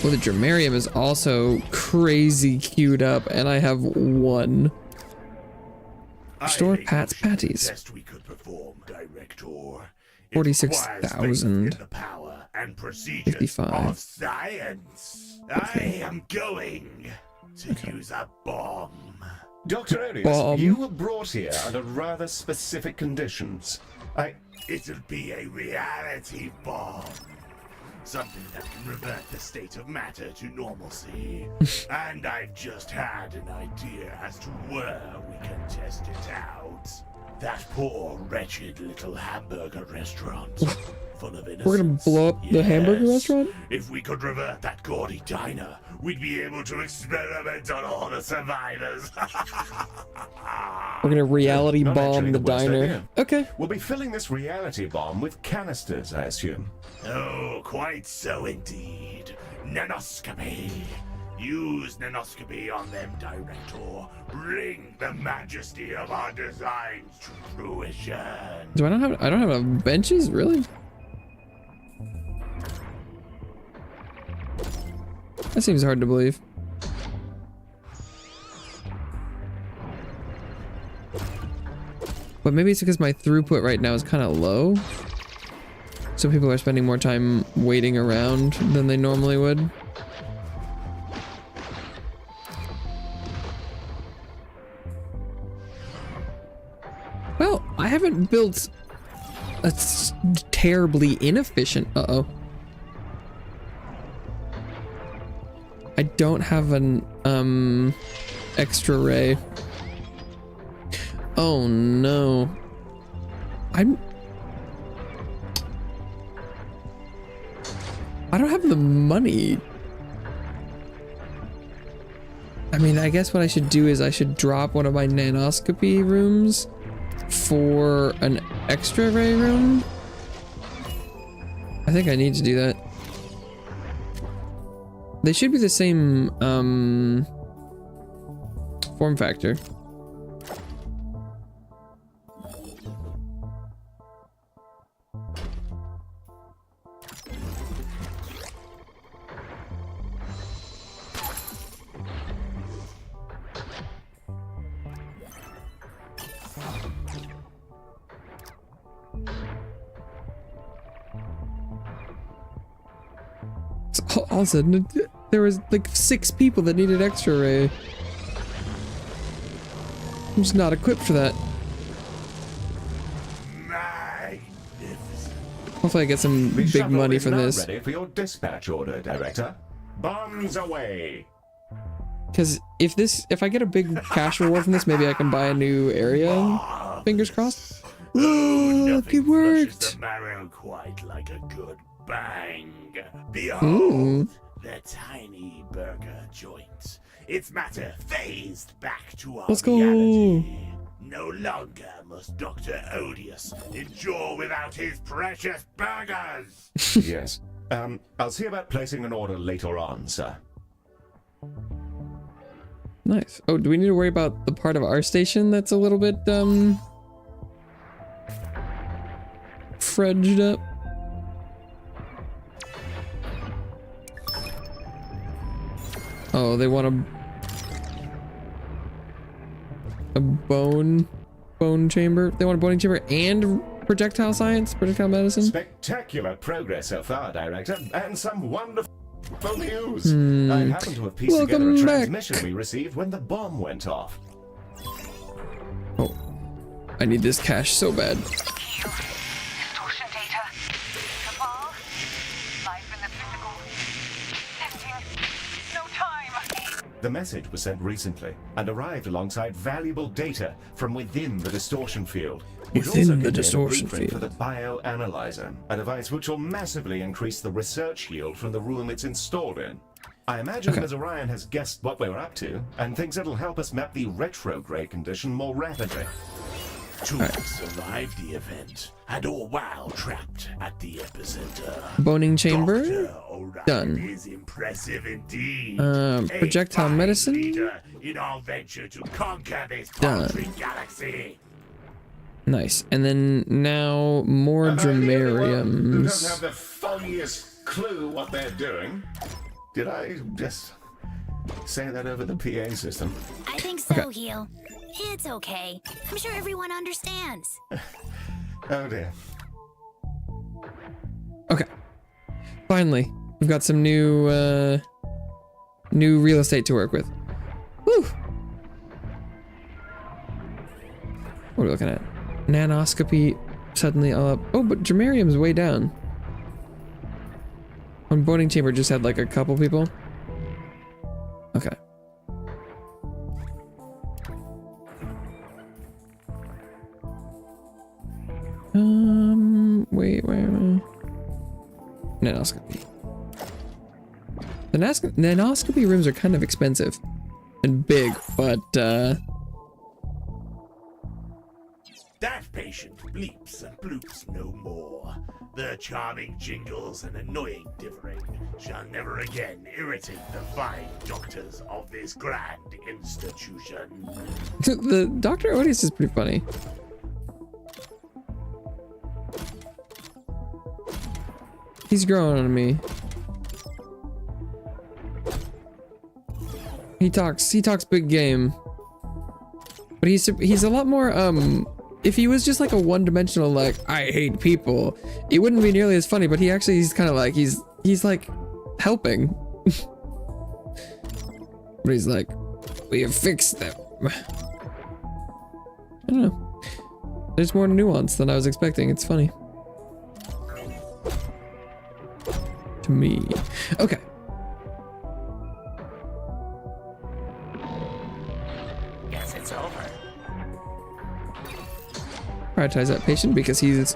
Well, the Dramarium is also crazy queued up, and I have one. Restore Pat's Patties. Best we could perform, Director. 46,000. The power and procedures 55. of science. I am going to use a bomb. Dr. Odious, Bomb. you were brought here under rather specific conditions. It'll be a reality bomb. Something that can revert the state of matter to normalcy. And I've just had an idea as to where we can test it out. That poor, wretched little hamburger restaurant. Full of innocence. We're gonna blow up the hamburger restaurant? If we could revert that gaudy diner, we'd be able to experiment on all the survivors. We're gonna reality Not bomb actually the worst diner. idea. Okay. We'll be filling this reality bomb with canisters, I assume. Oh, quite so indeed. Nanoscopy. Use nanoscopy on them, Director. Bring the majesty of our designs to fruition. Do I don't have enough benches, really? That seems hard to believe. But maybe it's because my throughput right now is kind of low. So people are spending more time waiting around than they normally would. Well, I haven't built a terribly inefficient... Uh-oh. I don't have an, extra ray. Oh, no. I don't have the money. I mean, I guess what I should do is I should drop one of my nanoscopy rooms for an extra ray room. I think I need to do that. They should be the same form factor. All of a sudden, there was like 6 people that needed extra ray. I'm just not equipped for that. Hopefully I get some The big shuttle money is from now this. ready for your dispatch order, Director. Bombs away. Because if I get a big cash reward from this, maybe I can buy a new area. Fingers crossed. Look, it worked. The marrow quite like a good bang. Behold, the tiny burger joint. Its matter phased back to our Let's go. reality. No longer must Dr. Odious endure without his precious burgers. Yes. I'll see about placing an order later on, sir. Nice. Oh, do we need to worry about the part of our station that's a little bit fudged up? Oh, they want a bone chamber? They want a boning chamber and projectile science? Projectile medicine? Spectacular progress so far, Director, and some wonderful news. I happen to have pieced together a Welcome back. transmission we received when the bomb went off. Oh, I need this cash so bad. Distortion data. Cabal. Life in the physical. Testing. No time. The message was sent recently and arrived alongside valuable data from within the distortion field. It also Within the contained a distortion blueprint field. for the bioanalyzer, a device which will massively increase the research yield from the room it's installed in. I imagine Ms. Orion has guessed what we were up to and thinks it'll help us map the retrograde condition more rapidly. Troops survived the event and all while trapped at the epicenter. Boning chamber. Dr. Orion Done. is impressive indeed. Projectile A fine medicine. leader in our venture to conquer this Done. paltry galaxy. Nice. And then now more Who don't dramariums. have the foggiest clue what they're doing. Did I just say that over the PA system? I think so, Heel. It's okay. I'm sure everyone understands. Oh dear. Okay. Finally, we've got some new real estate to work with. Woo! What are we looking at? Nanoscopy suddenly up. Oh, but dramarium's way down. On boarding chamber just had like a couple people. Okay. Wait, where am I? Nanoscopy. The nanoscopy rooms are kind of expensive and big, but That patient bleeps and bloops no more. Their charming jingles and annoying differing shall never again irritate the fine doctors of this grand institution. the Dr. Odious is pretty funny. He's growing on me. He talks big game. But he's a lot more, if he was just like a one-dimensional, like, I hate people, it wouldn't be nearly as funny, but he's kind of like, he's like helping. But he's like, we have fixed them. I don't know. There's more nuance than I was expecting. It's funny. To me. Okay. Guess it's over. Prioritize that patient because he's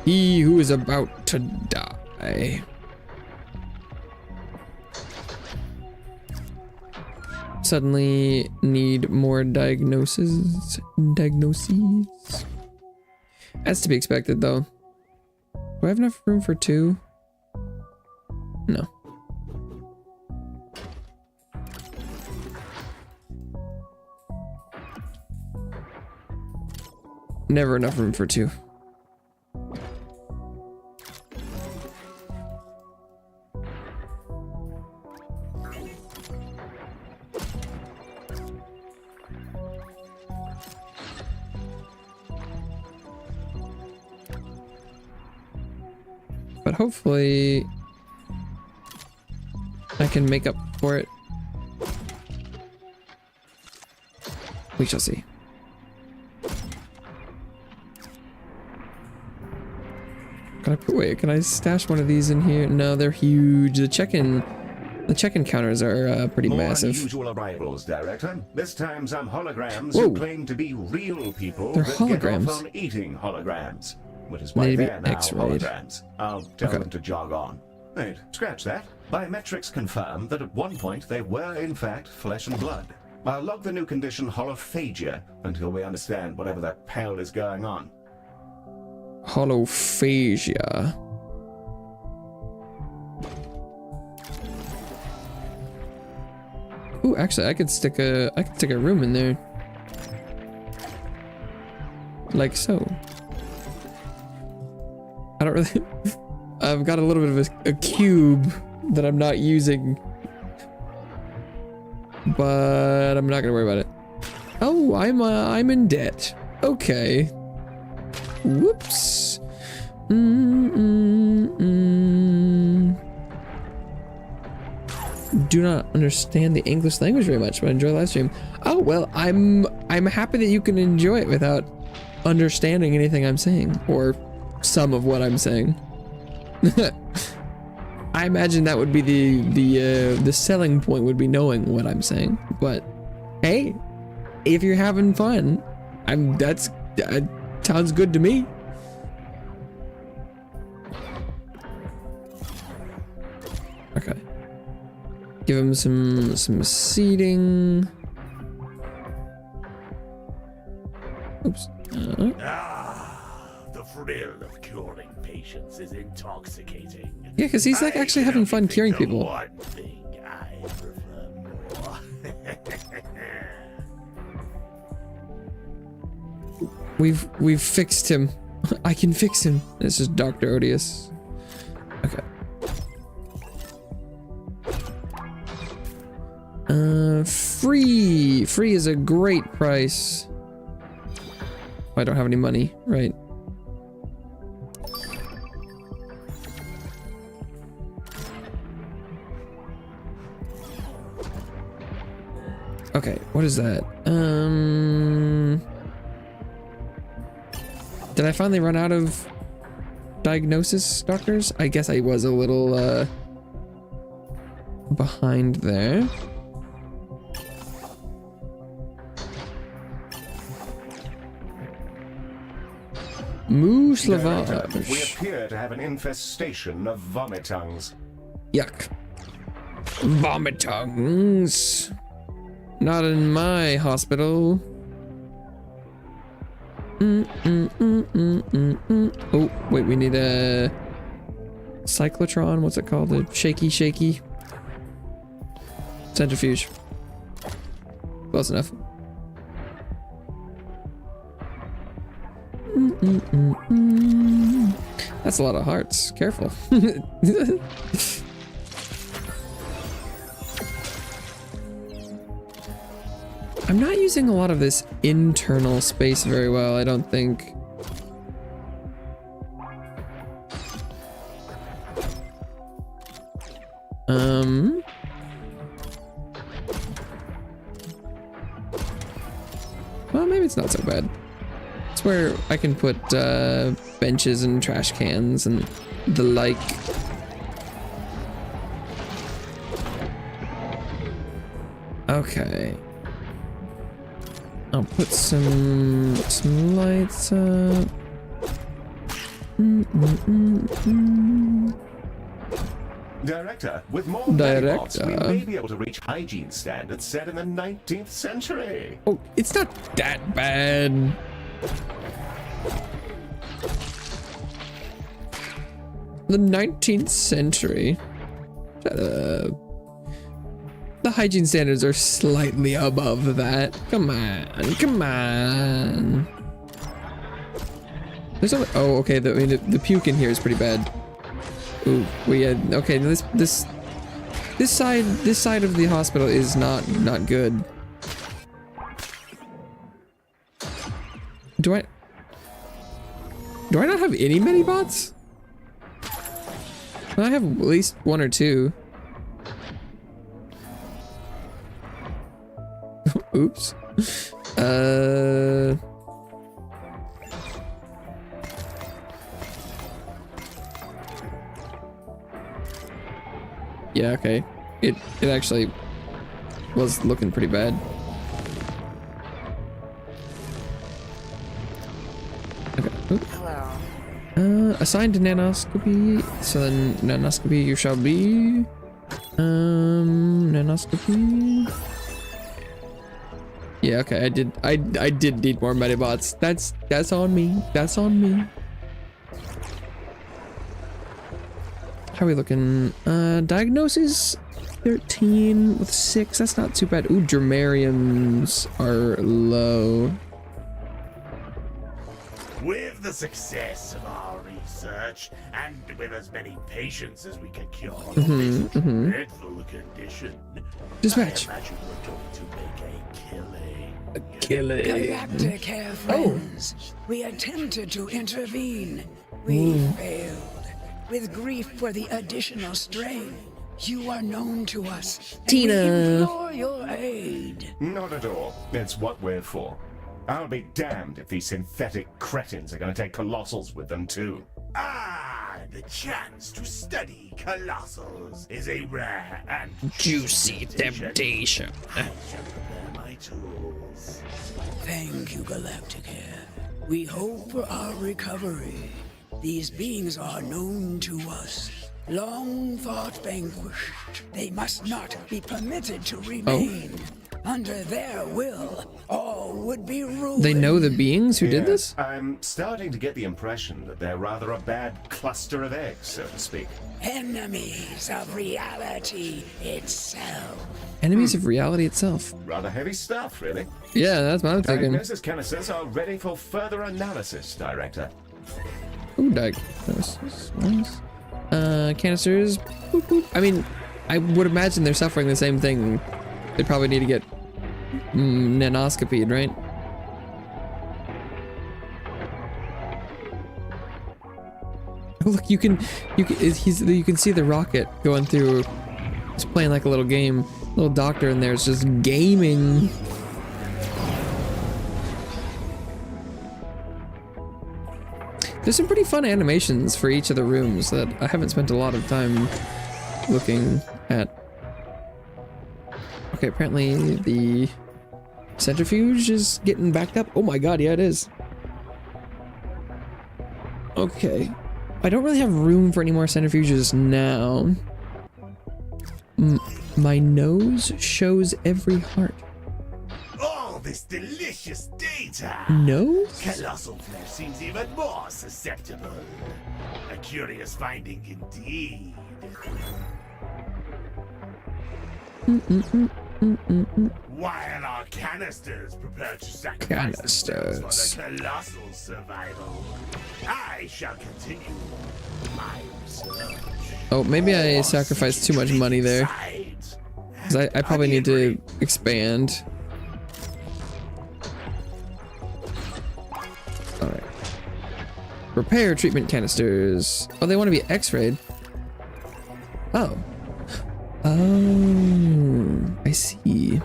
he who is about to die. Suddenly need more diagnoses. That's to be expected though. Do I have enough room for 2? No. Never enough room for 2. But hopefully I can make up for it. We shall see. Can I stash one of these in here? No, they're huge. The check-in counters are pretty massive. Unusual arrivals, Director. This time some holograms Whoa. who claim to be real people They're that get holograms. off on eating holograms. Which is why Maybe they're now X-rayed. holograms. I'll tell them to jog on. Wait, scratch that. Biometrics confirm that at one point they were in fact flesh and blood. I'll log the new condition holophagia until we understand whatever the hell is going on. Holophagia. Ooh, actually, I could stick a room in there, like so. I don't really. I've got a little bit of a cube that I'm not using, but I'm not gonna worry about it. Oh, I'm in debt. Okay. Whoops. Do not understand the English language very much, but I enjoy live stream. Oh well, I'm happy that you can enjoy it without understanding anything I'm saying or some of what I'm saying. I imagine that would be the selling point, would be knowing what I'm saying. But hey, if you're having fun, that sounds good to me. Okay. Give him some seating. Oops. The thrill of curing patients is intoxicating. Yeah, because he's like actually having fun curing people. One thing I prefer more. We've fixed him. I can fix him. This is Dr. Odious. Okay. Free. Free is a great price. I don't have any money, right? Okay, what is that? Did I finally run out of diagnosis doctors? I guess I was a little behind there. Moose Director, we lavage. appear to have an infestation of vomitungs. Yuck. Vomitungs. Not in my hospital. Oh, wait, we need a cyclotron. What's it called? A shaky centrifuge. Close enough. That's a lot of hearts. Careful. I'm not using a lot of this internal space very well, I don't think. Well, maybe it's not so bad. It's where I can put benches and trash cans and the like. Okay. I'll put some lights up. Director, with more medibots, we may be able to reach hygiene standards set in the 19th century. Oh, it's not that bad. The 19th century? Shut up. The hygiene standards are slightly above that. Come on. There's only, oh, okay. The puke in here is pretty bad. Ooh, we had, okay. This side of the hospital is not good. Do I not have any medibots? I have at least one or two. Oops. Yeah, okay. It actually was looking pretty bad. Okay. Hello. Assigned to nanoscopy. So then nanoscopy you shall be. Nanoscopy. Yeah, okay, I did need more medibots. That's on me. That's on me. How are we looking? Diagnosis 13 with 6. That's not too bad. Ooh, germariums are low. With the success of our research, and with as many patients as we can cure of this dreadful condition, Dispatch. I imagine we're going to make a killing. A killing. Galacticare friends, we attempted to intervene. We failed. With grief for the additional strain, you are known to us. Tina. We implore your aid. Not at all. It's what we're for. I'll be damned if these synthetic cretins are going to take colossals with them too. Ah, the chance to study colossals is a rare and Juicy temptation. I shall prepare my tools. Thank you, Galacticare. We hope for our recovery. These beings are known to us. Long thought vanquished. They must not be permitted to remain. Under their will, all would be ruined. They know the beings who did Yes, this? I'm starting to get the impression that they're rather a bad cluster of eggs, so to speak. Enemies of reality itself. Enemies of reality itself. Rather heavy stuff, really. Yeah, that's what I'm thinking. Diagnosis canisters are ready for further analysis, Director. Ooh, diagnosis. Nice. Canisters. Boop, boop. I mean, I would imagine they're suffering the same thing. They probably need to get nanoscopied, right? Oh, look, you can see the rocket going through. He's playing like a little game. Little doctor in there is just gaming. There's some pretty fun animations for each of the rooms that I haven't spent a lot of time looking at. Okay, apparently the centrifuge is getting backed up. Oh my god, yeah, it is. Okay. I don't really have room for any more centrifuges now. My nose shows every heart. All this delicious data! Nose? Colossal flesh seems even more susceptible. A curious finding indeed. While our canisters prepare to sacrifice themselves for the colossal survival, I shall continue my research. Oh, maybe I sacrificed too much money there. 'Cause I probably need to expand. Alright. Repair treatment canisters. Oh, they want to be x-rayed. Oh. Oh, I see.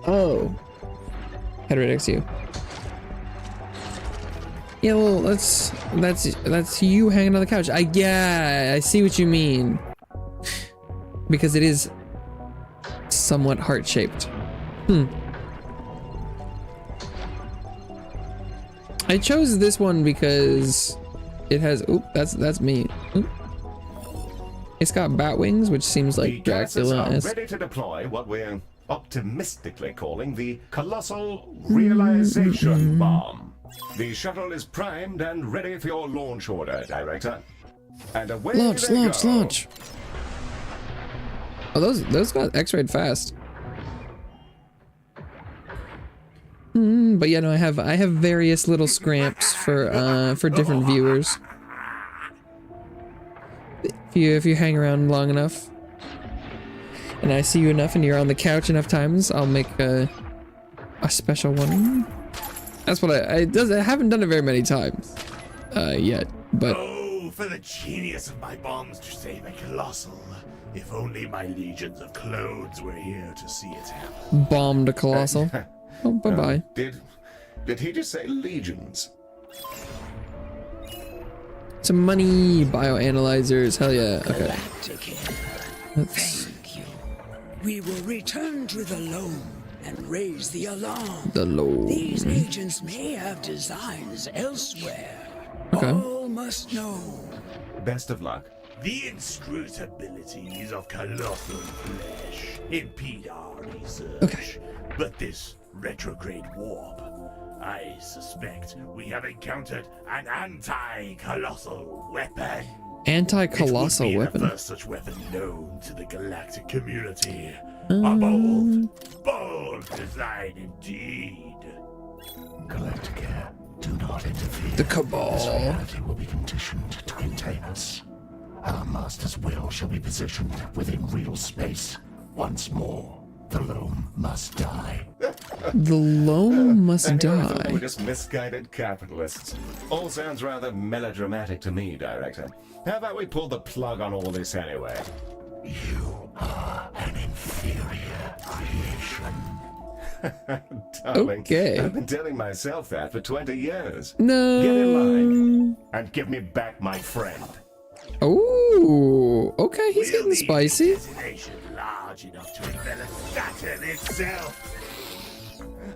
Oh. Heterodox you. Yeah, well, that's you hanging on the couch. Yeah, I see what you mean. Because it is somewhat heart-shaped. I chose this one because it has. Oop, that's me. Oop. It's got bat wings, which seems like Dracula. Are ready to deploy what we're optimistically calling the Colossal Realization Bomb. The shuttle is primed and ready for your launch order, Director. And away they go. Launch. Oh, those got x-rayed fast. But yeah, no, I have various little scramps for different viewers. If you hang around long enough, and I see you enough, and you're on the couch enough times, I'll make a special one. That's what I haven't done it very many times yet, but. Oh, for the genius of my bombs to save a colossal! If only my legions of clones were here to see it happen. Bombed a colossal. Oh, bye-bye. Did he just say legions? Some money, bioanalyzers, hell yeah. Okay. Thank you. We will return to the loam and raise the alarm. The loam. These agents may have designs elsewhere. Okay. All must know. Best of luck. The inscrutabilities of colossal flesh impede our research. Okay. But this retrograde warp, I suspect we have encountered an anti-colossal weapon. Anti-colossal weapon? The first such weapon known to the galactic community. A bold design indeed. Galacticare, do not interfere. The Cabal. This reality will be conditioned to contain us. Our master's will shall be positioned within real space. Once more, the loam must die. The loam must I thought die. we were just misguided capitalists. All sounds rather melodramatic to me, Director. How about we pull the plug on all this anyway? You are Darling, Okay. I've been telling myself that for 20 years. No. Get in line and give me back my friend. Oh, okay, he's getting spicy. Destination large enough to envelop Saturn itself.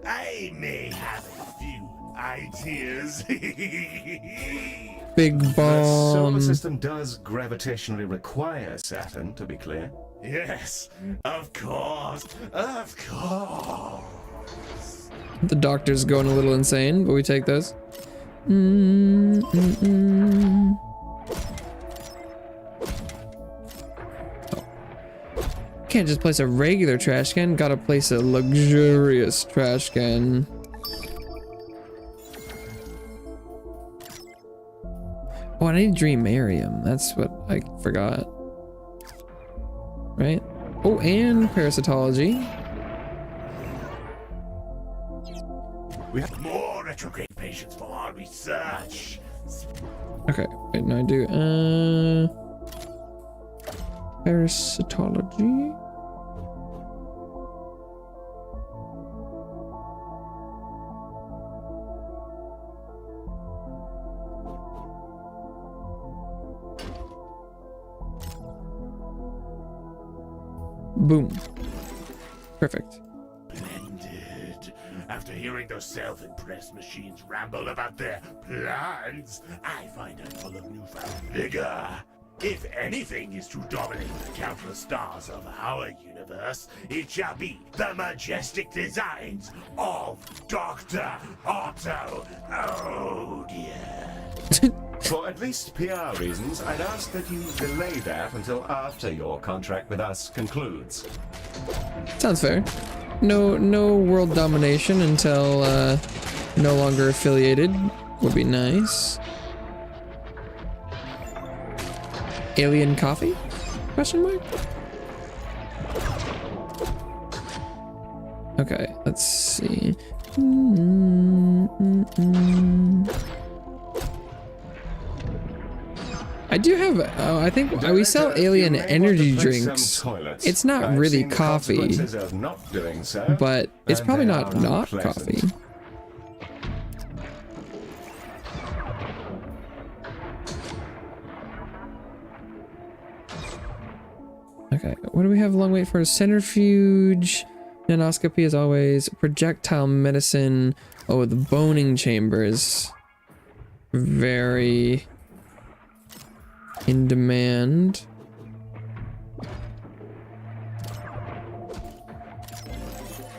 I may have a few ideas. Big The solar bomb. system does gravitationally require Saturn, to be clear. Yes, of course, of course. The doctor's going a little insane, but we take those. Can't just place a regular trash can, gotta place a luxurious trash can. Oh, I need Dreamarium. That's what I forgot. Right? Oh, and parasitology. We have more retrograde patients for our research. Okay, wait, no, I do. Parasitology. Boom. Perfect. Splendid. After hearing those self-impressed machines ramble about their plans, I find them full of newfound vigor. If anything is to dominate the countless stars of our universe, it shall be the majestic designs of Dr. Otto Odious. For at least PR reasons, I'd ask that you delay that until after your contract with us concludes. Sounds fair. No world domination until no longer affiliated would be nice. Alien coffee? Question mark? Okay, let's see. I do have, I think we sell alien energy drinks. It's not really coffee, but it's probably not coffee. Okay, what do we have long wait for? Centrifuge, nanoscopy as always, projectile medicine. Oh, the boning chambers. Very in demand.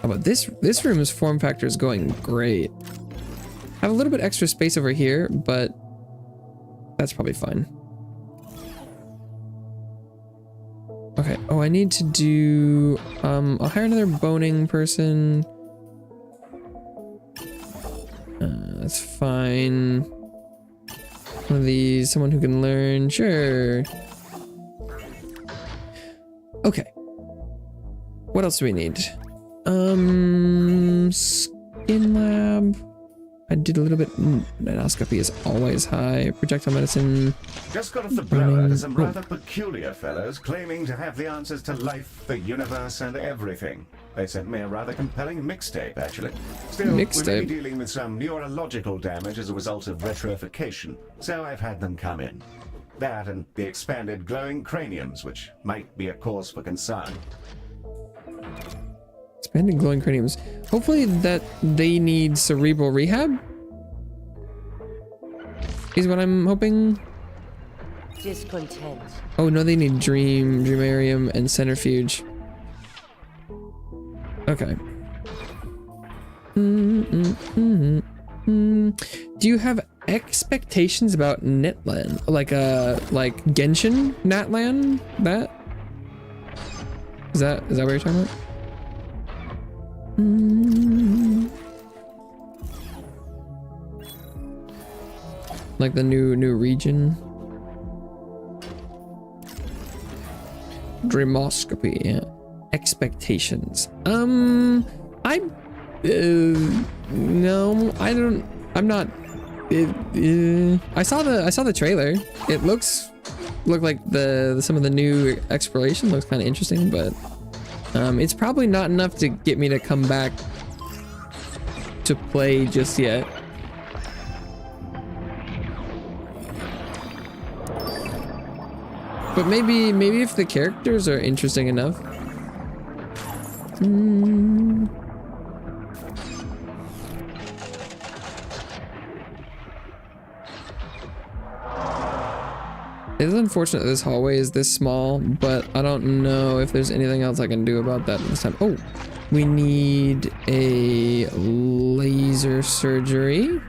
Oh, but this room's form factor is going great. I have a little bit extra space over here, but that's probably fine. Okay, oh, I need to do, I'll hire another boning person. That's fine. One of these, someone who can learn, sure. Okay. What else do we need? Skin lab. I did a little bit. Nanoscopy is always high. Projectile medicine. Just got off the blower to some rather peculiar fellows claiming to have the answers to life, the universe, and everything. They sent me a rather compelling mixtape, actually. Still, we may be dealing with some neurological damage as a result of retroification, so I've had them come in. That and the expanded glowing craniums, which might be a cause for concern. Expanded glowing craniums. Hopefully that they need cerebral rehab is what I'm hoping. Discontent. Oh no, they need dreamarium and centrifuge. Okay. Do you have expectations about Netland? Like Genshin Natlan? Is that what you're talking about? Like the new region. Dreamoscopy, yeah. Expectations. No, I'm not. I saw the trailer. It looked like some of the new exploration looks kind of interesting, but it's probably not enough to get me to come back to play just yet. But maybe if the characters are interesting enough. It is unfortunate this hallway is this small, but I don't know if there's anything else I can do about that this time. Oh, we need a laser surgery.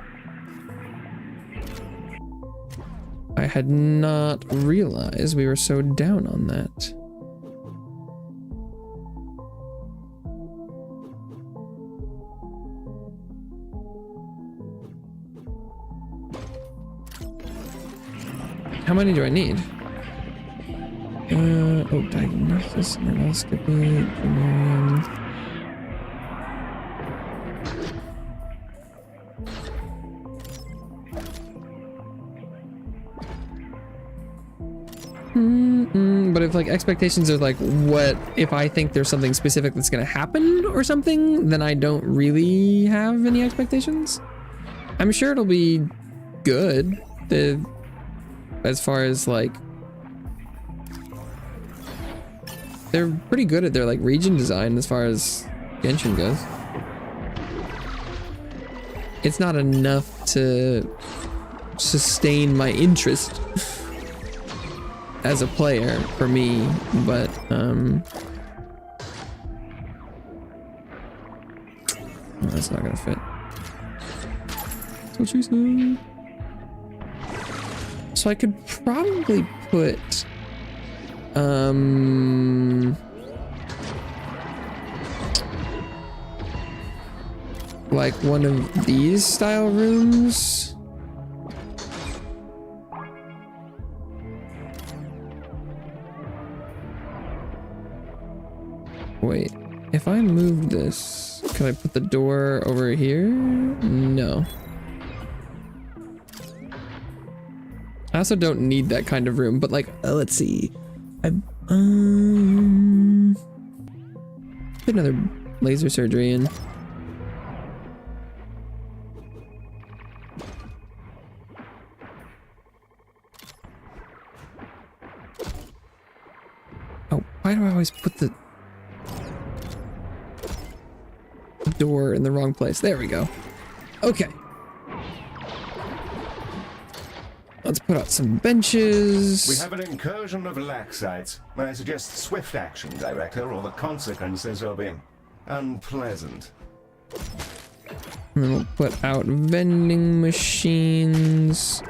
I had not realized we were so down on that. How many do I need? Oh, diagnosis, endoscopy, Marion. But if like expectations are like, what if I think there's something specific that's gonna happen or something, then I don't really have any expectations. I'm sure it'll be good. As far as like, they're pretty good at their like region design as far as Genshin goes. It's not enough to sustain my interest as a player for me, but oh, that's not gonna fit. That's what she said. So I could probably put like one of these style rooms. Wait, if I move this, can I put the door over here? No. I also don't need that kind of room, but like, let's see. Put another laser surgery in. Oh, why do I always put the door in the wrong place? There we go. Okay. Let's put out some benches. We have an incursion of Laxites. I suggest swift action, Director, or the consequences will be unpleasant. And then we'll put out vending machines.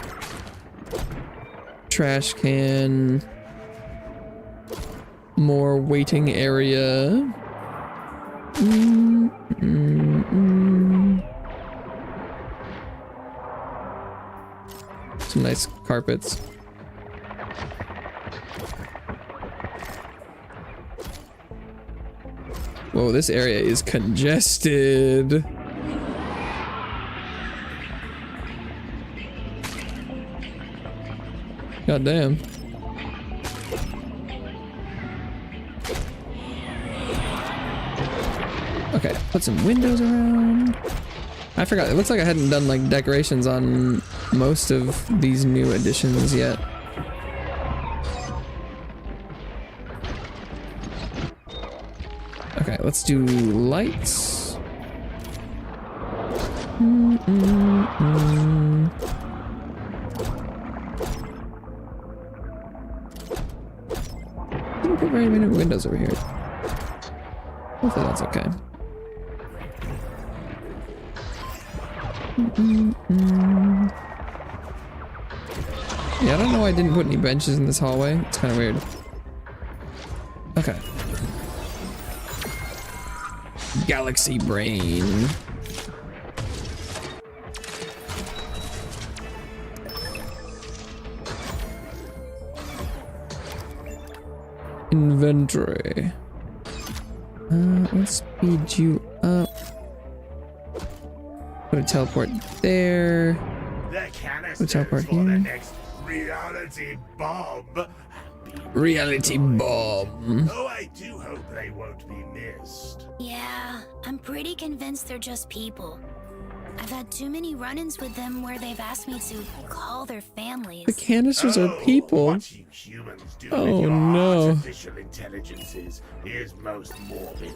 Trash can. More waiting area. Some nice carpets. Whoa, this area is congested. God damn. Okay, put some windows around. I forgot, it looks like I hadn't done like decorations on most of these new additions yet. Okay, let's do lights. Didn't put very many windows over here. Hopefully that's okay. Yeah, I don't know why I didn't put any benches in this hallway. It's kind of weird. Okay. Galaxy brain. Inventory. Let's speed you up. Put a teleport there. Put a teleport here. Reality bomb. Reality bomb. Oh, I do hope they won't be missed. Yeah, I'm pretty convinced they're just people. I've had too many run-ins with them where they've asked me to call their families. The canisters are people. What you humans do Oh, with your no. artificial intelligences is most morbid.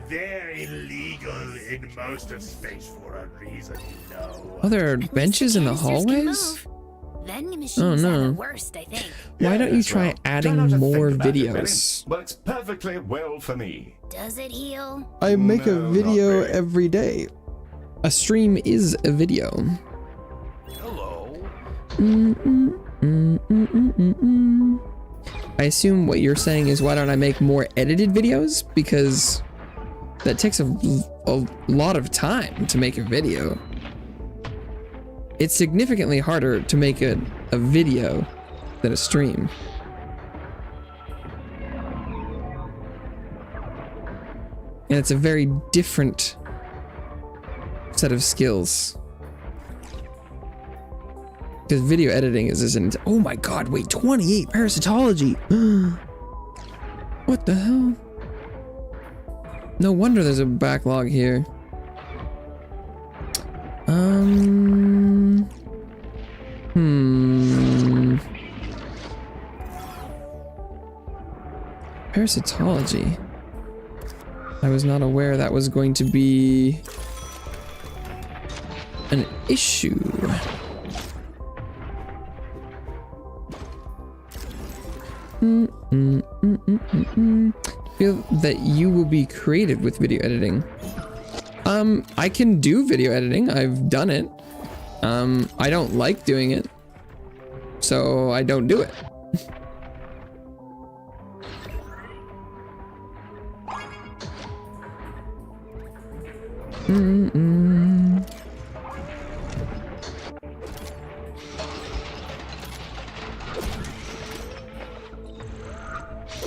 They're illegal in most of space for a reason, you know. Oh, there are benches in the hallways? Vending machines Oh, no. are the worst, I think. Why don't you Yes, try well, adding try not to more think about it, videos? Benny. Works perfectly well for me. Does it heal? I make a No, not video really. every day. A stream is a video. Hello. I assume what you're saying is why don't I make more edited videos? Because that takes a lot of time to make a video. It's significantly harder to make a video than a stream. And it's a very different set of skills. Because video editing isn't. Oh my god, wait, 28 parasitology. What the hell? No wonder there's a backlog here. Parasitology. I was not aware that was going to be an issue. Feel that you will be creative with video editing. I can do video editing. I've done it. I don't like doing it, so I don't do it.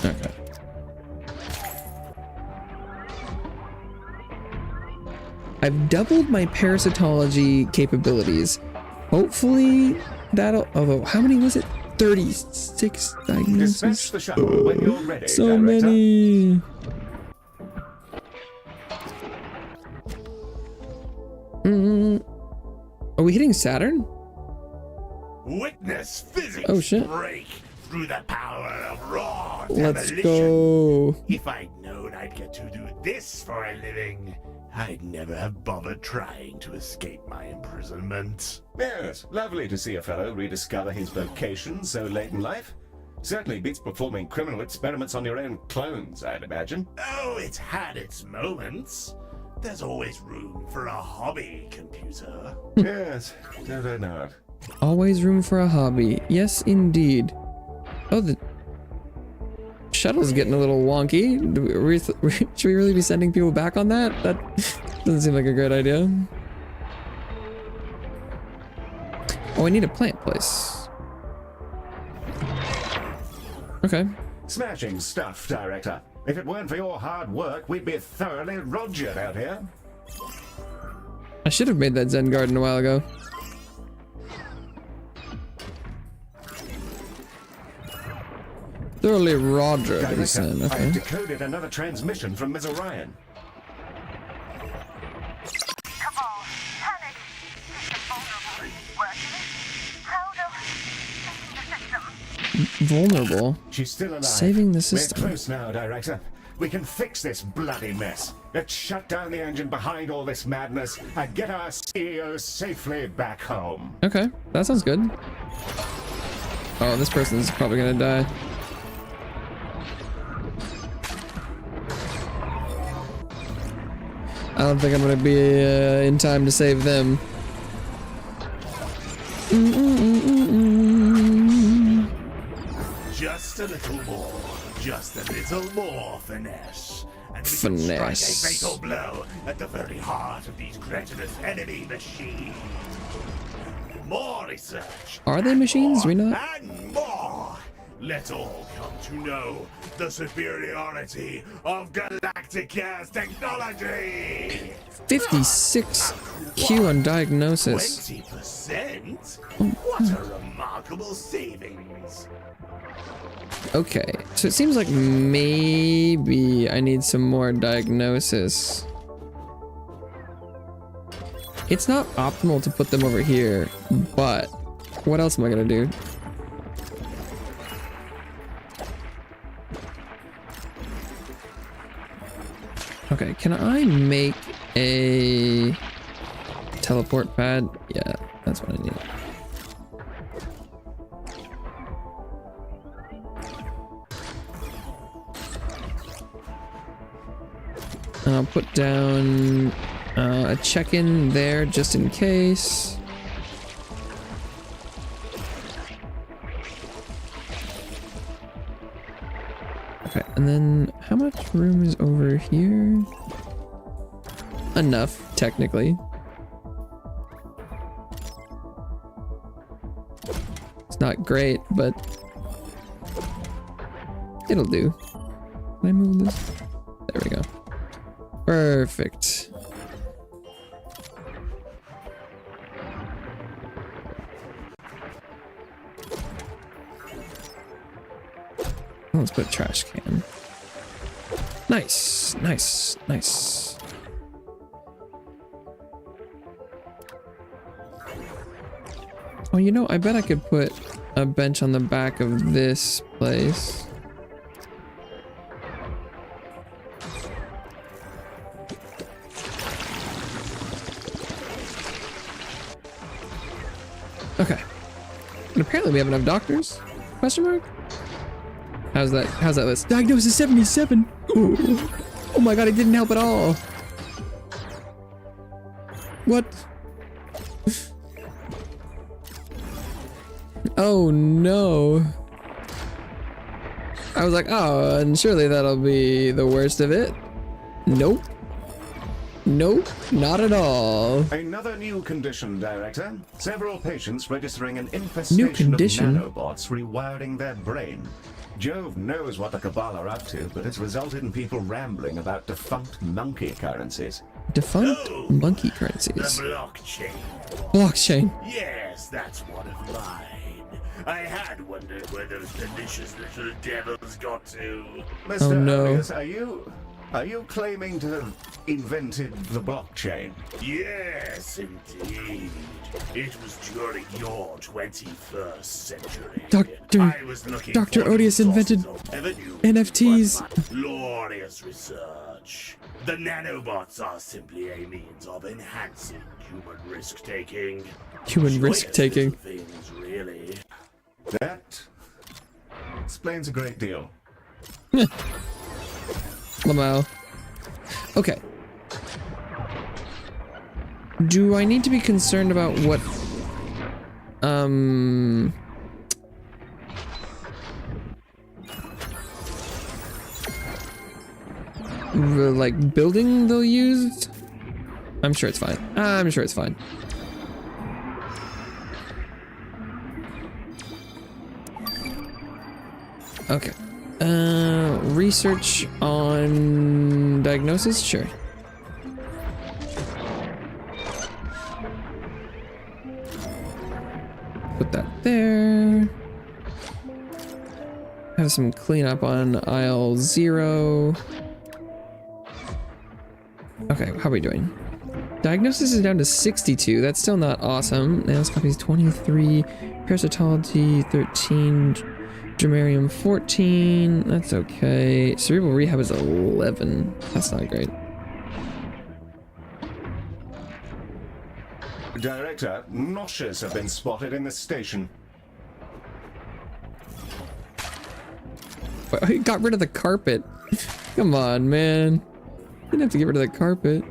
Okay. I've doubled my parasitology capabilities. Hopefully that'll, although how many was it? 36 diagnoses? Dispatch the shuttle when you're ready, So Director. many. Are we hitting Saturn? Witness physics Oh, shit. break through the power of raw Let's demolition. go. If I'd known I'd get to do this for a living, I'd never have bothered trying to escape my imprisonment. Yes, lovely to see a fellow rediscover his vocation so late in life. Certainly beats performing criminal experiments on your own clones, I'd imagine. Oh, it's had its moments. There's always room for a hobby, computer. Yes, don't I know it. Always room for a hobby. Yes, indeed. Oh, the shuttle's getting a little wonky. Should we really be sending people back on that? That doesn't seem like a great idea. Oh, I need a plant place. Okay. Smashing stuff, Director. If it weren't for your hard work, we'd be thoroughly Rogered out here. I should have made that Zen garden a while ago. Thoroughly Roger, he said. I've Okay. decoded another transmission from Ms. Orion. Cabal, panic. System vulnerable. Working. How do? Saving the system. Vulnerable. She's still alive. Saving the system. We're close now, Director. We can fix this bloody mess. Let's shut down the engine behind all this madness and get our CEO safely back home. Okay, that sounds good. Oh, this person's probably gonna die. I don't think I'm gonna be in time to save them. Just a little more. Just a little more finesse. And we can strike a Finesse. fatal blow at the very heart of these cretinous enemy machines. More research. Are they machines? Do we know that? And more. Let's all come to know the superiority of Galacticare's technology. 56 Q on diagnosis. 20%? What a remarkable savings. Okay, so it seems like maybe I need some more diagnosis. It's not optimal to put them over here, but what else am I gonna do? Okay, can I make a teleport pad? Yeah, that's what I need. I'll put down a check-in there just in case. Okay, and then how much room is over here? Enough, technically. It's not great, but it'll do. Can I move this? There we go. Perfect. Let's put a trash can. Nice, nice, nice. Oh, you know, I bet I could put a bench on the back of this place. Okay. And apparently we have enough doctors? Question mark? How's that list? Diagnosis 77! Ooh. Oh my god, it didn't help at all! What? Oh no. I was like, oh, and surely that'll be the worst of it. Nope. Nope, not at all. Another new condition, Director. Several patients registering an infestation of nanobots rewiring their brain. Jove knows what the Cabal are up to, but it's resulted in people rambling about defunct monkey currencies. Defunct monkey currencies? The blockchain. Blockchain. Yes, that's one of mine. I had wondered where those delicious little devils got to. Mr. Oh no. Arias, are you claiming to have invented the blockchain? Yes, indeed. It was during your 21st century. Dr. Odious invented NFTs. Glorious research. The nanobots are simply a means of enhancing human risk-taking. Human risk-taking. Things, really. That explains a great deal. Lamau. Okay. Do I need to be concerned about what like building they'll use? I'm sure it's fine. I'm sure it's fine. Okay. Research on diagnosis? Sure. Put that there. Have some cleanup on aisle 0. Okay, how are we doing? Diagnosis is down to 62. That's still not awesome. Nanoscopy is 23. Parasitology 13. Dramarium 14. That's okay. Cerebral rehab is 11. That's not great. Director, noshes have been spotted in the station. But he got rid of the carpet. Come on, man. Didn't have to get rid of the carpet.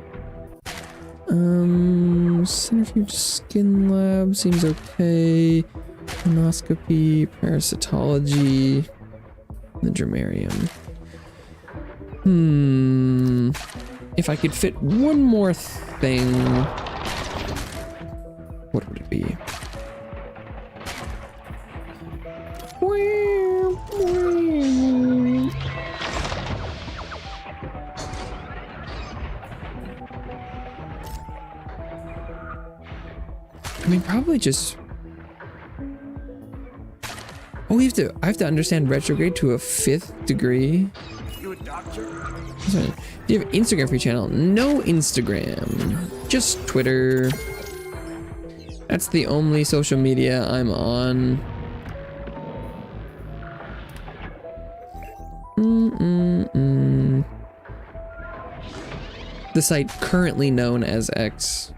Centrifuge skin lab seems okay. Nanoscopy, parasitology, the dramarium. If I could fit one more thing, what would it be? I mean, probably just. Oh, I have to understand retrograde to a 5th degree. You a doctor? Do you have Instagram for your channel? No Instagram, just Twitter. That's the only social media I'm on. The site currently known as X.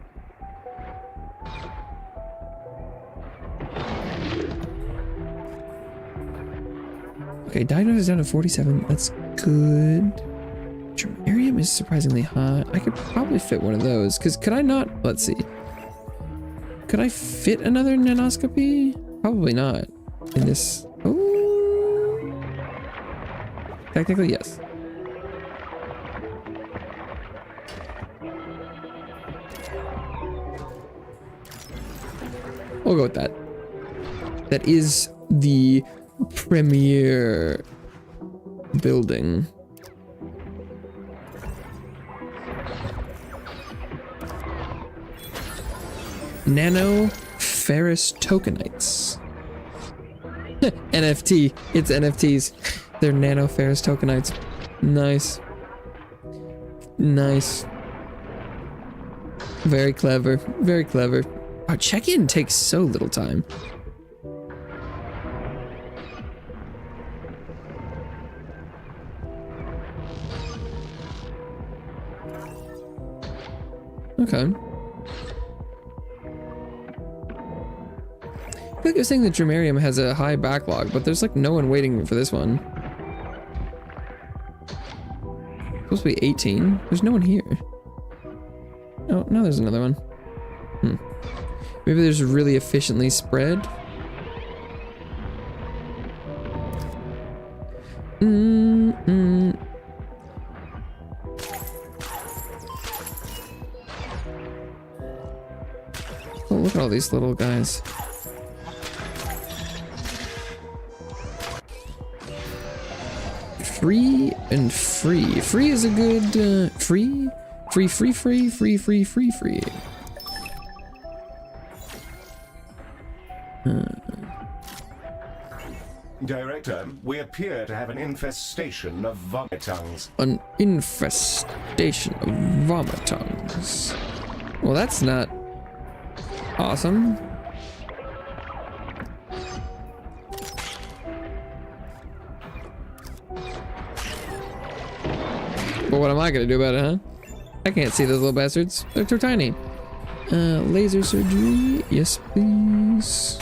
Okay, diagnosis is down to 47. That's good. Germarium is surprisingly hot. I could probably fit one of those. Because could I not? Let's see. Could I fit another nanoscopy? Probably not. In this. Oh. Technically, yes. We'll go with that. That is the premier building. Nano ferrous tokenites. NFT. It's NFTs. They're nano ferrous tokenites. Nice. Nice. Very clever. Very clever. Our check-in takes so little time. Okay. I feel like you're saying that Germarium has a high backlog, but there's like no one waiting for this one. It's supposed to be 18. There's no one here. Oh, no, there's another one. Maybe there's really efficiently spread. Oh, look at all these little guys. Free and free. Free is a good, free. Director, we appear to have an infestation of vomitungs. An infestation of vomitungs. Well, that's not awesome. But what am I gonna do about it, huh? I can't see those little bastards. They're too tiny. Laser surgery. Yes, please.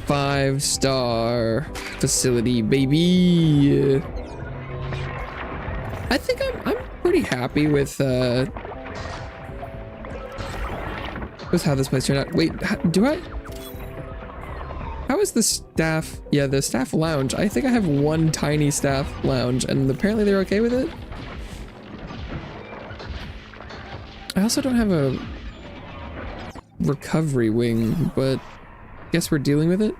Five-star facility, baby. I think I'm pretty happy with how this place turned out. Wait, how is the staff? Yeah, the staff lounge. I think I have one tiny staff lounge, and apparently they're okay with it. I also don't have a recovery wing, but guess we're dealing with it.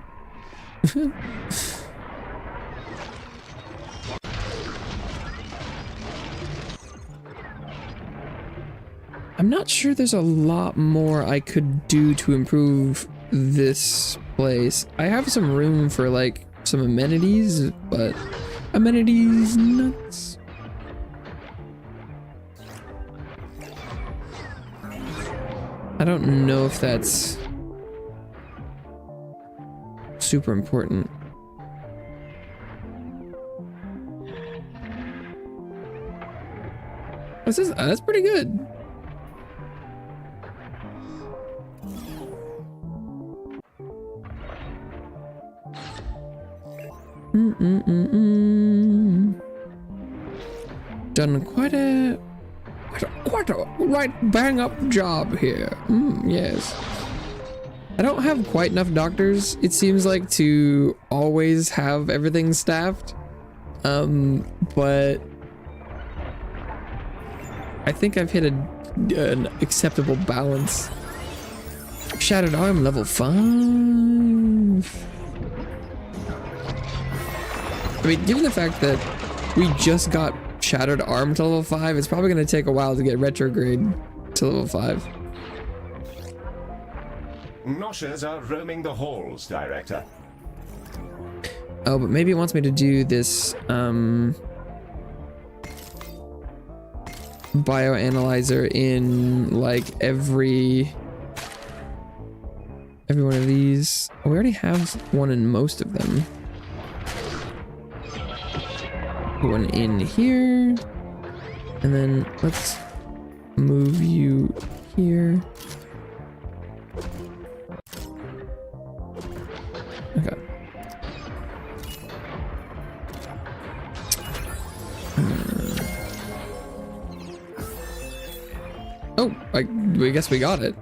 I'm not sure there's a lot more I could do to improve this place. I have some room for like some amenities, but amenities nuts. I don't know if that's super important. That's pretty good. Done quite a right bang up job here. Yes. I don't have quite enough doctors, it seems like, to always have everything staffed. But I think I've hit an acceptable balance. Shattered arm level 5. I mean, given the fact that we just got shattered arm to level 5, it's probably going to take a while to get retrograde to level 5. Noshers are roaming the halls, Director. Oh, but maybe it wants me to do this, bioanalyzer in like every one of these. Oh, we already have one in most of them. One in here, and then let's move you here. Okay. Oh, I guess we got it.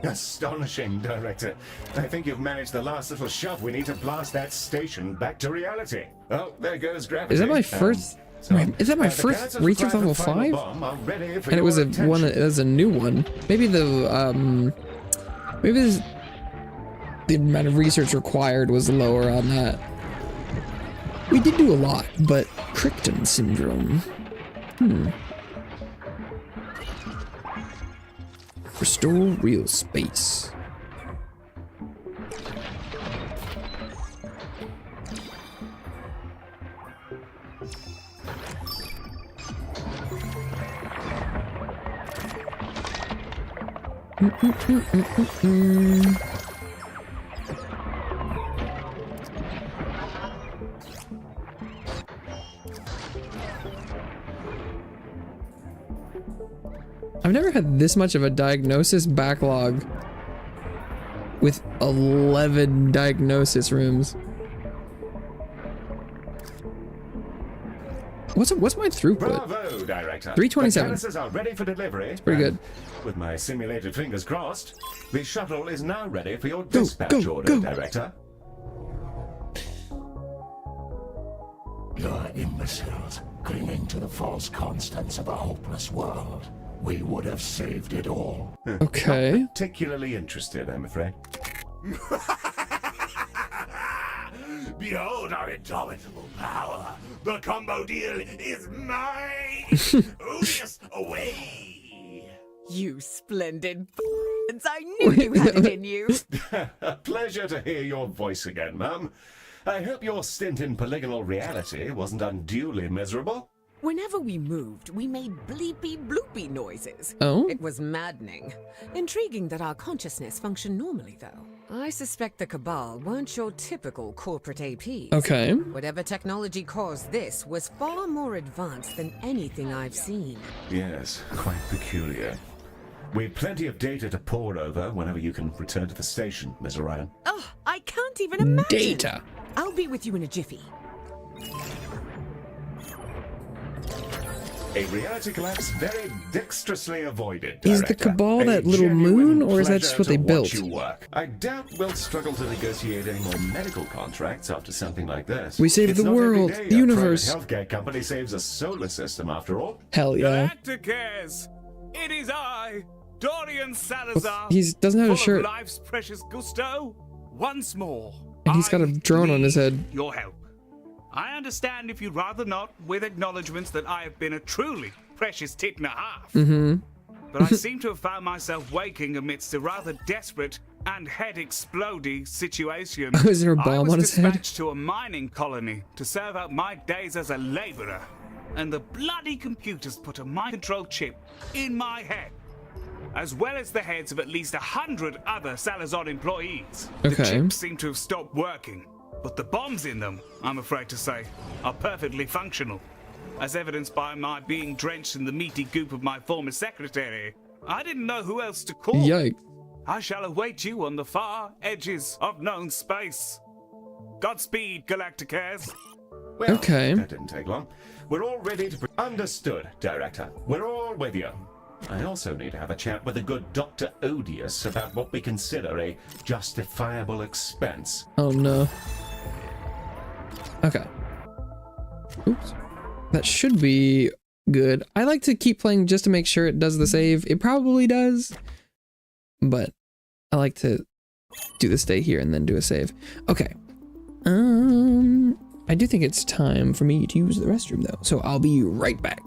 Astonishing, Director. I think you've managed the last little shove we need to blast that station back to reality. Oh, there goes gravity. Is that my first? Is that my first research level 5? And it was a one. It was a new one. Maybe the maybe the amount of research required was lower on that. We did do a lot, but Crichton syndrome. Restore real space. I've never had this much of a diagnosis backlog with 11 diagnosis rooms. What's my throughput? Bravo, Director. 327. The Genesis are ready for delivery. It's pretty good. With my simulated fingers crossed, the shuttle is now ready for your dispatch order, Director. You're imbeciles, clinging to the false constants of a hopeless world. We would have saved it all. Okay. Not particularly interested, I'm afraid. Behold our indomitable power. The combo deal is mine. Odious away. You splendid I knew you had it in you. A pleasure to hear your voice again, Mum. I hope your stint in polygonal reality wasn't unduly miserable. Whenever we moved, we made bleepy bloopy noises. Oh? It was maddening. Intriguing that our consciousness functioned normally, though. I suspect the Cabal weren't your typical corporate APs. Okay. Whatever technology caused this was far more advanced than anything I've seen. Yes, quite peculiar. We've plenty of data to pore over whenever you can return to the station, Ms. Orion. Oh, I can't even imagine. Data. I'll be with you in a jiffy. A reality collapse very dexterously avoided, Is Director. the Cabal A that little genuine moon, or is that pleasure just what to they watch built? you work. I doubt we'll struggle to negotiate any more medical contracts after something like this. We saved It's the not every world, day the a universe. private healthcare company saves a solar system, after all. Hell yeah. Galacticares! It is I, Dorian Salazar. He doesn't have a full shirt. Of life's precious gusto. Once more. And he's got a drone on his head. Your help. I understand if you'd rather not, with acknowledgements that I have been a truly precious tit and a half. But I seem to have found myself waking amidst a rather desperate and head-exploding situation. Oh, is there a bomb on his head? I was dispatched to a mining colony to serve out my days as a laborer, and the bloody computers put a mind-control chip in my head, as well as the heads of at least 100 other Salazar employees. Okay. The chips seem to have stopped working, but the bombs in them, I'm afraid to say, are perfectly functional. As evidenced by my being drenched in the meaty goop of my former secretary, I didn't know who else to call. Yikes. I shall await you on the far edges of known space. Godspeed, Galacticares. Well, Okay. that didn't take long. We're all ready to... Understood, Director. We're all with you. I also need to have a chat with the good Dr. Odious about what we consider a justifiable expense. Oh no. Okay. Oops. That should be good. I like to keep playing just to make sure it does the save. It probably does, but I like to do the stay here and then do a save. Okay. I do think it's time for me to use the restroom though, so I'll be right back.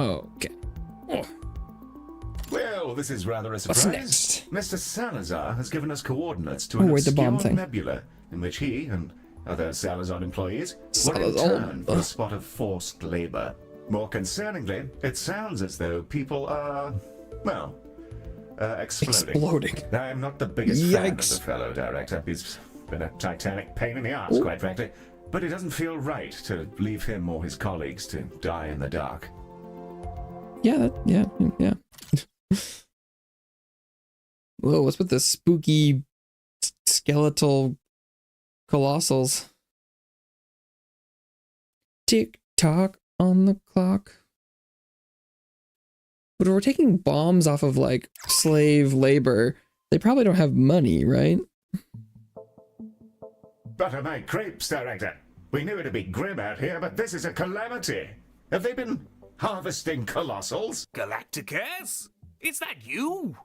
Okay. Oh. Well, this is rather a surprise. What's next? Mr. Salazar has given us coordinates to Oh, an wait, the bomb obscure thing. nebula in which he and other Salazar employees were in Salazar. turn for a spot of forced labor. More concerningly, it sounds as though people are, well, exploding. I'm not the biggest fan of the fellow director. He's been a titanic pain in the arse, quite frankly. But it doesn't feel right to leave him or his colleagues to die in the dark. Yeah. Whoa, what's with the spooky skeletal colossals? Tick tock on the clock. But if we're taking bombs off of, like, slave labor, they probably don't have money, right? Butter my crepes, director. We knew it'd be grim out here, but this is a calamity. Have they been harvesting colossals? Galacticares? Is that you?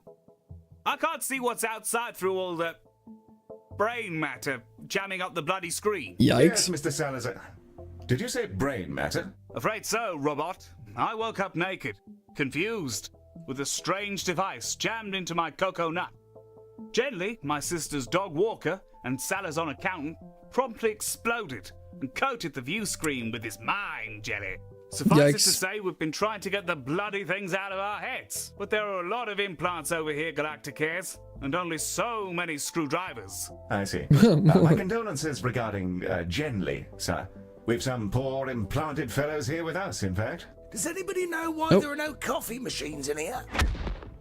I can't see what's outside through all the brain matter jamming up the bloody screen. Yes, Mr. Salazar. Did you say brain matter? Afraid so, robot. I woke up naked, confused, with a strange device jammed into my cocoa nut. Gently, my sister's dog Walker and Salazar accountant promptly exploded and coated the view screen with his mind jelly. Suffice it to say, we've been trying to get the bloody things out of our heads. But there are a lot of implants over here, Galacticares, and only so many screwdrivers. I see. My condolences regarding Genly, sir. We've some poor implanted fellows here with us, in fact. Does anybody know why there are no coffee machines in here?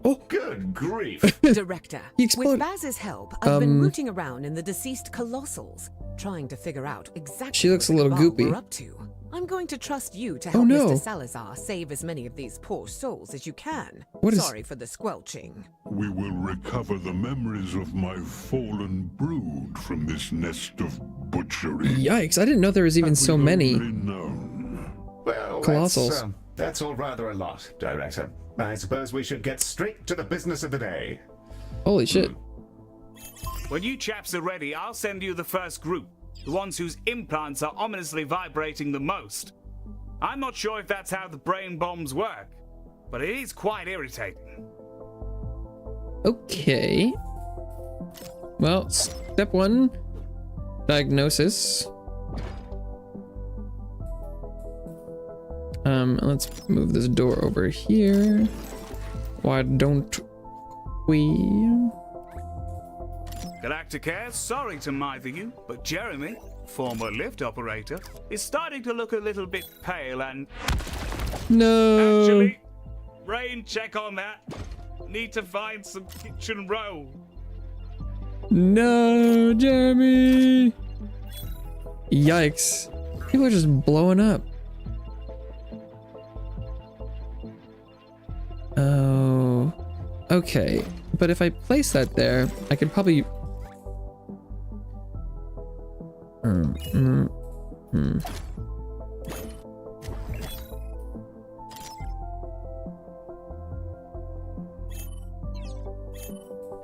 Oh, good grief. Director, with Baz's help, I've been rooting around in the deceased colossals, trying to figure out exactly She looks a what little cabal goopy. we're up to. I'm going to trust you to help Mr. Salazar save as many of these poor souls as you can. Sorry for the squelching. We will recover the memories of my fallen brood from this nest of butchery. Yikes, I didn't know there was even so many Well, colossals. that's all rather a lot, Director. I suppose we should get straight to the business of the day. Holy shit. When you chaps are ready, I'll send you the first group. The ones whose implants are ominously vibrating the most. I'm not sure if that's how the brain bombs work, but it is quite irritating. Okay. Well, step one, diagnosis. Let's move this door over here. Why don't we? Galacticare, sorry to mither you, but Jeremy, former lift operator, is starting to look a little bit pale and... No. Actually, rain check on that. Need to find some kitchen roll. No, Jeremy. Yikes. People are just blowing up. Oh. Okay. But if I place that there, I could probably...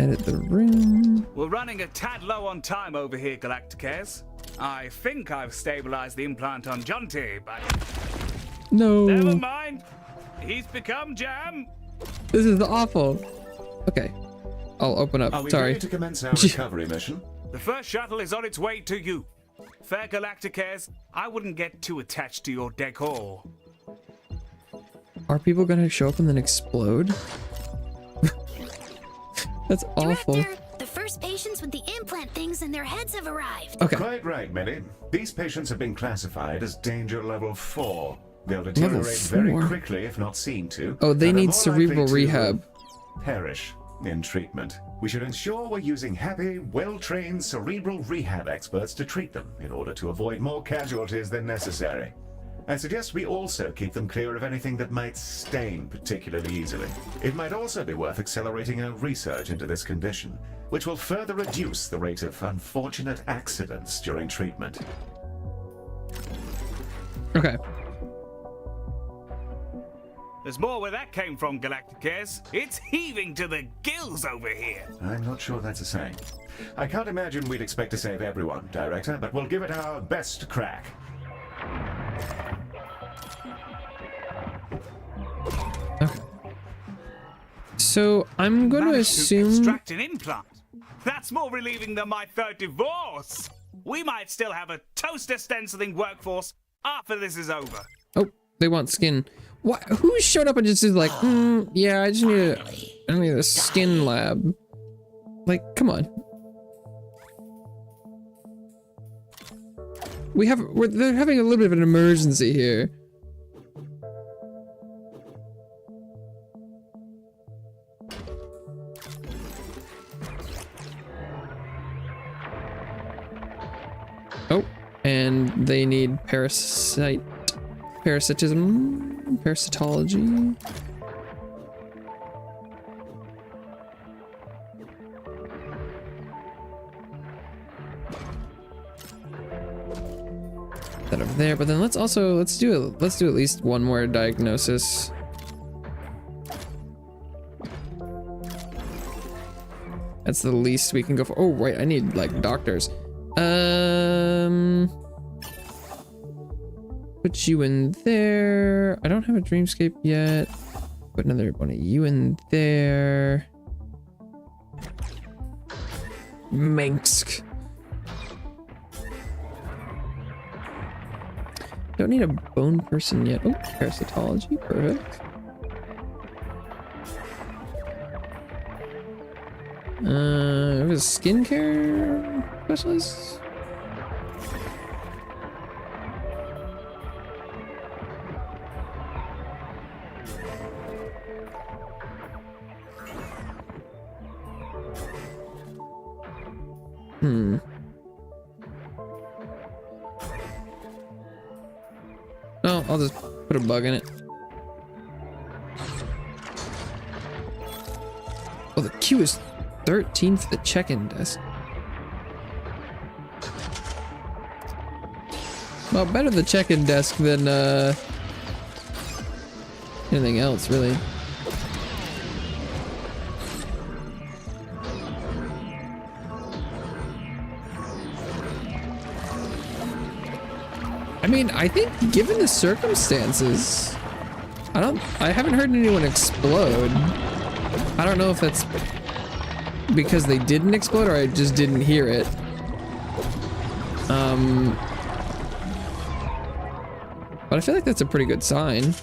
Edit the room. We're running a tad low on time over here, Galacticares. I think I've stabilized the implant on Jonty, but... No. Never mind. He's become jam. This is awful. Okay. I'll open up. Are we Sorry. ready to commence our recovery mission? The first shuttle is on its way to you. Fair Galacticares, I wouldn't get too attached to your decor. Are people gonna show up and then explode? That's awful. Director, the first patients with the implant things in their heads have arrived. Okay. Quite right, Millie. These patients have been classified as danger level 4. They'll deteriorate very quickly if not seen to. Oh, they and are need more cerebral likely to rehab. Perish in treatment. We should ensure we're using happy, well-trained cerebral rehab experts to treat them in order to avoid more casualties than necessary. I suggest we also keep them clear of anything that might stain particularly easily. It might also be worth accelerating our research into this condition, which will further reduce the rate of unfortunate accidents during treatment. Okay. There's more where that came from, Galacticares. It's heaving to the gills over here. I'm not sure that's a saying. I can't imagine we'd expect to save everyone, Director, but we'll give it our best crack. So I'm going to Managed assume. extract an implant. That's more relieving than my third divorce. We might still have a toaster stenciling workforce after this is over. Oh, they want skin. What? Who showed up and just is like, yeah, I just need a skin lab. Like, come on. They're having a little bit of an emergency here. Oh, and they need parasitism, parasitology. That over there, but then let's do at least one more diagnosis. That's the least we can go for. Oh, right, I need like doctors. Put you in there. I don't have a dreamscape yet. Put another one of you in there. Minsk. Don't need a bone person yet. Oh, parasitology, perfect. It was skincare specialist. No, I'll just put a bug in it. Oh, the queue is 13 for the check-in desk. Well, better the check-in desk than anything else, really. I mean, I think given the circumstances, I haven't heard anyone explode. I don't know if that's because they didn't explode or I just didn't hear it. But I feel like that's a pretty good sign.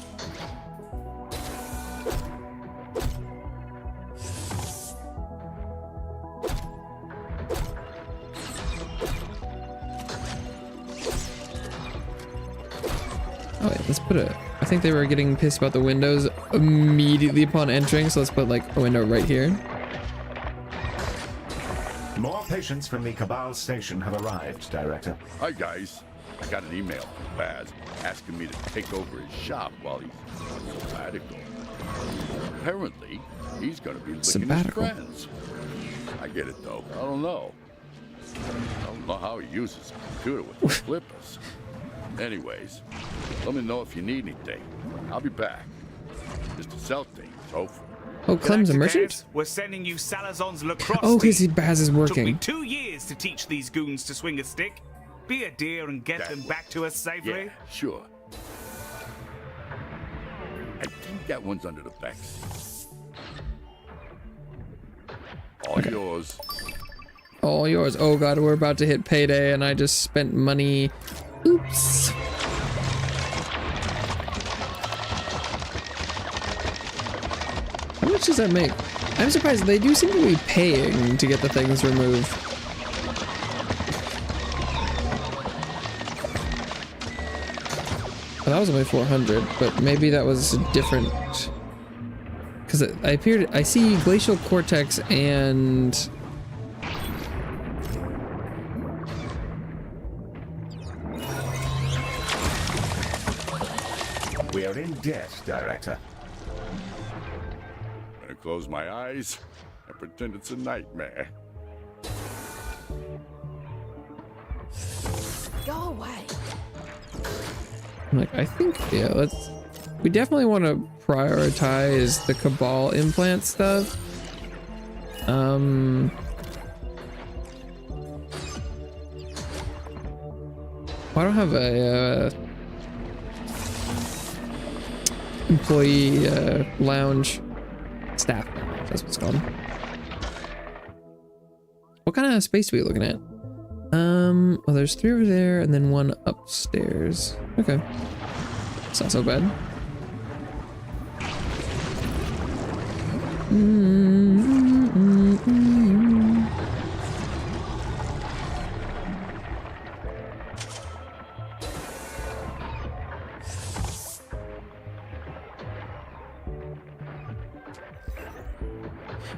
Oh wait, let's put I think they were getting pissed about the windows immediately upon entering, so let's put like a window right here. More patients from the Cabal station have arrived, Director. Hi, guys. I got an email from Baz asking me to take over his shop while he's on sabbatical. Apparently, he's going to be licking his friends. I get it, though. I don't know. I don't know how he uses a computer with the flippers. Anyways, let me know if you need anything. I'll be back. Just to sell things, hopefully. Oh, Clem's a merchant? We're sending you Salazon's lacrosse Oh, because team. Baz is working. Took me 2 years to teach these goons to swing a stick. Be a dear and get them back to us safely. Yeah, sure. I think that one's under the Bex. All yours. All yours. Oh god, we're about to hit payday and I just spent money. Oops. How much does that make? I'm surprised they do seem to be paying to get the things removed. Well, that was only 400, but maybe that was different. Because I see glacial cortex and We are in debt, Director. I'm gonna close my eyes and pretend it's a nightmare. Go away. I'm like, I think, yeah, we definitely want to prioritize the Cabal implant stuff. I don't have a employee lounge. Staff lounge, that's what it's called. What kind of space are we looking at? Well, there's 3 over there and then 1 upstairs. Okay. It's not so bad.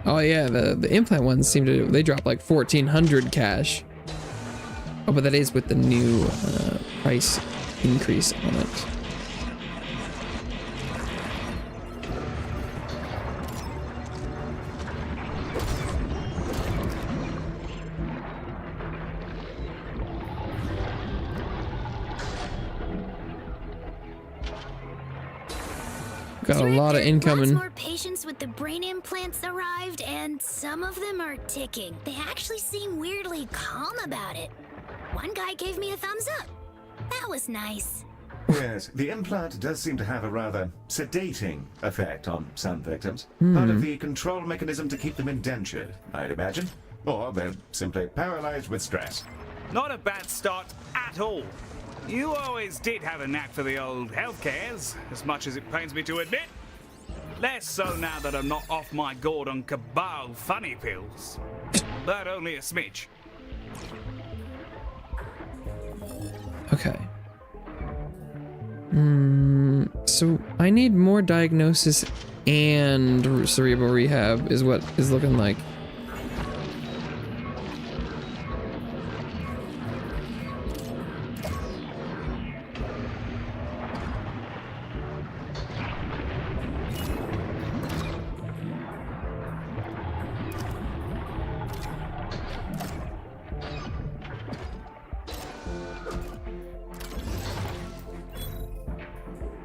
Oh yeah, the implant ones seem to, they drop like 1,400 cash. Oh, but that is with the new price increase on it. Got a lot of incoming. Lots more patients with the brain implants arrived, and some of them are ticking. They actually seem weirdly calm about it. One guy gave me a thumbs up. That was nice. Yes, the implant does seem to have a rather sedating effect on some victims. Part of the control mechanism to keep them indentured, I'd imagine. Or they're simply paralyzed with stress. Not a bad start at all. You always did have a knack for the old healthcares, as much as it pains me to admit. Less so now that I'm not off my gourd on Cabal funny pills. But only a smidge. Okay. So I need more diagnosis and cerebral rehab is what is looking like.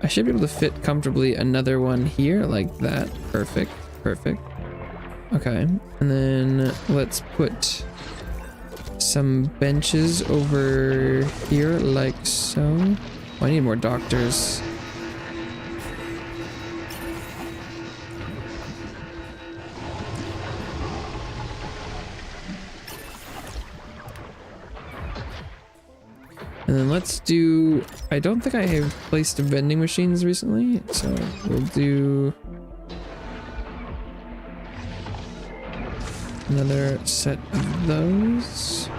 I should be able to fit comfortably another one here like that. Perfect, perfect. Okay, and then let's put some benches over here like so. Oh, I need more doctors. And then let's do, I don't think I have placed vending machines recently, so we'll do another set of those.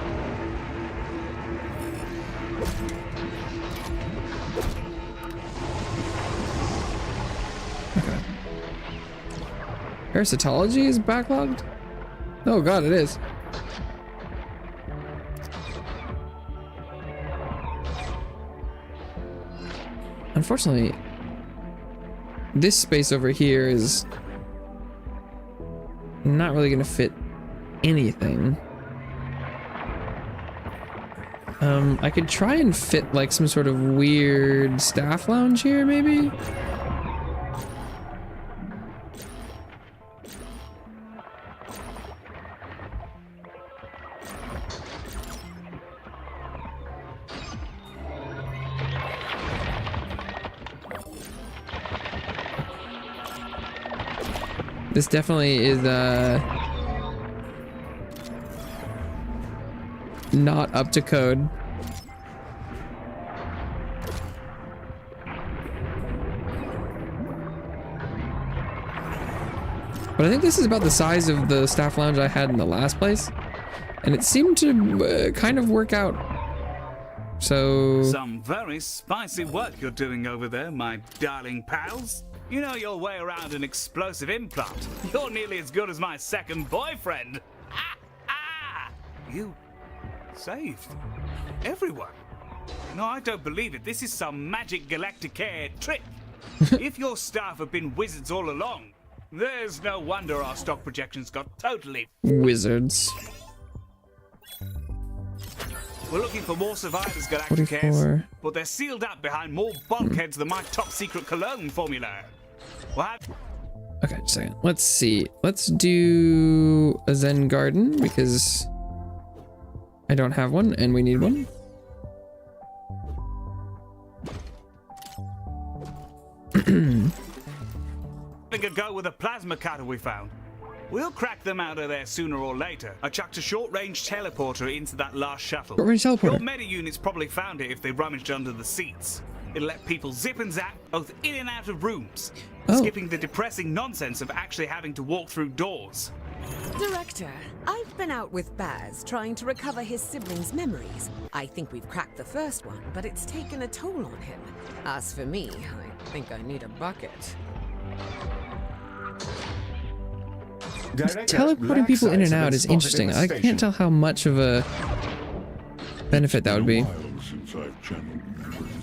Okay. Parasitology is backlogged? Oh god, it is. Unfortunately, this space over here is not really going to fit anything. I could try and fit like some sort of weird staff lounge here, maybe? This definitely is not up to code. But I think this is about the size of the staff lounge I had in the last place. And it seemed to kind of work out. So... Some very spicy work you're doing over there, my darling pals. You know your way around an explosive implant. You're nearly as good as my second boyfriend. You saved everyone. No, I don't believe it. This is some magic Galacticare trick. If your staff have been wizards all along, there's no wonder our stock projections got totally... Wizards. We're looking for more survivors, Galacticares, but they're sealed up behind more bulkheads than my top secret cologne formula. Okay, just a second. Let's see. Let's do a Zen garden because I don't have one and we need one. a go with a plasma cutter we found. We'll crack them out of there sooner or later. I chucked a short-range teleporter into that last shuttle. Short-range teleporter? Your meta units probably found it if they rummaged under the seats. It'll let people zip and zap both in and out of rooms, skipping the depressing nonsense of actually having to walk through doors. Director, I've been out with Baz trying to recover his siblings' memories. I think we've cracked the first one, but it's taken a toll on him. As for me, I think I need a bucket. Teleporting people in and out is interesting. I can't tell how much of a benefit that would be.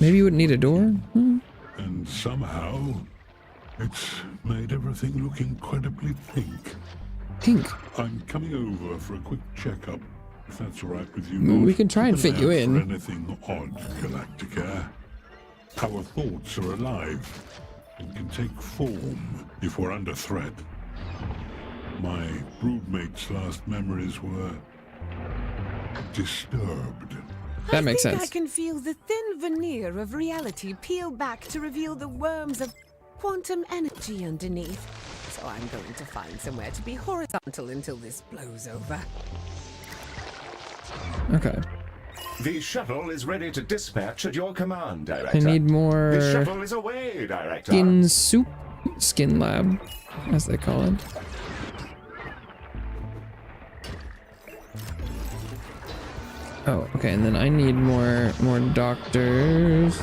Maybe you wouldn't need a door? And somehow, it's made everything look incredibly pink. Pink? I'm coming over for a quick checkup, if that's all right with you. We can try and fit you in. For anything odd, Galacticare. Our thoughts are alive and can take form if we're under threat. My broodmate's last memories were disturbed. That makes sense. I can feel the thin veneer of reality peel back to reveal the worms of quantum energy underneath. So I'm going to find somewhere to be horizontal until this blows over. Okay. The shuttle is ready to dispatch at your command, Director. I need more... The shuttle is away, Director. Skin soup? Skin lab, as they call it. Oh, okay, and then I need more doctors.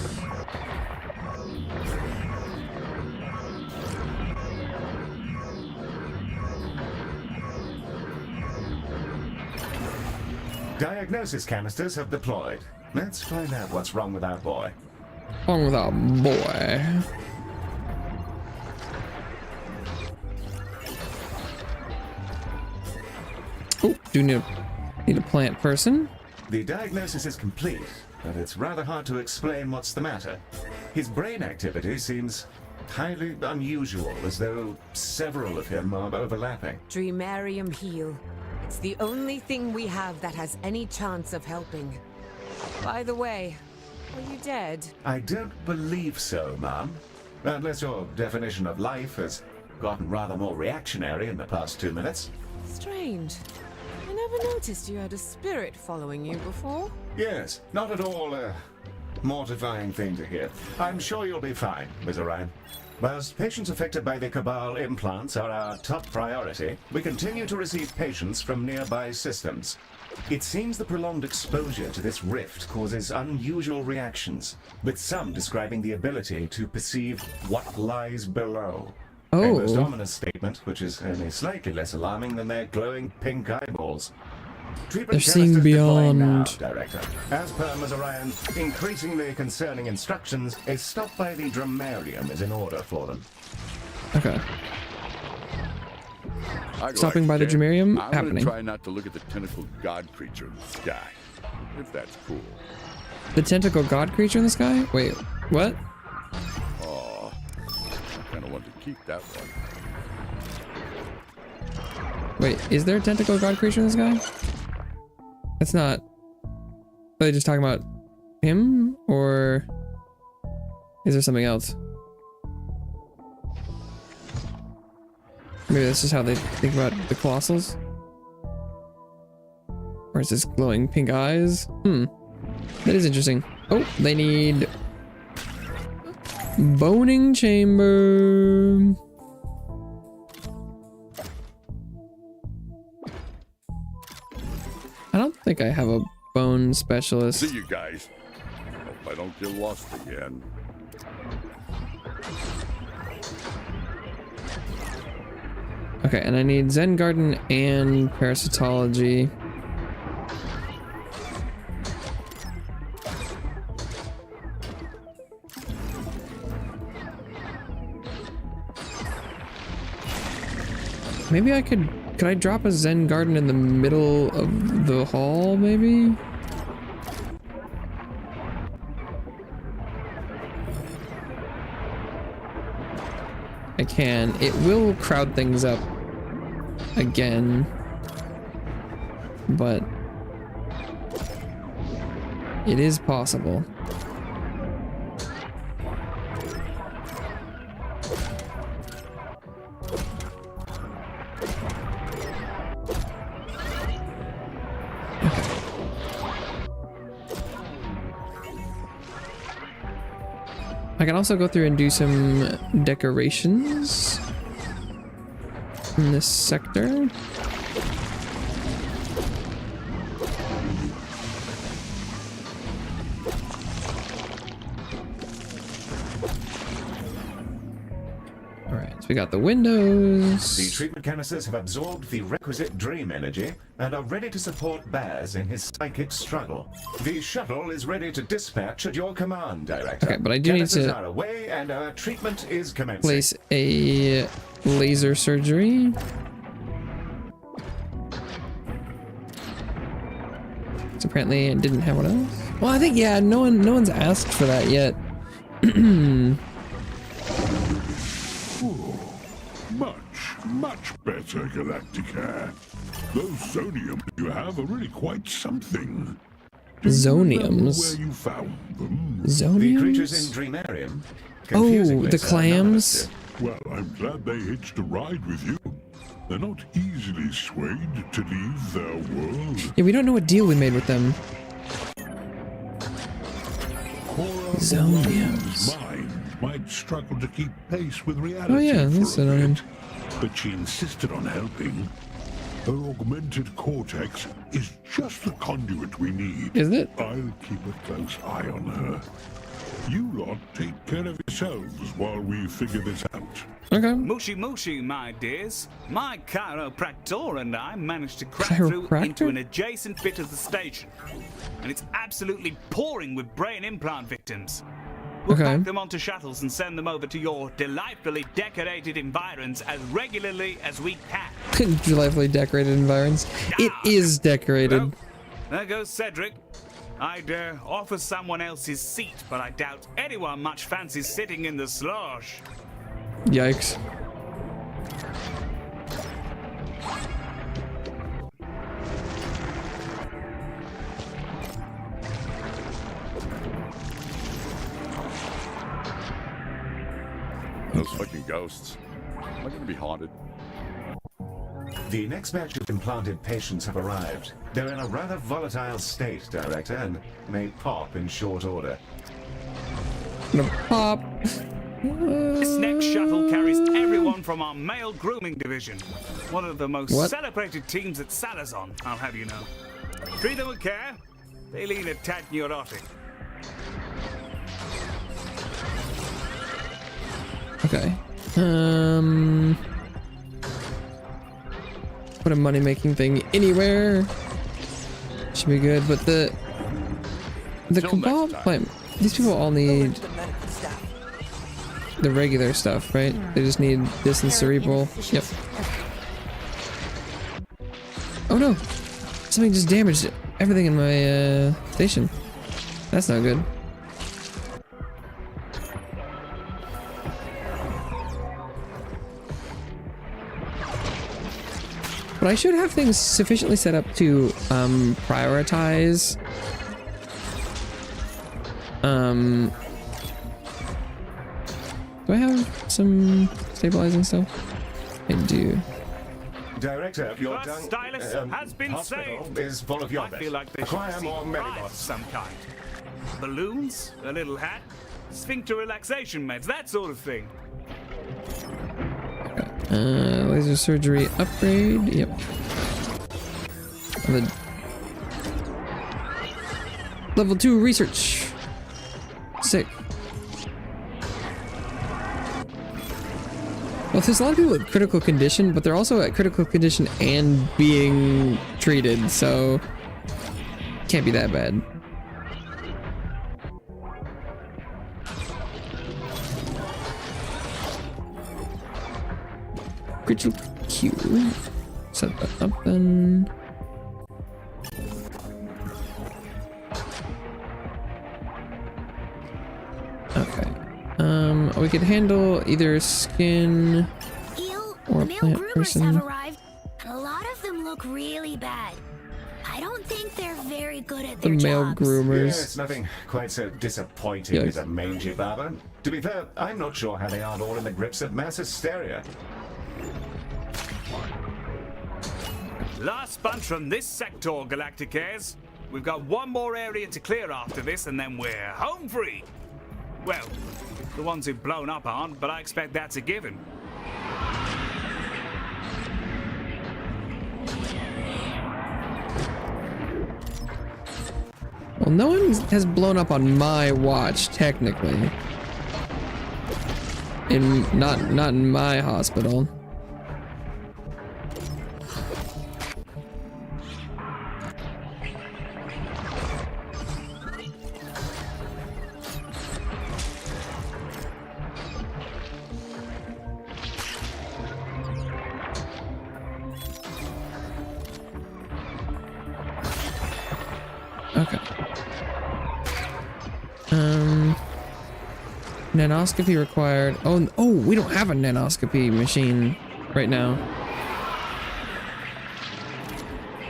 Diagnosis canisters have deployed. Let's find out what's wrong with our boy. Wrong with our boy. Oh, do need a plant person. The diagnosis is complete, but it's rather hard to explain what's the matter. His brain activity seems highly unusual, as though several of him are overlapping. Dreamarium heal. It's the only thing we have that has any chance of helping. By the way, are you dead? I don't believe so, Mom. Unless your definition of life has gotten rather more reactionary in the past 2 minutes. Strange. I never noticed you had a spirit following you before. Yes, not at all a mortifying thing to hear. I'm sure you'll be fine, Miss Orion. Whilst patients affected by the Cabal implants are our top priority, we continue to receive patients from nearby systems. It seems the prolonged exposure to this rift causes unusual reactions, with some describing the ability to perceive what lies below. Oh. A most ominous statement, which is only slightly less alarming than their glowing pink eyeballs. They're seeing beyond. Now, Director. As per Ms. Orion, increasingly concerning instructions, a stop by the Dreamarium is in order for them. Okay. Stopping by the Dreamarium? I'm Happening. Try not to look at the tentacle god creature in the sky, if that's cool. The tentacle god creature in the sky? Wait, what? Oh, I kind of want to keep that one. Wait, is there a tentacle god creature in the sky? That's not... Are they just talking about him? Or... is there something else? Maybe that's just how they think about the colossals? Or is this glowing pink eyes? That is interesting. Oh, they need... boning chamber. I don't think I have a bone specialist. See you guys. Hope I don't get lost again. Okay, and I need Zen Garden and Parasitology. Maybe I could I drop a Zen Garden in the middle of the hall, maybe? I can. It will crowd things up again, but it is possible. I can also go through and do some decorations in this sector. We got the windows. The treatment canisters have absorbed the requisite dream energy and are ready to support Baz in his psychic struggle. The shuttle is ready to dispatch at your command, Director. Okay, but I do need to are away and our treatment is commencing. Place a laser surgery. So apparently I didn't have one else. Well, I think yeah, no one's asked for that yet. Much better, Galacticare. Those zoniums you have are really quite something. Zoniums? Where you found them? Zoniums? The creatures in Dreamarium. Oh, the clams? Well, I'm glad they hitched a ride with you. They're not easily swayed to leave their world. Yeah, we don't know what deal we made with them. Zoniums. Mind might struggle to keep pace with reality. Oh yeah, that's for a an bit, but she insisted on helping. Her augmented cortex is just the conduit we need. Is it? I'll keep a close eye on her. You lot take care of yourselves while we figure this out. Okay. Mushy mushy, my dears. My chiropractor and I managed to crack through into an adjacent bit of the station. And it's absolutely pouring with brain implant victims. We'll pack them onto shuttles and send them over to your delightfully decorated environs as regularly as we can. Delightfully decorated environs. It is decorated. Well, there goes Cedric. I'd offer someone else his seat, but I doubt anyone much fancies sitting in the slosh. Yikes. Those fucking ghosts. Am I gonna be haunted? The next batch of implanted patients have arrived. They're in a rather volatile state, Director, and may pop in short order. Pop. This next shuttle carries everyone from our male grooming division. One of the most celebrated teams at Salazon, I'll have you know. Treat them with care. They lean a tad neurotic. Okay. Put a money-making thing anywhere. Should be good, but the cabal plant. These people all need the regular stuff, right? They just need this and cerebral. Yep. Oh no! Something just damaged everything in my station. That's not good. But I should have things sufficiently set up to prioritize do I have some stabilizing stuff? I do. Director, your First stylus has been saved. Is full of your I feel like they should acquire more see medibots of some kind. Balloons, a little hat, sphincter relaxation meds, that sort of thing. Laser surgery upgrade. Yep. Level 2 research. Sick. Well, there's a lot of people with critical condition, but they're also at critical condition and being treated, so can't be that bad. Critical Q. Set that up then. Okay. We could handle either skin or plant person. Have arrived, and a lot of them look really bad. I don't think they're very good at their male jobs. groomers. Yeah, it's nothing quite so disappointing as a mangy barber. To be fair, I'm not sure how they aren't all in the grips of mass hysteria. Last bunch from this sector, Galacticares. We've got one more area to clear after this, and then we're home free. Well, The ones who've blown up aren't, but I expect that's a given. Well, no one has blown up on my watch, technically. Not in my hospital. Okay. Nanoscopy required. Oh, we don't have a nanoscopy machine right now.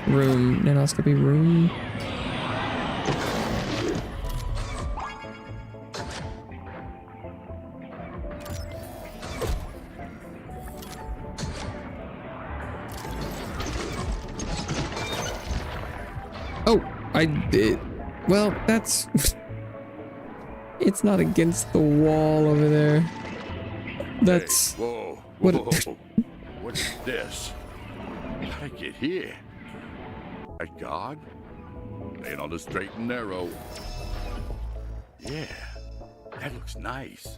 Nanoscopy room. Oh, I did. Well, that's... It's not against the wall over there. That's... Hey, whoa, what? whoa. What is this? How'd I get here? My God. Laying on the straight and narrow. Yeah, that looks nice.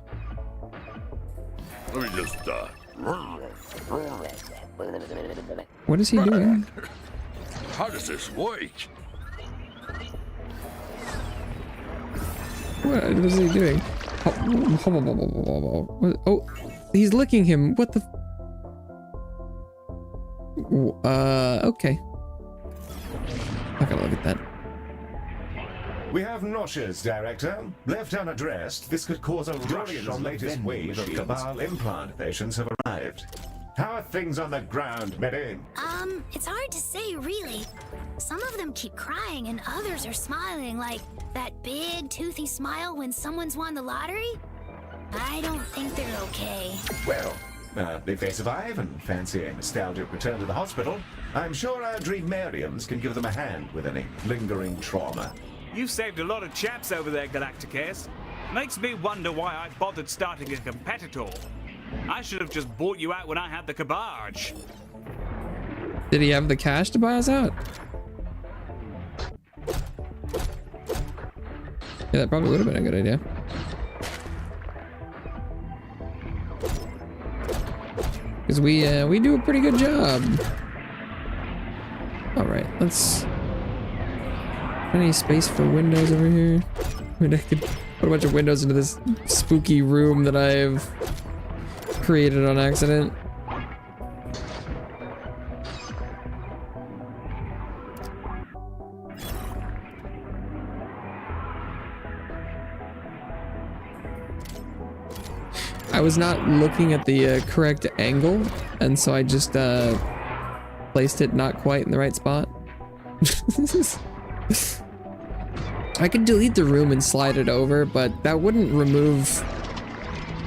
Let me just, What is he doing? How does this work? What is he doing? Oh, he's licking him. What the? Okay. Not gonna look at that. We have noxious, Director. Left unaddressed, this could cause a rush. The latest wave of Cabal implant patients have arrived. How are things on the ground, Medi? It's hard to say, really. Some of them keep crying and others are smiling, like that big, toothy smile when someone's won the lottery. I don't think they're okay. Well, if they survive and fancy a nostalgic return to the hospital, I'm sure our Dreamarians can give them a hand with any lingering trauma. You've saved a lot of chaps over there, Galacticares. Makes me wonder why I bothered starting a competitor. I should have just bought you out when I had the cabbage. Did he have the cash to buy us out? Yeah, that probably would have been a good idea. Because we do a pretty good job. All right, let's... Any space for windows over here? I mean, I could put a bunch of windows into this spooky room that I've created on accident. I was not looking at the correct angle, and so I just placed it not quite in the right spot. I could delete the room and slide it over, but that wouldn't remove...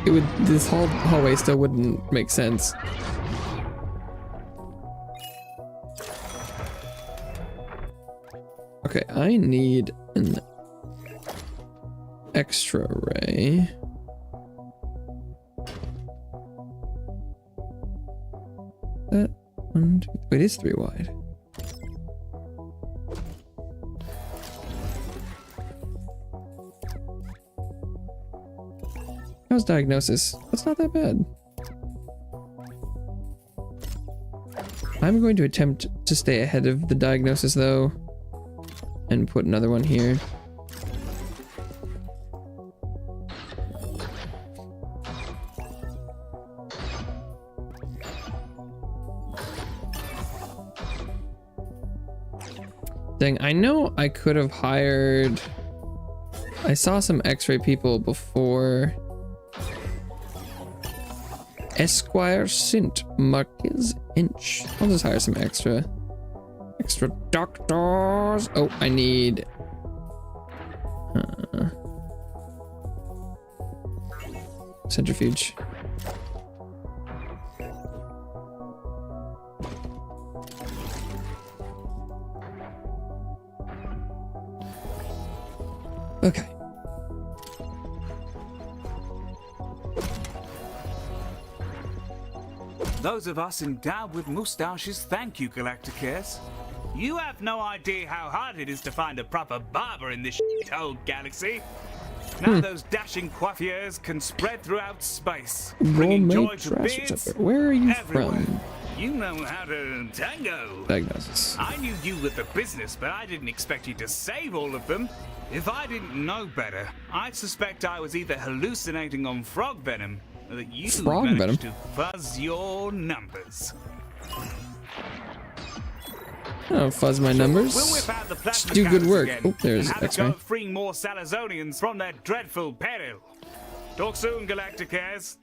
It would... This whole hallway still wouldn't make sense. Okay, I need an extra array. That one, two, it is 3 wide. How's diagnosis? That's not that bad. I'm going to attempt to stay ahead of the diagnosis though, and put another one here. Dang, I know I could have hired... I saw some x-ray people before. Esquire Sint Marquez Inch. I'll just hire some extra doctors. Oh, I need centrifuge. Okay. Those of us endowed with mustaches thank you, Galacticares. You have no idea how hard it is to find a proper barber in this old galaxy. Now those dashing coiffures can spread throughout space, bringing joy to beards Where are you everywhere. from? You know how to tango. Diagnosis. I knew you were the business, but I didn't expect you to save all of them. If I didn't know better, I'd suspect I was either hallucinating on frog venom, or that you managed to fuzz your numbers. Oh, fuzz my numbers. We'll whip out the Just plasma do good cannons work. again Oh, there's and have a X-ray. go at freeing more Salazonians from their dreadful peril. Talk soon, Galacticares.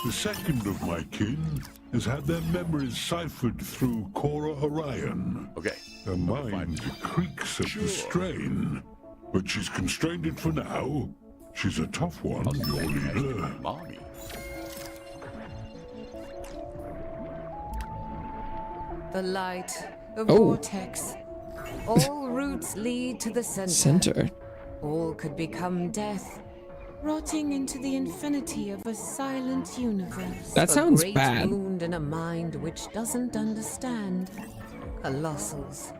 The second of my kin has had their memories ciphered through Cora Orion. Okay. Her mind creaks at the strain, but she's constrained it for now. She's a tough one, your leader. Mommy. The light, the Oh. vortex. All routes lead to the center. Center. All could become death, rotting into the infinity of a silent universe. That sounds a great bad. wound in a mind which doesn't understand. Colossals,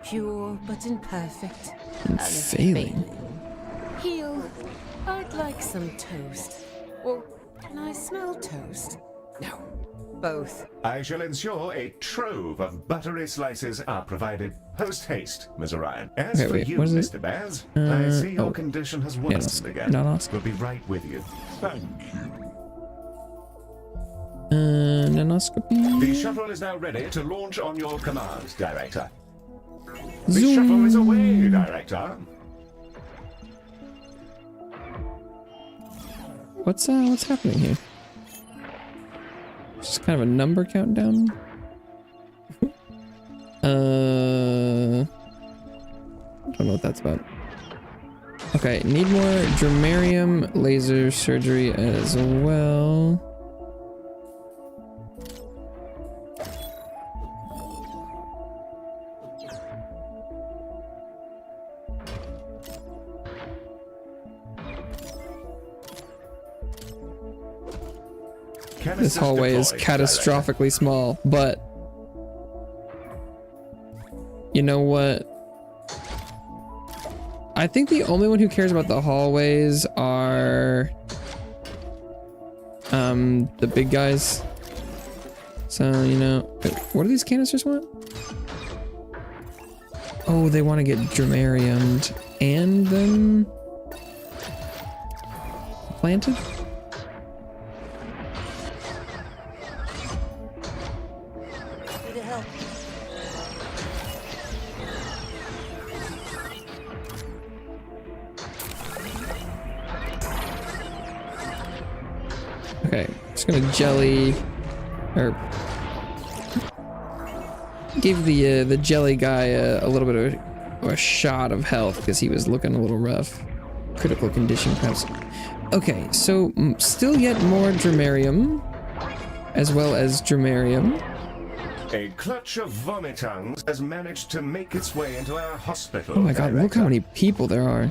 pure but imperfect, and failing. Heal. I'd like some toast. Or can I smell toast? No, both. I shall ensure a trove of buttery slices are provided post-haste, Ms. Orion. As Okay, for wait, you, what is it? Mr. Bears, I see your oh. condition has Yeah, worsened again. nanos. We'll be right with you. Thank you. Nanoscopy. The shuttle is now ready to launch on your command, Director. The shuttle is away, Director. What's happening here? Just kind of a number countdown. I don't know what that's about. Okay, need more dramarium laser surgery as well. This hallway is catastrophically small, but you know what? I think the only one who cares about the hallways are the big guys. So, you know, wait, what do these canisters want? Oh, they want to get dramariumed and then planted? Okay, just gonna jelly, or give the jelly guy a little bit of a shot of health because he was looking a little rough. Critical condition, perhaps. Okay, so still yet more dramarium, as well as dramarium. A clutch of vomitungs has managed to make its way into our hospital. Oh my god, look how many people there are.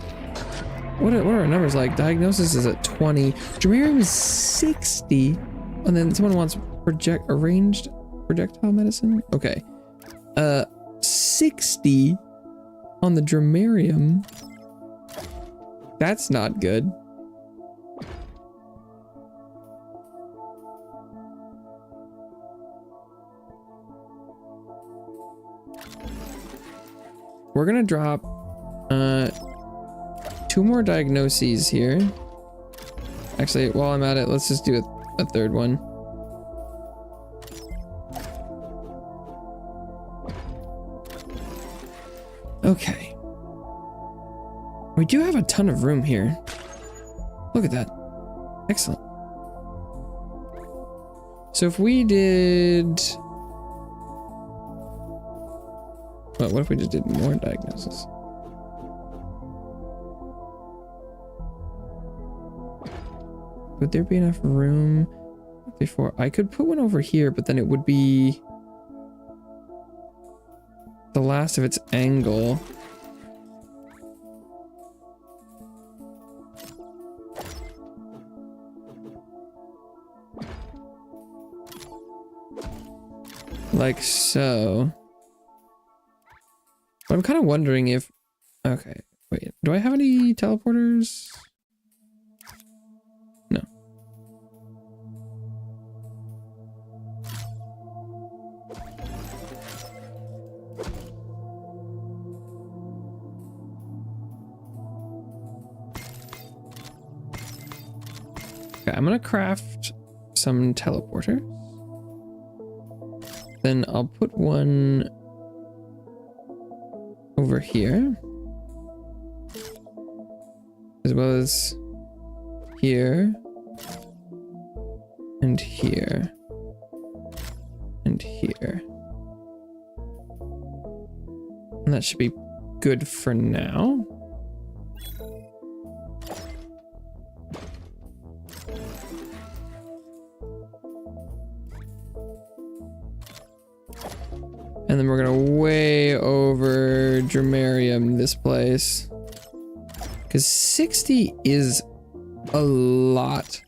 What are our numbers like? Diagnosis is at 20. Dramarium is 60. And then someone wants arranged projectile medicine? Okay. 60 on the dramarium. That's not good. We're gonna drop 2 more diagnoses here. Actually, while I'm at it, let's just do a third one. Okay. We do have a ton of room here. Look at that. Excellent. So if we did... Well, what if we just did more diagnoses? Would there be enough room before I could put one over here, but then it would be the last of its angle. Like so. But I'm kind of wondering if... Okay, wait. Do I have any teleporters? No. Okay, I'm gonna craft some teleporters. Then I'll put one over here, as well as here, and here, and here. And that should be good for now. And then we're gonna way over Dramarium this place. Because 60 is a lot.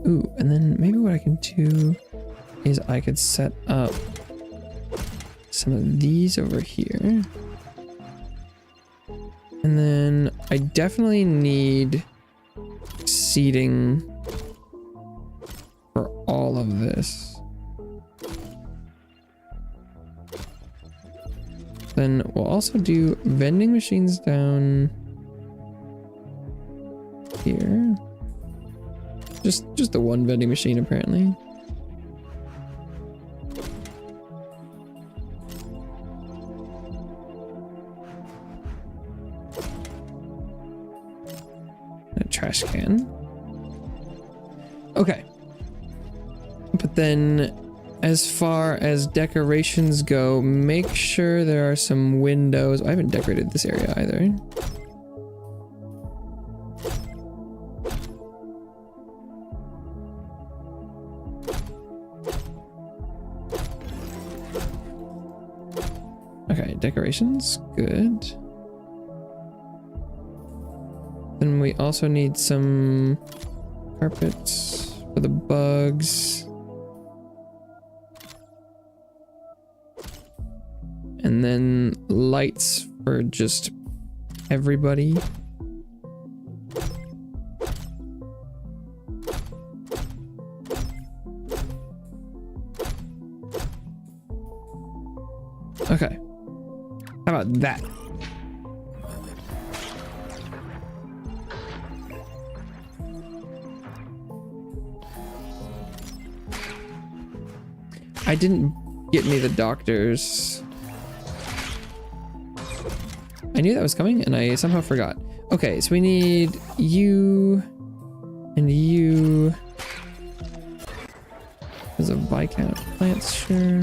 Ooh, and then maybe what I can do is I could set up some of these over here. And then I definitely need seating for all of this. Then we'll also do vending machines down here. Just the one vending machine apparently. A trash can. Okay. But then as far as decorations go, make sure there are some windows. I haven't decorated this area either. Okay, decorations, good. Then we also need some carpets for the bugs. And then lights for just everybody. Okay. How about that? I didn't get any of the doctors. I knew that was coming and I somehow forgot. Okay, so we need you and you. There's a Viscount plants, sure.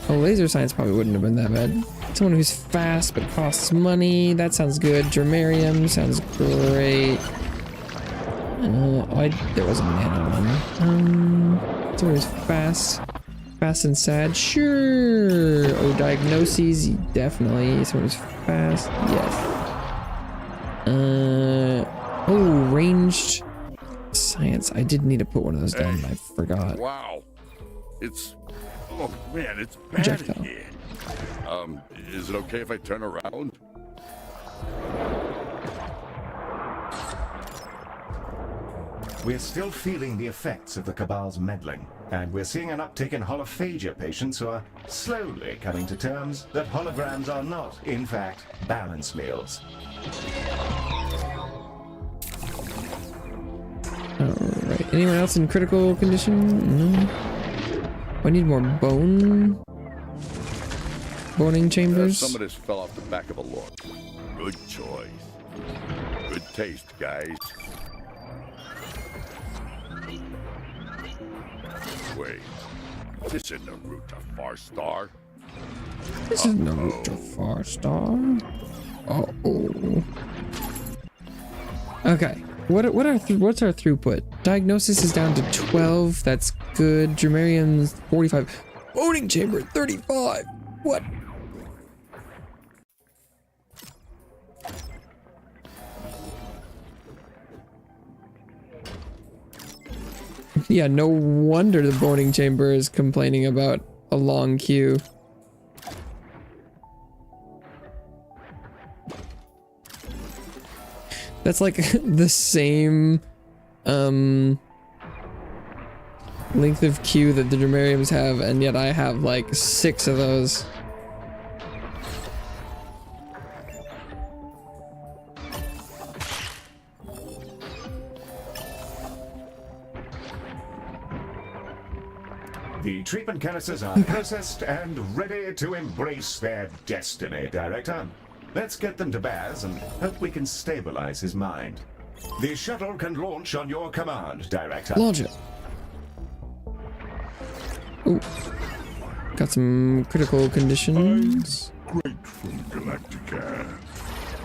Oh, laser science probably wouldn't have been that bad. Someone who's fast but costs money. That sounds good. Dramarium sounds great. There was a nano one. Someone who's fast. Fast and sad. Sure. Oh, diagnoses. Definitely. Someone who's fast. Yes. Oh, ranged science. I did need to put one of those down. I forgot. Wow. Oh man, it's bad in here. Is it okay if I turn around? We're still feeling the effects of the Cabal's meddling, and we're seeing an uptick in holophagia patients who are slowly coming to terms that holograms are not, in fact, balance meals. Alright, anyone else in critical condition? No. I need more boning chambers. Some of this fell off the back of a log. Good choice. Good taste, guys. Wait, this isn't the route to Far Star. This isn't the route to Far Star. Uh-oh. Okay. What's our throughput? Diagnosis is down to 12. That's good. Dramarium's 45. Boning chamber 35. What? Yeah, no wonder the boning chamber is complaining about a long queue. That's like the same length of queue that the Dramariums have, and yet I have like 6 of those. The treatment canisters are processed and ready to embrace their destiny, Director. Let's get them to Baz and hope we can stabilize his mind. The shuttle can launch on your command, Director. Launch it. Ooh. Got some critical conditions. I'm grateful, Galacticare.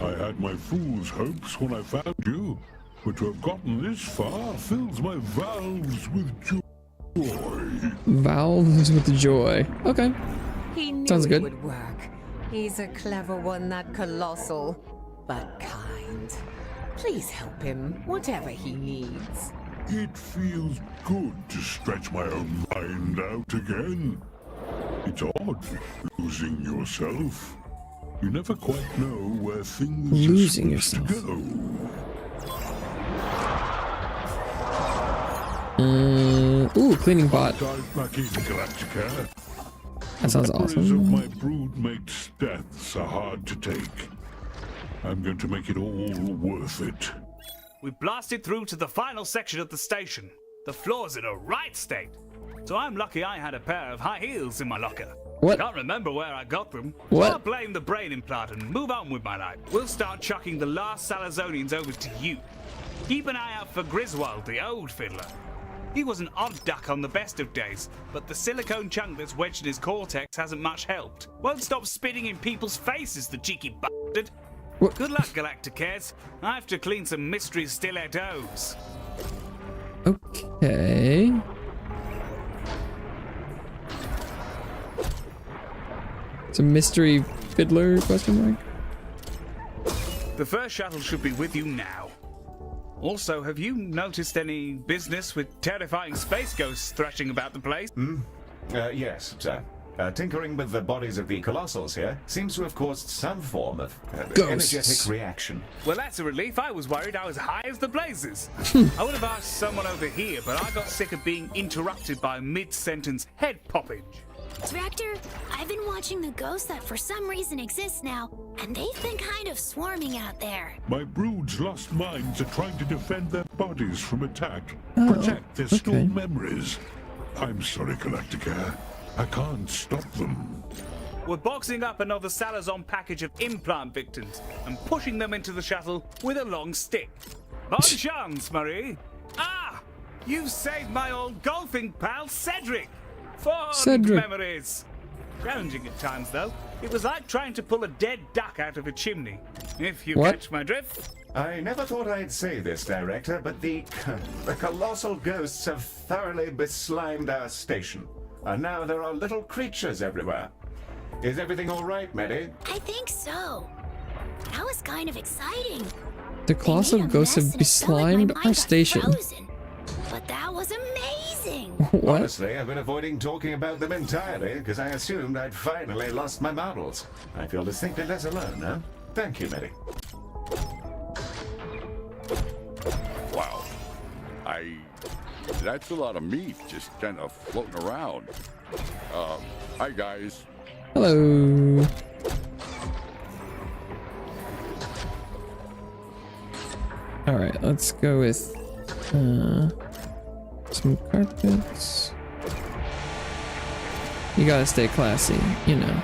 I had my fool's hopes when I found you, but to have gotten this far fills my valves with joy. Valves with joy. Okay. He knew Sounds good. it would work. He's a clever one, that Colossal, but kind. Please help him, whatever he needs. It feels good to stretch my own mind out again. It's odd losing yourself. You never quite know where things Losing are supposed yourself. to go. Ooh, cleaning bot. Dive back in, Galacticare. That sounds Memories awesome. of my broodmate's deaths are hard to take. I'm going to make it all worth it. We blasted through to the final section of the station. The floor's in a right state. So I'm lucky I had a pair of high heels in my locker. What? Can't remember where I got them. What? So I'll blame the brain implant and move on with my life. We'll start chucking the last Salazonians over to you. Keep an eye out for Griswold, the old fiddler. He was an odd duck on the best of days, but the silicone chunk that's wedged in his cortex hasn't much helped. Won't stop spitting in people's faces, the cheeky bastard. What? Good luck, Galacticares. I have to clean some mystery stilettos. Okay. It's a mystery fiddler question mark. The first shuttle should be with you now. Also, have you noticed any business with terrifying space ghosts thrashing about the place? Yes, sir. Tinkering with the bodies of the Colossals here seems to have caused some form of Ghosts. energetic reaction. Well, that's a relief. I was worried I was high as the blazes. I would have asked someone over here, but I got sick of being interrupted by mid-sentence head poppage. Director, I've been watching the ghosts that for some reason exist now, and they've been kind of swarming out there. My brood's lost minds are trying to defend their bodies from attack, Oh, protect their okay. stored memories. I'm sorry, Galacticare. I can't stop them. We're boxing up another Salazon package of implant victims and pushing them into the shuttle with a long stick. Bonne chance, Marie. Ah! You've saved my old golfing pal, Cedric. Fond Cedric. memories. Challenging at times, though. It was like trying to pull a dead duck out of a chimney. If you What? catch my drift. I never thought I'd say this, Director, but the colossal ghosts have thoroughly beslimed our station. And now there are little creatures everywhere. Is everything all right, Medi? I think so. That was kind of exciting. The colossal ghosts have beslimed our station. But that was amazing. What? Honestly, I've been avoiding talking about them entirely because I assumed I'd finally lost my marbles. I feel distinctly less alone now. Thank you, Medi. Wow. That's a lot of meat just kind of floating around. Hi guys. Hello. All right, let's go with some carpets. You gotta stay classy, you know.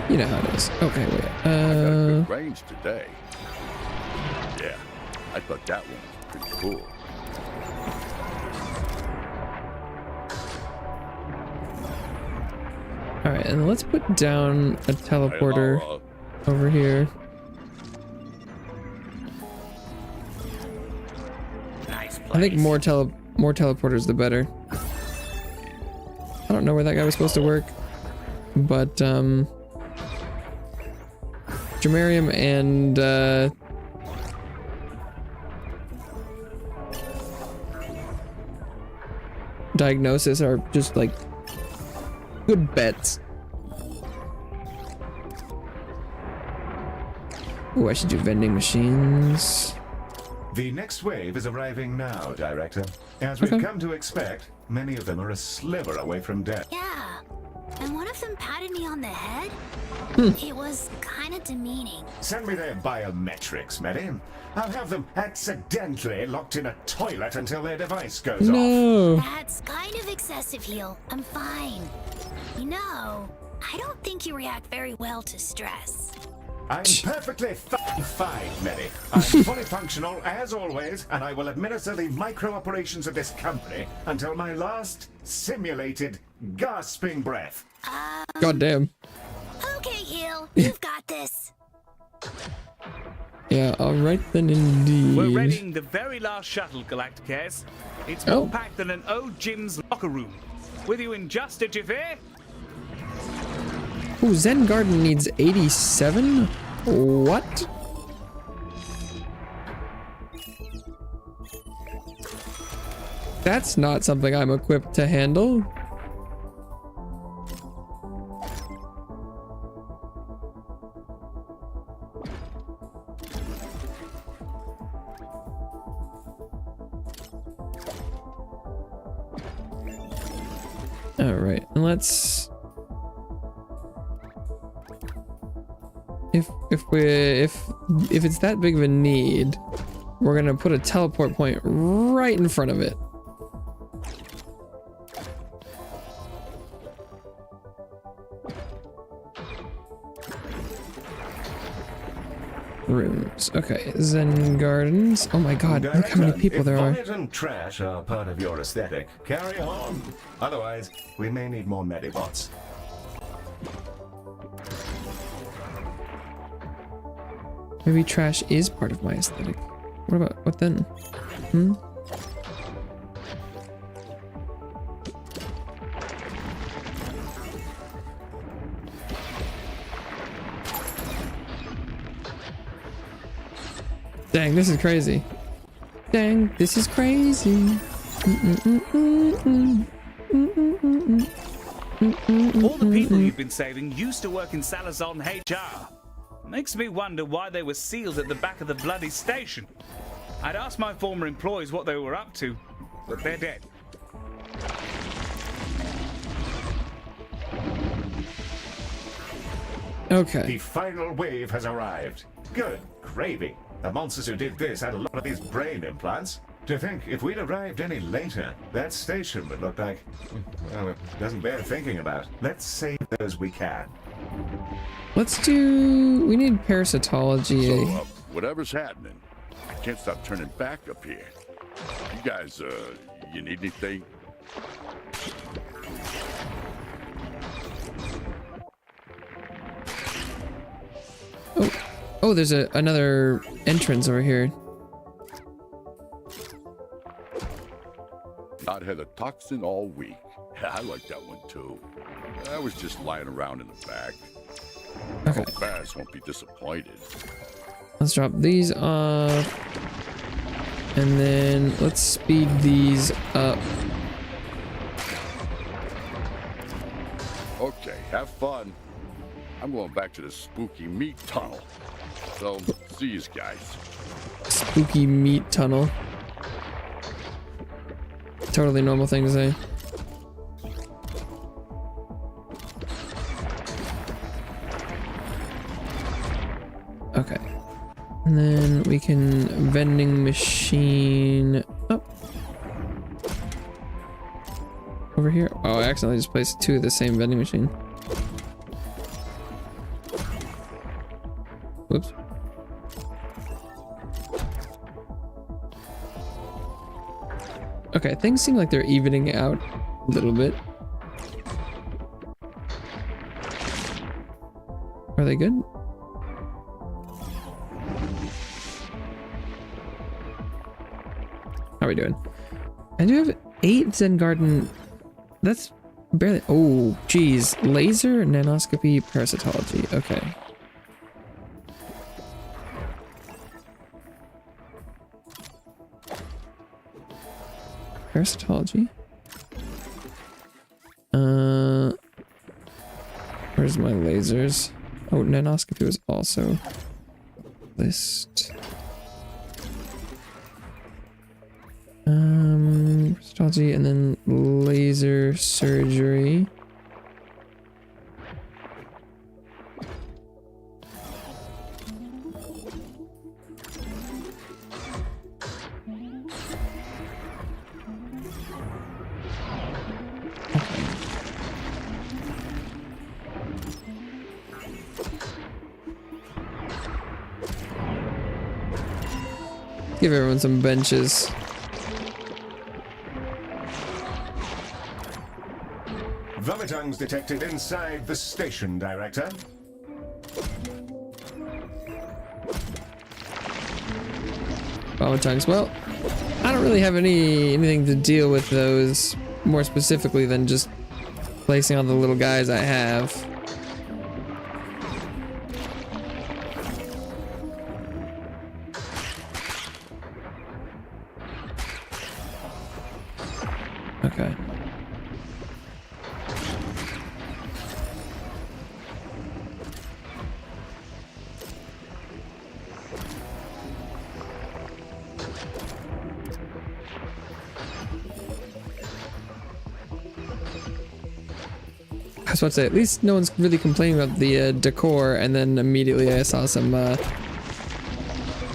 You know how it is. Okay, wait. I got good range today. Yeah, I thought that one was pretty cool. All right, and let's put down a teleporter over here. Nice place. I think more teleporters the better. I don't know where that guy was supposed to work, but Dramarium and diagnosis are just like good bets. Oh, I should do vending machines. The next wave is arriving now, Director. As we've come to expect, many of them are a sliver away from death. Yeah. And one of them patted me on the head. It was kind of demeaning. Send me their biometrics, Medi. I'll have them accidentally locked in a toilet until their device goes off. That's kind of excessive, Heel. I'm fine. You know, I don't think you react very well to stress. I'm perfectly fine, Medi. I'm fully functional, as always, and I will administer the micro-operations of this company until my last simulated gasping breath. God damn. Okay, Heel, you've got this. Yeah, alright then indeed. We're readying the very last shuttle, Galacticares. It's more packed than an old gym's locker room. With you in just a jiffy. Ooh, Zen Garden needs 87? What? That's not something I'm equipped to handle. Alright, and let's... If it's that big of a need, we're gonna put a teleport point right in front of it. Rooms. Okay, Zen Gardens. Oh my god, look how many people there are. If vomit and trash are part of your aesthetic, carry on. Otherwise, we may need more Medibots. Maybe trash is part of my aesthetic. What then? Hmm? Dang, this is crazy. Dang, this is crazy. All the people you've been saving used to work in Salazon HR. Makes me wonder why they were sealed at the back of the bloody station. I'd asked my former employees what they were up to, but they're dead. Okay. The final wave has arrived. Good gravy. The monsters who did this had a lot of these brain implants. To think, if we'd arrived any later, that station would look like... well, it doesn't bear thinking about. Let's save those we can. Let's do... we need parasitology. So, whatever's happening, I can't stop turning back up here. You guys, you need anything? Oh, there's another entrance over here. Not had a toxin all week. I like that one too. I was just lying around in the back. I hope Baz won't be disappointed. Let's drop these off. And then let's speed these up. Okay, have fun. I'm going back to the spooky meat tunnel. So, see you guys. Spooky meat tunnel. Totally normal thing to say. Okay. And then we can vending machine up. Over here. Oh, I accidentally just placed two of the same vending machine. Whoops. Okay, things seem like they're evening out a little bit. Are they good? How are we doing? I do have 8 Zen Garden. That's barely... oh, geez. Laser, nanoscopy, parasitology. Okay. Parasitology. Where's my lasers? Oh, nanoscopy was also list. Rheumatology and then laser surgery. Give everyone some benches. Vomitungs detected inside the station, Director. Vomitungs. Well, I don't really have anything to deal with those more specifically than just placing all the little guys I have. Okay. I was about to say, at least no one's really complaining about the decor, and then immediately I saw some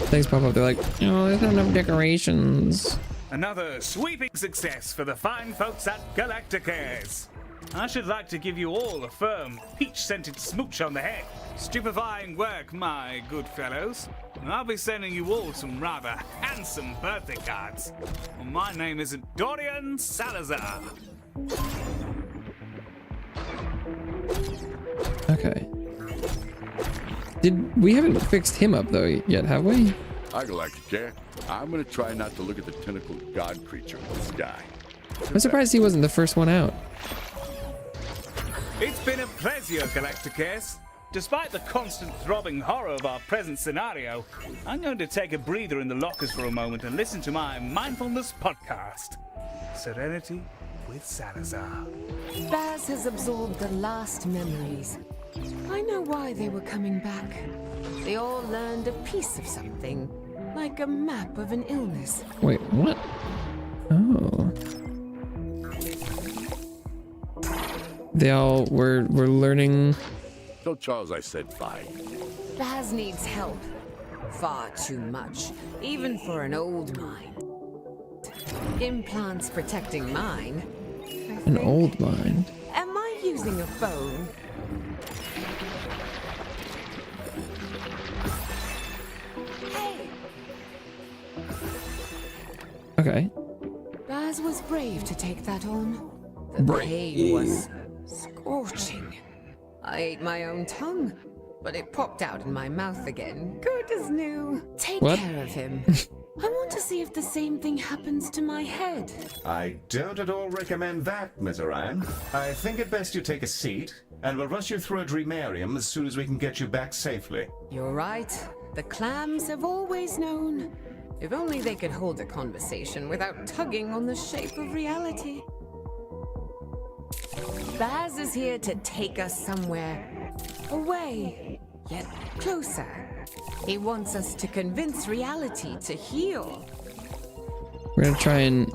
things pop up. They're like, oh, there's not enough decorations. Another sweeping success for the fine folks at Galacticares. I should like to give you all a firm, peach-scented smooch on the head. Stupefying work, my good fellows. And I'll be sending you all some rather handsome birthday cards. Well, my name isn't Dorian Salazar. Okay. We haven't fixed him up though yet, have we? I Galacticare. I'm gonna try not to look at the tentacled god creature in the sky. I'm surprised he wasn't the first one out. It's been a pleasure, Galacticares. Despite the constant throbbing horror of our present scenario, I'm going to take a breather in the lockers for a moment and listen to my mindfulness podcast, Serenity with Salazar. Baz has absorbed the last memories. I know why they were coming back. They all learned a piece of something, like a map of an illness. Wait, what? Oh. They all were learning. Tell Charles I said bye. Baz needs help. Far too much, even for an old mind. Implants protecting mine. An old mind. Am I using a phone? Hey! Okay. Baz was brave to take that on. The pain was scorching. I ate my own tongue, but it popped out in my mouth again, good as new. Take care of him. I want to see if the same thing happens to my head. I don't at all recommend that, Miss Orion. I think it best you take a seat, and we'll rush you through a dreamarium as soon as we can get you back safely. You're right. The clams have always known. If only they could hold a conversation without tugging on the shape of reality. Baz is here to take us somewhere. Away, yet closer. He wants us to convince reality to heal. We're gonna try and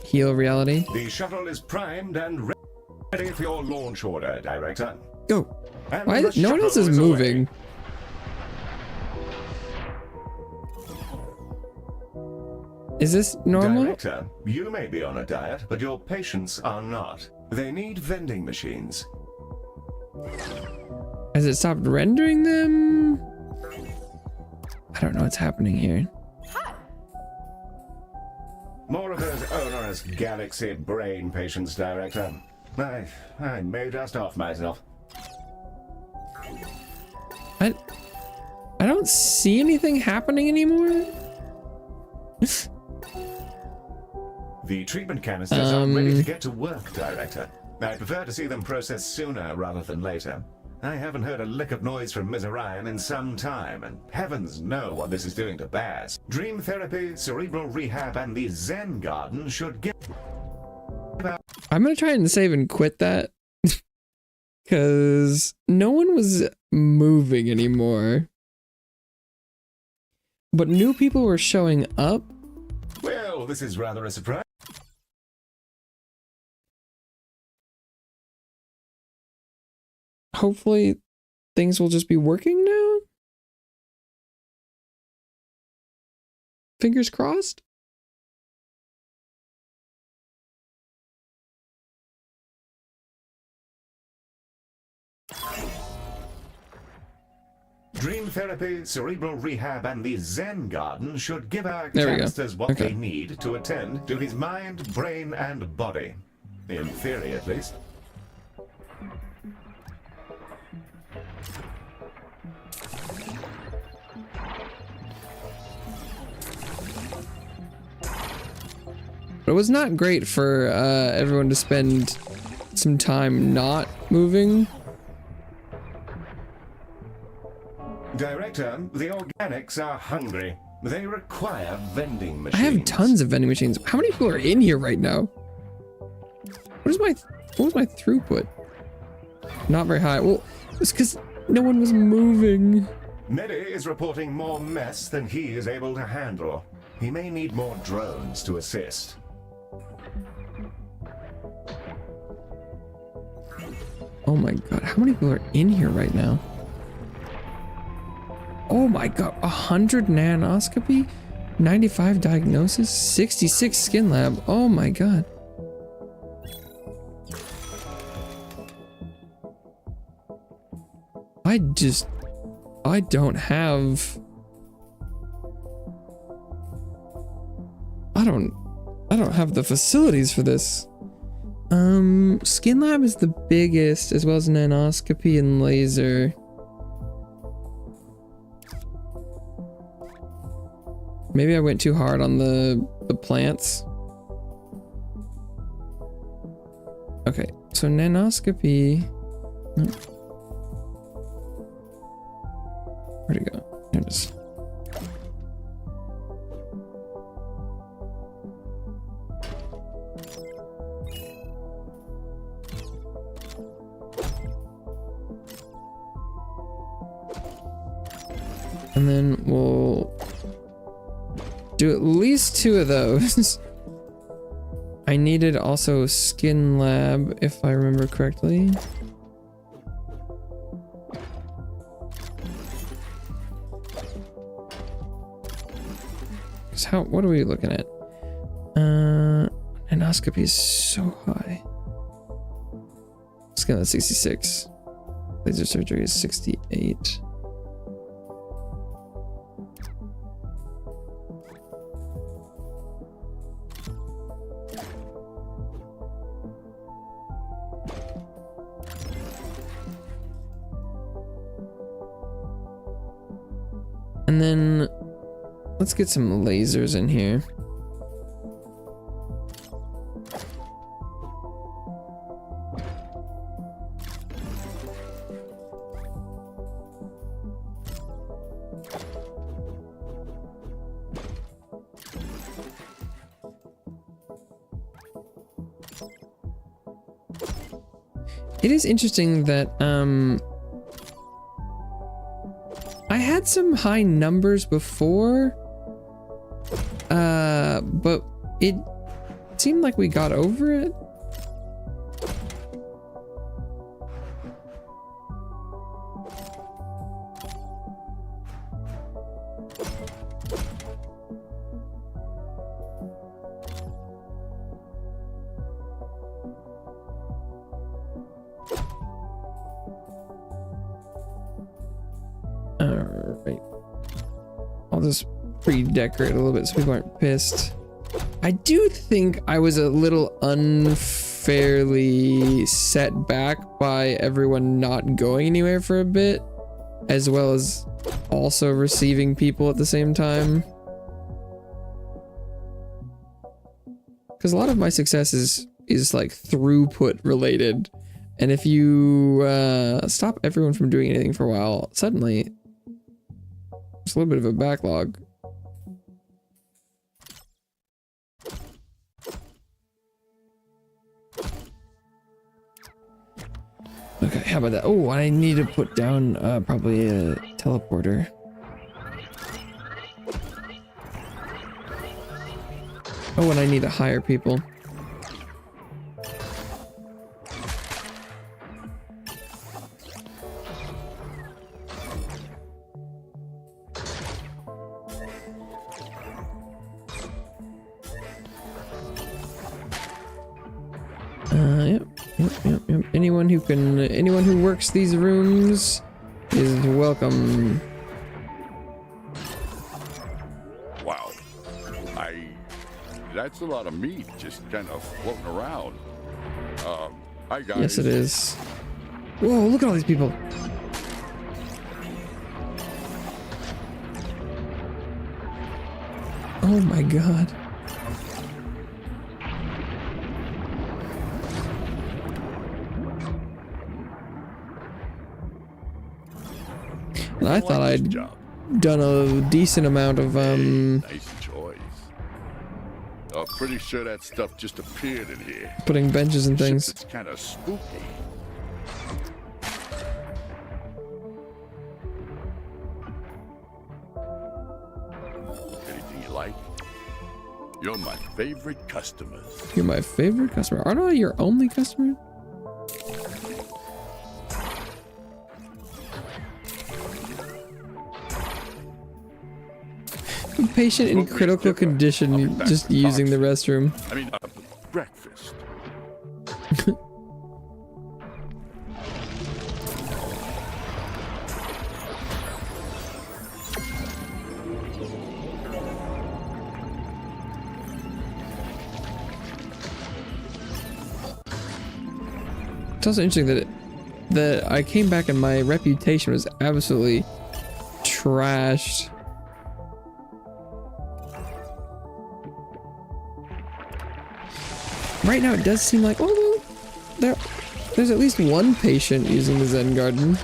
heal reality. The shuttle is primed and ready for your launch order, Director. Go. And Why? the No one else is shuttle away. moving. Is this normal? Director, you may be on a diet, but your patients are not. They need vending machines. Has it stopped rendering them? I don't know what's happening here. More of those onerous galaxy brain patients, Director. I may just off myself. I don't see anything happening anymore. The treatment canisters are ready to get to work, Director. I prefer to see them processed sooner rather than later. I haven't heard a lick of noise from Ms. Orion in some time, and heavens know what this is doing to Baz. Dream therapy, cerebral rehab, and the Zen garden should get... I'm gonna try and save and quit that. Because no one was moving anymore. But new people were showing up. Well, this is rather a surprise. Hopefully things will just be working now. Fingers crossed. Dream therapy, cerebral rehab, and the Zen garden should give our There we go. canisters what Okay. they need to attend to his mind, brain, and body. In theory, at least. But it was not great for everyone to spend some time not moving. Director, the organics are hungry. They require vending I machines. have tons of vending machines. How many people are in here right now? What was my throughput? Not very high. Well, it's because no one was moving. Neddy is reporting more mess than he is able to handle. He may need more drones to assist. Oh my god, how many people are in here right now? Oh my god, 100 nanoscopy, 95 diagnosis, 66 skin lab. Oh my god. I don't have... I don't have the facilities for this. Skin lab is the biggest, as well as nanoscopy and laser. Maybe I went too hard on the plants. Okay, so nanoscopy. Where'd it go? There it is. And then we'll do at least 2 of those. I needed also skin lab, if I remember correctly. What are we looking at? Endoscopy is so high. Skin lab 66. Laser surgery is 68. And then let's get some lasers in here. It is interesting that I had some high numbers before, but it seemed like we got over it. Alright. I'll just pre-decorate a little bit so people aren't pissed. I do think I was a little unfairly set back by everyone not going anywhere for a bit, as well as also receiving people at the same time. Because a lot of my success is like throughput related, and if you stop everyone from doing anything for a while, suddenly there's a little bit of a backlog. Okay, how about that? Oh, I need to put down probably a teleporter. Oh, and I need to hire people. Yep. Anyone who works these rooms is welcome. Wow. That's a lot of meat just kind of floating around. Hi guys. Yes, it is. Whoa, look at all these people. Oh my god. I thought I'd done a decent amount of Nice choice. Pretty sure that stuff just appeared in here. putting benches and things. It's kind of spooky. Anything you like? You're my favorite customers. You're my favorite customer. Aren't I your only customer? A patient in critical condition just using the restroom. I mean, breakfast. It's also interesting that I came back and my reputation was absolutely trashed. Right now it does seem like, oh, there's at least one patient using the Zen Garden.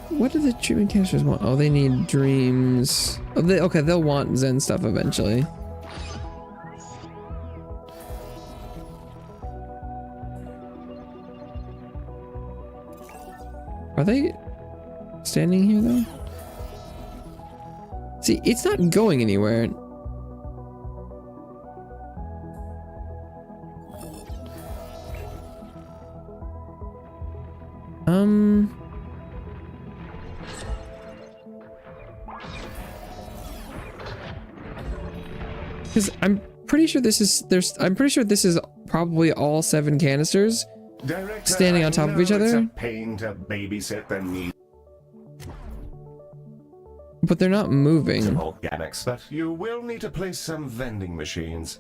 What do the treatment canisters want? Oh, they need dreams. Oh, okay, they'll want Zen stuff eventually. Are they standing here though? See, it's not going anywhere. Because I'm pretty sure this is probably all 7 canisters. Director, standing on top of each other. It's a pain to babysit the need. But they're not moving. Some organics, but you will need to place some vending machines.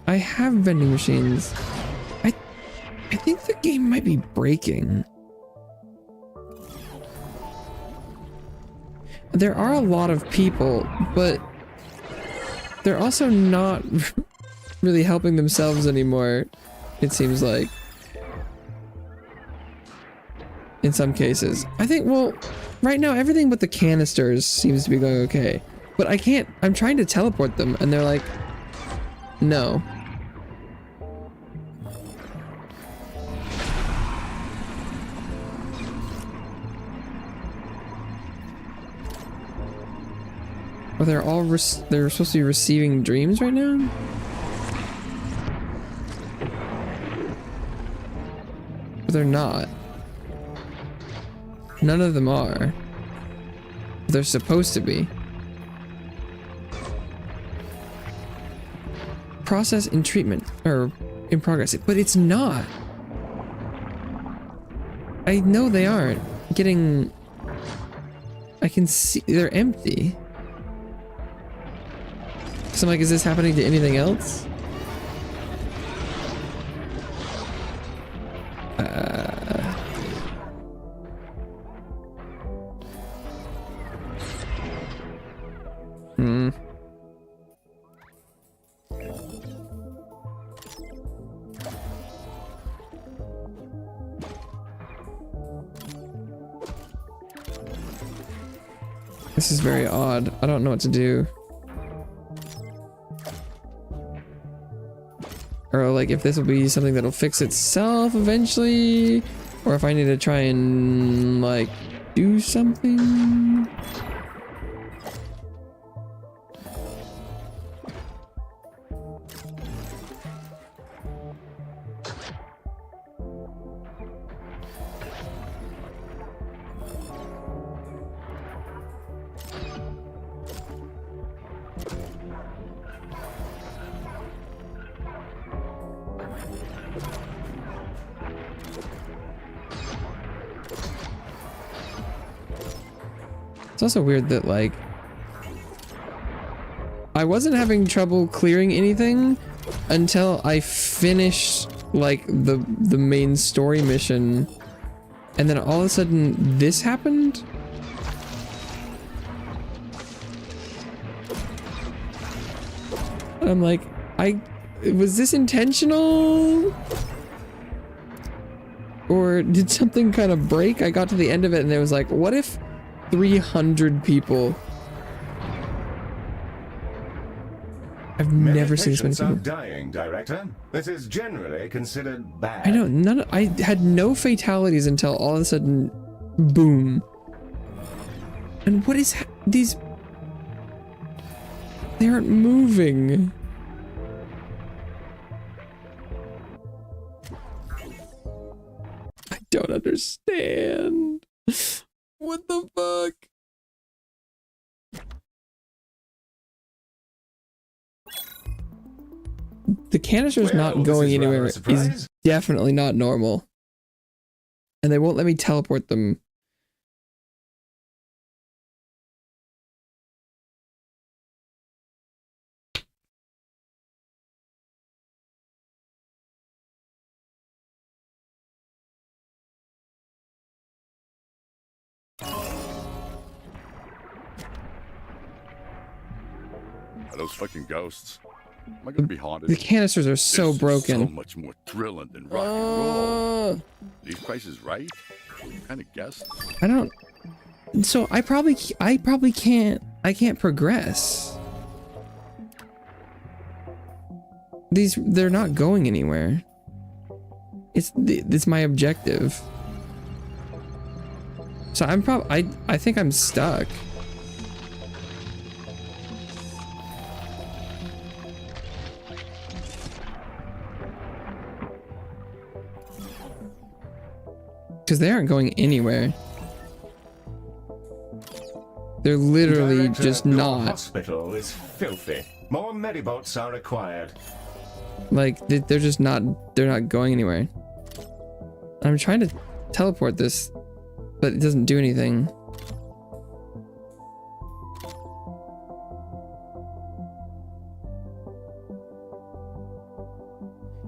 I have vending machines. I think the game might be breaking. There are a lot of people, but they're also not really helping themselves anymore, it seems like. In some cases. I think, well, right now everything but the canisters seems to be going okay. But I can't, I'm trying to teleport them and they're like, no. Oh, they're all they're supposed to be receiving dreams right now? But they're not. None of them are. They're supposed to be. Process in treatment, or in progress, but it's not. I know they aren't. Getting... I can see, they're empty. So I'm like, is this happening to anything else? This is very odd. I don't know what to do. Or like if this will be something that'll fix itself eventually, or if I need to try and like do something. It's also weird that like I wasn't having trouble clearing anything until I finished like the main story mission, and then all of a sudden this happened. I'm like, was this intentional? Or did something kind of break? I got to the end of it and it was like, what if 300 people? I've never seen this many people. Patients are dying, Director. This is generally considered bad. I know, I had no fatalities until all of a sudden, boom. And what is these? They aren't moving. I don't understand. What the fuck? The canister's not going anywhere is definitely not normal. And they won't let me teleport them. Are those fucking ghosts? Am I gonna be haunted? The canisters are so broken. So much more thrilling than rock and roll. These prices right? Kind of guessed. I don't. So I probably can't. I can't progress. They're not going anywhere. It's my objective. So I think I'm stuck. Because they aren't going anywhere. They're literally Director, just your not. Hospital is filthy. More medibots are required. Like they're just not. They're not going anywhere. I'm trying to teleport this, but it doesn't do anything.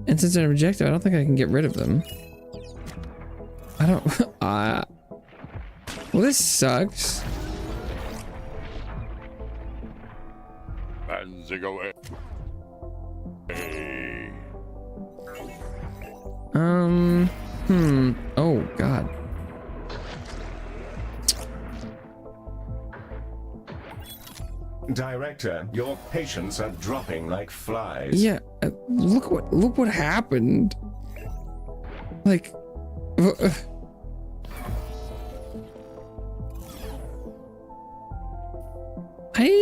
And since they're an objective, I don't think I can get rid of them. I don't. Well, this sucks. Oh God. Director, your patients are dropping like flies. Yeah. Look what happened. Like. I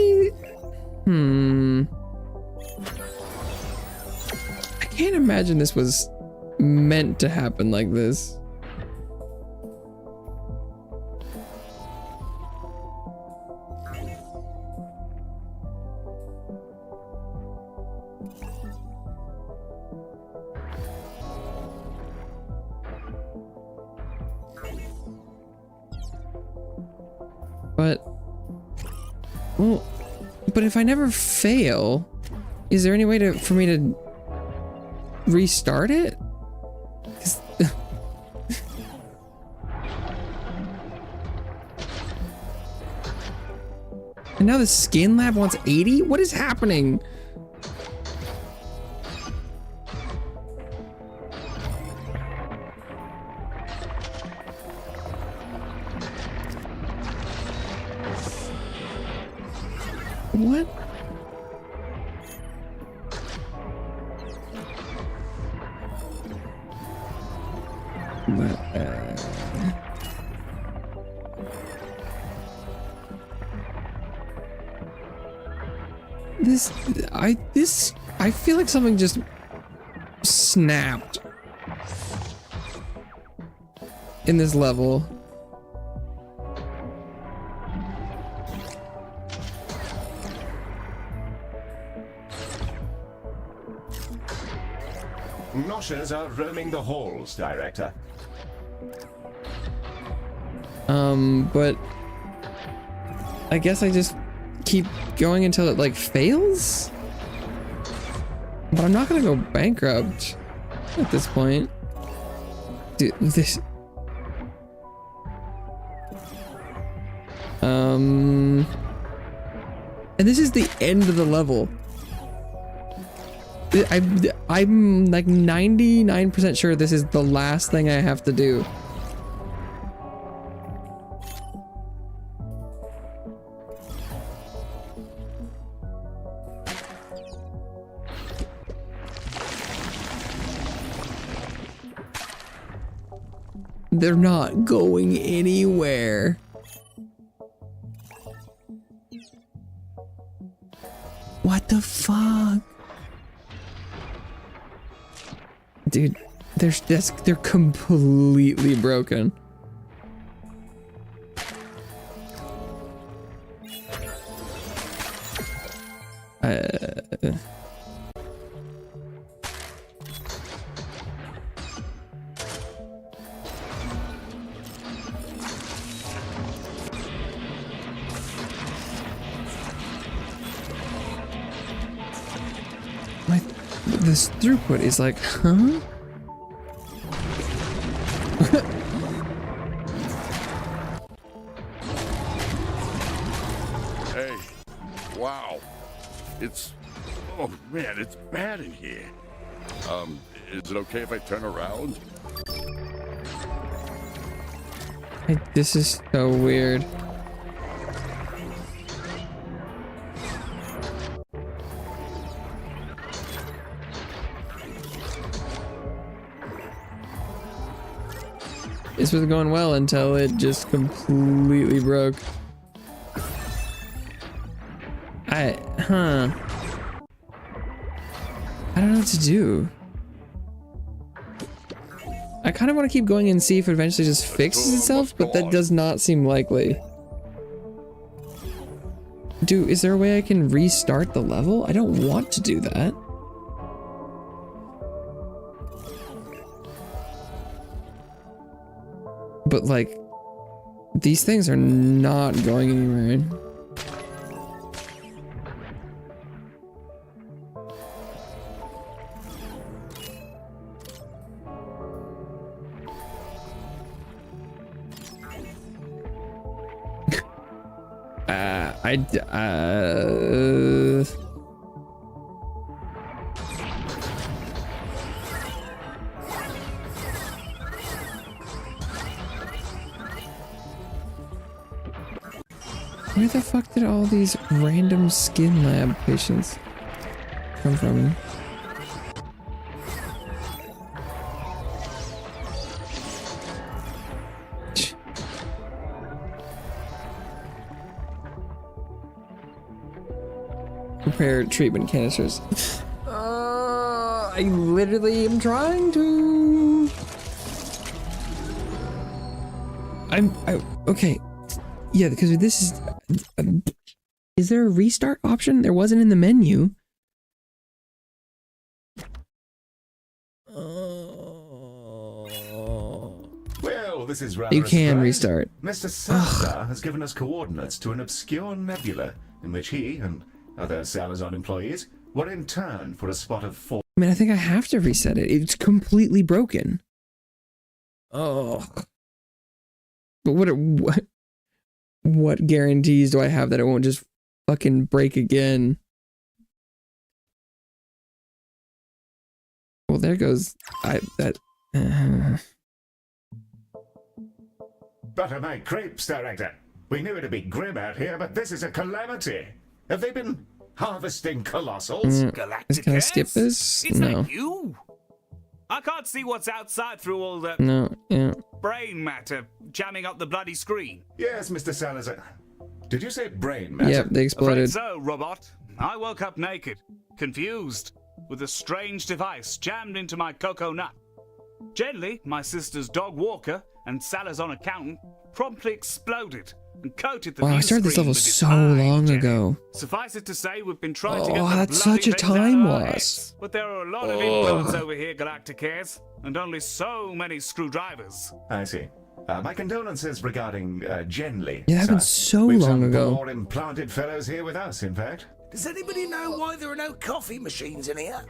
can't imagine this was meant to happen like this. But if I never fail, is there any way for me to restart it? And now the skin lab wants 80? What is happening? What? But, I feel like something just snapped in this level. Noshers are roaming the halls, Director. But I guess I just keep going until it like fails? But I'm not gonna go bankrupt at this point. Dude, this... And this is the end of the level. I'm like 99% sure this is the last thing I have to do. They're not going anywhere. What the fuck? Dude, they're completely broken. This throughput is like, huh? Hey, wow. Oh man, it's bad in here. Is it okay if I turn around? This is so weird. This was going well until it just completely broke. I don't know what to do. I kind of want to keep going and see if it eventually just fixes itself, but that does not seem likely. Dude, is there a way I can restart the level? I don't want to do that. But like, these things are not going anywhere. Where the fuck did all these random skin lab patients come from? Prepare treatment canisters. I literally am trying to. Okay. Yeah, because this is there a restart option? There wasn't in the menu. Well, this is rather You can a surprise. restart. Mr. Salazar has given us coordinates to an obscure nebula in which he and other Salazar employees were interned for a spot of 4. I mean, I think I have to reset it. It's completely broken. Oh. But what guarantees do I have that it won't just fucking break again? Well, there goes Butter my crepes, Director. We knew it'd be grim out here, but this is a calamity. Have they been harvesting colossals? Can I skip this? Is No. that you? I can't see what's outside through all the No, yeah. brain matter jamming up the bloody screen. Yes, Mr. Salazar. Did you say brain matter? Yep, they exploded. Afraid so, robot. I woke up naked, confused, with a strange device jammed into my cocoa nut. Gently, my sister's dog Walker and Salazar accountant promptly exploded and coated the Wow, I view started this screen level with its so eye long jelly. ago. Suffice it to say, we've been trying to get Oh, the that's bloody such a things out time of our loss. heads. But there are a lot of implants over here, Galacticares, and only so many screwdrivers. I see. My condolences regarding Genly. Yeah, that happened sir. so We've long some ago. more implanted fellows here with us, in fact. Does anybody know why there are no coffee machines in here?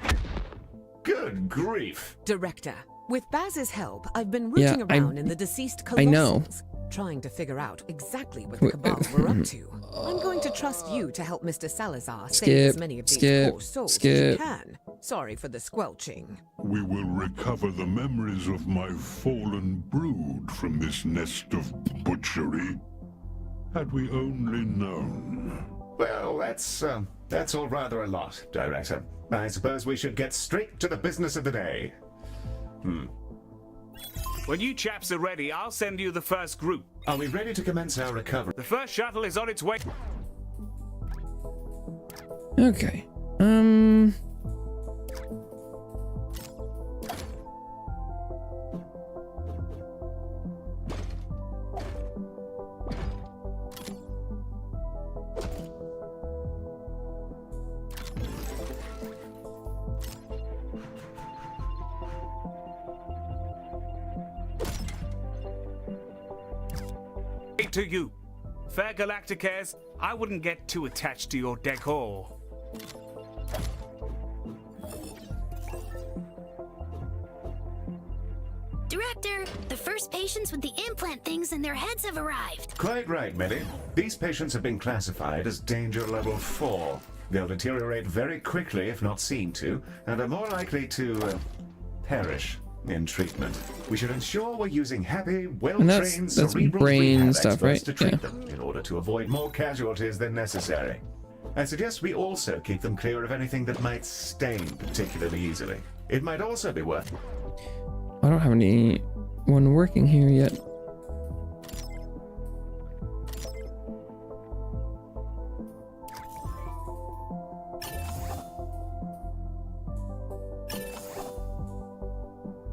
Good grief. Director, with Baz's help, I've been Yeah, rooting around in the deceased I know. colossals, trying to figure out exactly what the Cabal were up to. I'm going to trust you to help Mr. Salazar save as many of these poor souls as you can. Sorry for the squelching. We will recover the memories of my fallen brood from this nest of butchery. Had we only known. Well, that's all rather a lot, Director. I suppose we should get straight to the business of the day. When you chaps are ready, I'll send you the first group. Are we ready to commence our recovery? The first shuttle is on its way. Okay. To you. Fair Galacticares, I wouldn't get too attached to your decor. Director, the first patients with the implant things in their heads have arrived. Quite right, Millie. These patients have been classified as danger level 4. They'll deteriorate very quickly if not seen to, and are more likely to perish in treatment. We should ensure we're using happy, well-trained that's cerebral brain rehab stuff, experts right? to treat Yeah. them in order to avoid more casualties than necessary. I suggest we also keep them clear of anything that might stain particularly easily. It might also be worth... I don't have anyone working here yet.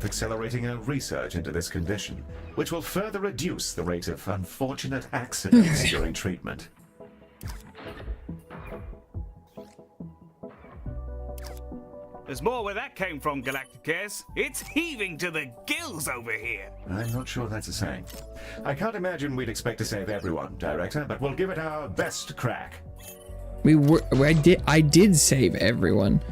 accelerating our research into this condition, which will further reduce the rate of unfortunate accidents during treatment. There's more where that came from, Galacticares. It's heaving to the gills over here. I'm not sure that's a saying. I can't imagine we'd expect to save everyone, Director, but we'll give it our best crack. I did save everyone.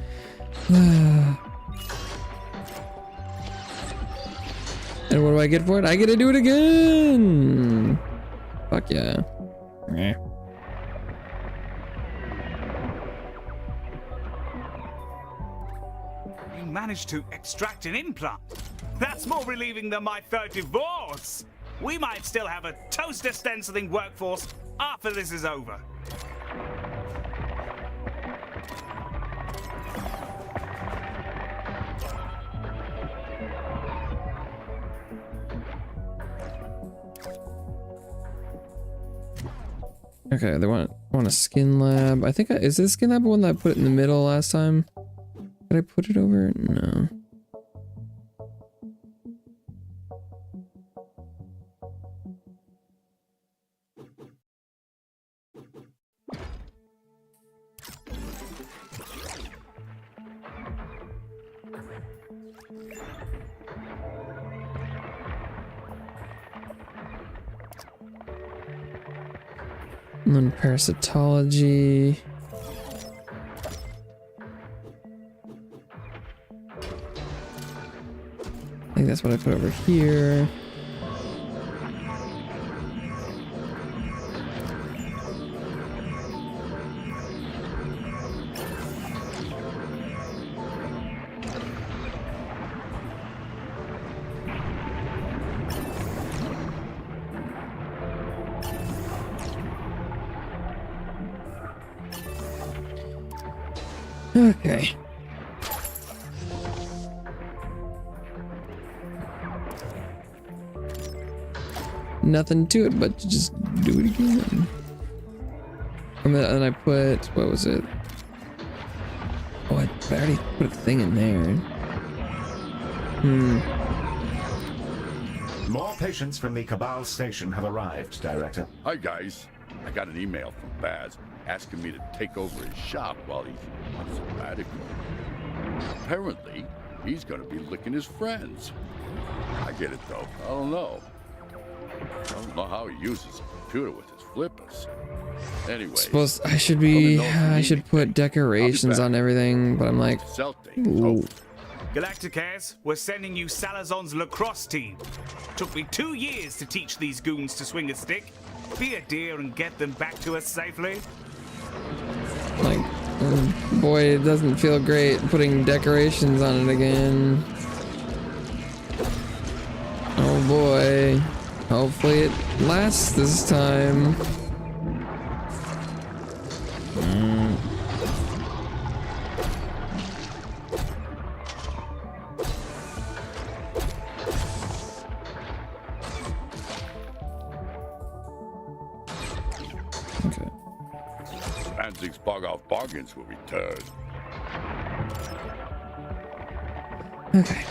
And what do I get for it? I get to do it again. Fuck yeah. Meh. You managed to extract an implant. That's more relieving than my third divorce. We might still have a toaster stenciling workforce after this is over. Okay, they want a skin lab. I think is this skin lab the one that I put it in the middle last time? Did I put it over? No. And then parasitology. I think that's what I put over here. Okay. Nothing to it but to just do it again. And I put, what was it? Oh, I already put a thing in there. More patients from the Cabal station have arrived, Director. Hi, guys. I got an email from Baz asking me to take over his shop while he's on sabbatical. Apparently, he's going to be licking his friends. I get it, though. I don't know. I don't know how he uses a computer with his flippers. Anyway, I should put decorations on everything, but I'm like, ooh. Galacticares, we're sending you Salazar's lacrosse team. Took me 2 years to teach these goons to swing a stick. Be a dear and get them back to us safely. Like, boy, it doesn't feel great putting decorations on it again. Oh boy. Hopefully it lasts this time. Okay. Danzig's bog-off bargains will return. Okay.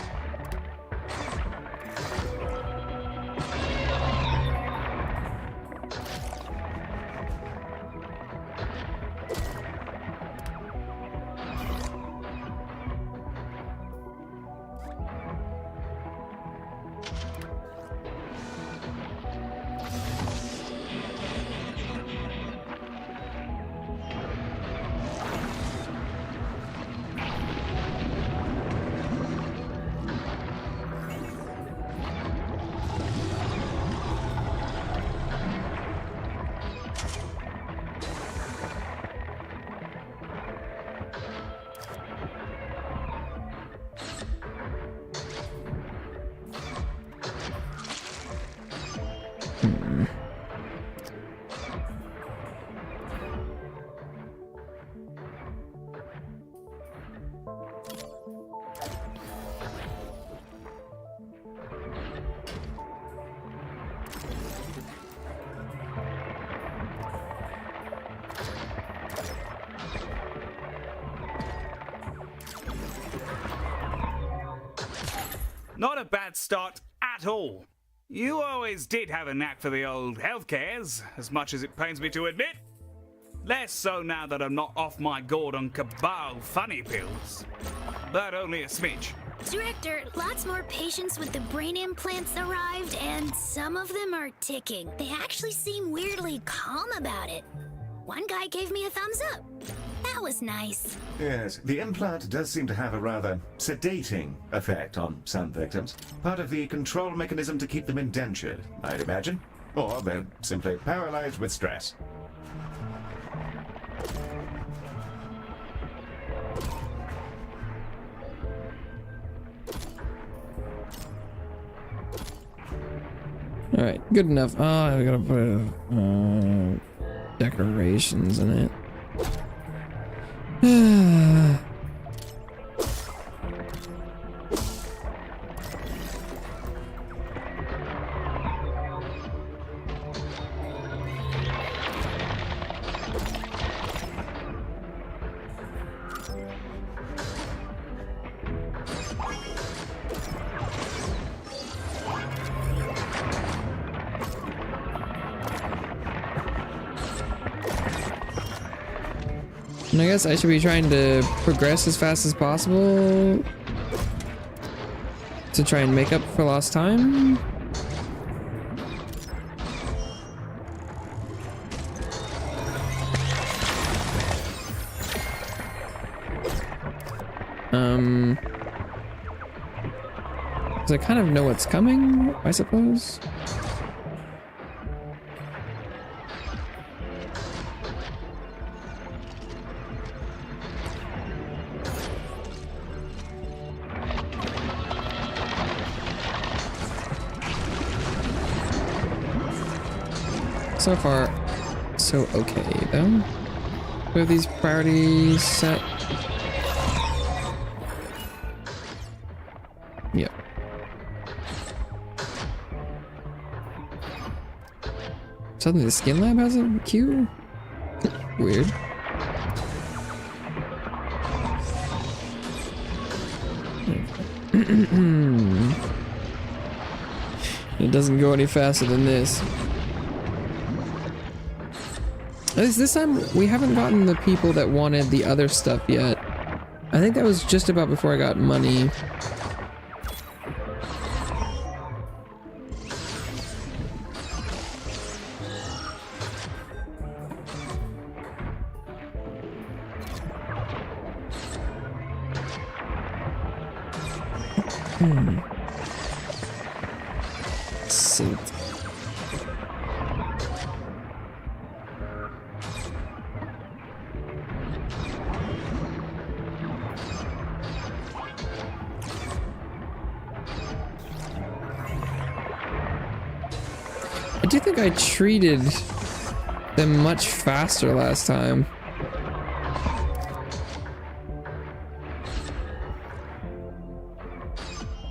Not a bad start at all. You always did have a knack for the old healthcares, as much as it pains me to admit. Less so now that I'm not off my gourd on Cabal funny pills. But only a smidge. Director, lots more patients with the brain implants arrived, and some of them are ticking. They actually seem weirdly calm about it. One guy gave me a thumbs up. That was nice. Yes, the implant does seem to have a rather sedating effect on some victims. Part of the control mechanism to keep them indentured, I'd imagine. Or they're simply paralyzed with stress. Alright, good enough. Oh, I gotta put decorations in it. And I guess I should be trying to progress as fast as possible to try and make up for lost time. Because I kind of know what's coming, I suppose. So far, so okay though. We have these priorities set. Yep. Suddenly the skin lab has a queue? Weird. It doesn't go any faster than this. At least this time we haven't gotten the people that wanted the other stuff yet. I think that was just about before I got money. Salt. I do think I treated them much faster last time.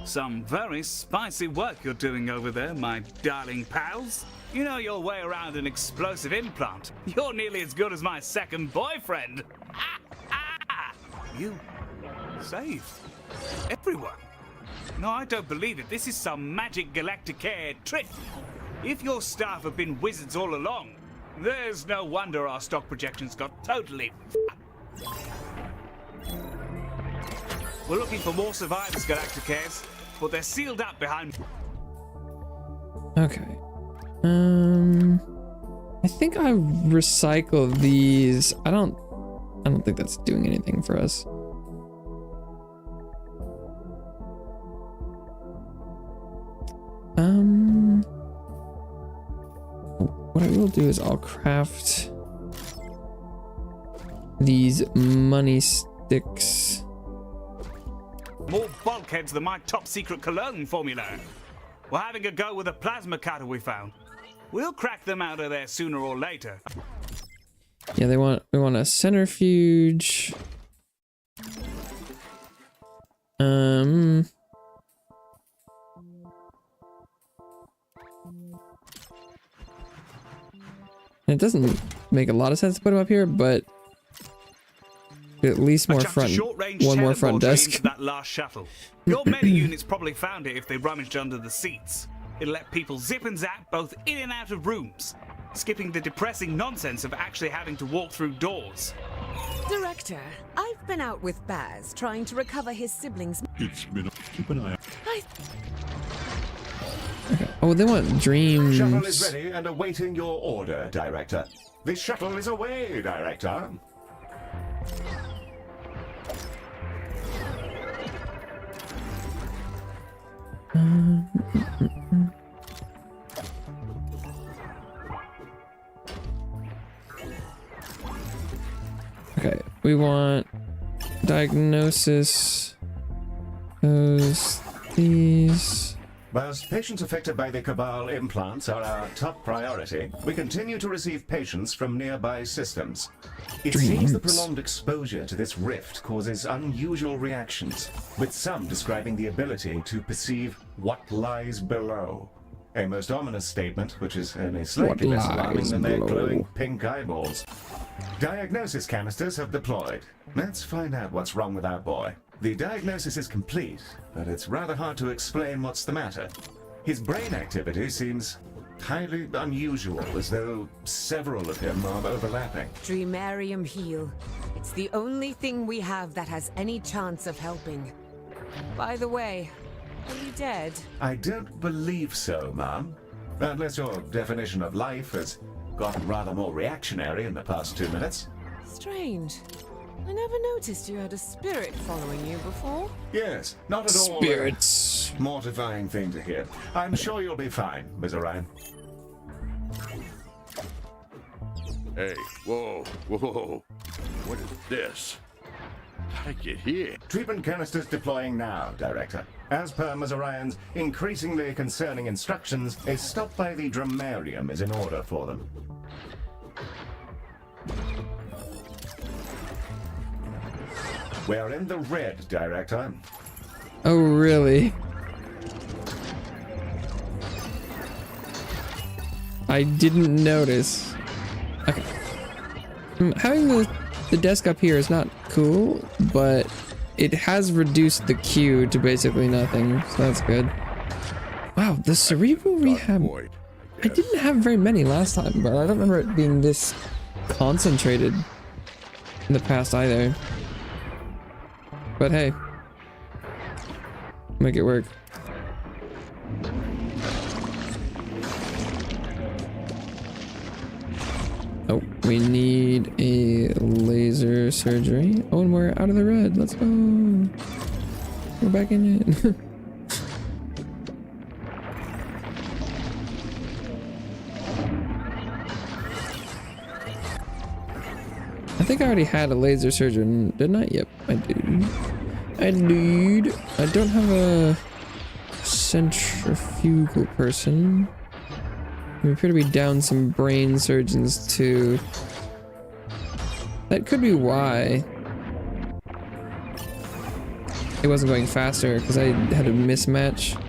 Some very spicy work you're doing over there, my darling pals. You know your way around an explosive implant. You're nearly as good as my second boyfriend. You saved everyone. No, I don't believe it. This is some magic Galacticare trick. If your staff have been wizards all along, there's no wonder our stock projections got totally We're looking for more survivors, Galacticares, but they're sealed up behind. Okay. I think I recycle these. I don't think that's doing anything for us. What I will do is I'll craft these money sticks. More bulkheads than my top secret cologne formula. We're having a go with a plasma cutter we found. We'll crack them out of there sooner or later. Yeah, we want a centrifuge. It doesn't make a lot of sense to put them up here, but at least more one more front desk. Into that last shuttle. Your meta units probably found it if they rummaged under the seats. It'll let people zip and zap both in and out of rooms, skipping the depressing nonsense of actually having to walk through doors. Director, I've been out with Baz trying to recover his siblings. It's been keep an eye out. Okay. Oh, they want dreams. Shuttle is ready and awaiting your order, Director. The shuttle is away, Director. Okay, we want diagnosis. These. Whilst patients affected by the Cabal implants are our top priority, we continue to receive patients from nearby systems. It seems the prolonged exposure to this rift causes unusual reactions, with some describing the ability to perceive what lies below. A most ominous statement, which is only slightly less alarming than their glowing pink eyeballs. Diagnosis canisters have deployed. Let's find out what's wrong with our boy. The diagnosis is complete, but it's rather hard to explain what's the matter. His brain activity seems highly unusual, as though several of him are overlapping. Dreamarium heal. It's the only thing we have that has any chance of helping. By the way, are you dead? I don't believe so, Mom. Unless your definition of life has gotten rather more reactionary in the past 2 minutes. Strange. I never noticed you had a spirit following you before. Yes, not at all. Spirits. Mortifying thing to hear. I'm sure you'll be fine, Ms. Orion. Hey, whoa, whoa. What is this? How'd I get here? Treatment canisters deploying now, Director. As per Ms. Orion's increasingly concerning instructions, a stop by the Dreamarium is in order for them. We're in the red, Director. Oh, really? I didn't notice. Okay. Having the desk up here is not cool, but it has reduced the queue to basically nothing, so that's good. Wow, the cerebral rehab. I didn't have very many last time, but I don't remember it being this concentrated in the past either. But hey, make it work. Oh, we need a laser surgery. Oh, and we're out of the red. Let's go. We're back in it. I think I already had a laser surgeon, didn't I? Yep, I do. I don't have a centrifugal person. We appear to be down some brain surgeons too. That could be why it wasn't going faster, because I had a mismatch.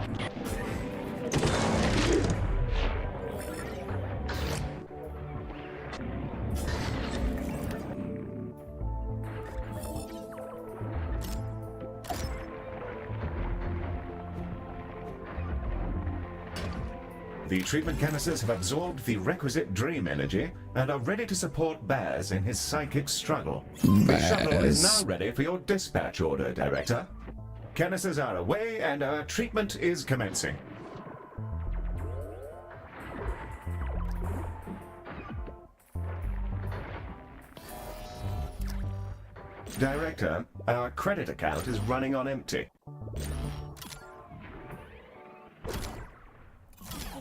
The treatment canisters have absorbed the requisite dream energy and are ready to support Baz in his psychic struggle. The shuttle is now ready for your dispatch order, Director. Canisters are away and our treatment is commencing. Director, our credit account is running on empty.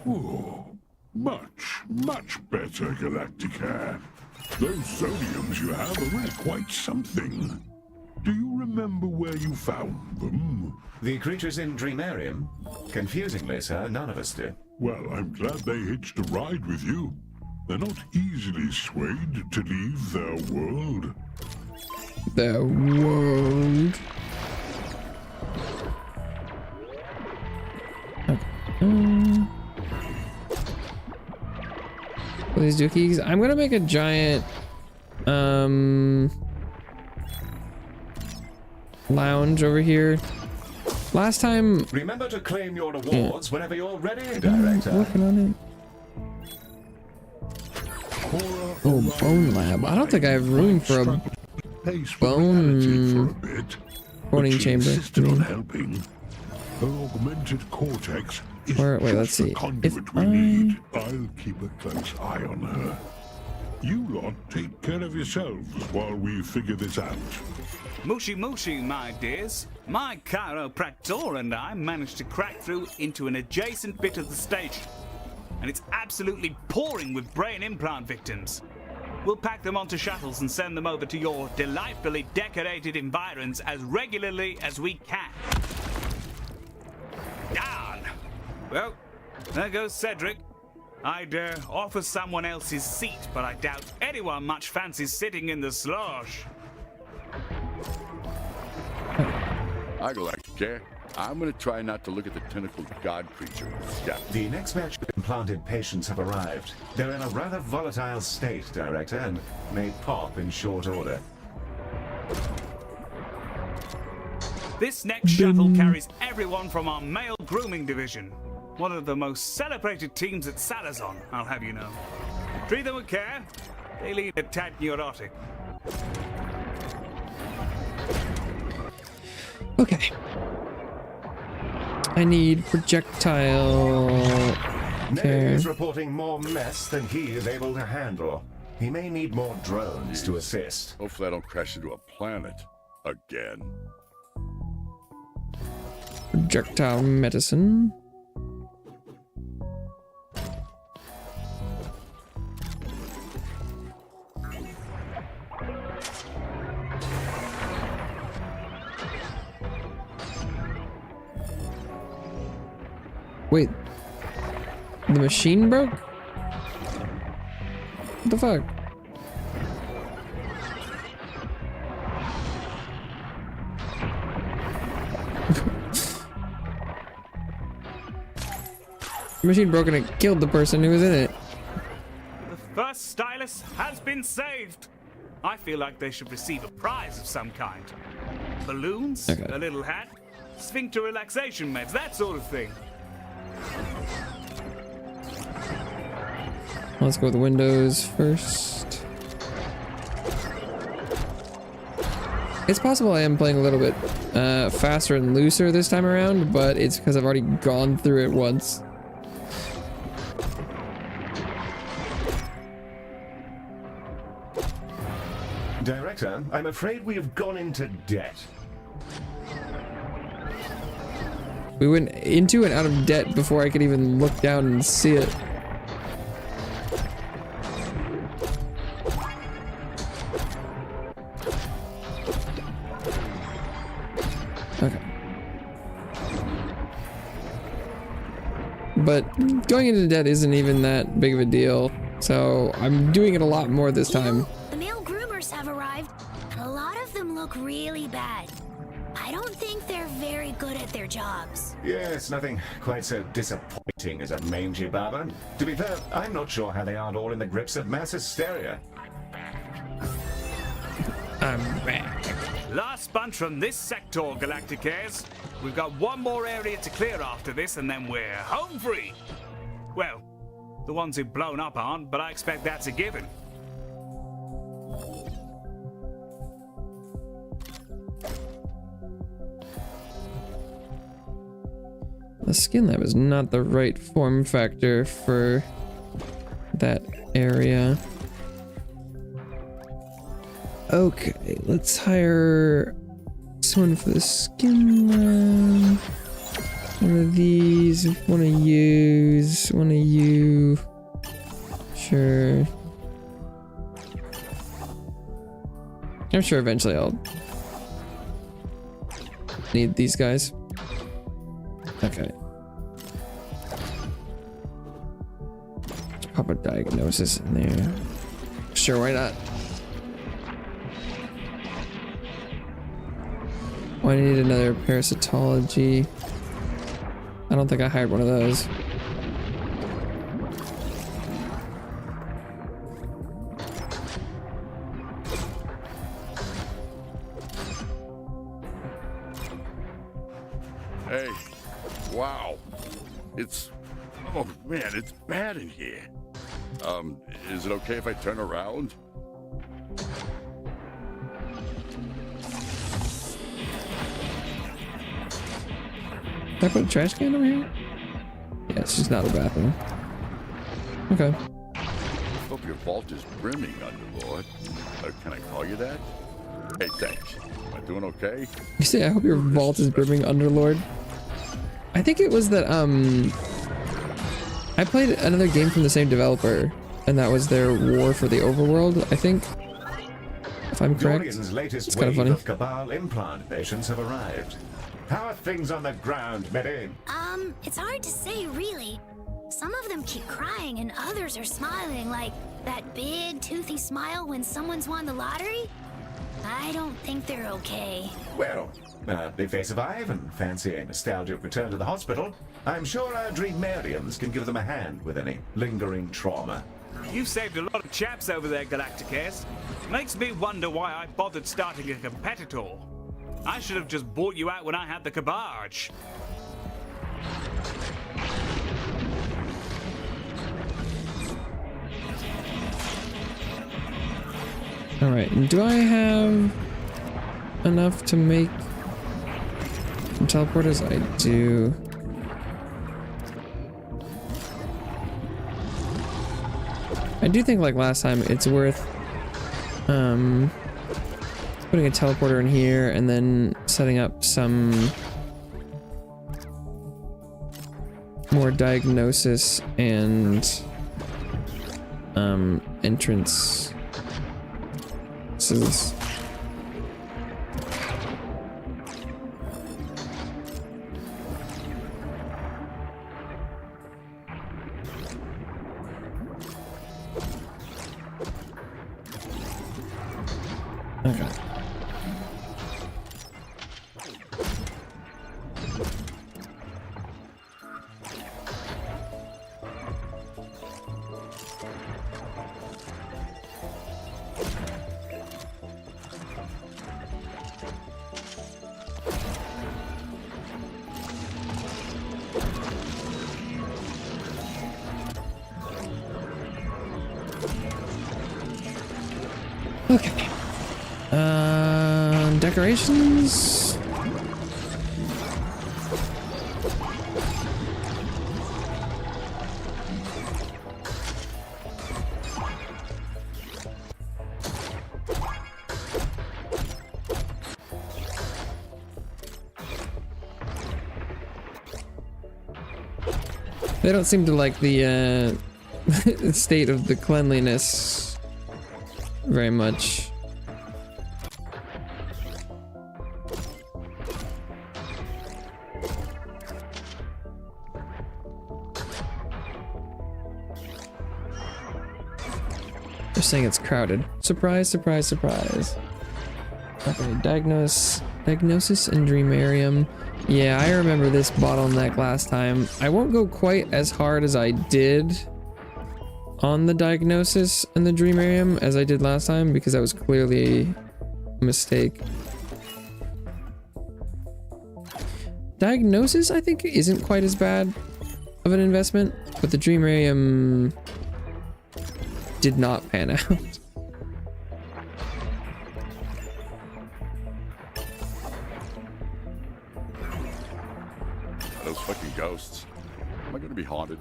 Oh, much better, Galacticare. Those sodiums you have are really quite something. Do you remember where you found them? The creatures in Dreamarium? Confusingly, sir, none of us do. Well, I'm glad they hitched a ride with you. They're not easily swayed to leave their world. Their world? Okay. These dookies. I'm gonna make a giant lounge over here. Last time. Remember to claim your rewards whenever you're ready, Director. Working on it. Oh, bone lab. I don't think I have room for a bone hoarding chamber. Her augmented cortex is wait, let's see. Conduit we need. I'll keep a close eye on her. You lot take care of yourselves while we figure this out. Mushy mushy, my dears. My chiropractor and I managed to crack through into an adjacent bit of the station. And it's absolutely pouring with brain implant victims. We'll pack them onto shuttles and send them over to your delightfully decorated environs as regularly as we can. Darn! Well, there goes Cedric. I'd offer someone else his seat, but I doubt anyone much fancies sitting in the slosh. I Galacticare. I'm gonna try not to look at the tentacled god creature. Yeah. The next batch of implanted patients have arrived. They're in a rather volatile state, Director, and may pop in short order. This next shuttle carries everyone from our male grooming division. One of the most celebrated teams at Salazon, I'll have you know. Treat them with care. They lead a tad neurotic. Okay. I need projectile Ned is reporting more mess than he is able to handle. He may need more drones to assist. Hopefully I don't crash into a planet again. Projectile medicine. Wait, the machine broke? What the fuck? machine broke and it killed the person who was in it. The first stylus has been saved. I feel like they should receive a prize of some kind. Balloons, Okay. a little hat, sphincter relaxation meds, that sort of thing. Let's go with Windows first. It's possible I am playing a little bit faster and looser this time around, but it's because I've already gone through it once. Director, I'm afraid we have gone into debt. We went into and out of debt before I could even look down and see it. Okay. But going into debt isn't even that big of a deal, so I'm doing it a lot more this time. The male groomers have arrived, and a lot of them look really bad. I don't think they're very good at their jobs. Yes, nothing quite so disappointing as a mangy barber. To be fair, I'm not sure how they aren't all in the grips of mass hysteria. I'm back. Last bunch from this sector, Galacticares. We've got one more area to clear after this, and then we're home free. Well, the ones who've blown up aren't, but I expect that's a given. The skin lab is not the right form factor for that area. Okay, let's hire someone for the skin lab. One of these, one of you. Sure. I'm sure eventually I'll need these guys. Okay. Let's pop a diagnosis in there. Sure, why not? Oh, I need another parasitology. I don't think I hired one of those. Hey, wow. Oh man, it's bad in here. Is it okay if I turn around? Can I put a trash can over here? Yeah, it's just not a bathroom. Okay. Hope your vault is brimming, Underlord. Can I call you that? Hey, thanks. Am I doing okay? You say, I hope your vault is brimming, Underlord. I think it was that, I played another game from the same developer, and that was their War for the Overworld, I think. If I'm correct. Dorian's latest It's kind of wave funny. of Cabal implant patients have arrived. How are things on the ground, Medi? It's hard to say, really. Some of them keep crying and others are smiling, like that big, toothy smile when someone's won the lottery. I don't think they're okay. Well, if they survive and fancy a nostalgic return to the hospital, I'm sure our Dreamarians can give them a hand with any lingering trauma. You've saved a lot of chaps over there, Galacticares. Makes me wonder why I bothered starting a competitor. I should have just bought you out when I had the cabarge. Alright, do I have enough to make some teleporters? I do. I do think, like last time, it's worth putting a teleporter in here and then setting up some more diagnosis and entrance. Okay. Okay. Decorations. They don't seem to like the state of the cleanliness very much. They're saying it's crowded. Surprise, surprise, surprise. Okay, diagnosis and Dreamarium. Yeah, I remember this bottleneck last time. I won't go quite as hard as I did on the diagnosis and the Dreamarium as I did last time because that was clearly a mistake. Diagnosis, I think, isn't quite as bad of an investment, but the Dreamarium did not pan out. Those fucking ghosts. Am I gonna be haunted?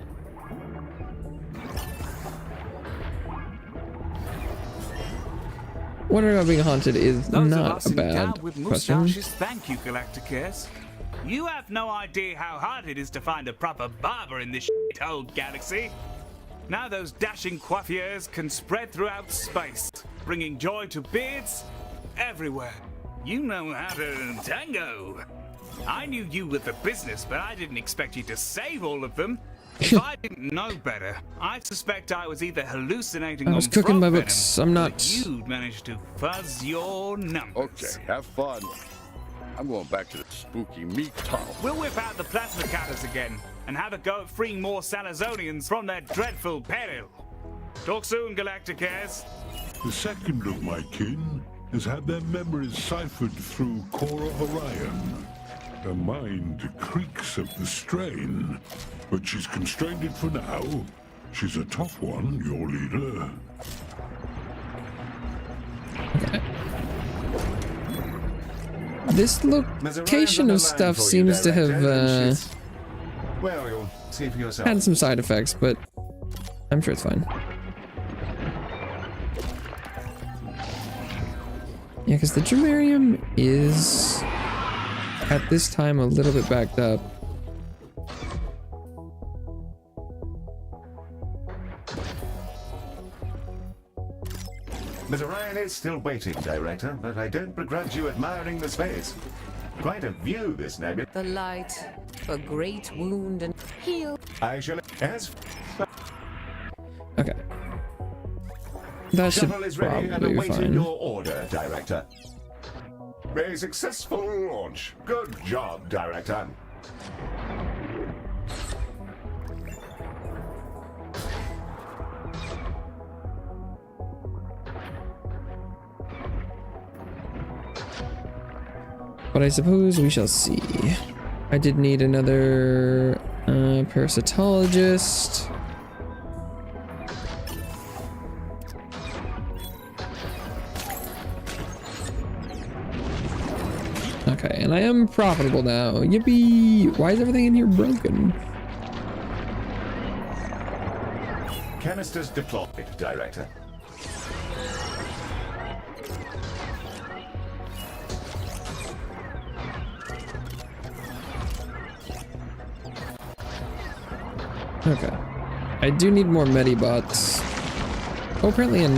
Wondering about being haunted is Those of not us a in bad gout with question. moustaches, thank you, Galacticares. You have no idea how hard it is to find a proper barber in this shit-hole galaxy. Now those dashing coiffures can spread throughout space, bringing joy to beards everywhere. You know how to tango. I knew you were the business, but I didn't expect you to save all of them. If I didn't know better, I suspect I was either hallucinating I was on cooking my frog books. venom, I'm or not. you'd managed to fuzz your numbers. Okay, have fun. I'm going back to the spooky meat tunnel. We'll whip out the plasma cutters again and have a go at freeing more Salazonians from their dreadful peril. Talk soon, Galacticares. The second of my kin has had their memories ciphered through Cora Orion. Her mind creaks at the strain, but she's constrained for now. She's a tough one, your leader. Okay. This location of stuff seems to have Well, you'll see for yourself. had some side effects, but I'm sure it's fine. Yeah, because the Dreamarium is at this time a little bit backed up. Miss Orion is still waiting, Director, but I don't begrudge you admiring the space. Quite a view, this nebula. The light, a great wound and heal. I shall... As... Okay. That should Shuttle is ready and probably be awaiting fine. your order, Director. A successful launch. Good job, Director. But I suppose we shall see. I did need another parasitologist. Okay, and I am profitable now. Yippee! Why is everything in here broken? Canisters deployed, Director. Okay. I do need more Medibots. Oh, apparently in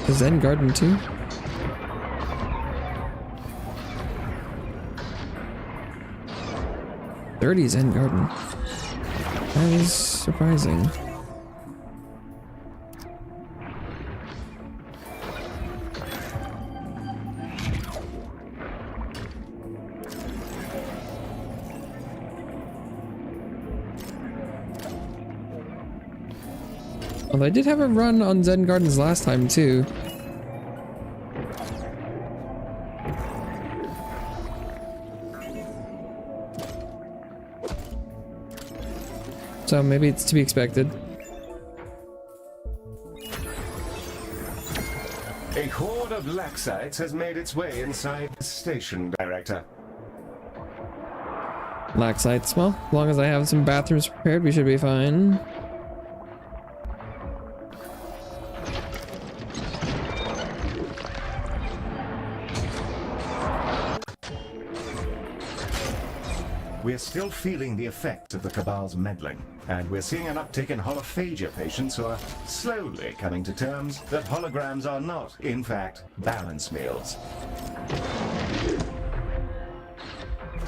the Zen Garden too? .30 Zen Garden. That is surprising. Although I did have a run on Zen Gardens last time too. So maybe it's to be expected. of laxites has made its way inside the station, Director. Laxites. Well, as long as I have some bathrooms prepared, we should be fine. We're still feeling the effects of the Cabal's meddling, and we're seeing an uptick in holophagia patients who are slowly coming to terms that holograms are not, in fact, balance meals.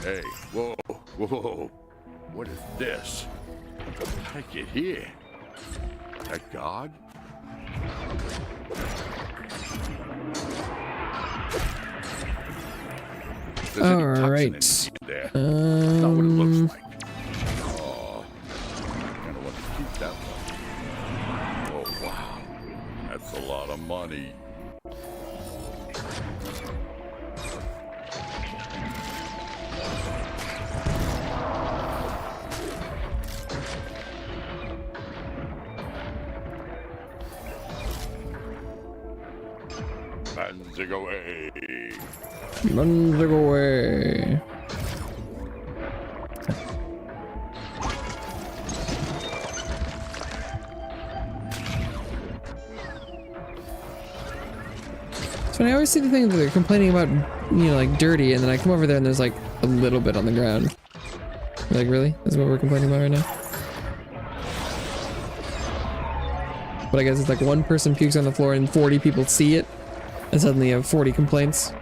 Hey, whoa, whoa. What is this? How did I get here? That God? All right. Not what it looks like. Oh, I kind of want to keep that one. Oh, wow. That's a lot of money. Manzig away. Manzig away. So I always see the thing that they're complaining about, you know, like dirty, and then I come over there and there's like a little bit on the ground. Like, really? That's what we're complaining about right now? But I guess it's like one person pukes on the floor and 40 people see it, and suddenly you have 40 complaints.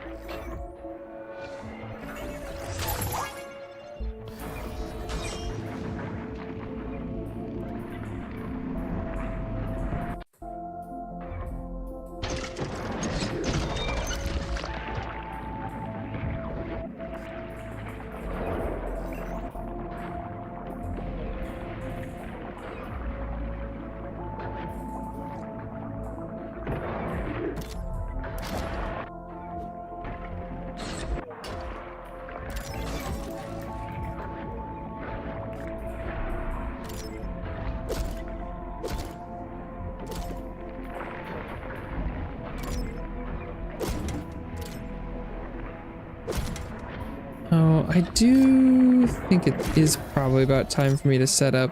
Oh, I do think it is probably about time for me to set up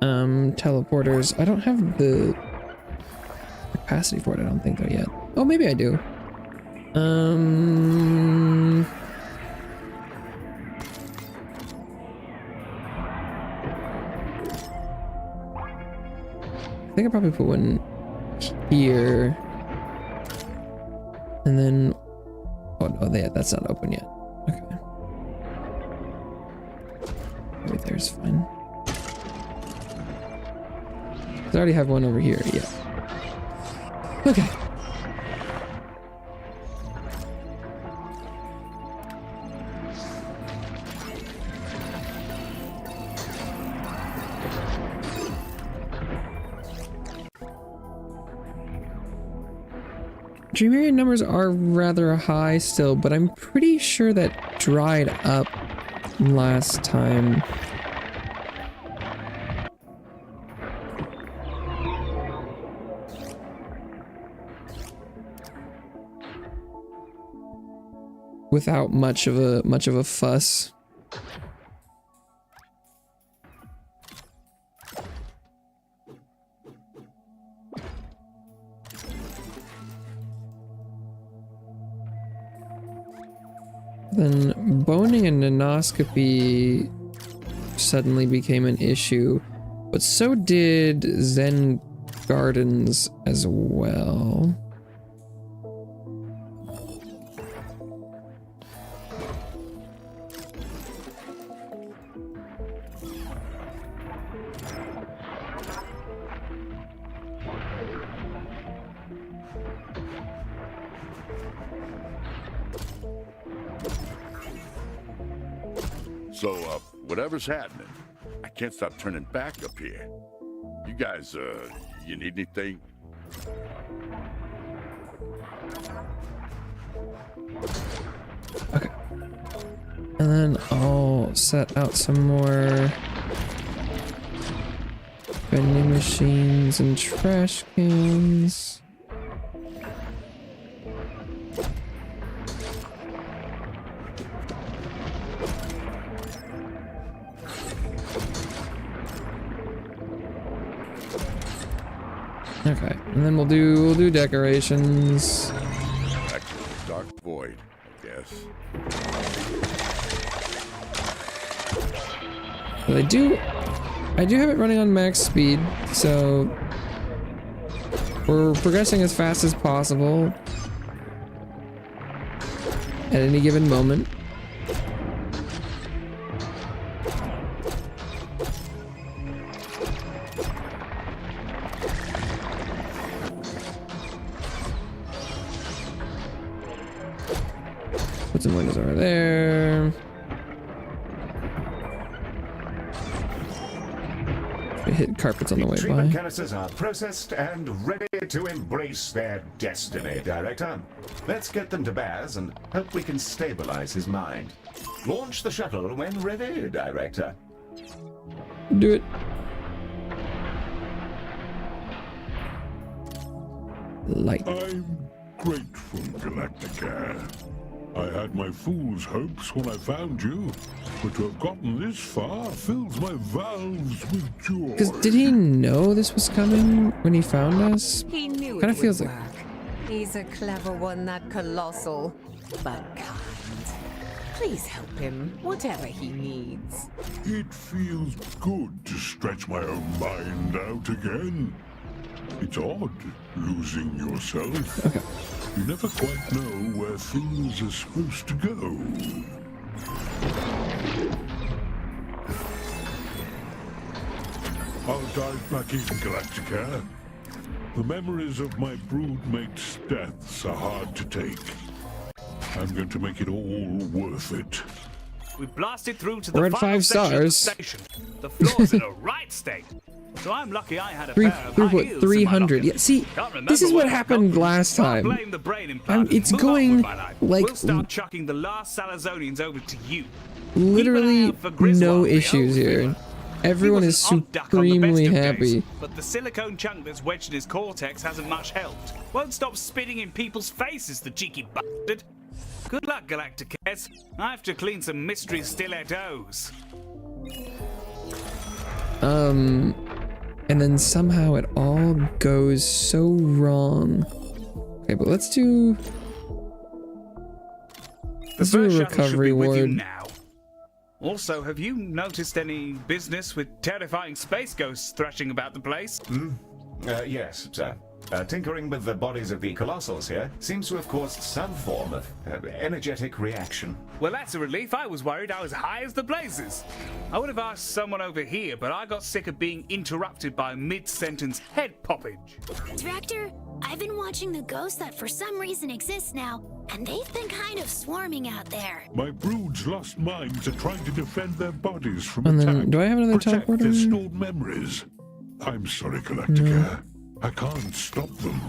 teleporters. I don't have the capacity for it, I don't think, though, yet. Oh, maybe I do. I think I probably put one here. And then... Oh, no, that's not open yet. Okay. Right there's fine. I already have one over here, yeah. Okay. Dream area numbers are rather high still, but I'm pretty sure that dried up last time. Without much of a fuss. Then boning and nanoscopy suddenly became an issue, but so did Zen Gardens as well. So, whatever's happening, I can't stop turning back up here. You guys, you need anything? Okay. And then I'll set out some more vending machines and trash cans. Okay, and then we'll do decorations. Back to the dark void, I guess. But I do have it running on max speed, so we're progressing as fast as possible at any given moment. Put some windows over there. We hit carpets on the way Treatment by. canisters are processed and ready to embrace their destiny, Director. Let's get them to Baz and hope we can stabilize his mind. Launch the shuttle when ready, Director. Do it. Light. I'm grateful, Galacticare. I had my fool's hopes when I found you, but to have gotten this far fills my valves with joy. Because did he know this was coming when he found us? He knew Kind it of feels would like. work. He's a clever one, that Colossal, but kind. Please help him, whatever he needs. It feels good to stretch my own mind out again. It's odd, losing yourself. Okay. You never quite know where things are supposed to go. I'll dive back in, Galacticare. The memories of my broodmates' deaths are hard to take. I'm going to make it all worth it. We blasted through to the We're at final 5 section of the stars. station. The floor's in a right state. So I'm lucky I had a Three, pair of high heels in my 300. locker. Yeah, see, Can't remember this is what where I happened got them. last Can't time. blame the brain implant. It's Move on going with my life. like We'll start chucking the last Salazonians over to you. literally for Griswold, no the issues old here. fella. Everyone He is was an odd duck on the best supremely of happy. days, but the silicone chunk that's wedged in his cortex hasn't much helped. Won't stop spitting in people's faces, the cheeky bastard. Good luck, Galacticares. I have to clean some mystery stilettos. And then somehow it all goes so wrong. Okay, but let's do The a first shuttle should recovery be with you ward. now. Also, have you noticed any business with terrifying space ghosts thrashing about the place? Yes, sir. Tinkering with the bodies of the Colossals here seems to have caused some form of energetic reaction. Well, that's a relief. I was worried I was high as the blazes. I would have asked someone over here, but I got sick of being interrupted by mid-sentence head poppage. Director, I've been watching the ghosts that for some reason exist now, and they've been kind of swarming out there. My brood's lost minds are trying to defend their bodies from And attack. then, do I have another Protect top their order? stored memories. I'm sorry, Galacticare. I can't stop them.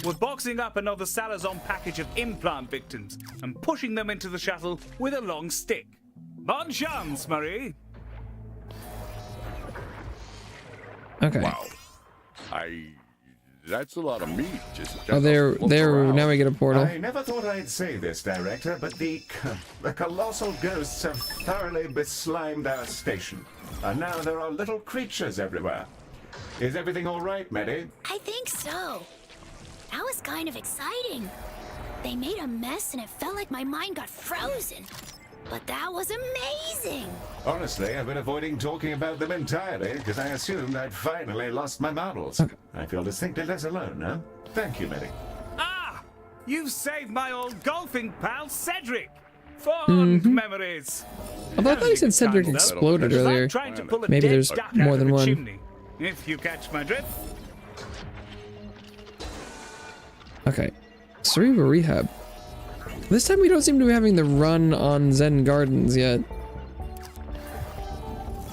We're boxing up another Salazon package of implant victims and pushing them into the shuttle with a long stick. Bon chance, Marie. Okay. Wow. That's a lot of meat. Oh, there. Now we get a portal. I never thought I'd say this, Director, but the colossal ghosts have thoroughly beslimed our station. And now there are little creatures everywhere. Is everything all right, Medi? I think so. That was kind of exciting. They made a mess and it felt like my mind got frozen. But that was amazing! Honestly, I've been avoiding talking about them entirely because I assumed I'd finally lost my marbles. I feel distinctly less alone now. Thank you, Medi. Ah! You've saved my old golfing pal, Cedric! Fond memories! Although I thought you said Cedric exploded earlier. Trying to pull a Maybe dead there's duck more out than of a one. chimney, if you catch my drift. Okay. Cerebral Rehab. This time we don't seem to be having the run on Zen Gardens yet.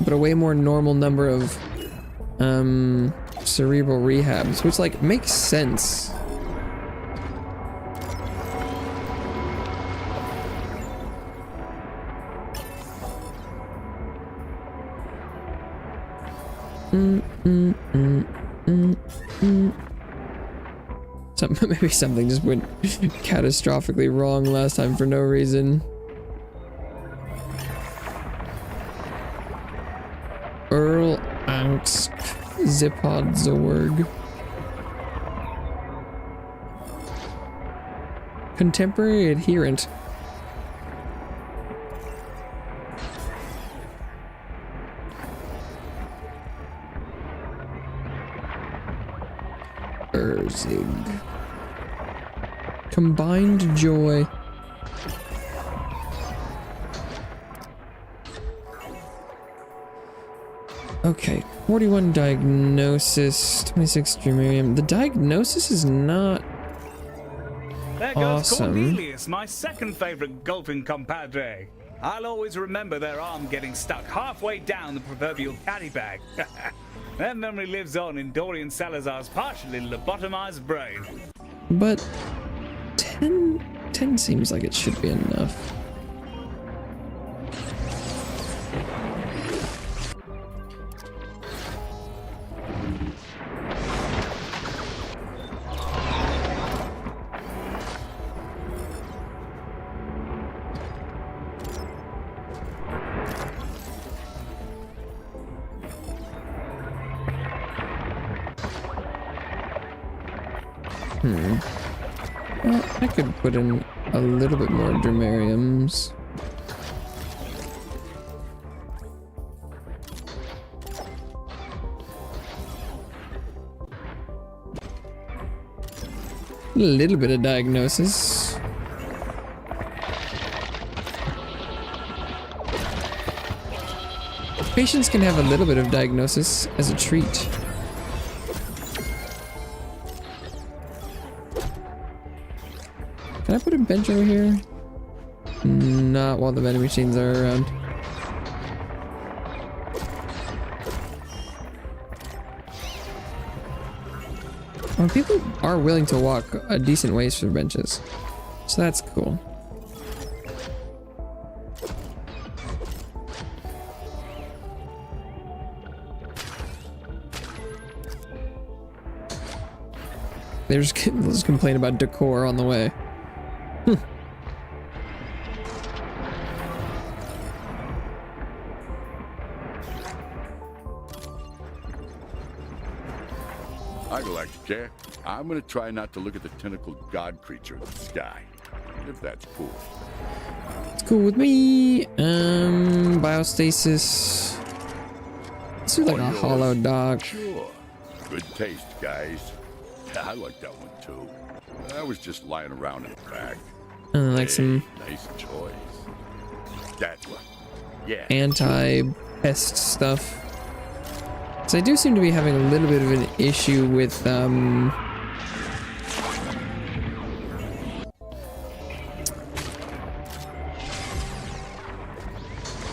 But a way more normal number of cerebral rehabs, which like makes sense. Maybe something just went catastrophically wrong last time for no reason. Earl Angst Zipod Zorg. Contemporary adherent. Urzig. Combined joy. Okay, 41 diagnosis, 26 Drumarium. The diagnosis is not There goes awesome. Cornelius, my second favorite golfing compadre. I'll always remember their arm getting stuck halfway down the proverbial caddy bag. That memory lives on in Dorian Salazar's partially lobotomized brain. But 10 seems like it should be enough. Well, I could put in a little bit more Drumariums. A little bit of diagnosis. Patients can have a little bit of diagnosis as a treat. Can I put a bench over here? Not while the vending machines are around. Well, people are willing to walk a decent ways for benches, so that's cool. They're just complain about decor on the way. Hi, Galacticare. I'm gonna try not to look at the tentacled god creature in the sky, if that's cool. It's cool with me. Biostasis. Let's do like a hollow dog. Sure. Good taste, guys. I like that one too. I was just lying around in the back. Like some nice choice. That one. Yeah. anti-pest stuff. So I do seem to be having a little bit of an issue with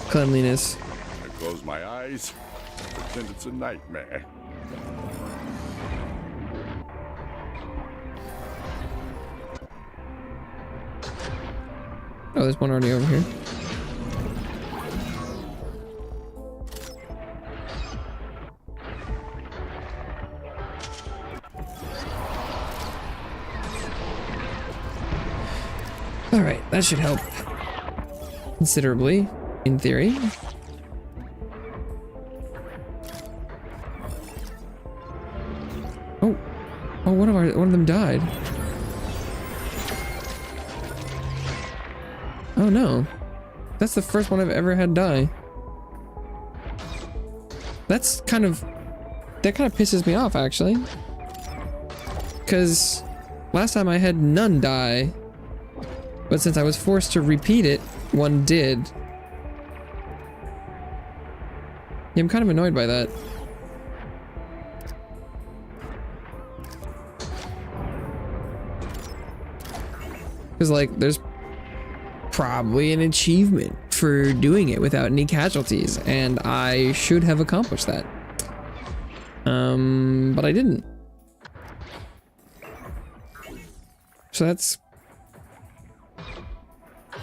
cleanliness. I close my eyes, pretend it's a nightmare. Oh, there's one already over here. Alright, that should help considerably, in theory. Oh, one of them died. Oh no, that's the first one I've ever had die. That kind of pisses me off actually, because last time I had none die, but since I was forced to repeat it, one did. Yeah, I'm kind of annoyed by that. Because like there's probably an achievement for doing it without any casualties, and I should have accomplished that. But I didn't. So that's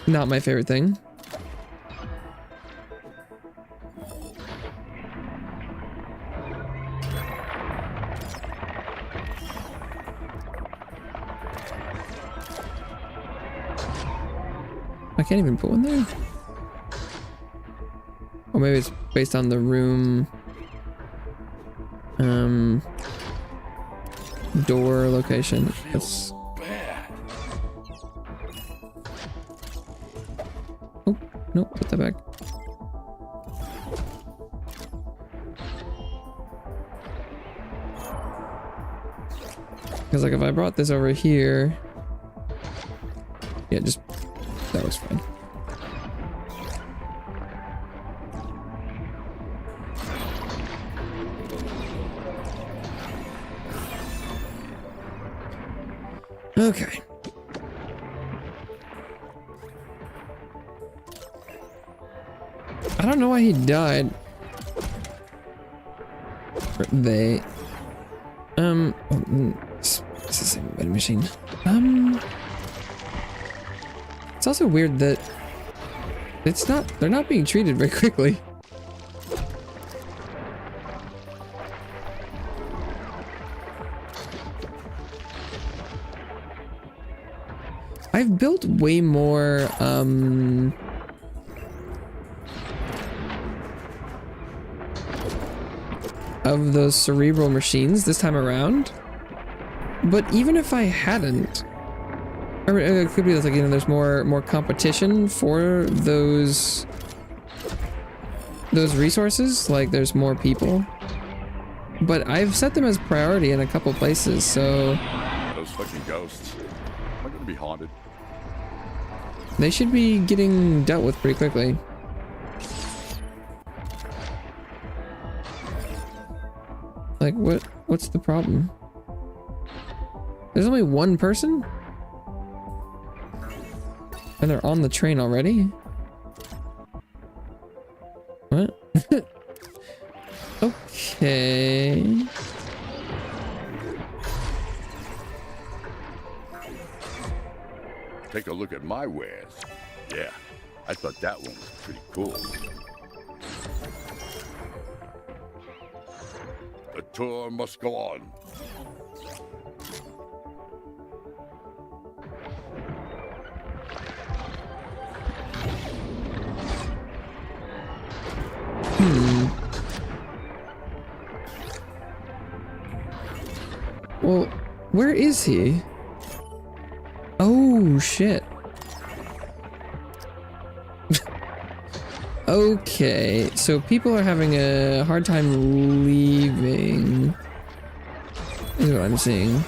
not my favorite thing. I can't even put one there. Or maybe it's based on the room door location. That's Nope, put that back. Because like if I brought this over here, yeah, just that was fine. Okay. I don't know why he died. Or they. It's the same vending machine. It's also weird that they're not being treated very quickly. I've built way more, of those cerebral machines this time around. But even if I hadn't, or it could be like, you know, there's more competition for those resources, like there's more people. But I've set them as priority in a couple places, so Those fucking ghosts. Am I gonna be haunted? they should be getting dealt with pretty quickly. Like, what's the problem? There's only one person? And they're on the train already? What? Okay. Take a look at my wares. Yeah, I thought that one was pretty cool. The tour must go on. Well, where is he? Oh, shit. Okay, so people are having a hard time leaving. Is what I'm seeing.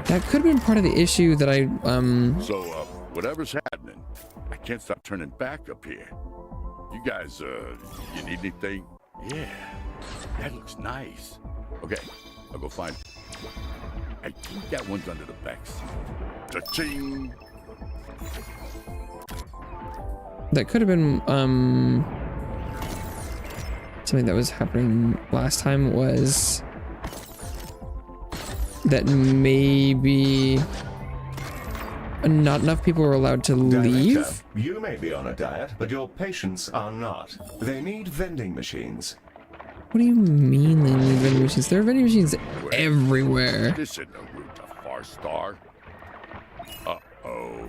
That could have been part of the issue that I, So, whatever's happening, I can't stop turning back up here. You guys, you need anything? Yeah, that looks nice. Okay, I'll go find it. I think that one's under the back seat. Cha-ching! that could have been, something that was happening last time was that maybe not enough people were allowed to leave. Director, you may be on a diet, but your patients are not. They need vending machines. What do you mean they need vending machines? There are vending machines everywhere. This isn't a route to Far Star. Uh-oh.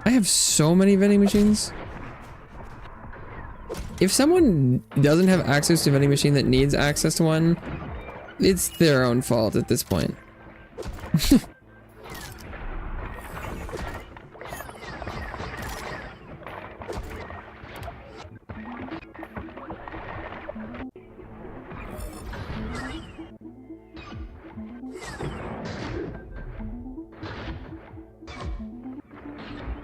I have so many vending machines. If someone doesn't have access to a vending machine that needs access to one, it's their own fault at this point.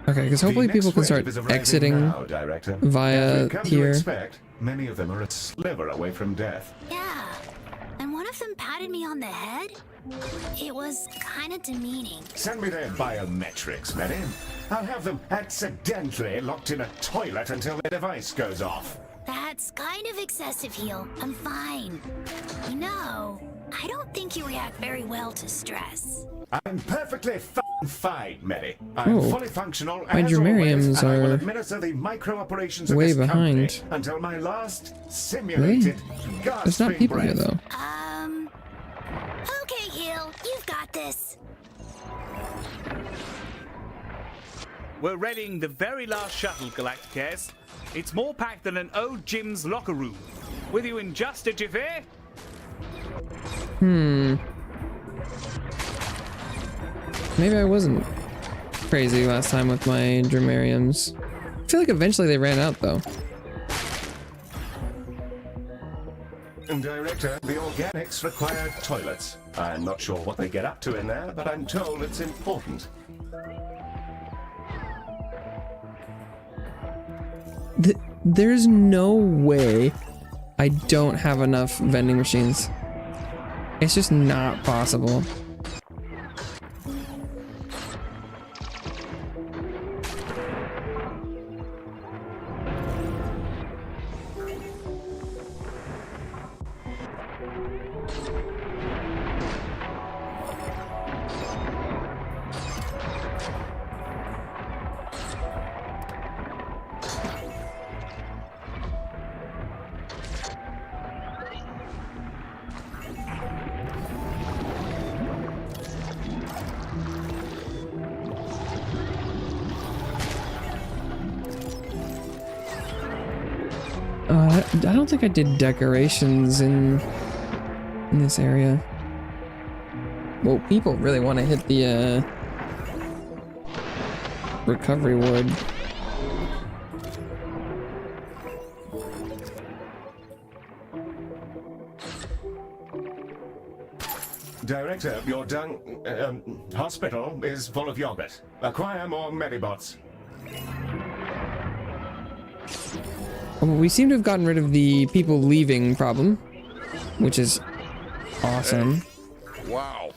Okay, because hopefully people can start exiting now, Director. via Come here. To expect, many of them are a sliver away from death. Yeah, and one of them patted me on the head. It was kind of demeaning. Send me their biometrics, Mary. I'll have them accidentally locked in a toilet until their device goes off. That's kind of excessive, Heel. I'm fine. You know, I don't think you react very well to stress. I'm perfectly fine, Mary. I'm Oh. fully functional My as Dramariums always, and I will are administer the micro operations of way this company behind. until my last simulated There's not gasping people here breath. though. Okay, Heel, you've got this. We're readying the very last shuttle, Galacticares. It's more packed than an old gym's locker room. With you in just a jiffy? Maybe I wasn't crazy last time with my Dramariums. I feel like eventually they ran out, though. Director, the organics require toilets. I'm not sure what they get up to in there, but I'm told it's important. There's no way I don't have enough vending machines. It's just not possible. I don't think I did decorations in this area. Well, people really want to hit the recovery ward. Director, your hospital is full of yogurt. Acquire more Medibots. We seem to have gotten rid of the people leaving problem, which is awesome. Hey. Wow.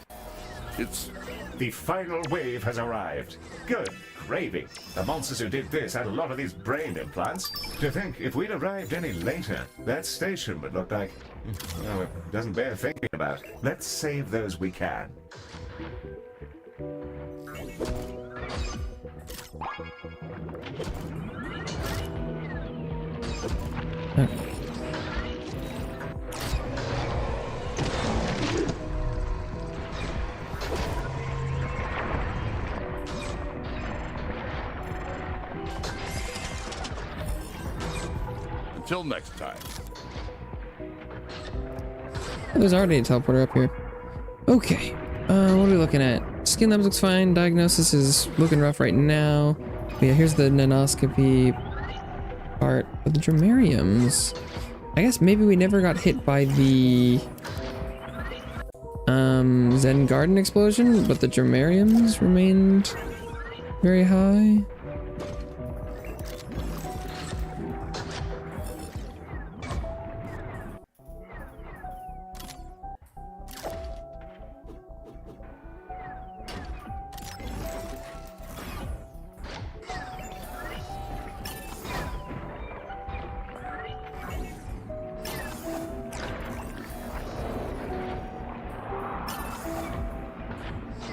It's... The final wave has arrived. Good gravy. The monsters who did this had a lot of these brain implants. To think, if we'd arrived any later, that station would look like... well, it doesn't bear thinking about. Let's save those we can. Until next time. There's already a teleporter up here. Okay. What are we looking at? Skin labs looks fine. Diagnosis is looking rough right now. But yeah, here's the nanoscopy part of the Dramariums. I guess maybe we never got hit by the Zen Garden explosion, but the Dramariums remained very high.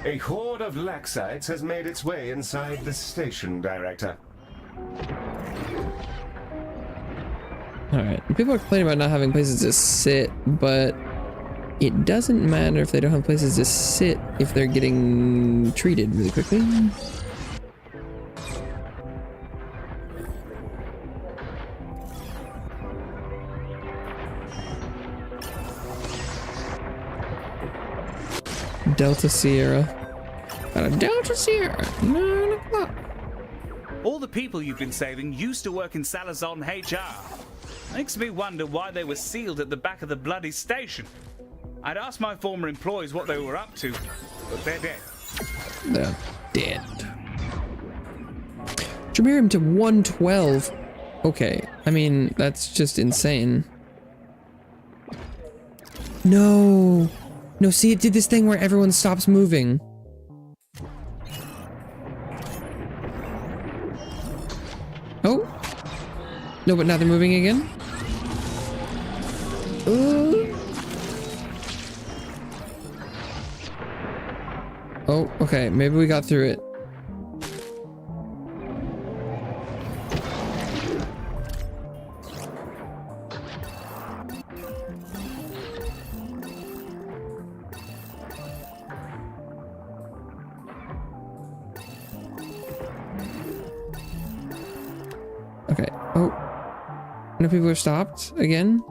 A horde of Laxites has made its way inside the station, Director. Alright, people are complaining about not having places to sit, but it doesn't matter if they don't have places to sit if they're getting treated really quickly. Delta Sierra. Got a Delta Sierra, 9 o'clock. All the people you've been saving used to work in Salazon HR. Makes me wonder why they were sealed at the back of the bloody station. I'd asked my former employees what they were up to, but they're dead. They're dead. Dramarium to 112. Okay, I mean, that's just insane. No. No, see, it did this thing where everyone stops moving. Oh. No, but now they're moving again. Oh, okay, maybe we got through it. Oh. No people are stopped again?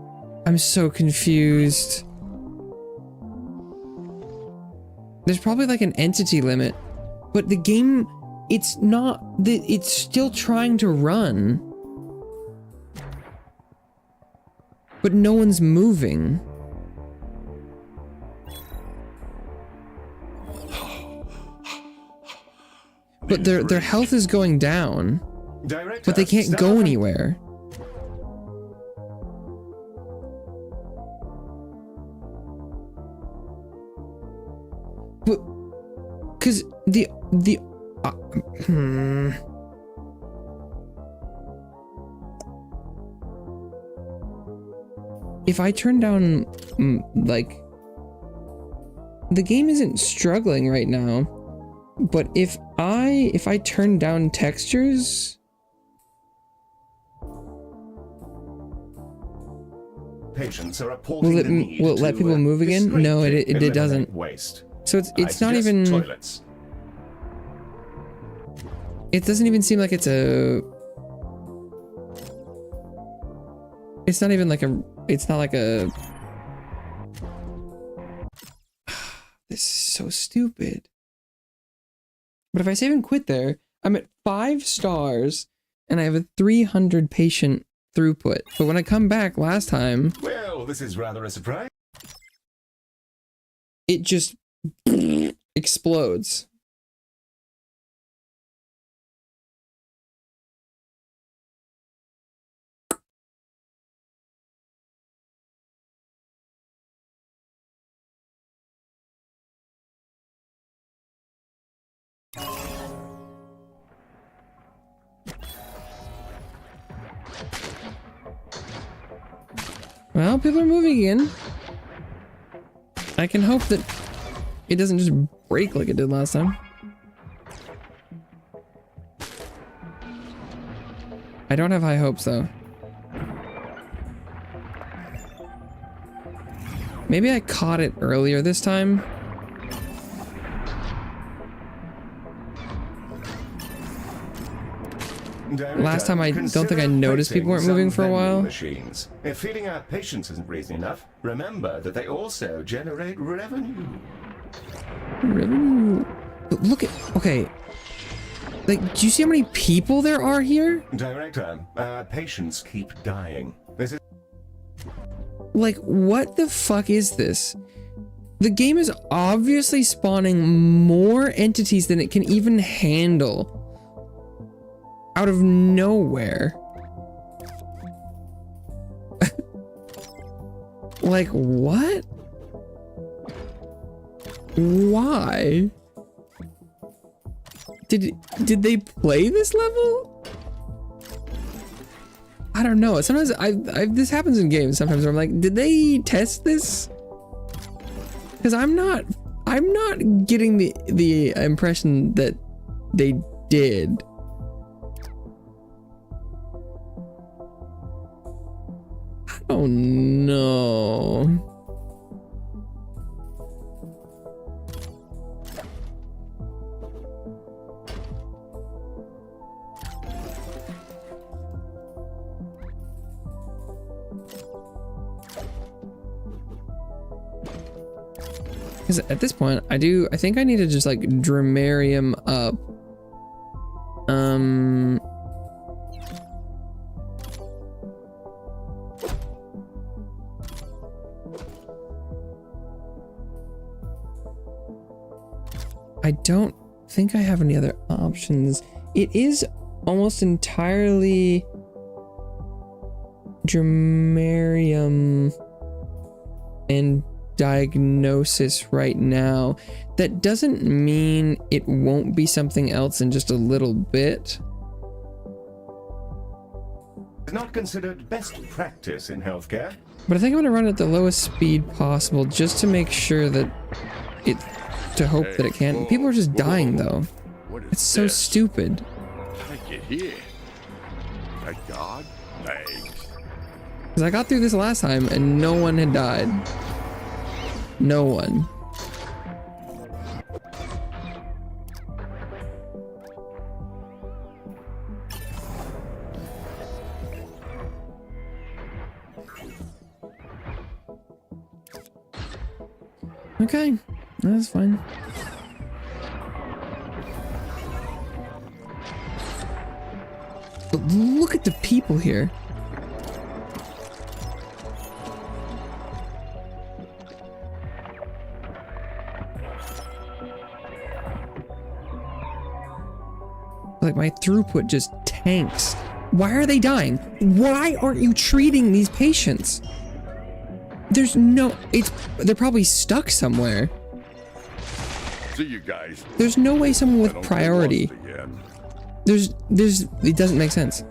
I'm so confused. There's probably like an entity limit, but the game, it's not, it's still trying to run. But no one's moving. But their health is going down. Director, But they can't go anywhere. But, cause if I turn down, like, the game isn't struggling right now, but if I turn down textures, patients are reporting the need will it let people move again? No, it doesn't. Waste. So it's not even. Toilets. It doesn't even seem like it's a. It's not even like a. It's not like a. This is so stupid. But if I save and quit there, I'm at 5 stars and I have a 300 patient throughput. But when I come back last time, Well, this is rather a surprise. it just explodes. Well, people are moving again. I can hope that it doesn't just break like it did last time. I don't have high hopes though. Maybe I caught it earlier this time. Director, Last time I don't think I consider noticed people weren't placing moving for a some vending while. Machines. If feeding our patients isn't reason enough, remember that they also generate revenue. Revenue. But look at, okay. Like, do you see how many people there are here? Director, our patients keep dying. This is Like, what the fuck is this? The game is obviously spawning more entities than it can even handle. Out of nowhere. Like, what? Why? Did they play this level? I don't know. Sometimes this happens in games sometimes where I'm like, did they test this? Because I'm not getting the impression that they did. Oh no. Because at this point, I think I need to just like Dramarium up. I don't think I have any other options. It is almost entirely Dramarium and diagnosis right now. That doesn't mean it won't be something else in just a little bit. not considered best practice in healthcare. But I think I'm gonna run at the lowest speed possible just to make sure that to hope that it can. People are just dying though. It's so stupid. How'd I get here? Thank God. Thanks. Because I got through this last time and no one had died. No one. Okay, that's fine. But look at the people here. Like, my throughput just tanks. Why are they dying? Why aren't you treating these patients? There's no... They're probably stuck somewhere. See you guys. There's no way someone with priority... It doesn't make sense.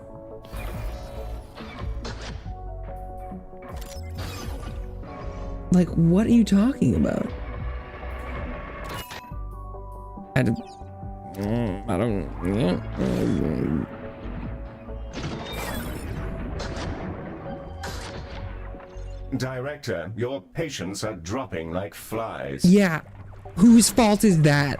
Like, what are you talking about? I don't... Director, your patients are dropping like flies. Yeah. Whose fault is that?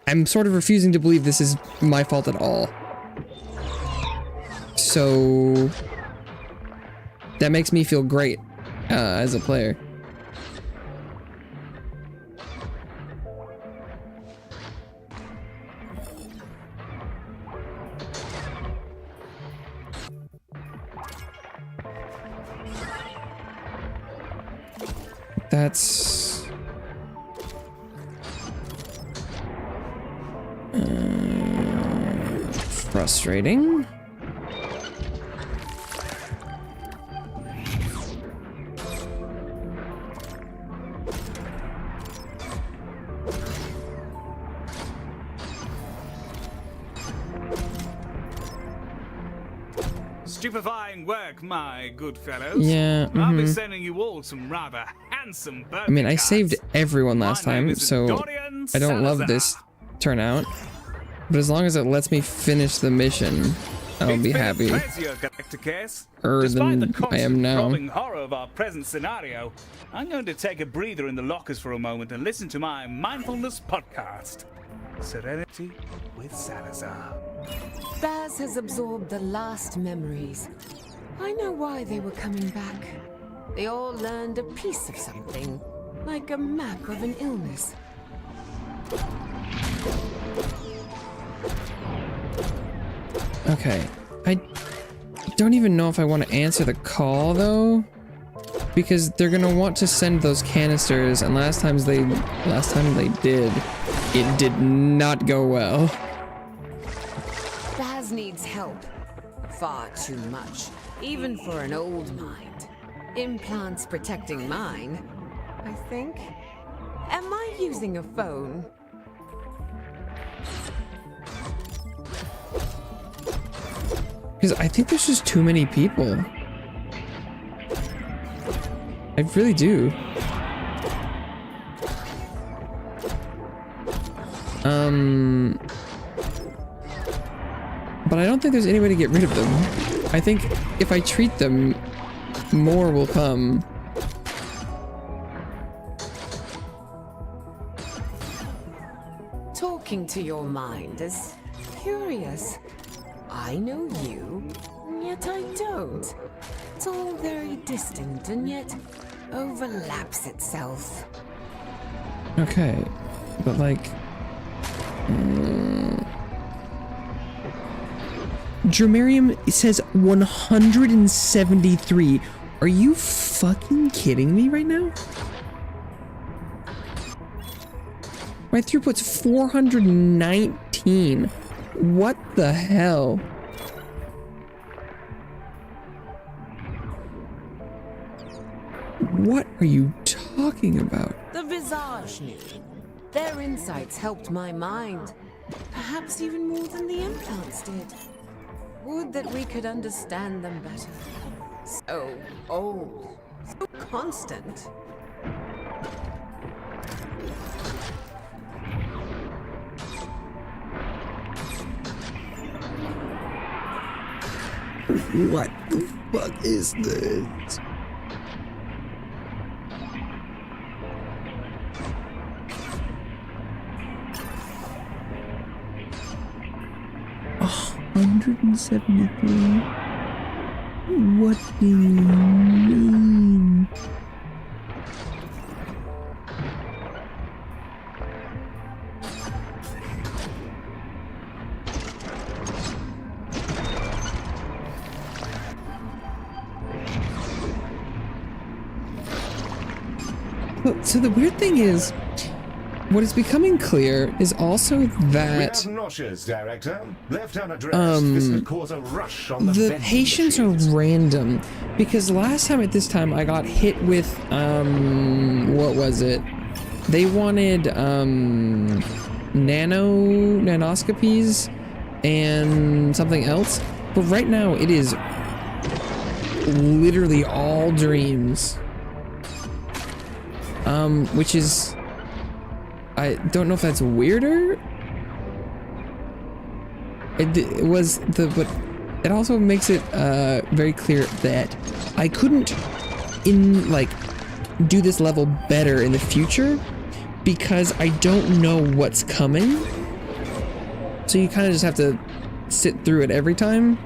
I'm sort of refusing to believe this is my fault at all. So that makes me feel great as a player. That's frustrating. Stupefying work, my good fellows. Yeah. I'll be sending you all some rather handsome birthday I mean, I cards. saved everyone last time, so I don't love this turnout. But as long as it lets me finish the mission, I'll be happy. Than I am now. The horror of our present scenario, I'm going to take a breather in the lockers for a moment and listen to my mindfulness podcast, Serenity with Salazar. Baz has absorbed the last memories. I know why they were coming back. They all learned a piece of something, like a map of an illness. Okay, I don't even know if I want to answer the call though, because they're gonna want to send those canisters, and last time they did, it did not go well. Baz needs help. Far too much, even for an old mind. Implants protecting mine, I think. Am I using a phone? Because I think there's just too many people. I really do. But I don't think there's any way to get rid of them. I think if I treat them, more will come. Talking to your mind is curious. I know you, and yet I don't. It's all very distant and yet overlaps itself. Okay, but like... Dramarium says 173. Are you fucking kidding me right now? My throughput's 419. What the hell? What are you talking about? The Visage knew. Their insights helped my mind. Perhaps even more than the implants did. Would that we could understand them better. So old. So constant. What the fuck is this? 173? What do you mean? So the weird thing is, what is becoming clear is also that We have noxious, Director. Left unaddressed, this could cause a rush on the vending patients are random, because last time at this time I got hit with what was it? They wanted nanoscopies and something else, but right now it is literally all dreams. Which is, I don't know if that's weirder. It was but it also makes it very clear that I couldn't do this level better in the future because I don't know what's coming. So you kind of just have to sit through it every time.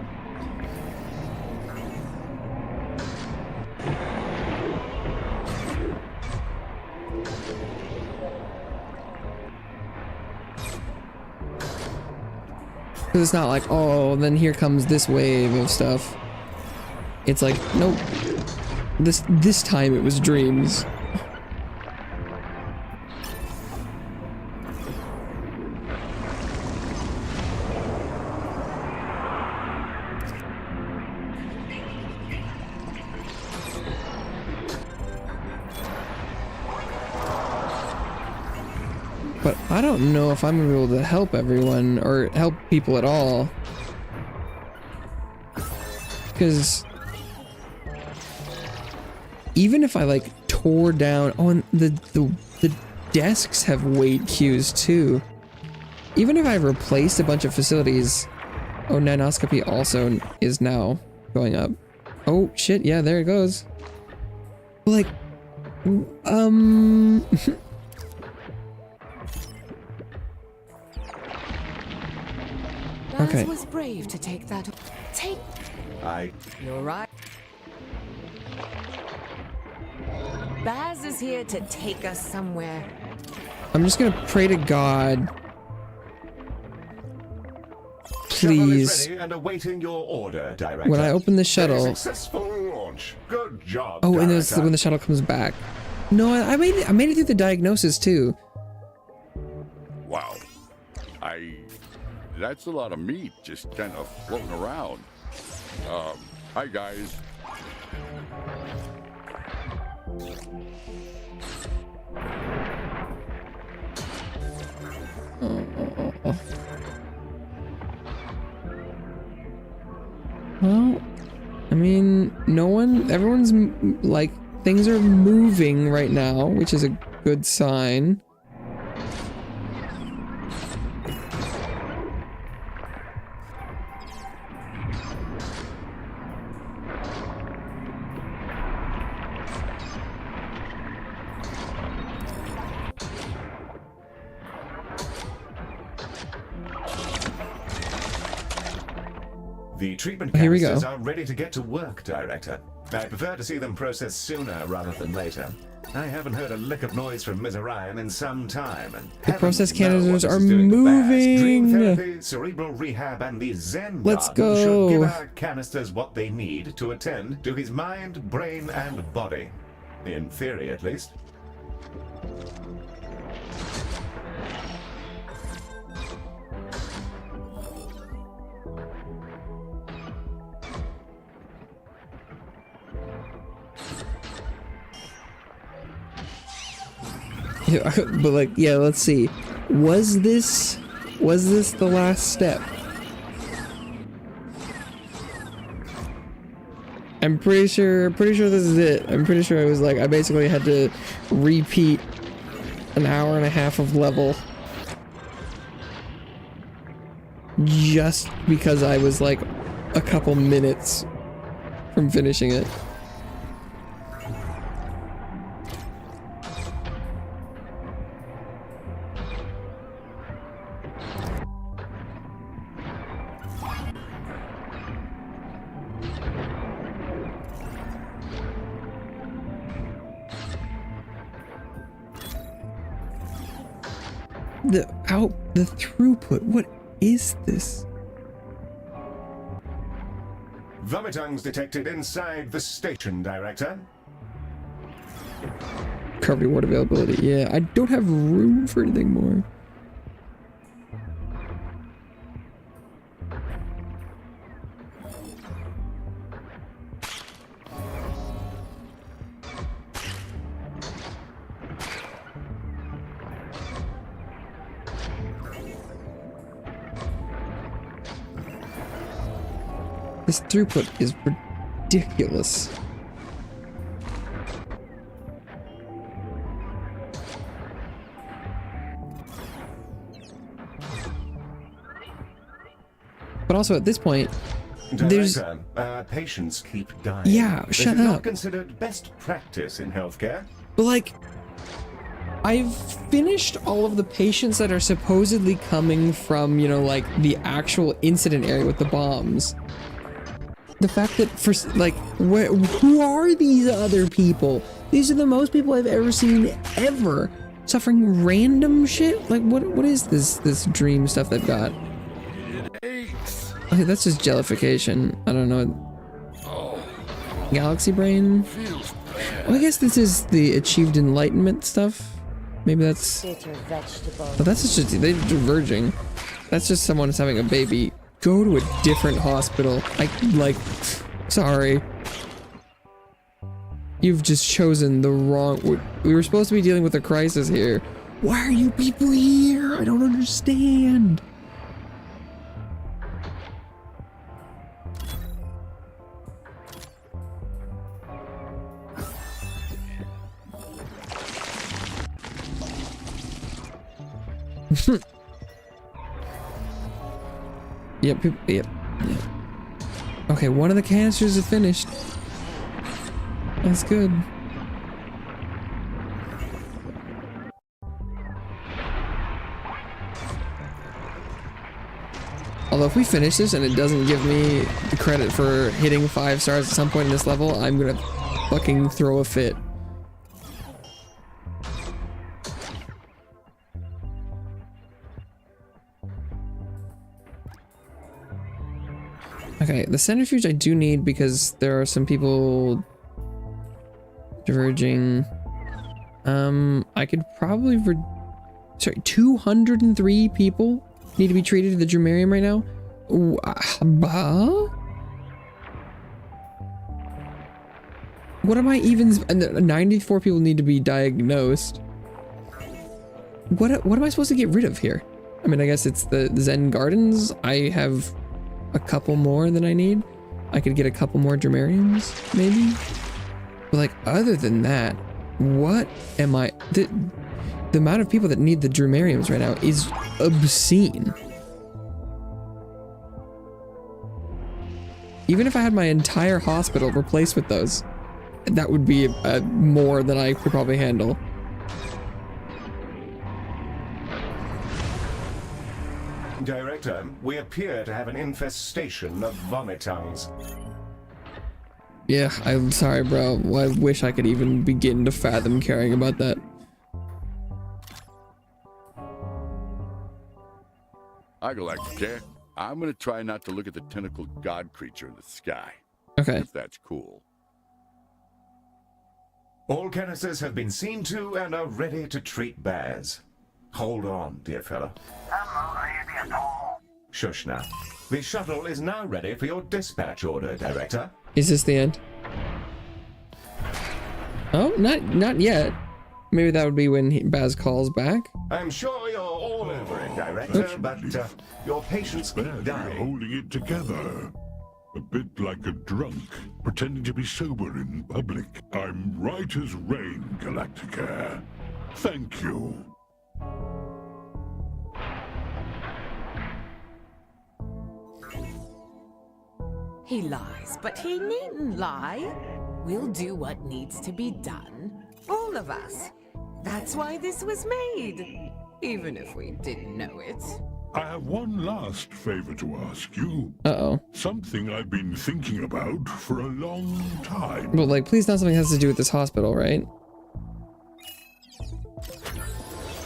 It's not like, oh, then here comes this wave of stuff. It's like, nope. This time it was dreams. But I don't know if I'm gonna be able to help everyone or help people at all. Because even if I tore down, oh, and the desks have weight cues too. Even if I replaced a bunch of facilities, oh, nanoscopy also is now going up. Oh shit, yeah, there it goes. Okay. Baz was brave to take that. You're right. Baz is here to take us somewhere. I'm just gonna pray to God. Please. Ready and awaiting your order, Director. When I open the shuttle. Successful launch. Good job. Oh, and Director. this when the shuttle comes back. No, I made it through the diagnosis too. Wow. That's a lot of meat just kind of floating around. Hi guys. Well, I mean, everyone's things are moving right now, which is a good sign. The treatment Here we canisters go. are ready to get to work, Director. I prefer to see them processed sooner rather than later. I haven't heard a lick of noise from Ms. Orion in some time, and The process heavens know what canisters this are is doing to Baz. Dream moving. therapy, cerebral rehab, and the Zen Let's garden should give go. our canisters what they need to attend to his mind, brain, and body. In theory, at least. But yeah, let's see. Was this the last step? I'm pretty sure this is it. I'm pretty sure it was I basically had to repeat an hour and a half of level just because I was a couple minutes from finishing it. the throughput. What is this? Vomitungs detected inside the station, Director. Recovery ward availability. Yeah, I don't have room for anything more. This throughput is ridiculous. But also at this point, there's patients keep dying. Yeah, shut this is up. not considered best practice in healthcare. But like, I've finished all of the patients that are supposedly coming from, you know, like the actual incident area with the bombs. The fact that who are these other people? These are the most people I've ever seen ever suffering random shit. Like what is this dream stuff they've got? Okay, that's just jellification. I don't know. Galaxy brain. Well, I guess this is the achieved enlightenment stuff. Maybe that's. But that's just they're diverging. That's just someone who's having a baby. Go to a different hospital. Sorry. You've just chosen the wrong. We were supposed to be dealing with a crisis here. Why are you people here? I don't understand. Yep. Okay, one of the canisters is finished. That's good. Although if we finish this and it doesn't give me the credit for hitting 5 stars at some point in this level, I'm gonna fucking throw a fit. Okay, the centrifuge I do need because there are some people diverging. I could probably 203 people need to be treated at the Germarium right now. What am I even? 94 people need to be diagnosed. What am I supposed to get rid of here? I mean, I guess it's the Zen Gardens. I have a couple more than I need. I could get a couple more Germariums, maybe. But like, other than that, what am I? The amount of people that need the Germariums right now is obscene. Even if I had my entire hospital replaced with those, that would be more than I could probably handle. Director, we appear to have an infestation of vomitungs. Yeah, I'm sorry, bro. I wish I could even begin to fathom caring about that. Galacticare, I'm gonna try not to look at the tentacled god creature in the sky. Okay. If that's cool. All canisters have been seen to and are ready to treat Baz. Hold on, dear fellow. Shush now. The shuttle is now ready for your dispatch order, Director. Is this the end? Oh, not yet. Maybe that would be when Baz calls back. I'm sure you're all over it, Director, but your patients keep dying. Holding it together. A bit like a drunk, pretending to be sober in public. I'm right as rain, Galacticare. Thank you. He lies, but he needn't lie. We'll do what needs to be done. All of us. That's why this was made. Even if we didn't know it. I have one last favor to ask you. Uh-oh. Something I've been thinking about for a long time. Well, like, please not something that has to do with this hospital, right?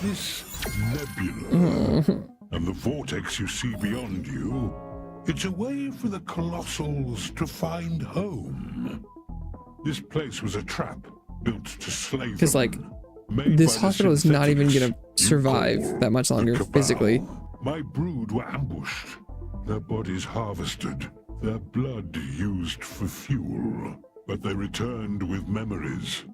This nebula and the vortex you see beyond you, it's a way for the Colossals to find home. This place was a trap built to slay them. Because, like, this hospital is not even gonna survive that much longer physically. My brood were ambushed, their bodies harvested, their blood used for fuel. But they returned with memories.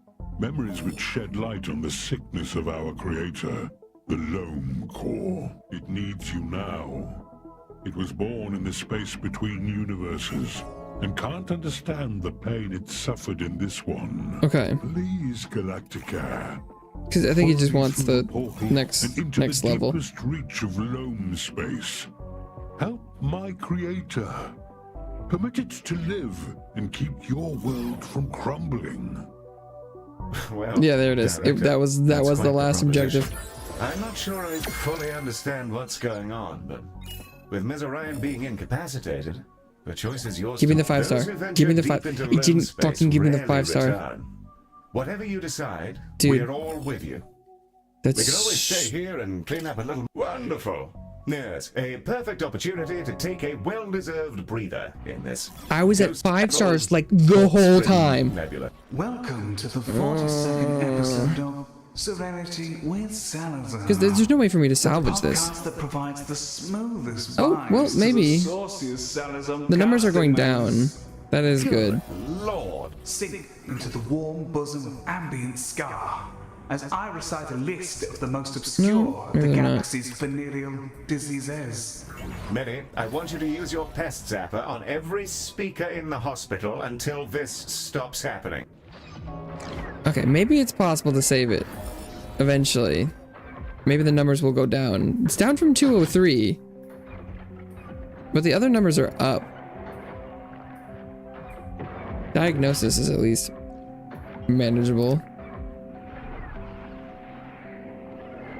Memories which shed light on the sickness of our creator, the Loam Core. It needs you now. It was born in the space between universes, and can't understand the pain it suffered in this one. Okay. Please, Galacticare. Because I think he just wants the next level. Deepest reach of Loam space. Help my creator. Permit it to live and keep your world from crumbling. Well, yeah, there it is. That was the last objective. I'm not sure I fully understand what's going on, but with Ms. Orion being incapacitated, the choice is yours. Give me the 5-star. Give me the 5. It didn't fucking give me the 5-star. Whatever you decide, dude, we're all with you. That's... We can always stay here and clean up a little. Wonderful. Yes, a perfect opportunity to take a well-deserved breather in this. I was at 5 stars like the whole time. Nebula. Welcome to the 42nd episode of Serenity with Salazar. Because there's no way for me to salvage this. That provides the smoothest oh, well, maybe. The numbers are going down. That is good. Lord, sink into the warm bosom of ambient scar as I recite a list of the most obscure of the galaxy's venereal diseases. Minnie, I want you to use your pest zapper on every speaker in the hospital until this stops happening. Okay, maybe it's possible to save it eventually. Maybe the numbers will go down. It's down from 203, but the other numbers are up. Diagnosis is at least manageable.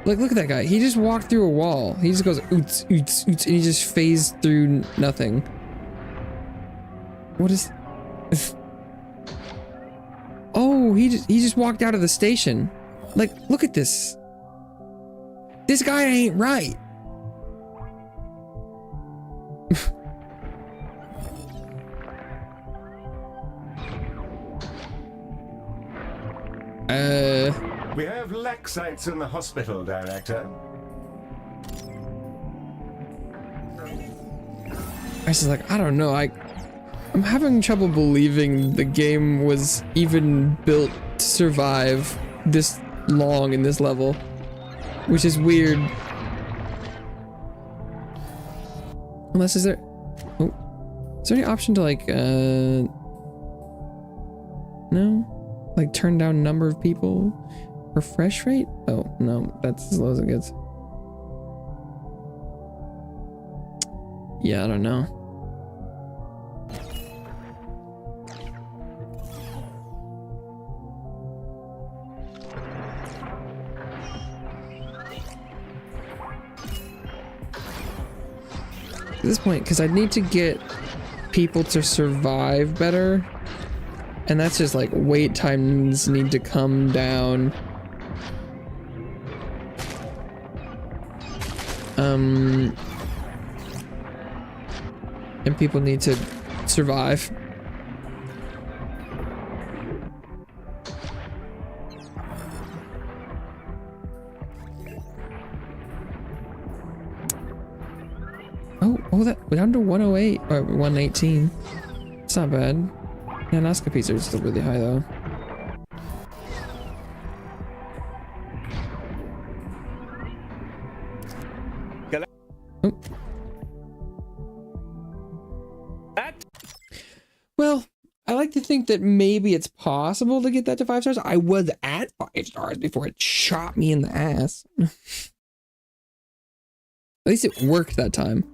Like, look at that guy. He just walked through a wall. He just goes oots, oots, oots, and he just phased through nothing. What is... oh, he just walked out of the station. Like, look at this. This guy ain't right. We have lack sites in the hospital, Director. I was like, I don't know. I'm having trouble believing the game was even built to survive this long in this level, which is weird. Unless is there any option to like no, like turn down number of people? Refresh rate? Oh, no, that's as low as it gets. Yeah, I don't know. At this point, because I'd need to get people to survive better, and that's just like wait times need to come down. And people need to survive. Oh, that we're down to 108 or 118. It's not bad. Nanoscopies are still really high though. Oh. Well, I like to think that maybe it's possible to get that to 5 stars. I was at 5 stars before it shot me in the ass. At least it worked that time.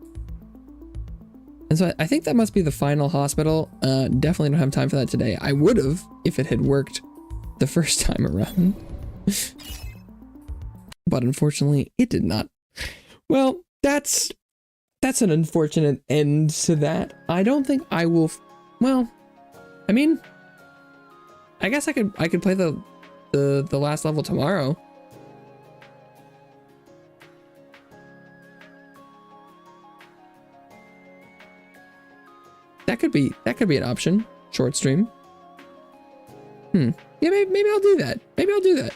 And so I think that must be the final hospital. Definitely don't have time for that today. I would have if it had worked the first time around. But unfortunately, it did not. Well, that's an unfortunate end to that. I don't think I will... Well, I mean, I guess I could play the last level tomorrow. That could be an option. Short stream. Yeah, maybe I'll do that. Maybe I'll do that.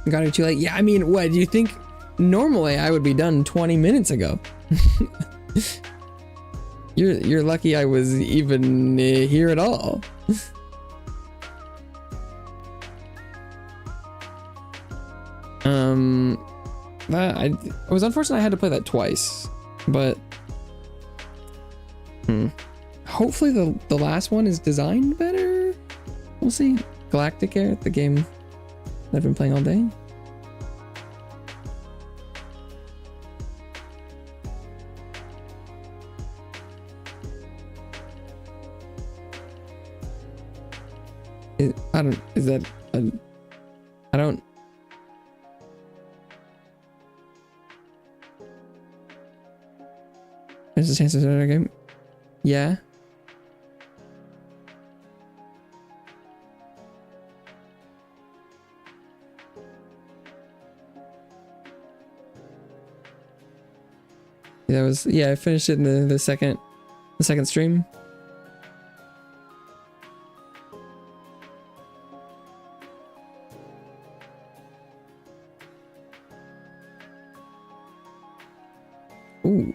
Got it too late. Yeah, I mean, what do you think? Normally I would be done 20 minutes ago. You're lucky I was even here at all. It was unfortunate I had to play that twice, but hopefully the last one is designed better. We'll see. Galacticare, the game that I've been playing all day. There's a chance to start a game. Yeah. I finished it in the second stream. Ooh.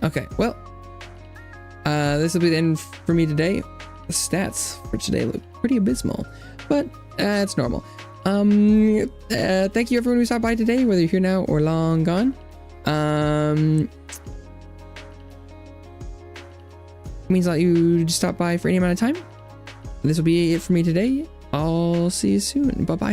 Okay, well, this will be the end for me today. The stats for today look pretty abysmal, but it's normal. Thank you everyone who stopped by today, whether you're here now or long gone. It means I'll let you stop by for any amount of time. This will be it for me today. I'll see you soon. Bye bye.